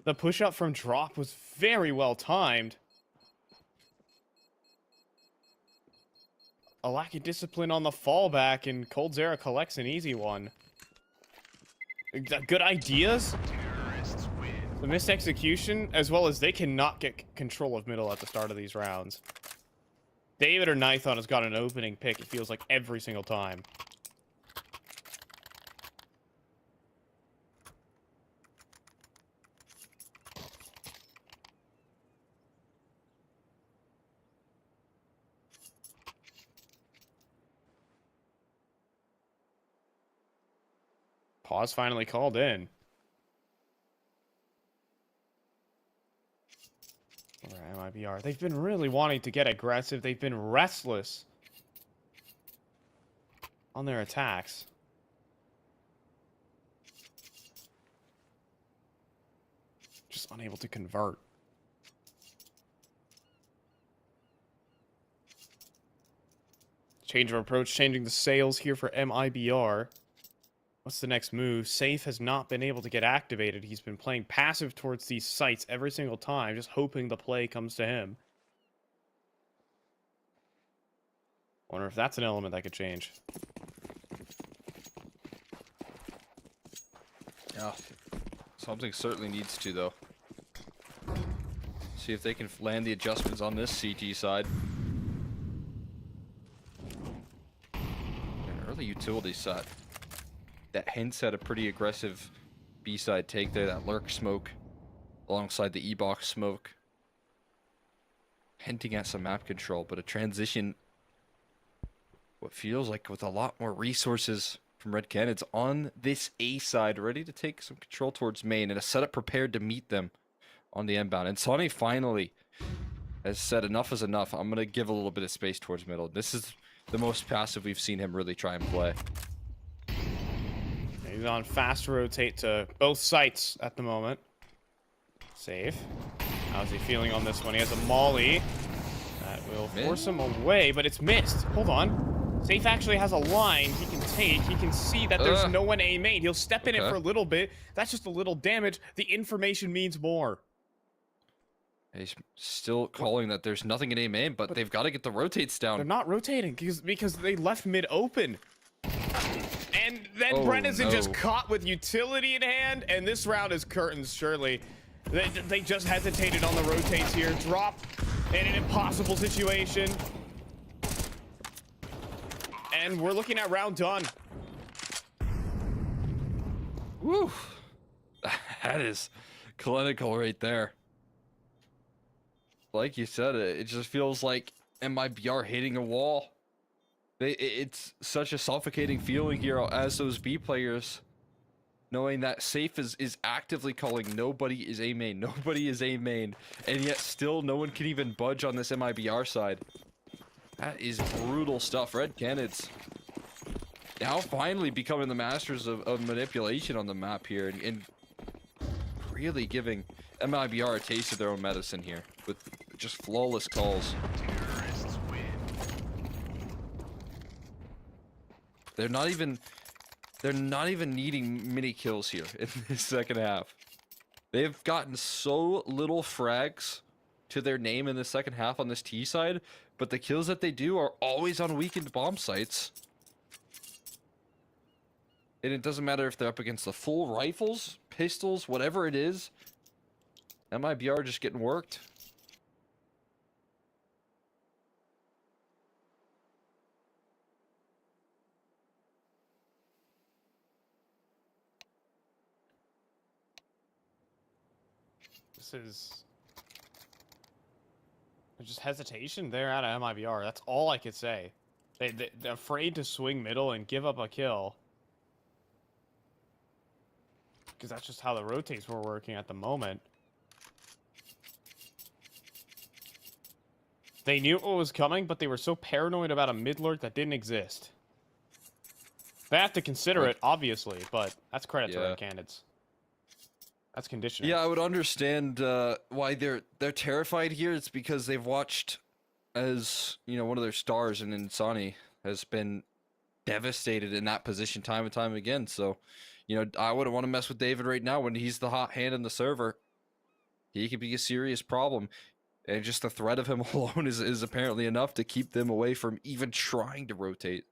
the push-up from Drop was very well timed. A lack of discipline on the fallback, and coldzera collects an easy one. Good ideas. The missed execution, as well as they cannot get control of middle at the start of these rounds. David or Nithon has got an opening pick, it feels like, every single time. Pause finally called in. Or MIBR. They've been really wanting to get aggressive. They've been restless on their attacks. Just unable to convert. Change of approach, changing the sails here for MIBR. What's the next move? Safe has not been able to get activated. He's been playing passive towards these sites every single time, just hoping the play comes to him. Wonder if that's an element that could change. Yeah, something certainly needs to, though. See if they can land the adjustments on this CT side. An early utility set that hints at a pretty aggressive B-side take there, that lurk smoke alongside the E-box smoke. Hinting at some map control, but a transition, what feels like with a lot more resources from Red Canids on this A side, ready to take some control towards main, and a setup prepared to meet them on the inbound. And Sonny finally has said enough is enough. I'm going to give a little bit of space towards middle. This is the most passive we've seen him really try and play. He's on fast rotate to both sites at the moment. Safe. How's he feeling on this one? He has a molly. That will force him away, but it's missed. Hold on. Safe actually has a line he can take. He can see that there's no one A main. He'll step in it for a little bit. That's just a little damage. The information means more. He's still calling that there's nothing in A main, but they've got to get the rotates They're down. not rotating because they left mid open. And then Oh, Brennison just no. caught with utility in hand, and this round is curtains, surely. They just hesitated on the rotates here. Drop in an impossible situation. And we're looking at round done. Woo! That is clinical right there. Like you said, it just feels like MIBR hitting a wall. It's such a suffocating feeling here as those B players, knowing that Safe is actively calling nobody is A main, nobody is A main, and yet still no one can even budge on this MIBR side. That is brutal stuff. Red Canids now finally becoming the masters of manipulation on the map here, and really giving MIBR a taste of their own medicine here with just flawless calls. They're not even needing mini kills here in the second half. They've gotten so little frags to their name in the second half on this T side, but the kills that they do are always on weakened bomb sites. And it doesn't matter if they're up against the full rifles, pistols, whatever it is. MIBR just getting worked. There's just hesitation there out of MIBR. That's all I could say. They're afraid to swing middle and give up a kill. Because that's just how the rotates were working at the moment. They knew what was coming, but they were so paranoid about a mid lurk that didn't exist. They have to consider it, obviously, but that's credit to Red Canids. That's conditioning. Yeah, I would understand why they're terrified here. It's because they've watched as, you know, one of their stars in Insani has been devastated in that position time and time again. So, you know, I wouldn't want to mess with David right now when he's the hot hand in the server. He could be a serious problem. And just the threat of him alone is apparently enough to keep them away from even trying to rotate.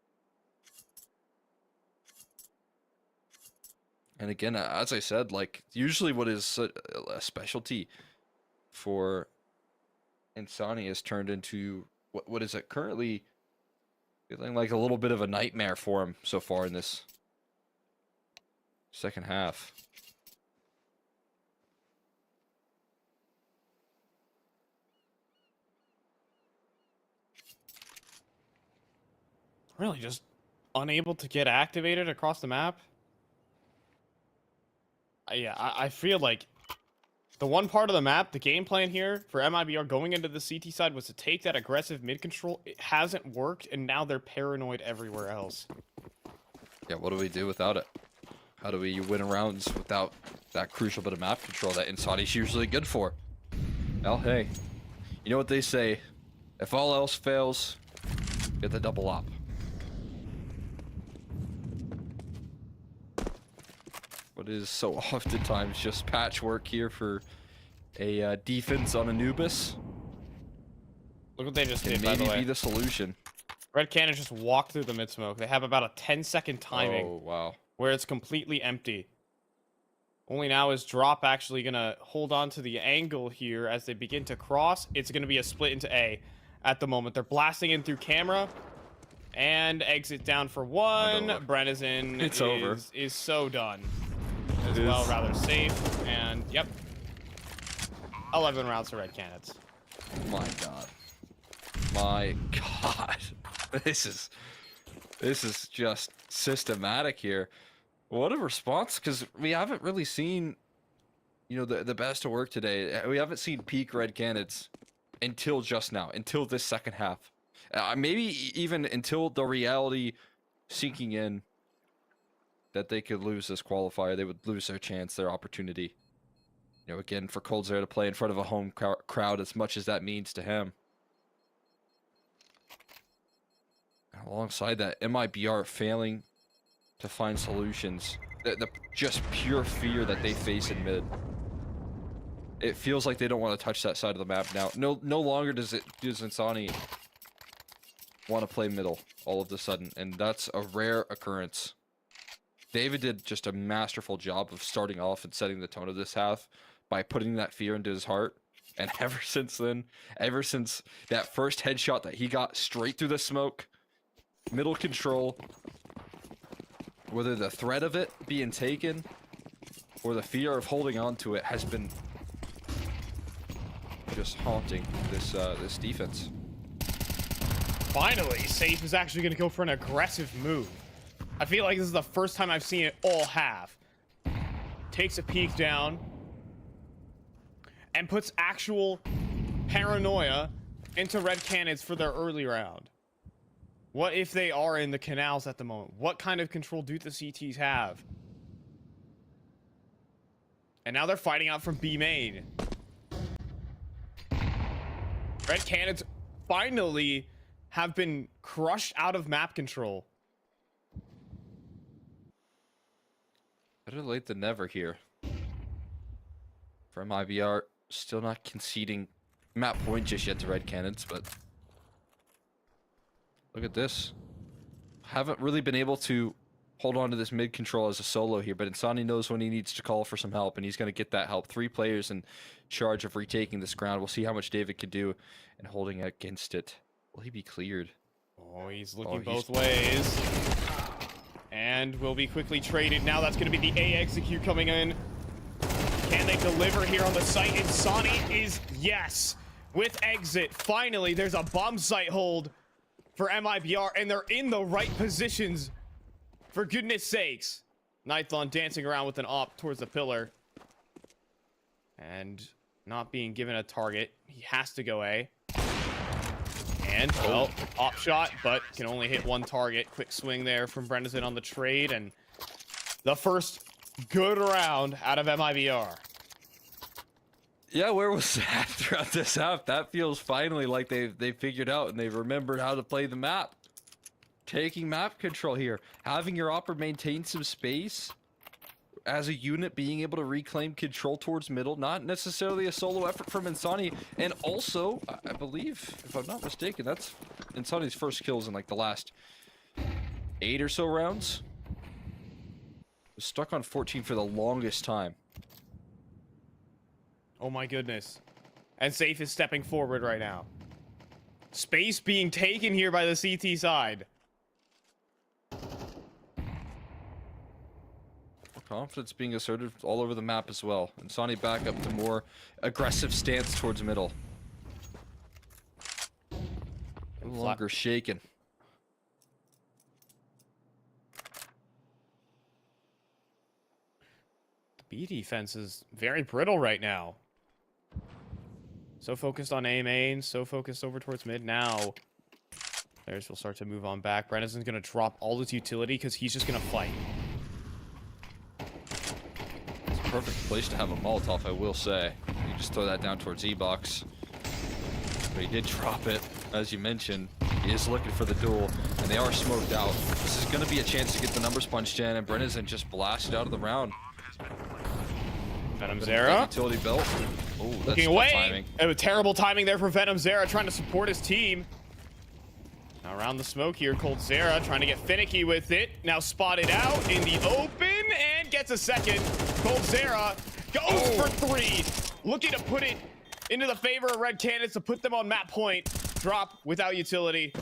And again, as I said, like, usually what is a specialty for Insani has turned into, what is it currently, feeling like a little bit of a nightmare for him so far in this second half. Really just unable to get activated across the map. Yeah, I feel like the one part of the map, the game plan here for MIBR going into the CT side was to take that aggressive mid control. It hasn't worked, and now they're paranoid everywhere else. Yeah, what do we do without it? How do we win rounds without that crucial bit of map control that Insani's usually good for? Well, hey, you know what they say, if all else fails, get the double up. What is so oftentimes just patchwork here for a defense on Anubis. Look what they just Can did, by the maybe way. be the solution. Red Cannon just walked through the mid smoke. They have about a 10-second timing. Oh, wow. Where it's completely empty. Only now is Drop actually going to hold on to the angle here as they begin to cross. It's going to be a split into A at the moment. They're blasting in through camera. And exit down for one. Brennison is so done. As well, rather safe. And, yep. 11 rounds for Red Canids. My God. My God. This is just systematic here. What a response, because we haven't really seen, you know, the best of work today. We haven't seen peak Red Canids until just now, until this second half. Maybe even until the reality sinking in that they could lose this qualifier. They would lose their chance, their opportunity. You know, again, for Coldzera to play in front of a home crowd, as much as that means to him. Alongside that, MIBR failing to find solutions. The just pure fear that they face in mid. it feels like they don't want to touch that side of the map now. No longer does Insani want to play middle all of a sudden, and that's a rare occurrence. David did just a masterful job of starting off and setting the tone of this half by putting that fear into his heart. And ever since then, ever since that first headshot that he got straight through the smoke, middle control, whether the threat of it being taken or the fear of holding on to it has been just haunting this defense. Finally, Safe is actually going to go for an aggressive move. I feel like this is the first time I've seen it all half. Takes a peek down and puts actual paranoia into Red Canids for their early round. What if they are in the canals at the moment? What kind of control do the CTs have? And now they're fighting out from B main. Red Canids finally have been crushed out of map control. Better late than never here. For MIBR, still not conceding map point just yet to Red Canids, but look at this. Haven't really been able to hold on to this mid control as a solo here, but Insani knows when he needs to call for some help, and he's going to get that help. 3 players in charge of retaking this ground. We'll see how much David can do in holding against it. Will he be cleared? Oh, he's looking both ways. And will be quickly traded. Now that's going to be the A execute coming in. Can they deliver here on the site? Insani is yes. With exit, finally, there's a bomb site hold for MIBR, and they're in the right positions. For goodness sakes. Nithon dancing around with an op towards the pillar. And not being given a target. He has to go A. And, well, op shot, but can only hit 1 target. Quick swing there from Brendazin on the trade, and the first good round out of MIBR. Yeah, where was that throughout this half? That feels finally like they figured out and they remembered how to play the map. Taking map control here. Having your opera maintain some space as a unit, being able to reclaim control towards middle, not necessarily a solo effort from Insani. And also, I believe, if I'm not mistaken, that's Insani's first kills in like the last 8 or so rounds. Was stuck on 14 for the longest time. Oh my goodness. And Safe is stepping forward right now. Space being taken here by the CT side. Confidence being asserted all over the map as well. Insani back up to more aggressive stance towards middle. No longer shaken. The B defense is very brittle right now. So focused on A main, so focused over towards mid. Now, players will start to move on back. Brendazin's going to drop all his utility because he's just going to fight. Perfect place to have a Molotov, I will say. You just throw that down towards E-Box. But he did drop it, as you mentioned. He is looking for the duel, and they are smoked out. This is going to be a chance to get the numbers punched in, and Brendazin just blasted out of the round. Venom Zera. Utility belt. Oh, that's looking tough away. timing. It was terrible timing there for Venom Zera, trying to support his team. Now around the smoke here, Cold Zera trying to get finicky with it. Now spotted out in the open and gets a second. Cold Zera goes for 3. Looking to put it into the favor of Red Canids to put them on map point. Drop without utility.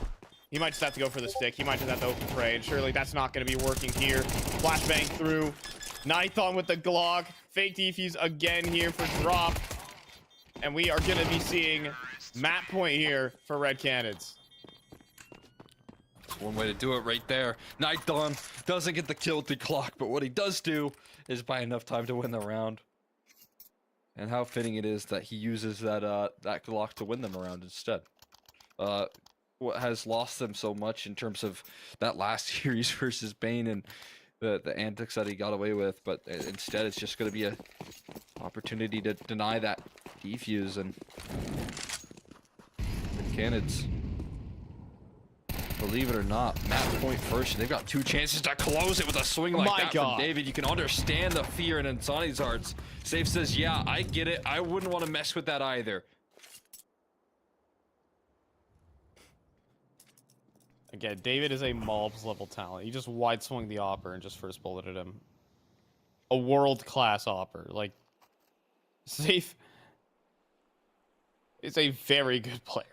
He might just have to go for the stick. He might just have to open pray. And surely that's not going to be working here. Flashbang through. Nithon with the Glock. Fake defuse again here for drop. And we are going to be seeing map point here for Red Canids. One way to do it right there. Nithon doesn't get the kill with the clock, but what he does do is buy enough time to win the round. And how fitting it is that he uses that Glock to win them around instead. What has lost them so much in terms of that last series versus Bane and the antics that he got away with, but instead it's just going to be a opportunity to deny that defuse, and Canids believe it or not, match point first. They've got 2 chances to close it with a swing like My that God. from David. You can understand the fear in Insani's hearts. Safe says, yeah, I get it. I wouldn't want to mess with that either. Again, David is a Mobs level talent. He just wide swung the Opper and just first bulleted him. A world-class Opper. Like, Safe is a very good player.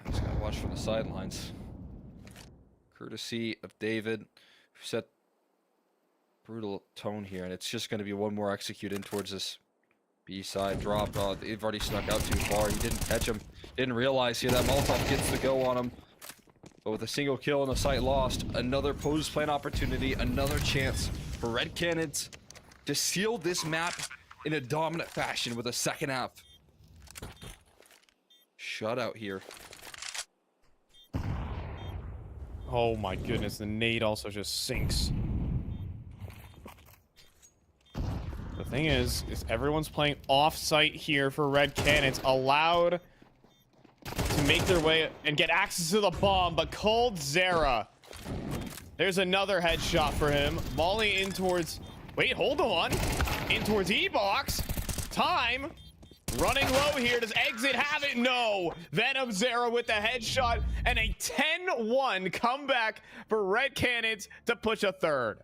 I just gotta watch from the sidelines. Courtesy of David, who set brutal tone here, and it's just going to be one more execute in towards this B-side drop. They've already snuck out too far. He didn't catch him. Didn't realize here that Molotov gets the go on him. But with a single kill and a sight lost, another post-plan opportunity, another chance for Red Canids to seal this map in a dominant fashion with a second half shutout here. Oh my goodness, the nade also just sinks. The thing is everyone's playing off-site here for Red Canids, allowed to make their way and get access to the bomb, but Cold Zera. There's another headshot for him. Molly in towards... Wait, hold on. In towards E-Box. Time. Running low here. Does Exit have it? No. Venom Zera with the headshot and a 10-1 comeback for Red Canids to push a third.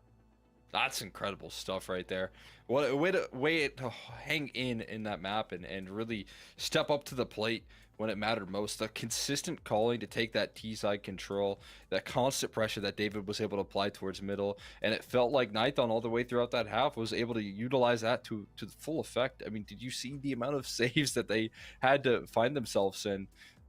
That's incredible stuff right there. What a way to hang in that map and really step up to the plate when it mattered most. The consistent calling to take that T-side control, that constant pressure that David was able to apply towards middle, and it felt like Nithon all the way throughout that half was able to utilize that to the full effect. I mean, did you see the amount of saves that they had to find themselves in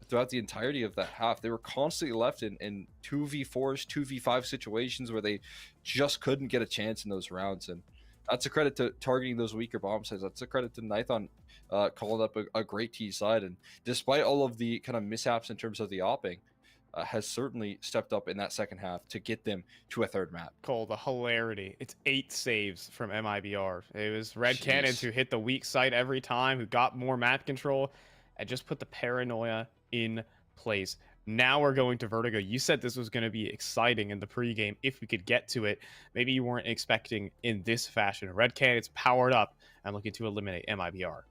throughout the entirety of that half? They were constantly left in 2v4s, 2v5 situations where they just couldn't get a chance in those rounds, and that's a credit to targeting those weaker bomb sites. That's a credit to Nithon calling up a great T side, and despite all of the kind of mishaps in terms of the opping, has certainly stepped up in that second half to get them to a third map. Cole, the hilarity. It's 8 saves from MIBR. It was Red Canids who hit the weak side every time, who got more map control, and just put the paranoia in place. Now we're going to Vertigo. You said this was going to be exciting in the pregame if we could get to it. Maybe you weren't expecting in this fashion. Red Canids powered up and looking to eliminate MIBR.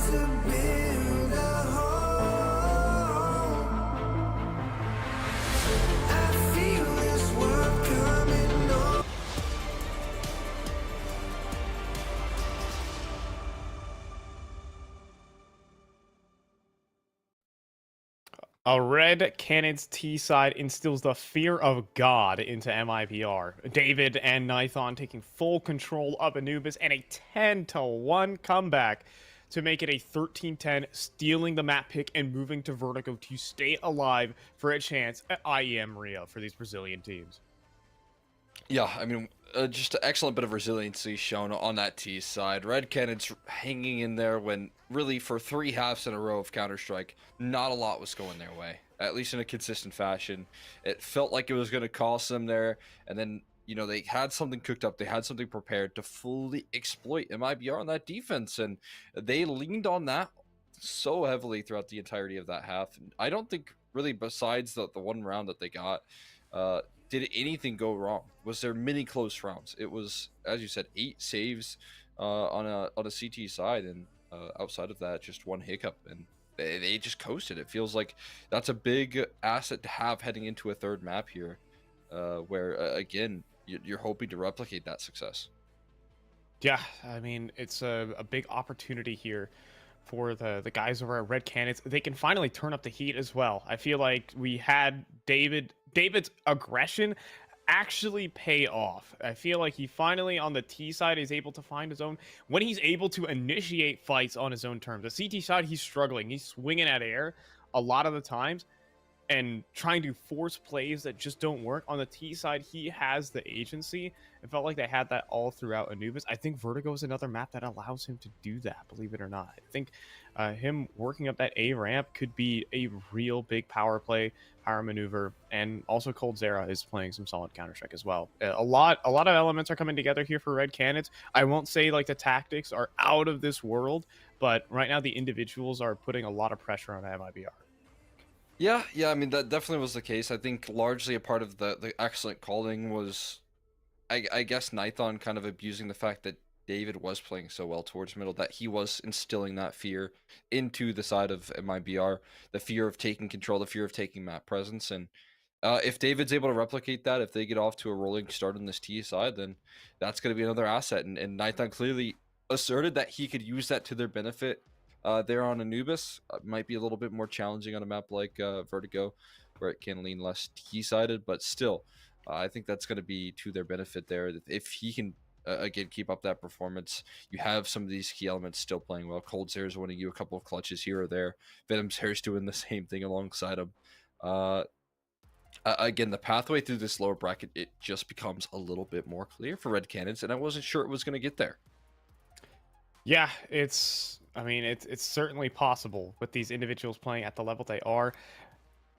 to build a home. I feel this world coming on. A red Canids T side instills the fear of God into MIBR. David and Nithon taking full control of Anubis and a 10-1 comeback to make it a 13-10, stealing the map pick and moving to Vertigo to stay alive for a chance at IEM Rio for these Brazilian teams. Yeah, I mean, just an excellent bit of resiliency shown on that T side. Red Canids hanging in there when really for 3 halves in a row of Counter-Strike, not a lot was going their way, at least in a consistent fashion. It felt like it was going to cost them there, and then, you know, they had something cooked up, they had something prepared to fully exploit MIBR on that defense, and they leaned on that so heavily throughout the entirety of that half. I don't think really, besides the one round that they got, did anything go wrong? Was there many close rounds? It was, as you said, 8 saves on a CT side, and outside of that, just 1 hiccup, and they just coasted. It feels like that's a big asset to have heading into a third map here, where again you're hoping to replicate that success. Yeah, I mean, it's a big opportunity here for the guys over at Red Canids. They can finally turn up the heat as well. I feel like we had David's aggression actually pay off. I feel like he finally on the T side is able to find his own, when he's able to initiate fights on his own terms. The CT side, he's struggling. He's swinging at air a lot of the times and trying to force plays that just don't work. On the T side, he has the agency. It felt like they had that all throughout Anubis. I think Vertigo is another map that allows him to do that, believe it or not. I think him working up that A ramp could be a real big power play, power maneuver, and also Cold Zera is playing some solid Counter-Strike as well. A lot of elements are coming together here for Red Canids. I won't say like the tactics are out of this world, but right now the individuals are putting a lot of pressure on MIBR. Yeah, I mean, that definitely was the case. I think largely a part of the excellent calling was, I guess, Nithon kind of abusing the fact that David was playing so well towards middle, that he was instilling that fear into the side of MIBR, the fear of taking control, the fear of taking map presence. And if David's able to replicate that, if they get off to a rolling start on this T side, then that's going to be another asset. And Nithon clearly asserted that he could use that to their benefit. There on Anubis might be a little bit more challenging on a map like Vertigo, where it can lean less T-sided, but still, I think that's going to be to their benefit there. If he can, again, keep up that performance, you have some of these key elements still playing well. Cold Zare's winning you a couple of clutches here or there. Venom's Hair's doing the same thing alongside him. Again, the pathway through this lower bracket, it just becomes a little bit more clear for Red Canids, and I wasn't sure it was going to get there. Yeah, it's certainly possible with these individuals playing at the level they are.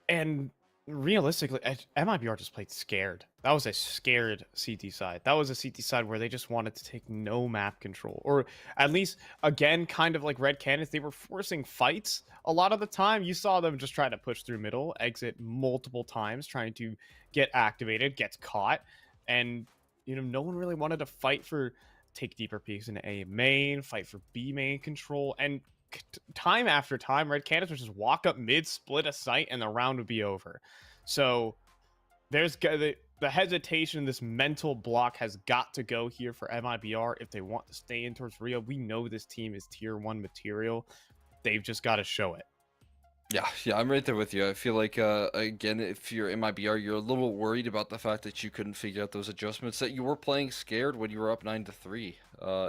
And realistically, MIBR just played scared. That was a scared CT side. That was a CT side where they just wanted to take no map control. Or at least, again, kind of like Red Canids, they were forcing fights. A lot of the time, you saw them just trying to push through middle, exit multiple times, trying to get activated, gets caught. And, you know, no one really wanted to fight for take deeper peeks into A main, fight for B main control, and time after time, Red Canids would just walk up mid, split a site, and the round would be over. So there's the hesitation, this mental block has got to go here for MIBR if they want to stay in towards Rio. We know this team is tier 1 material. They've just got to show it. Yeah, I'm right there with you. I feel like, again, if you're in MIBR, you're a little worried about the fact that you couldn't figure out those adjustments, that you were playing scared when you were up 9-3.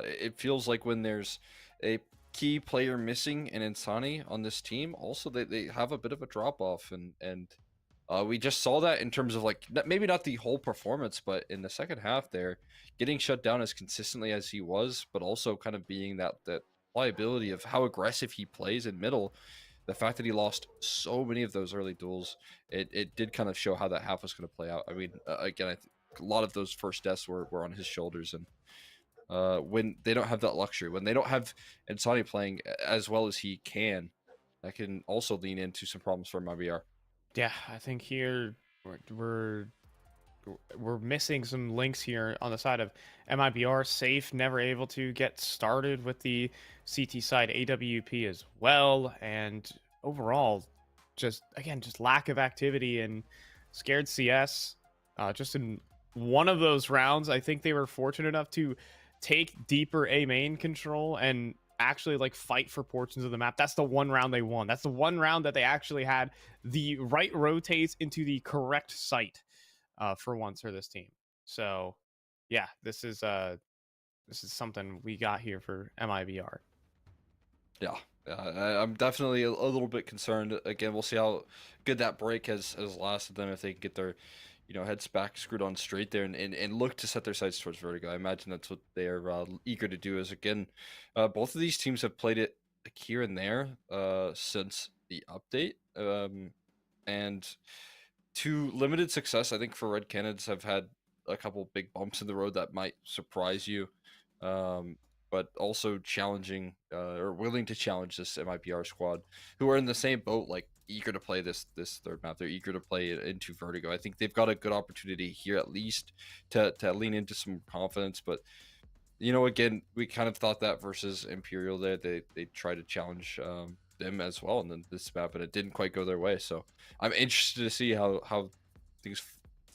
It feels like when there's a key player missing in Insani on this team, also they have a bit of a drop-off, and we just saw that in terms of, like, maybe not the whole performance, but in the second half there, getting shut down as consistently as he was, but also kind of being that liability of how aggressive he plays in middle. The fact that he lost so many of those early duels, it did kind of show how that half was going to play out. I mean, again, I think a lot of those first deaths were on his shoulders. And when they don't have that luxury, when they don't have Insani playing as well as he can, that can also lean into some problems for MIBR. Yeah, I think here we're we're missing some links here on the side of MIBR. Safe, never able to get started with the CT side. AWP as well, and overall, just lack of activity and scared CS. Just in one of those rounds, I think they were fortunate enough to take deeper A main control and actually like fight for portions of the map. That's the one round they won. That's the one round that they actually had the right rotates into the correct site for once for this team. So yeah, this is something we got here for MIBR. Yeah, I'm definitely a little bit concerned. Again, we'll see how good that break has lasted them, if they can get their, heads back screwed on straight there and look to set their sights towards Vertigo. I imagine that's what they're eager to do. Is again, both of these teams have played it like here and there since the update, and to limited success. I think for Red Canids have had a couple big bumps in the road that might surprise you. But also challenging or willing to challenge this MIBR squad, who are in the same boat, like eager to play this third map. They're eager to play it into Vertigo. I think they've got a good opportunity here, at least to lean into some confidence. But again, we kind of thought that versus Imperial there, they tried to challenge them as well, and then this map, and it didn't quite go their way. So I'm interested to see how things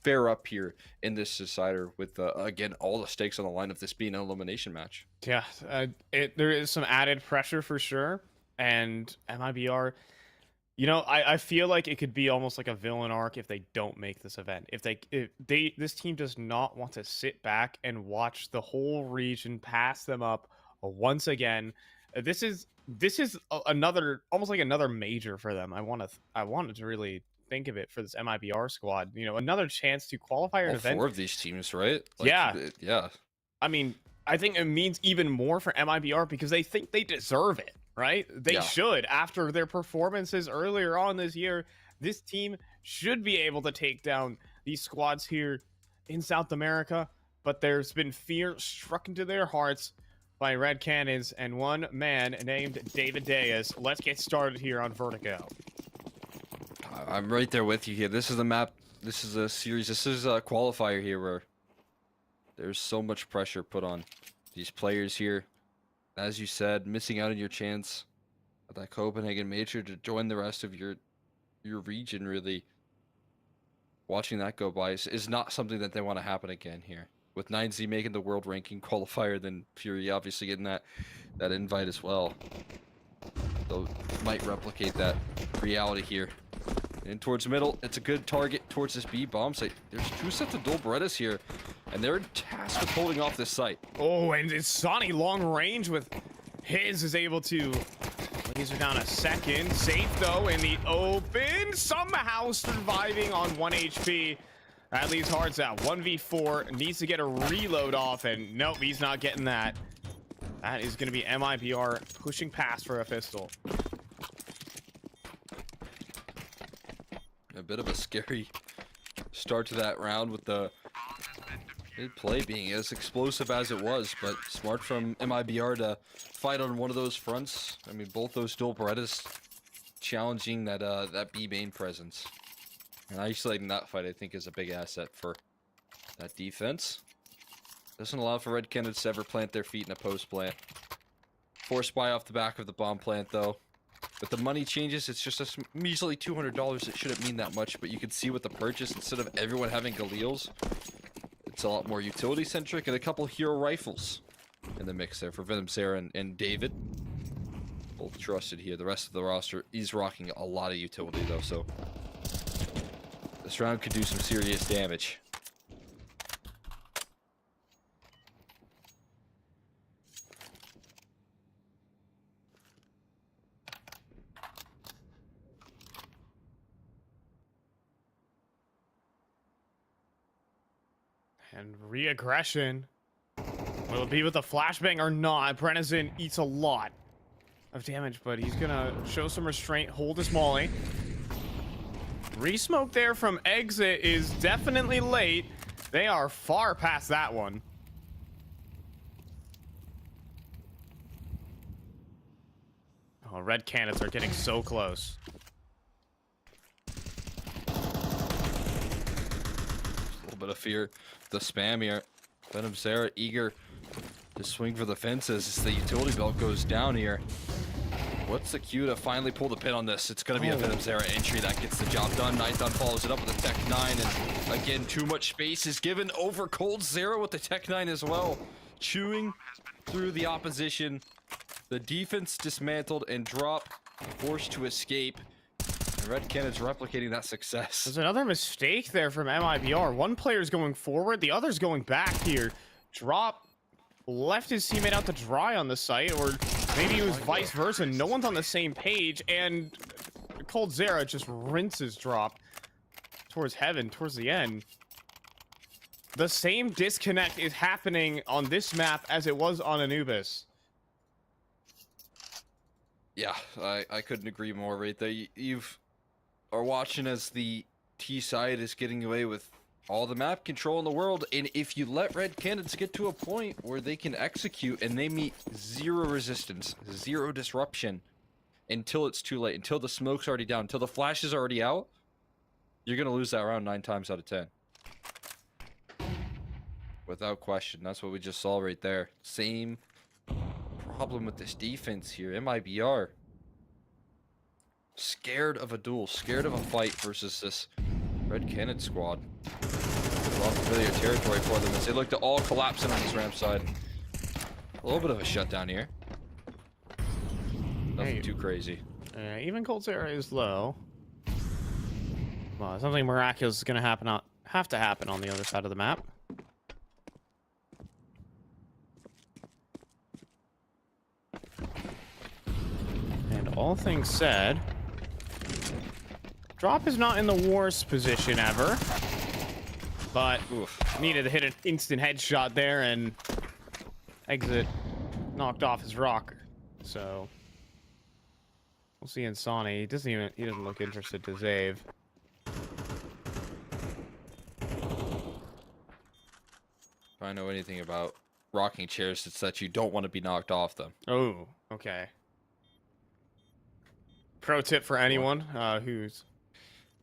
fare up here in this decider with again, all the stakes on the line of this being an elimination match. Yeah, there is some added pressure for sure, and MIBR, I feel like it could be almost like a villain arc if they don't make this event. If this team does not want to sit back and watch the whole region pass them up once again. This is another, almost like another major for them. I wanted to really think of it for this MIBR squad. Another chance to qualify an event. 4 of these teams, right? Yeah. I mean, I think it means even more for MIBR because they think they deserve it, right? They should. After their performances earlier on this year, this team should be able to take down these squads here in South America, but there's been fear struck into their hearts by Red Canids and one man named David Diaz. Let's get started here on Vertigo. I'm right there with you here. This is a map. This is a series. This is a qualifier here where there's so much pressure put on these players here. As you said, missing out on your chance at that Copenhagen major to join the rest of your region, really. Watching that go by is not something that they want to happen again here. With 9Z making the world ranking qualifier, then Fury obviously getting that invite as well. So might replicate that reality here. And towards the middle, it's a good target towards this B bomb site. There's 2 sets of dual Berettas here, and they're tasked with holding off this site. Oh, and it's Sonny long range with his is able to laser down a second. Safe though in the open, somehow surviving on 1 HP. That leaves Hearts out 1v4, needs to get a reload off, and nope, he's not getting that. That is going to be MIBR pushing past for a pistol. A bit of a scary start to that round with the play being as explosive as it was, but smart from MIBR to fight on one of those fronts. I mean, both those dual Berettas challenging that B main presence. And isolating that fight, I think, is a big asset for that defense. Doesn't allow for Red Canids to ever plant their feet in a post plant. Force buy off the back of the bomb plant, though. With the money changes, it's just a measly $200. It shouldn't mean that much, but you can see with the purchase, instead of everyone having Galils, it's a lot more utility-centric, and a couple hero rifles in the mix there for Venom Sarah and David. Both trusted here. The rest of the roster is rocking a lot of utility, though, so this round could do some serious damage. And re-aggression. Will it be with the flashbang or not? Brennison eats a lot of damage, but he's gonna show some restraint, hold his molly. Re-smoke there from exit is definitely late. They are far past that one. Oh, Red Canids are getting so close. bit of fear. The spam here. Venom Sarah eager to swing for the fences as the utility belt goes down here. What's the cue to finally pull the pin on this? It's going to be a Venom Sarah entry that gets the job done. Nightdawn follows it up with a Tech 9, and again, too much space is given over Cold Zero with the Tech 9 as well. Chewing through the opposition. The defense dismantled and drop, forced to escape. And Red Canids replicating that success. There's another mistake there from MIBR. One player's going forward, the other's going back here. Drop left his teammate out to dry on the site, or maybe it was vice versa. No one's on the same page, and Cold Zera just rinses Drop towards heaven, towards the end. The same disconnect is happening on this map as it was on Anubis. Yeah, I couldn't agree more right there. You've are watching as the T side is getting away with all the map control in the world, and if you let Red Canids get to a point where they can execute and they meet zero resistance, zero disruption until it's too late, until the smoke's already down, until the flash is already out, you're gonna lose that round 9 times out of 10. Without question. That's what we just saw right there. Same problem with this defense here. MIBR scared of a duel, scared of a fight versus this Red Canid squad. Unfamiliar territory for them as they look to all collapse in on this ramp side. A little bit of a shutdown here. Nothing too crazy. Even Cold Zera is low. Well, something miraculous is going to have to happen on the other side of the map. And all things said, Drop is not in the worst position ever, but needed to hit an instant headshot there, and Exit knocked off his rocker. So we'll see Insani. He doesn't look interested to save. If I know anything about rocking chairs, it's that you don't want to be knocked off them. Oh, okay. Pro tip for anyone who's...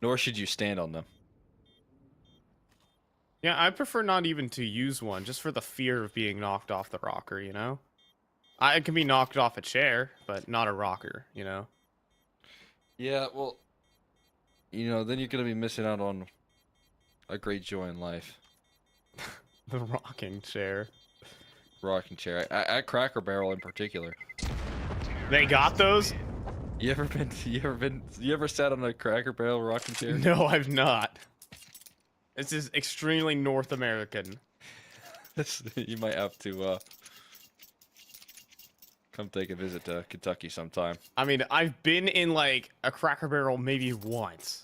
Nor should you stand on them. Yeah, I prefer not even to use one, just for the fear of being knocked off the rocker, you know? I can be knocked off a chair, but not a rocker, you know? Yeah, well, you know, then you're going to be missing out on a great joy in life. The rocking chair. Rocking chair. At Cracker Barrel in particular. They got those? You ever sat on a Cracker Barrel rocking chair? No, I've not. This is extremely North American. You might have to come take a visit to Kentucky sometime. I mean, I've been in like a Cracker Barrel maybe once.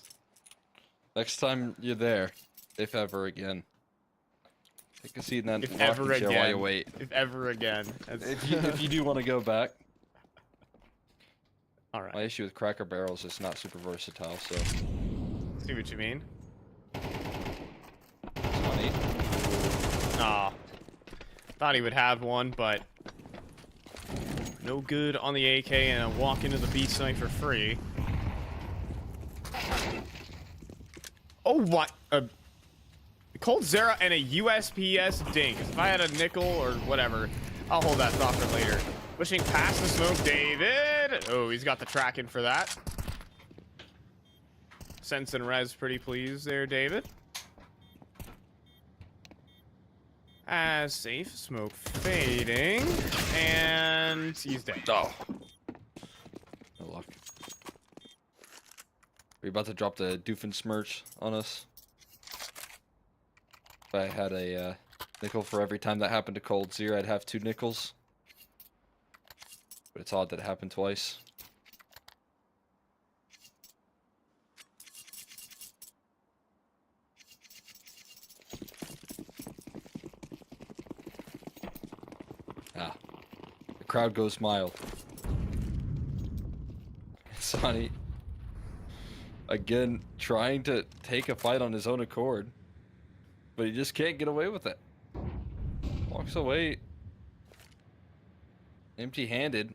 Next time you're there, if ever again. Take a seat in that If ever rocking chair again. while you wait. If ever again. If you do want to go back. All right. My issue with Cracker Barrels is not super versatile, so. See what you mean? Funny. Aw. Thought he would have one, but no good on the AK, and a walk into the B site for free. Oh, what? Cold Zera and a USPS dink. If I had a nickel or whatever, I'll hold that thought for later. Pushing past the smoke, David. Oh, he's got the tracking for that. Sense and res pretty pleased there, David. As safe, smoke fading, and he's dead. Oh. No luck. We're about to drop the Doofenshmirtz on us. If I had a nickel for every time that happened to Cold Zero, I'd have 2 nickels. But it's odd that it happened twice. Ah. The crowd goes mild. Sonny, again, trying to take a fight on his own accord. But he just can't get away with it. Walks away empty-handed.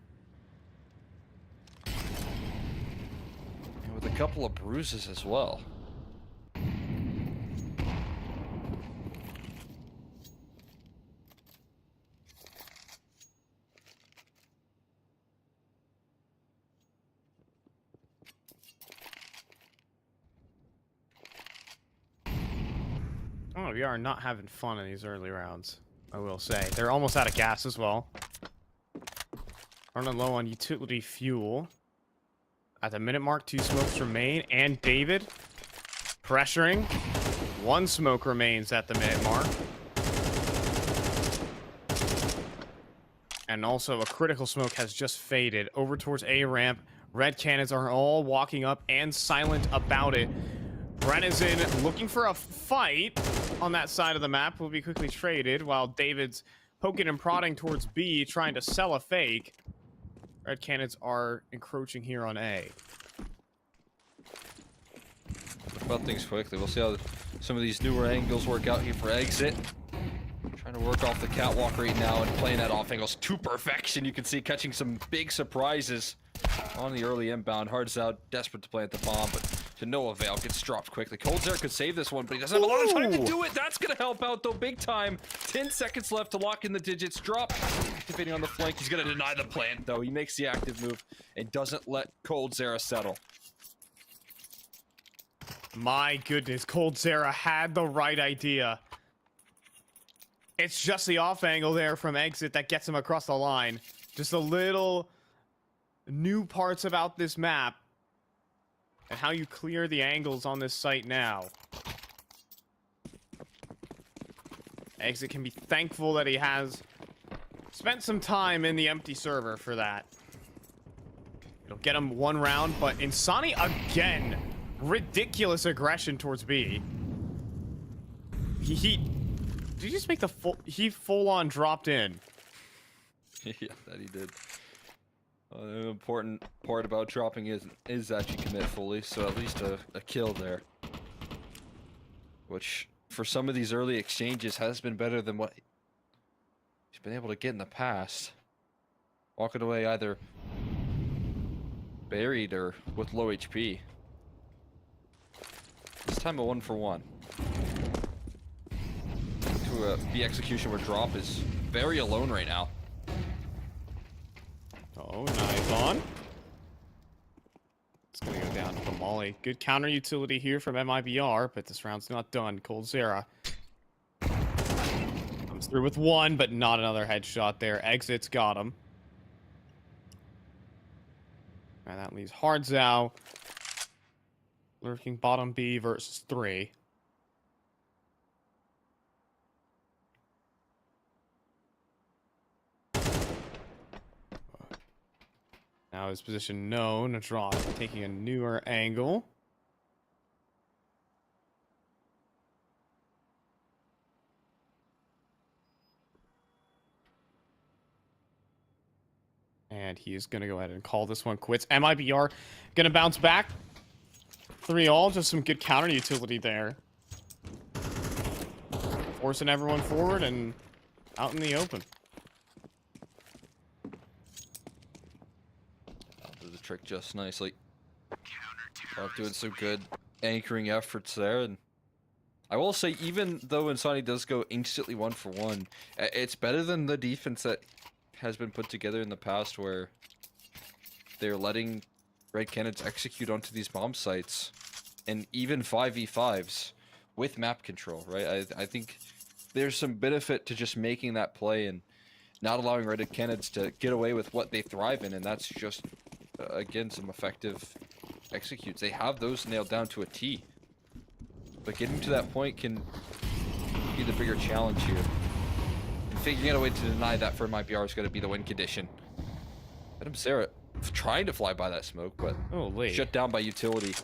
And with a couple of bruises as well. We are not having fun in these early rounds, I will say. They're almost out of gas as well. Running low on utility fuel. At the minute mark, 2 smokes remain, and David pressuring. 1 smoke remains at the minute mark. And also a critical smoke has just faded over towards A ramp. Red Canids are all walking up and silent about it. Brent is in looking for a fight on that side of the map. Will be quickly traded while David's poking and prodding towards B, trying to sell a fake. Red Canids are encroaching here on A. About things quickly. We'll see how some of these newer angles work out here for exit. Trying to work off the catwalk right now and playing that off angles to perfection. You can see catching some big surprises on the early inbound. Hard's out, desperate to plant the bomb, but to no avail. Gets dropped quickly. coldzera could save this one, but he doesn't have a lot of time to do it. That's going to help out, though, big time. 10 seconds left to lock in the digits. Drop. Activating on the flank. He's going to deny the plant, though. He makes the active move and doesn't let coldzera settle. My goodness, coldzera had the right idea. It's just the off angle there from exit that gets him across the line. Just a little new parts about this map and how you clear the angles on this site now. Exit can be thankful that he has spent some time in the empty server for that. It'll get him 1 round, but Insani again, ridiculous aggression towards B. Did you just make the full on dropped in? Yeah, that he did. The important part about dropping is that you commit fully, so at least a kill there. Which, for some of these early exchanges, has been better than what he's been able to get in the past. Walking away either buried or with low HP. This time a 1-for-1. To a B execution where drop is very alone right now. Oh, nice on. It's gonna go down to the molly. Good counter utility here from MIBR, but this round's not done. coldzera comes through with 1, but not another headshot there. Exit's got him. And that leaves Hardzao lurking bottom B versus 3. Now his position known, a drop, taking a newer angle. And he is going to go ahead and call this one quits. MIBR going to bounce back. 3-all, just some good counter utility there. Forcing everyone forward and out in the open. Trick just nicely. Doing some good anchoring efforts there, and I will say, even though Insani does go instantly 1-for-1, it's better than the defense that has been put together in the past, where they're letting Red Canids execute onto these bomb sites, and even 5v5s with map control. Right? I think there's some benefit to just making that play and not allowing Red Canids to get away with what they thrive in, and that's just again, some effective executes. They have those nailed down to a T. But getting to that point can be the bigger challenge here. And figuring out a way to deny that for MIBR is going to be the win condition. Sarah trying to fly by that smoke, but shut down by utility.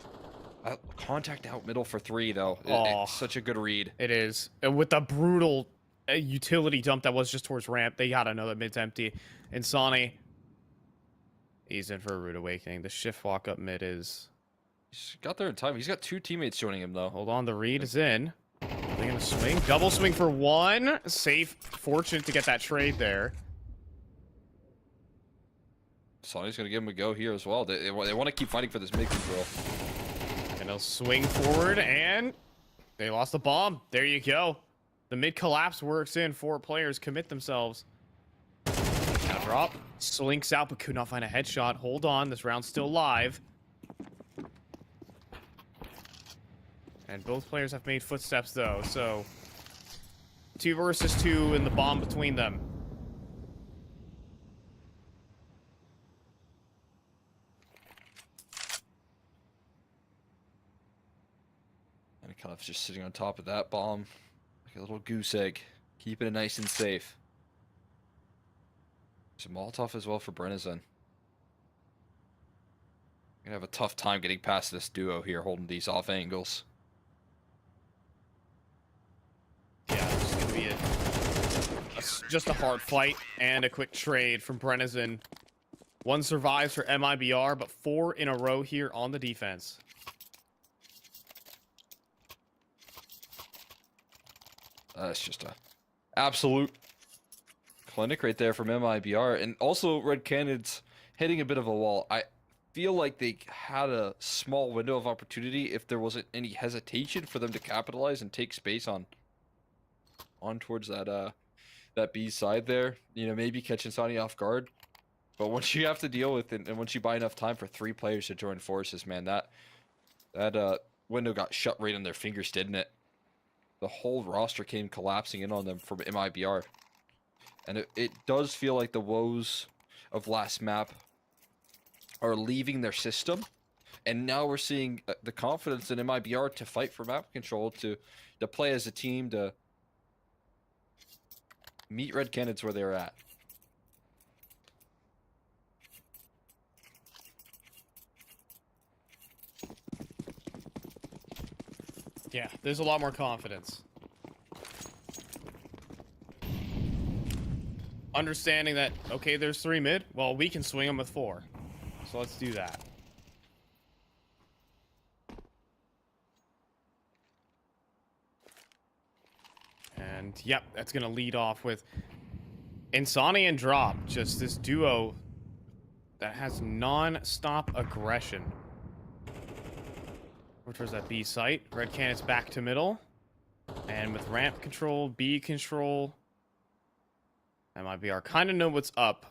Contact out middle for 3, though. It's such a good read. It is. And with the brutal utility dump that was just towards ramp, they got another mid's empty. Insani, he's in for a rude awakening. The shift walk up mid is... He's got there in time. He's got 2 teammates joining him, though. Hold on, the read is in. Are they going to swing? Double swing for 1. Safe. Fortunate to get that trade there. Sonny's going to give him a go here as well. They want to keep fighting for this mid control. And they'll swing forward, and they lost the bomb. There you go. The mid collapse works in. 4 players commit themselves. Now drop. Slinks out, but could not find a headshot. Hold on, this round's still live. And both players have made footsteps, though, so 2 versus 2 in the bomb between them. And kind of just sitting on top of that bomb like a little goose egg, keeping it nice and safe. There's a Molotov as well for Brennison. Gonna have a tough time getting past this duo here, holding these off angles. Yeah, it's gonna be just a hard fight and a quick trade from Brennison. 1 survives for MIBR, but 4 in a row here on the defense. That's just a absolute clinic right there from MIBR. And also Red Canids hitting a bit of a wall. I feel like they had a small window of opportunity if there wasn't any hesitation for them to capitalize and take space on towards that that B side there. You know, maybe catching Sonny off guard. But once you have to deal with it, and once you buy enough time for 3 players to join forces, man, that window got shut right on their fingers, didn't it? The whole roster came collapsing in on them from MIBR. And it does feel like the woes of last map are leaving their system. And now we're seeing the confidence in MIBR to fight for map control, to play as a team, to meet Red Canids where they're at. Yeah, there's a lot more confidence. Understanding that, okay, there's 3 mid. Well, we can swing them with 4. So let's do that. And, yep, that's going to lead off with Insani and Drop. Just this duo that has non-stop aggression. Which was that B site. Red Canids back to middle. And with ramp control, B control, MIBR kind of know what's up.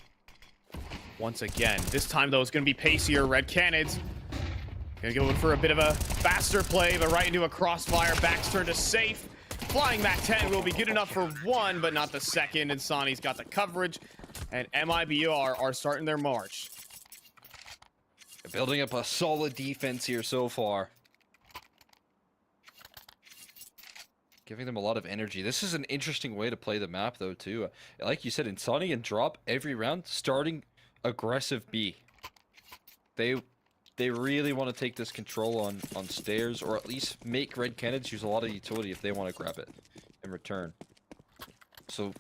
Once again. This time, though, it's going to be pacier. Red Canids going to go in for a bit of a faster play, but right into a crossfire. Back's turn to safe. Flying Mac 10 will be good enough for 1, but not the second. And Sani's got the coverage. And MIBR are starting their march. They're building up a solid defense here so far. Giving them a lot of energy. This is an interesting way to play the map, though, too. Like you said, Insani and Drop every round, starting aggressive B. They really want to take this control on stairs, or at least make Red Canids use a lot of utility if they want to grab it in return. So,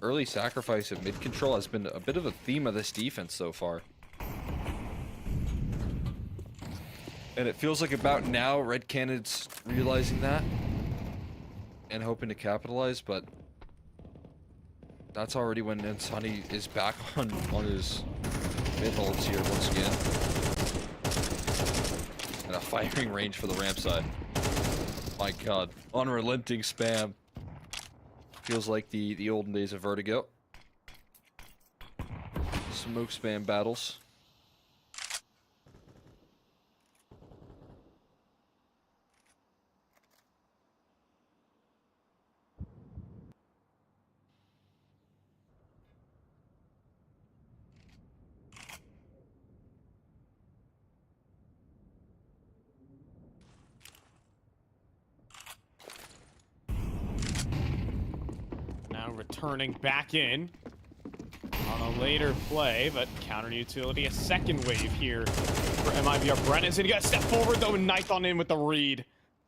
early sacrifice of mid control has been a bit of a theme of this defense so far. And it feels like about now, Red Canids realizing that and hoping to capitalize, but that's already when Insani is back on his mid holds here once again. And a firing range for the ramp side. My god. Unrelenting spam. Feels like the olden days of Vertigo. Smoke spam battles. Returning back in on a later play, but counter utility, a second wave here for MIBR. Brennan's gonna step forward though, and Nython in with the read.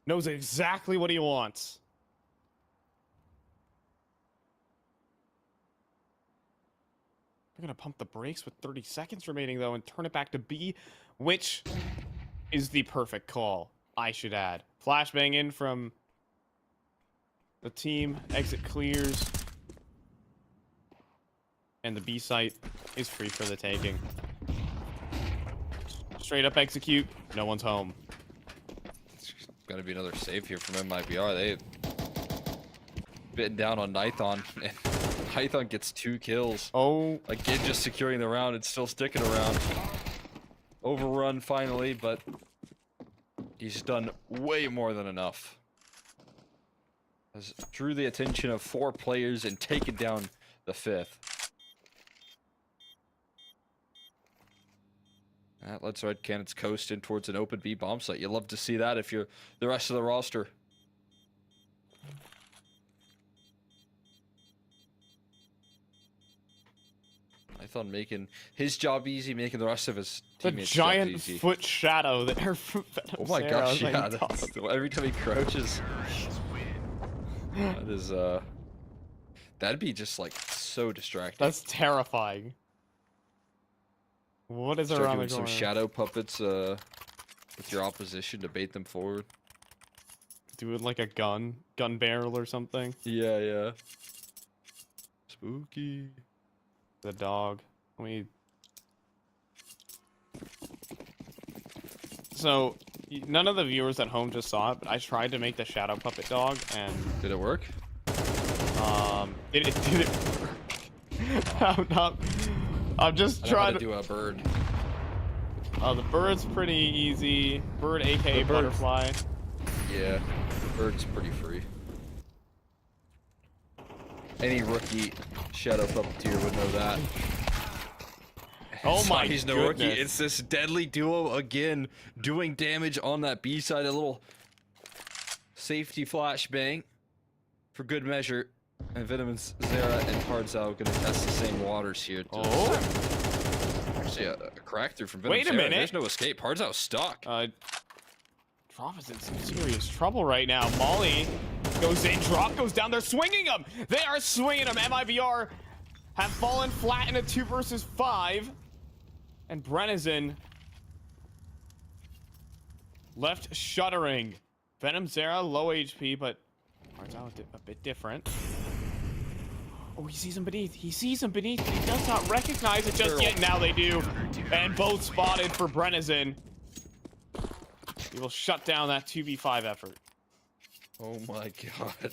Knows exactly what he wants. They're gonna pump the brakes with 30 seconds remaining though and turn it back to B, which is the perfect call, I should add. Flashbang in from the team, exit clears. And the B site is free for the taking. Straight up execute. No one's home. It's got to be another save here from MIBR. They've bitten down on Nython, and Nython gets 2 kills. Oh. Again, just securing the round and still sticking around. Overrun finally, but he's done way more than enough. has drew the attention of 4 players and taken down the 5th. That lets Red Canids coast in towards an open B bomb site. You love to see that if you're the rest of the roster. Python making his job easy, making the rest of his The teammates' giant jobs easy. foot shadow there. Oh my gosh, yeah. Every time he crouches. That is, that'd be just like so distracting. That's terrifying. What is Start around doing the some corner? shadow puppets with your opposition to bait them forward. Do it like a gun barrel or something. Yeah, yeah. Spooky. The dog. So, none of the viewers at home just saw it, but I tried to make the shadow puppet dog, and Did it work? it didn't work. I'm just I know how trying to do a bird. The bird's pretty easy. Bird, aka The bird's- butterfly. Yeah, the bird's pretty free. Any rookie shadow puppeteer would know that. Oh So my he's no rookie. goodness. It's this deadly duo again, doing damage on that B side. A little safety flashbang for good measure. And Venom and Zera and Hardzao gonna test the same waters here. Actually, a crack through from Venom. Wait a Zera. minute. There's no escape. Hardzao stuck. Drop is in some serious trouble right now. Molly goes in, Drop goes down. They're swinging him. They are swinging him. MIBR have fallen flat in a 2 versus 5. And Brenizen left shuddering. Venom Zera, low HP, but Hardzao a bit different. Oh, he sees him beneath. He sees him beneath. He does not recognize it just yet. Now they do. And both spotted for Brenizen. He will shut down that 2v5 effort. Oh my god.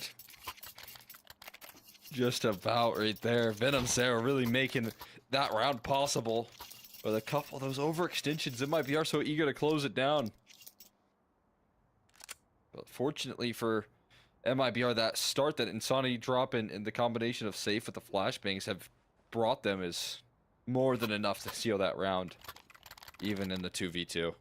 Just about right there. Venom Zera really making that round possible. With a couple of those overextensions, it might be so eager to close it down. But fortunately for MIBR, that start, that Insanity drop and the combination of safe with the flashbangs have brought them is more than enough to seal that round. Even in the 2v2.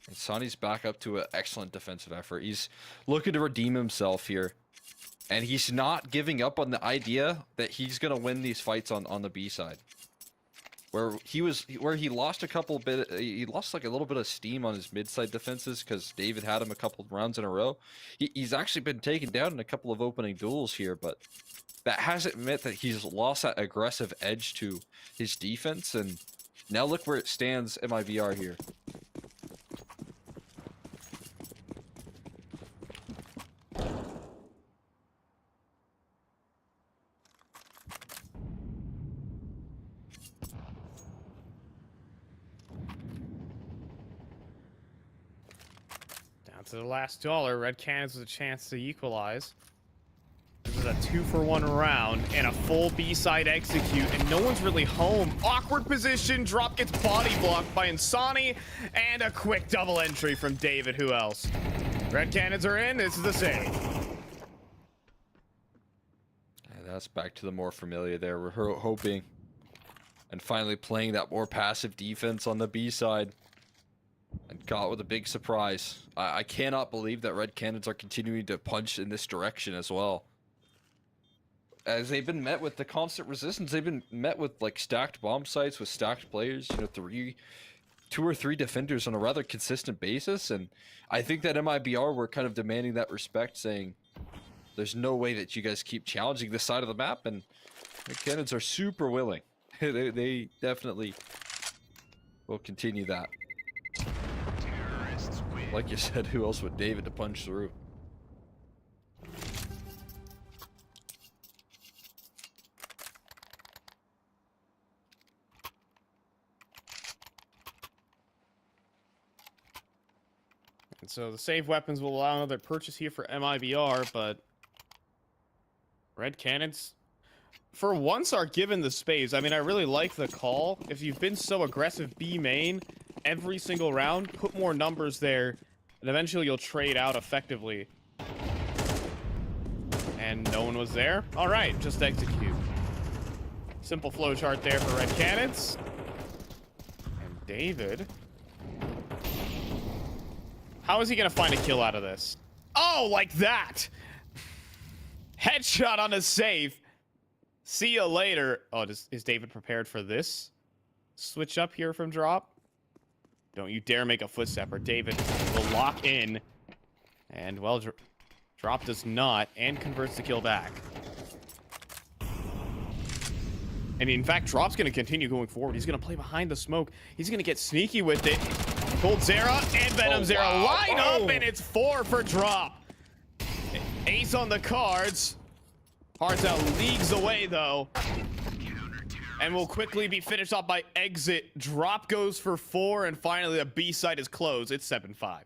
Insanity's back up to an excellent defensive effort. He's looking to redeem himself here. And he's not giving up on the idea that he's gonna win these fights on the B side. Where he lost he lost like a little bit of steam on his mid side defenses because David had him a couple of rounds in a row. He's actually been taken down in a couple of opening duels here, but that hasn't meant that he's lost that aggressive edge to his defense. And now look where it stands, MIBR here. To the last dollar, Red Canids with a chance to equalize. This is a 2-for-1 round and a full B-side execute, and no one's really home. Awkward position, Drop gets body blocked by Insani, and a quick double entry from David. Who else? Red Canids are in. This is the save. And that's back to the more familiar there. We're hoping and finally playing that more passive defense on the B side. And caught with a big surprise. I cannot believe that Red Canids are continuing to punch in this direction as well. As they've been met with the constant resistance, they've been met with like stacked bomb sites with stacked players, you know, 2 or 3 defenders on a rather consistent basis. And I think that MIBR were kind of demanding that respect, saying there's no way that you guys keep challenging this side of the map. And Red Canids are super willing. They definitely will continue that. Like you said, who else would David to punch through? And so the save weapons will allow another purchase here for MIBR, but Red Canids, for once, are given the space. I mean, I really like the call. If you've been so aggressive B main, every single round, put more numbers there, and eventually you'll trade out effectively. And no one was there. All right, just execute. Simple flow chart there for Red Canids. And David. How is he going to find a kill out of this? Oh, like that. Headshot on a save. See you later. Oh, is David prepared for this? Switch up here from drop. Don't you dare make a footstep or David will lock in. And, well, drop does not and converts the kill back. And in fact, drop's going to continue going forward. He's going to play behind the smoke. He's going to get sneaky with it. Gold Zera and Venom Zera line up, and it's 4 for drop. Ace on the cards. Hearts out leagues away, though. And will quickly be finished off by exit. Drop goes for 4, and finally the B side is closed. It's 7-5.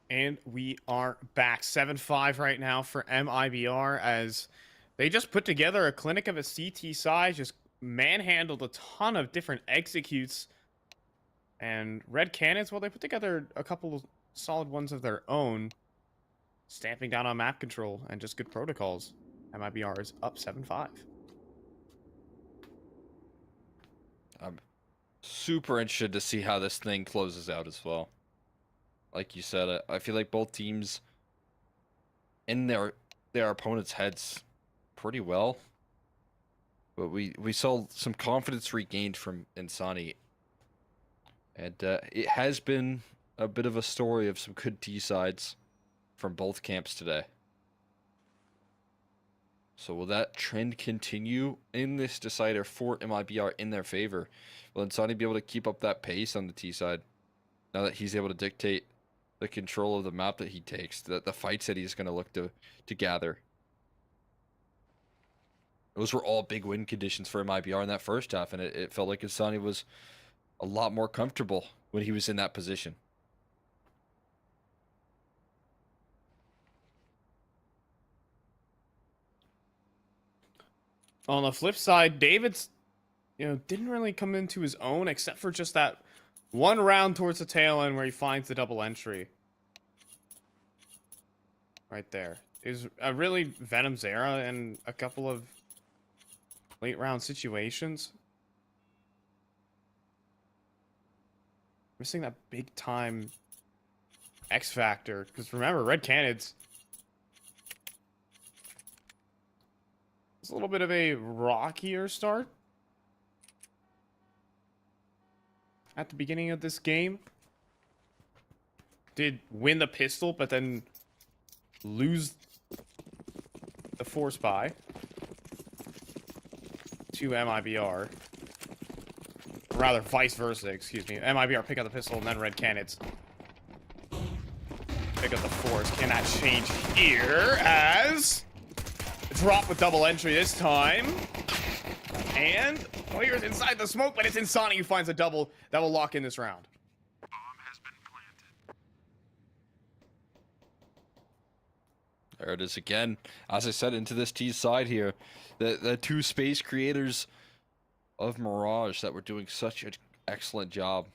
And we are back. 7-5 right now for MIBR as they just put together a clinic of a CT size, just manhandled a ton of different executes. And Red Canids, well, they put together a couple of solid ones of their own, stamping down on map control and just good protocols. MIBR is up 7-5. I'm super interested to see how this thing closes out as well. Like you said, I feel like both teams in their opponents' heads pretty well. But we saw some confidence regained from Insani. And it has been a bit of a story of some good T-sides from both camps today. So will that trend continue in this decider for MIBR in their favor? Will Insani be able to keep up that pace on the T side now that he's able to dictate the control of the map that he takes, the fights that he's going to look to gather? Those were all big win conditions for MIBR in that first half, and it felt like Insani was a lot more comfortable when he was in that position. On the flip side, David's, didn't really come into his own except for just that one round towards the tail end where he finds the double entry. Right there. It was a really Venom's era and a couple of late round situations. Missing that big time X factor. Because remember, Red Canids, it's a little bit of a rockier start at the beginning of this game. Did win the pistol, but then lose the force buy to MIBR. Or rather, vice versa, excuse me. MIBR pick up the pistol, and then Red Canids pick up the force. Can that change here as... drop with double entry this time. And Player's inside the smoke, but it's Insani who finds a double that will lock in this round. Bomb has been planted. There it is again. As I said, into this T side here. The two space creators of Mirage that were doing such an excellent job.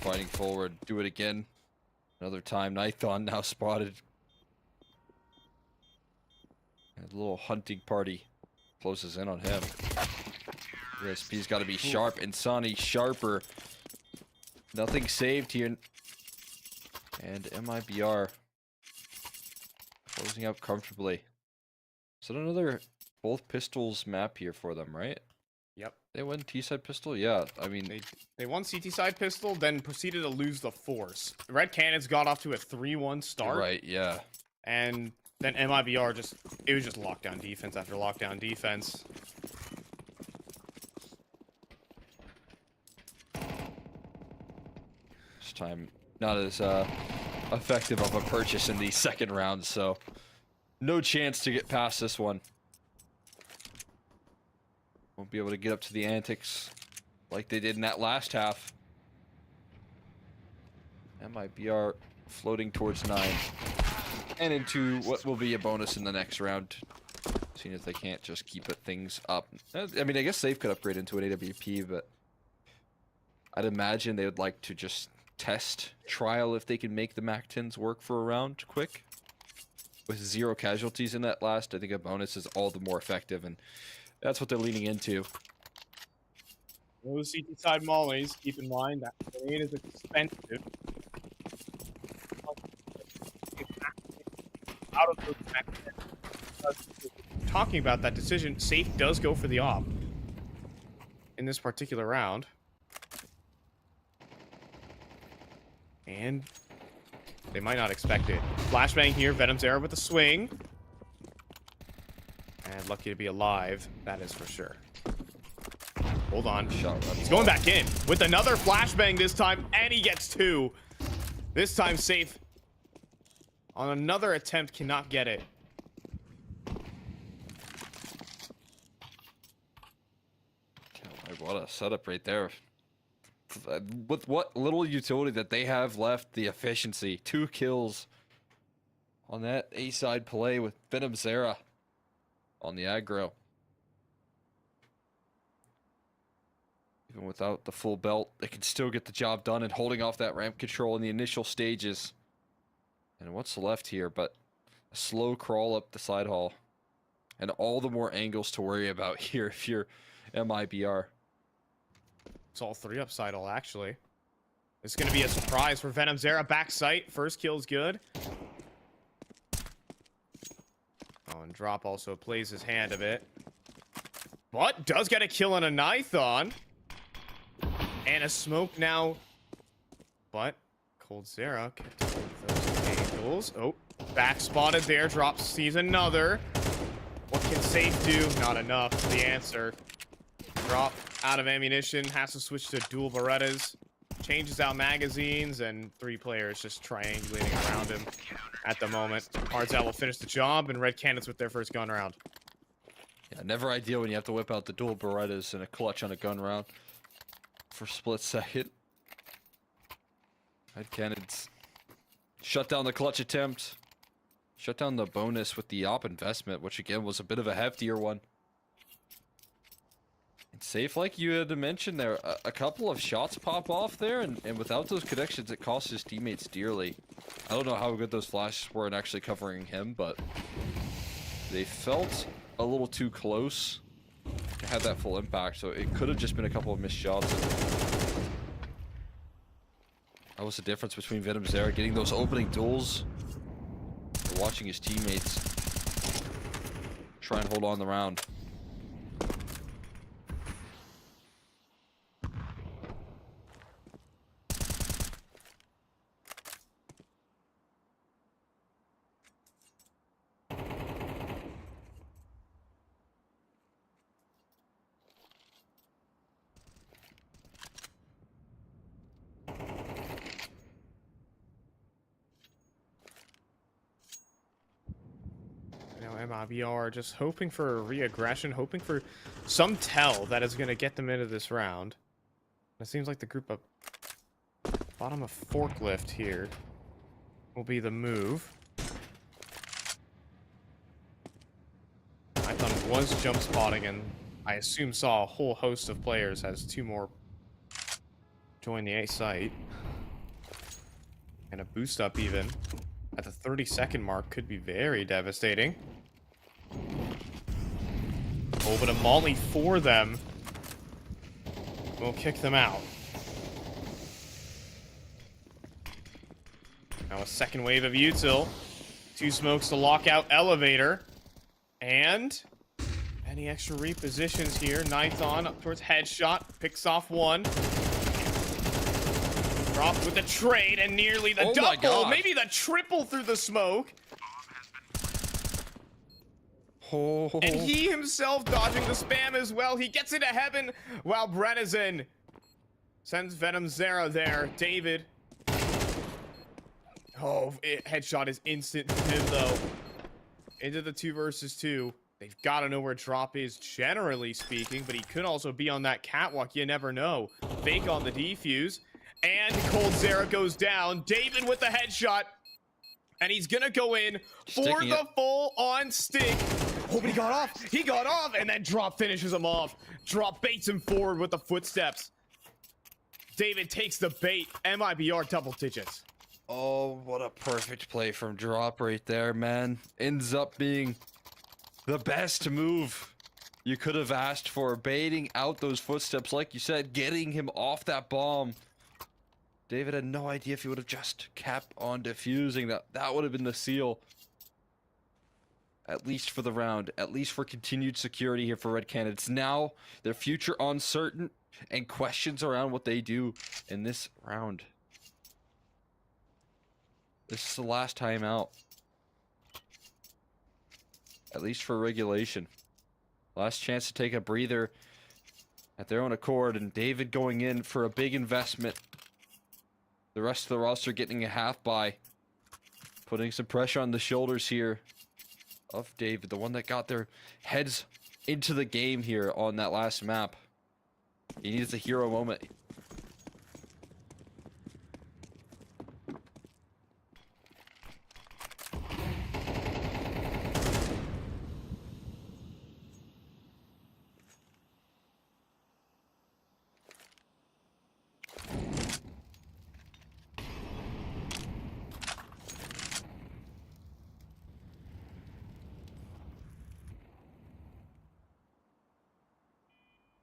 Fighting forward. Do it again. Another time. Nithon now spotted. A little hunting party closes in on him. RSP's got to be sharp. Insani sharper. Nothing saved here. And MIBR closing up comfortably. Is that another both pistols map here for them, right? Yep. They won T-side pistol? Yeah, I mean... They won CT side pistol, then proceeded to lose the force. Red Canids got off to a 3-1 start. Right, yeah. And then MIBR it was just lockdown defense after lockdown defense. This time, not as effective of a purchase in the second round, so no chance to get past this one. Won't be able to get up to the antics like they did in that last half. MIBR floating towards 9 and into what will be a bonus in the next round, seeing as they can't just keep things up. I mean, I guess Safe could upgrade into an AWP, but I'd imagine they would like to just test, trial if they can make the MAC-10s work for a round quick. With 0 casualties in that last, I think a bonus is all the more effective, and that's what they're leaning into. Those CT side mollies, keep in mind that grenade is expensive. Out of those talking about that decision, Safe does go for the op in this particular round. And they might not expect it. Flashbang here, Venom's Era with a swing. And lucky to be alive, that is for sure. Hold on. He's going back in with another flashbang this time, and he gets 2. This time Safe on another attempt cannot get it. What a setup right there. With what little utility that they have left, the efficiency. 2 kills on that A-side play with Venom Zera on the aggro. Even without the full belt, they can still get the job done and holding off that ramp control in the initial stages. And what's left here but a slow crawl up the side hall. And all the more angles to worry about here if you're MIBR. It's all 3 upside all, actually. It's going to be a surprise for Venom Zera. Back sight. First kill's good. Oh, and Drop also plays his hand a bit. But does get a kill on a Nithon. And a smoke now. But Cold Zera kept those angles. Oh. Back spotted there, drops, sees another. What can Safe do? Not enough. The answer. Drop out of ammunition, has to switch to dual Berettas. Changes out magazines, and 3 players just triangulating around him at the moment. Hards Out will finish the job, and Red Canids with their first gun round. Yeah, never ideal when you have to whip out the dual Berettas and a clutch on a gun round for a split second. Red Canids shut down the clutch attempt. Shut down the bonus with the op investment, which again was a bit of a heftier one. And Safe, like you had mentioned there, a couple of shots pop off there, and without those connections, it cost his teammates dearly. I don't know how good those flashes were in actually covering him, but they felt a little too close to have that full impact, so it could have just been a couple of missed shots. That was the difference between Venom's there, getting those opening duels, watching his teammates try and hold on the round. MIBR just hoping for a re-aggression, hoping for some tell that is going to get them into this round. It seems like the group up bottom of forklift here will be the move. Python was jump spotting, and I assume saw a whole host of players as 2 more join the A site. And a boost up even at the 30-second mark could be very devastating. Oh, but a molly for them will kick them out. Now a second wave of util. 2 smokes to lock out elevator. And any extra repositions here. Ninth on up towards headshot. Picks off 1. Dropped with the trade and nearly the double. Maybe the triple through the smoke. Oh. And he himself dodging the spam as well. He gets into heaven while Brenizen sends Venom Zera there. David. Oh, headshot is instant for him though. Into the 2 versus 2. They've got to know where drop is, generally speaking, but he could also be on that catwalk. You never know. Fake on the defuse. And Cold Zera goes down. David with the headshot. And he's going to go in for the full-on stick. Oh, but he got off. He got off. And then Drop finishes him off. Drop baits him forward with the footsteps. David takes the bait. MIBR double digits. Oh, what a perfect play from Drop right there, man. Ends up being the best move you could have asked for. Baiting out those footsteps, like you said, getting him off that bomb. David had no idea if he would have just kept on defusing. That would have been the seal. At least for the round. At least for continued security here for Red Canids. Now, their future uncertain and questions around what they do in this round. This is the last time out. At least for regulation. Last chance to take a breather at their own accord. And David going in for a big investment. The rest of the roster getting a half buy. Putting some pressure on the shoulders here of David. The one that got their heads into the game here on that last map. He needs a hero moment.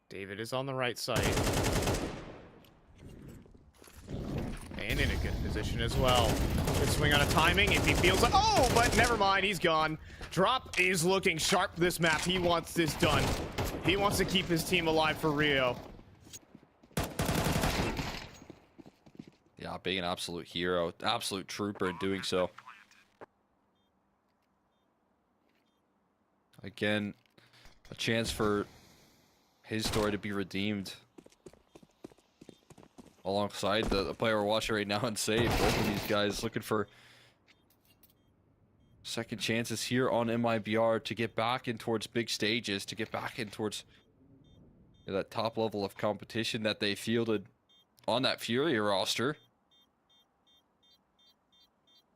David is on the right side. And in a good position as well. Good swing on a timing if he feels like... Oh, but never mind. He's gone. Drop is looking sharp this map. He wants this done. He wants to keep his team alive for Rio. Yeah, being an absolute hero. Absolute trooper in doing so. Again, a chance for his story to be redeemed. Alongside the player we're watching right now and save. Both of these guys looking for second chances here on MIBR to get back in towards big stages, to get back in towards that top level of competition that they fielded on that Fury roster.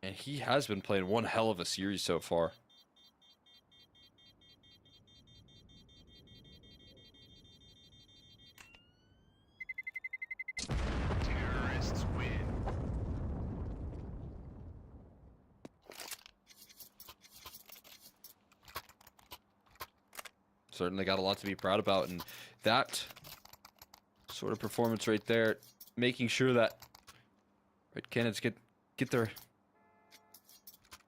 And he has been playing one hell of a series so far. Terrorists win. Certainly got a lot to be proud about, and that sort of performance right there, making sure that Canids get their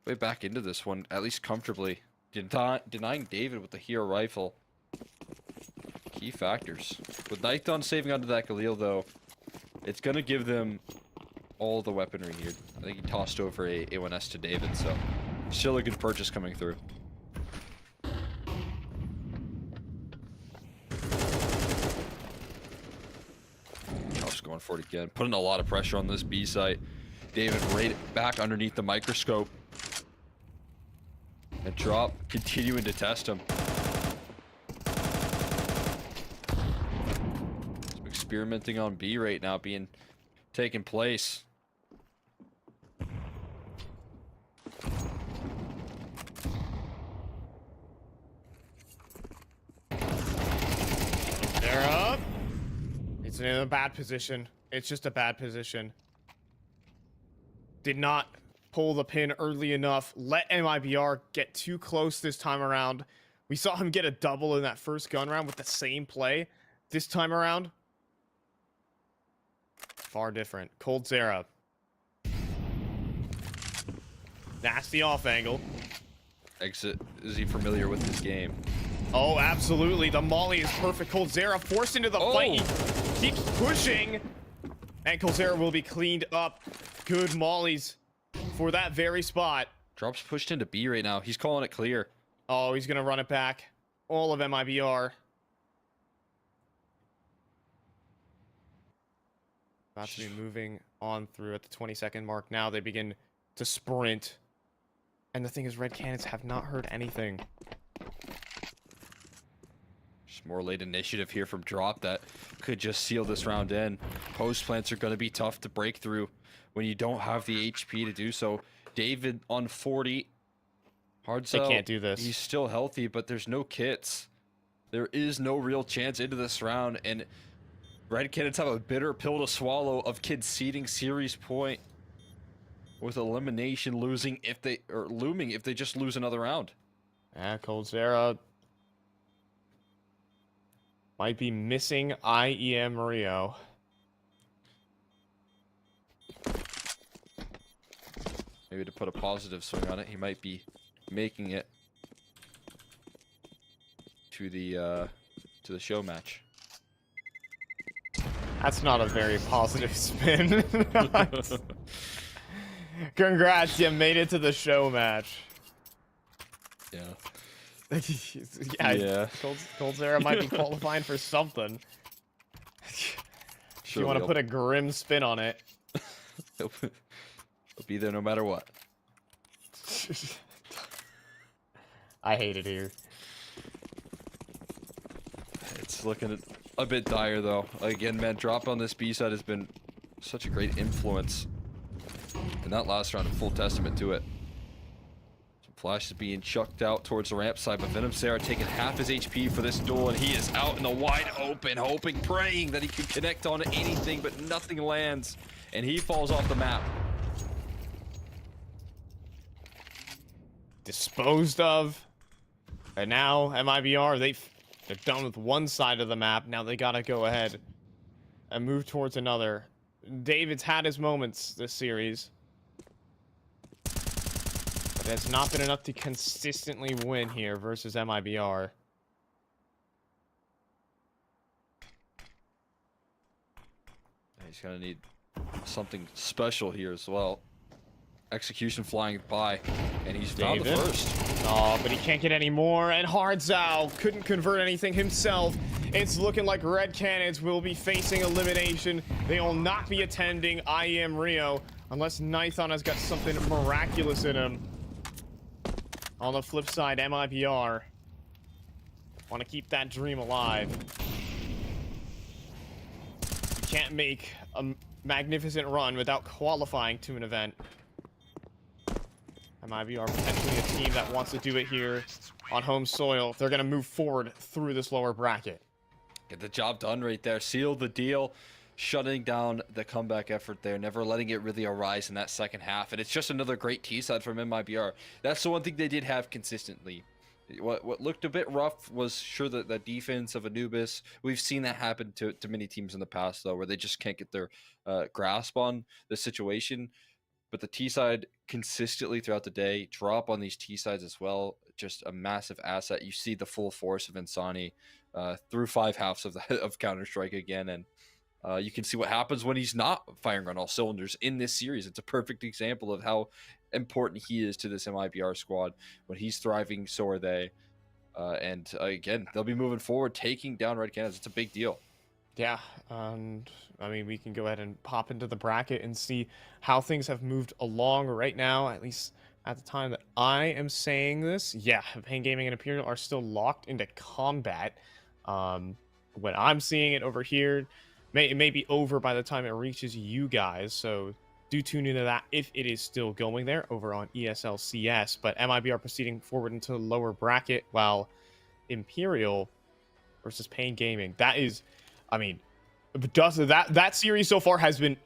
way back into this one, at least comfortably. Denying David with the hero rifle. Key factors. With Nightdawn saving onto that Galil, though, it's going to give them all the weaponry here. I think he tossed over a A1S to David, so still a good purchase coming through. Tops going for it again. Putting a lot of pressure on this B site. David right back underneath the microscope. And Drop continuing to test him. Some experimenting on B right now being taking place. They're up. It's in a bad position. It's just a bad position. Did not pull the pin early enough. Let MIBR get too close this time around. We saw him get a double in that first gun round with the same play. This time around, far different. Cold Zera. Nasty off angle. Exit. Is he familiar with this game? Oh, absolutely. The molly is perfect. Cold Zera forced into the fight. He keeps pushing. And Cold Zera will be cleaned up. Good mollies for that very spot. Drop's pushed into B right now. He's calling it clear. Oh, he's going to run it back. All of MIBR. About to be moving on through at the 20-second mark. Now they begin to sprint. And the thing is, Red Canids have not heard anything. Just more late initiative here from Drop that could just seal this round in. Post plants are going to be tough to break through when you don't have the HP to do so. David on 40. Hard sell. They can't do this. He's still healthy, but there's no kits. There is no real chance into this round, and Red Canids have a bitter pill to swallow of conceding series point with elimination looming if they just lose another round. Yeah, Cold Zera might be missing IEM Rio. Maybe to put a positive swing on it, he might be making it to the show match. That's not a very positive spin. Congrats, you made it to the show match. Yeah. Yeah. Cold Zera might be qualifying for something. If you want to put a grim spin on it. He'll be there no matter what. I hate it here. It's looking a bit dire, though. Again, man, Drop on this B side has been such a great influence. And that last round, a full testament to it. Some flashes being chucked out towards the ramp side, but Venom Sarah taking half his HP for this duel, and he is out in the wide open, hoping, praying that he can connect on anything, but nothing lands, and he falls off the map. Disposed of. And now MIBR, they're done with one side of the map. Now they gotta go ahead and move towards another. David's had his moments this series, but it's not been enough to consistently win here versus MIBR. He's gonna need something special here as well. execution flying by, and he's found the first. Oh, but he can't get any more, and Hardzao couldn't convert anything himself. It's looking like Red Canids will be facing elimination. They will not be attending IEM Rio unless Nithon has got something miraculous in him. On the flip side, MIBR want to keep that dream alive. You can't make a magnificent run without qualifying to an event. MIBR potentially a team that wants to do it here on home soil if they're going to move forward through this lower bracket. Get the job done right there. Seal the deal. Shutting down the comeback effort there. Never letting it really arise in that second half. And it's just another great T-side from MIBR. That's the one thing they did have consistently. What looked a bit rough was sure that the defense of Anubis. We've seen that happen to many teams in the past, though, where they just can't get their grasp on the situation. But the T-side consistently throughout the day drop on these T-sides as well. Just a massive asset. You see the full force of Insani through 5 halves of Counter-Strike again. And you can see what happens when he's not firing on all cylinders in this series. It's a perfect example of how important he is to this MIBR squad. When he's thriving, so are they. And again, they'll be moving forward, taking down Red Canids. It's a big deal. Yeah, and I mean, we can go ahead and pop into the bracket and see how things have moved along right now, at least at the time that I am saying this. Yeah, Pain Gaming and Imperial are still locked into combat. When I'm seeing it over here, it may be over by the time it reaches you guys, so do tune into that if it is still going there over on ESLCS. But MIBR proceeding forward into the lower bracket, while Imperial versus Pain Gaming. That is... I mean, that series so far has been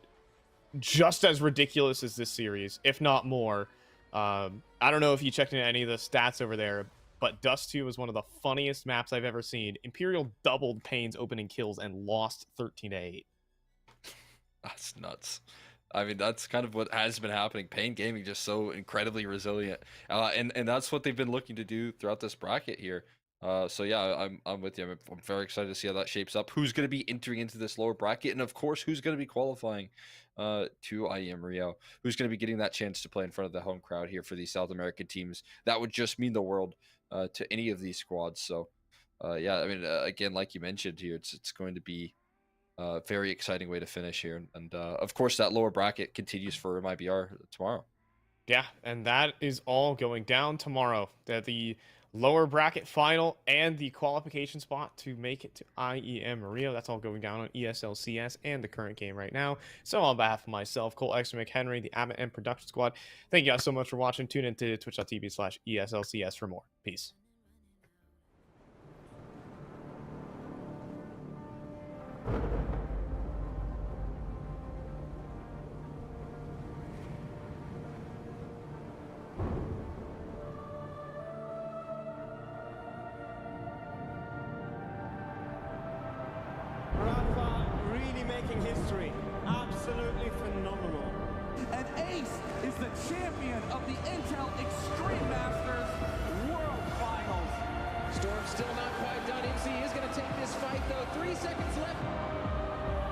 just as ridiculous as this series, if not more. I don't know if you checked into any of the stats over there, but Dust 2 was one of the funniest maps I've ever seen. Imperial doubled Pain's opening kills and lost 13-8. That's nuts. I mean, that's kind of what has been happening. Pain Gaming just so incredibly resilient, and that's what they've been looking to do throughout this bracket here. So yeah, I'm with you. I'm very excited to see how that shapes up. Who's going to be entering into this lower bracket, and of course, who's going to be qualifying to IEM Rio? Who's going to be getting that chance to play in front of the home crowd here for these South American teams? That would just mean the world to any of these squads. So yeah, I mean, again, like you mentioned here, it's going to be a very exciting way to finish here, and of course, that lower bracket continues for MIBR tomorrow. Yeah, and that is all going down tomorrow. The lower bracket final and the qualification spot to make it to IEM Rio. That's all going down on ESLCS and the current game right now. So on behalf of myself, Cole X McHenry, the Abbott and Production Squad, thank you guys so much for watching. Tune in to twitch.tv/ESLCS for more. Peace. Making history. Absolutely phenomenal. And Ace is the champion of the Intel Extreme Masters World Finals. Storm's still not quite done. MC is going to take this fight, though. 3 seconds left.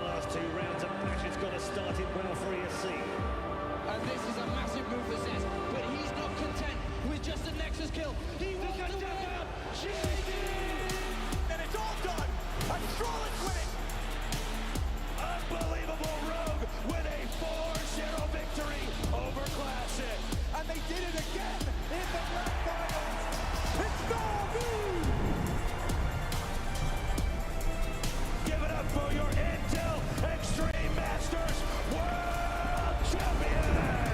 Last 2 rounds of passion's got to start it well for ESC. And this is a massive move for Zez, but he's not content with just a Nexus kill. He wants to win out. And it's all done. A flawless win. Unbelievable Rogue with a 4-0 victory over Classic. And they did it again in the grand finals. It's Norby! Give it up for your Intel Extreme Masters World Champion!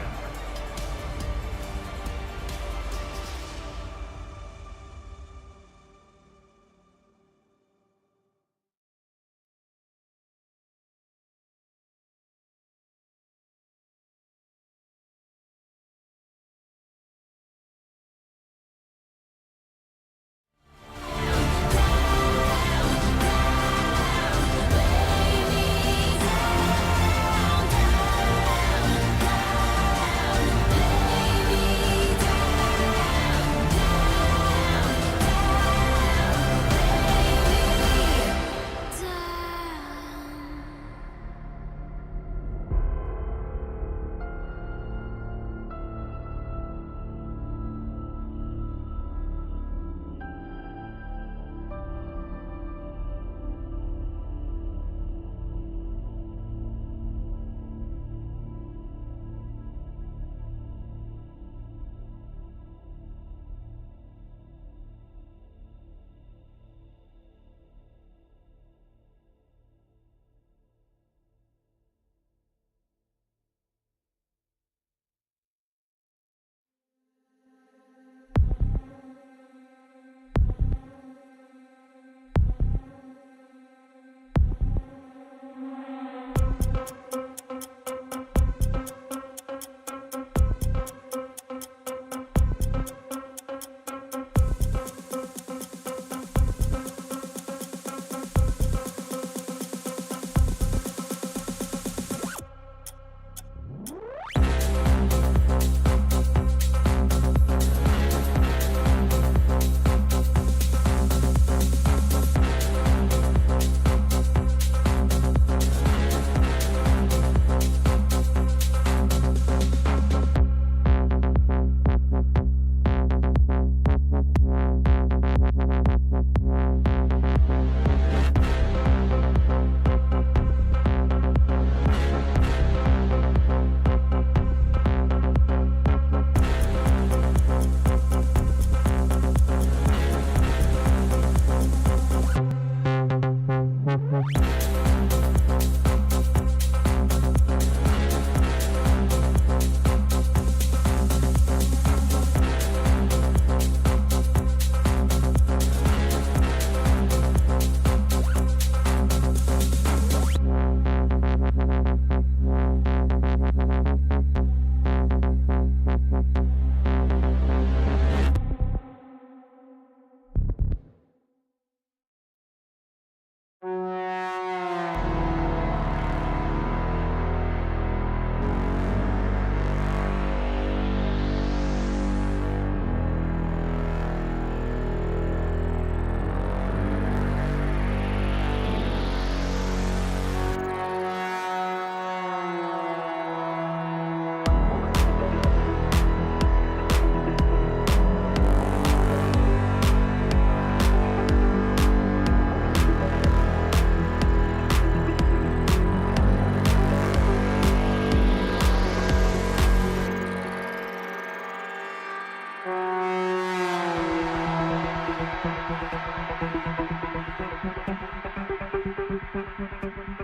Thank you.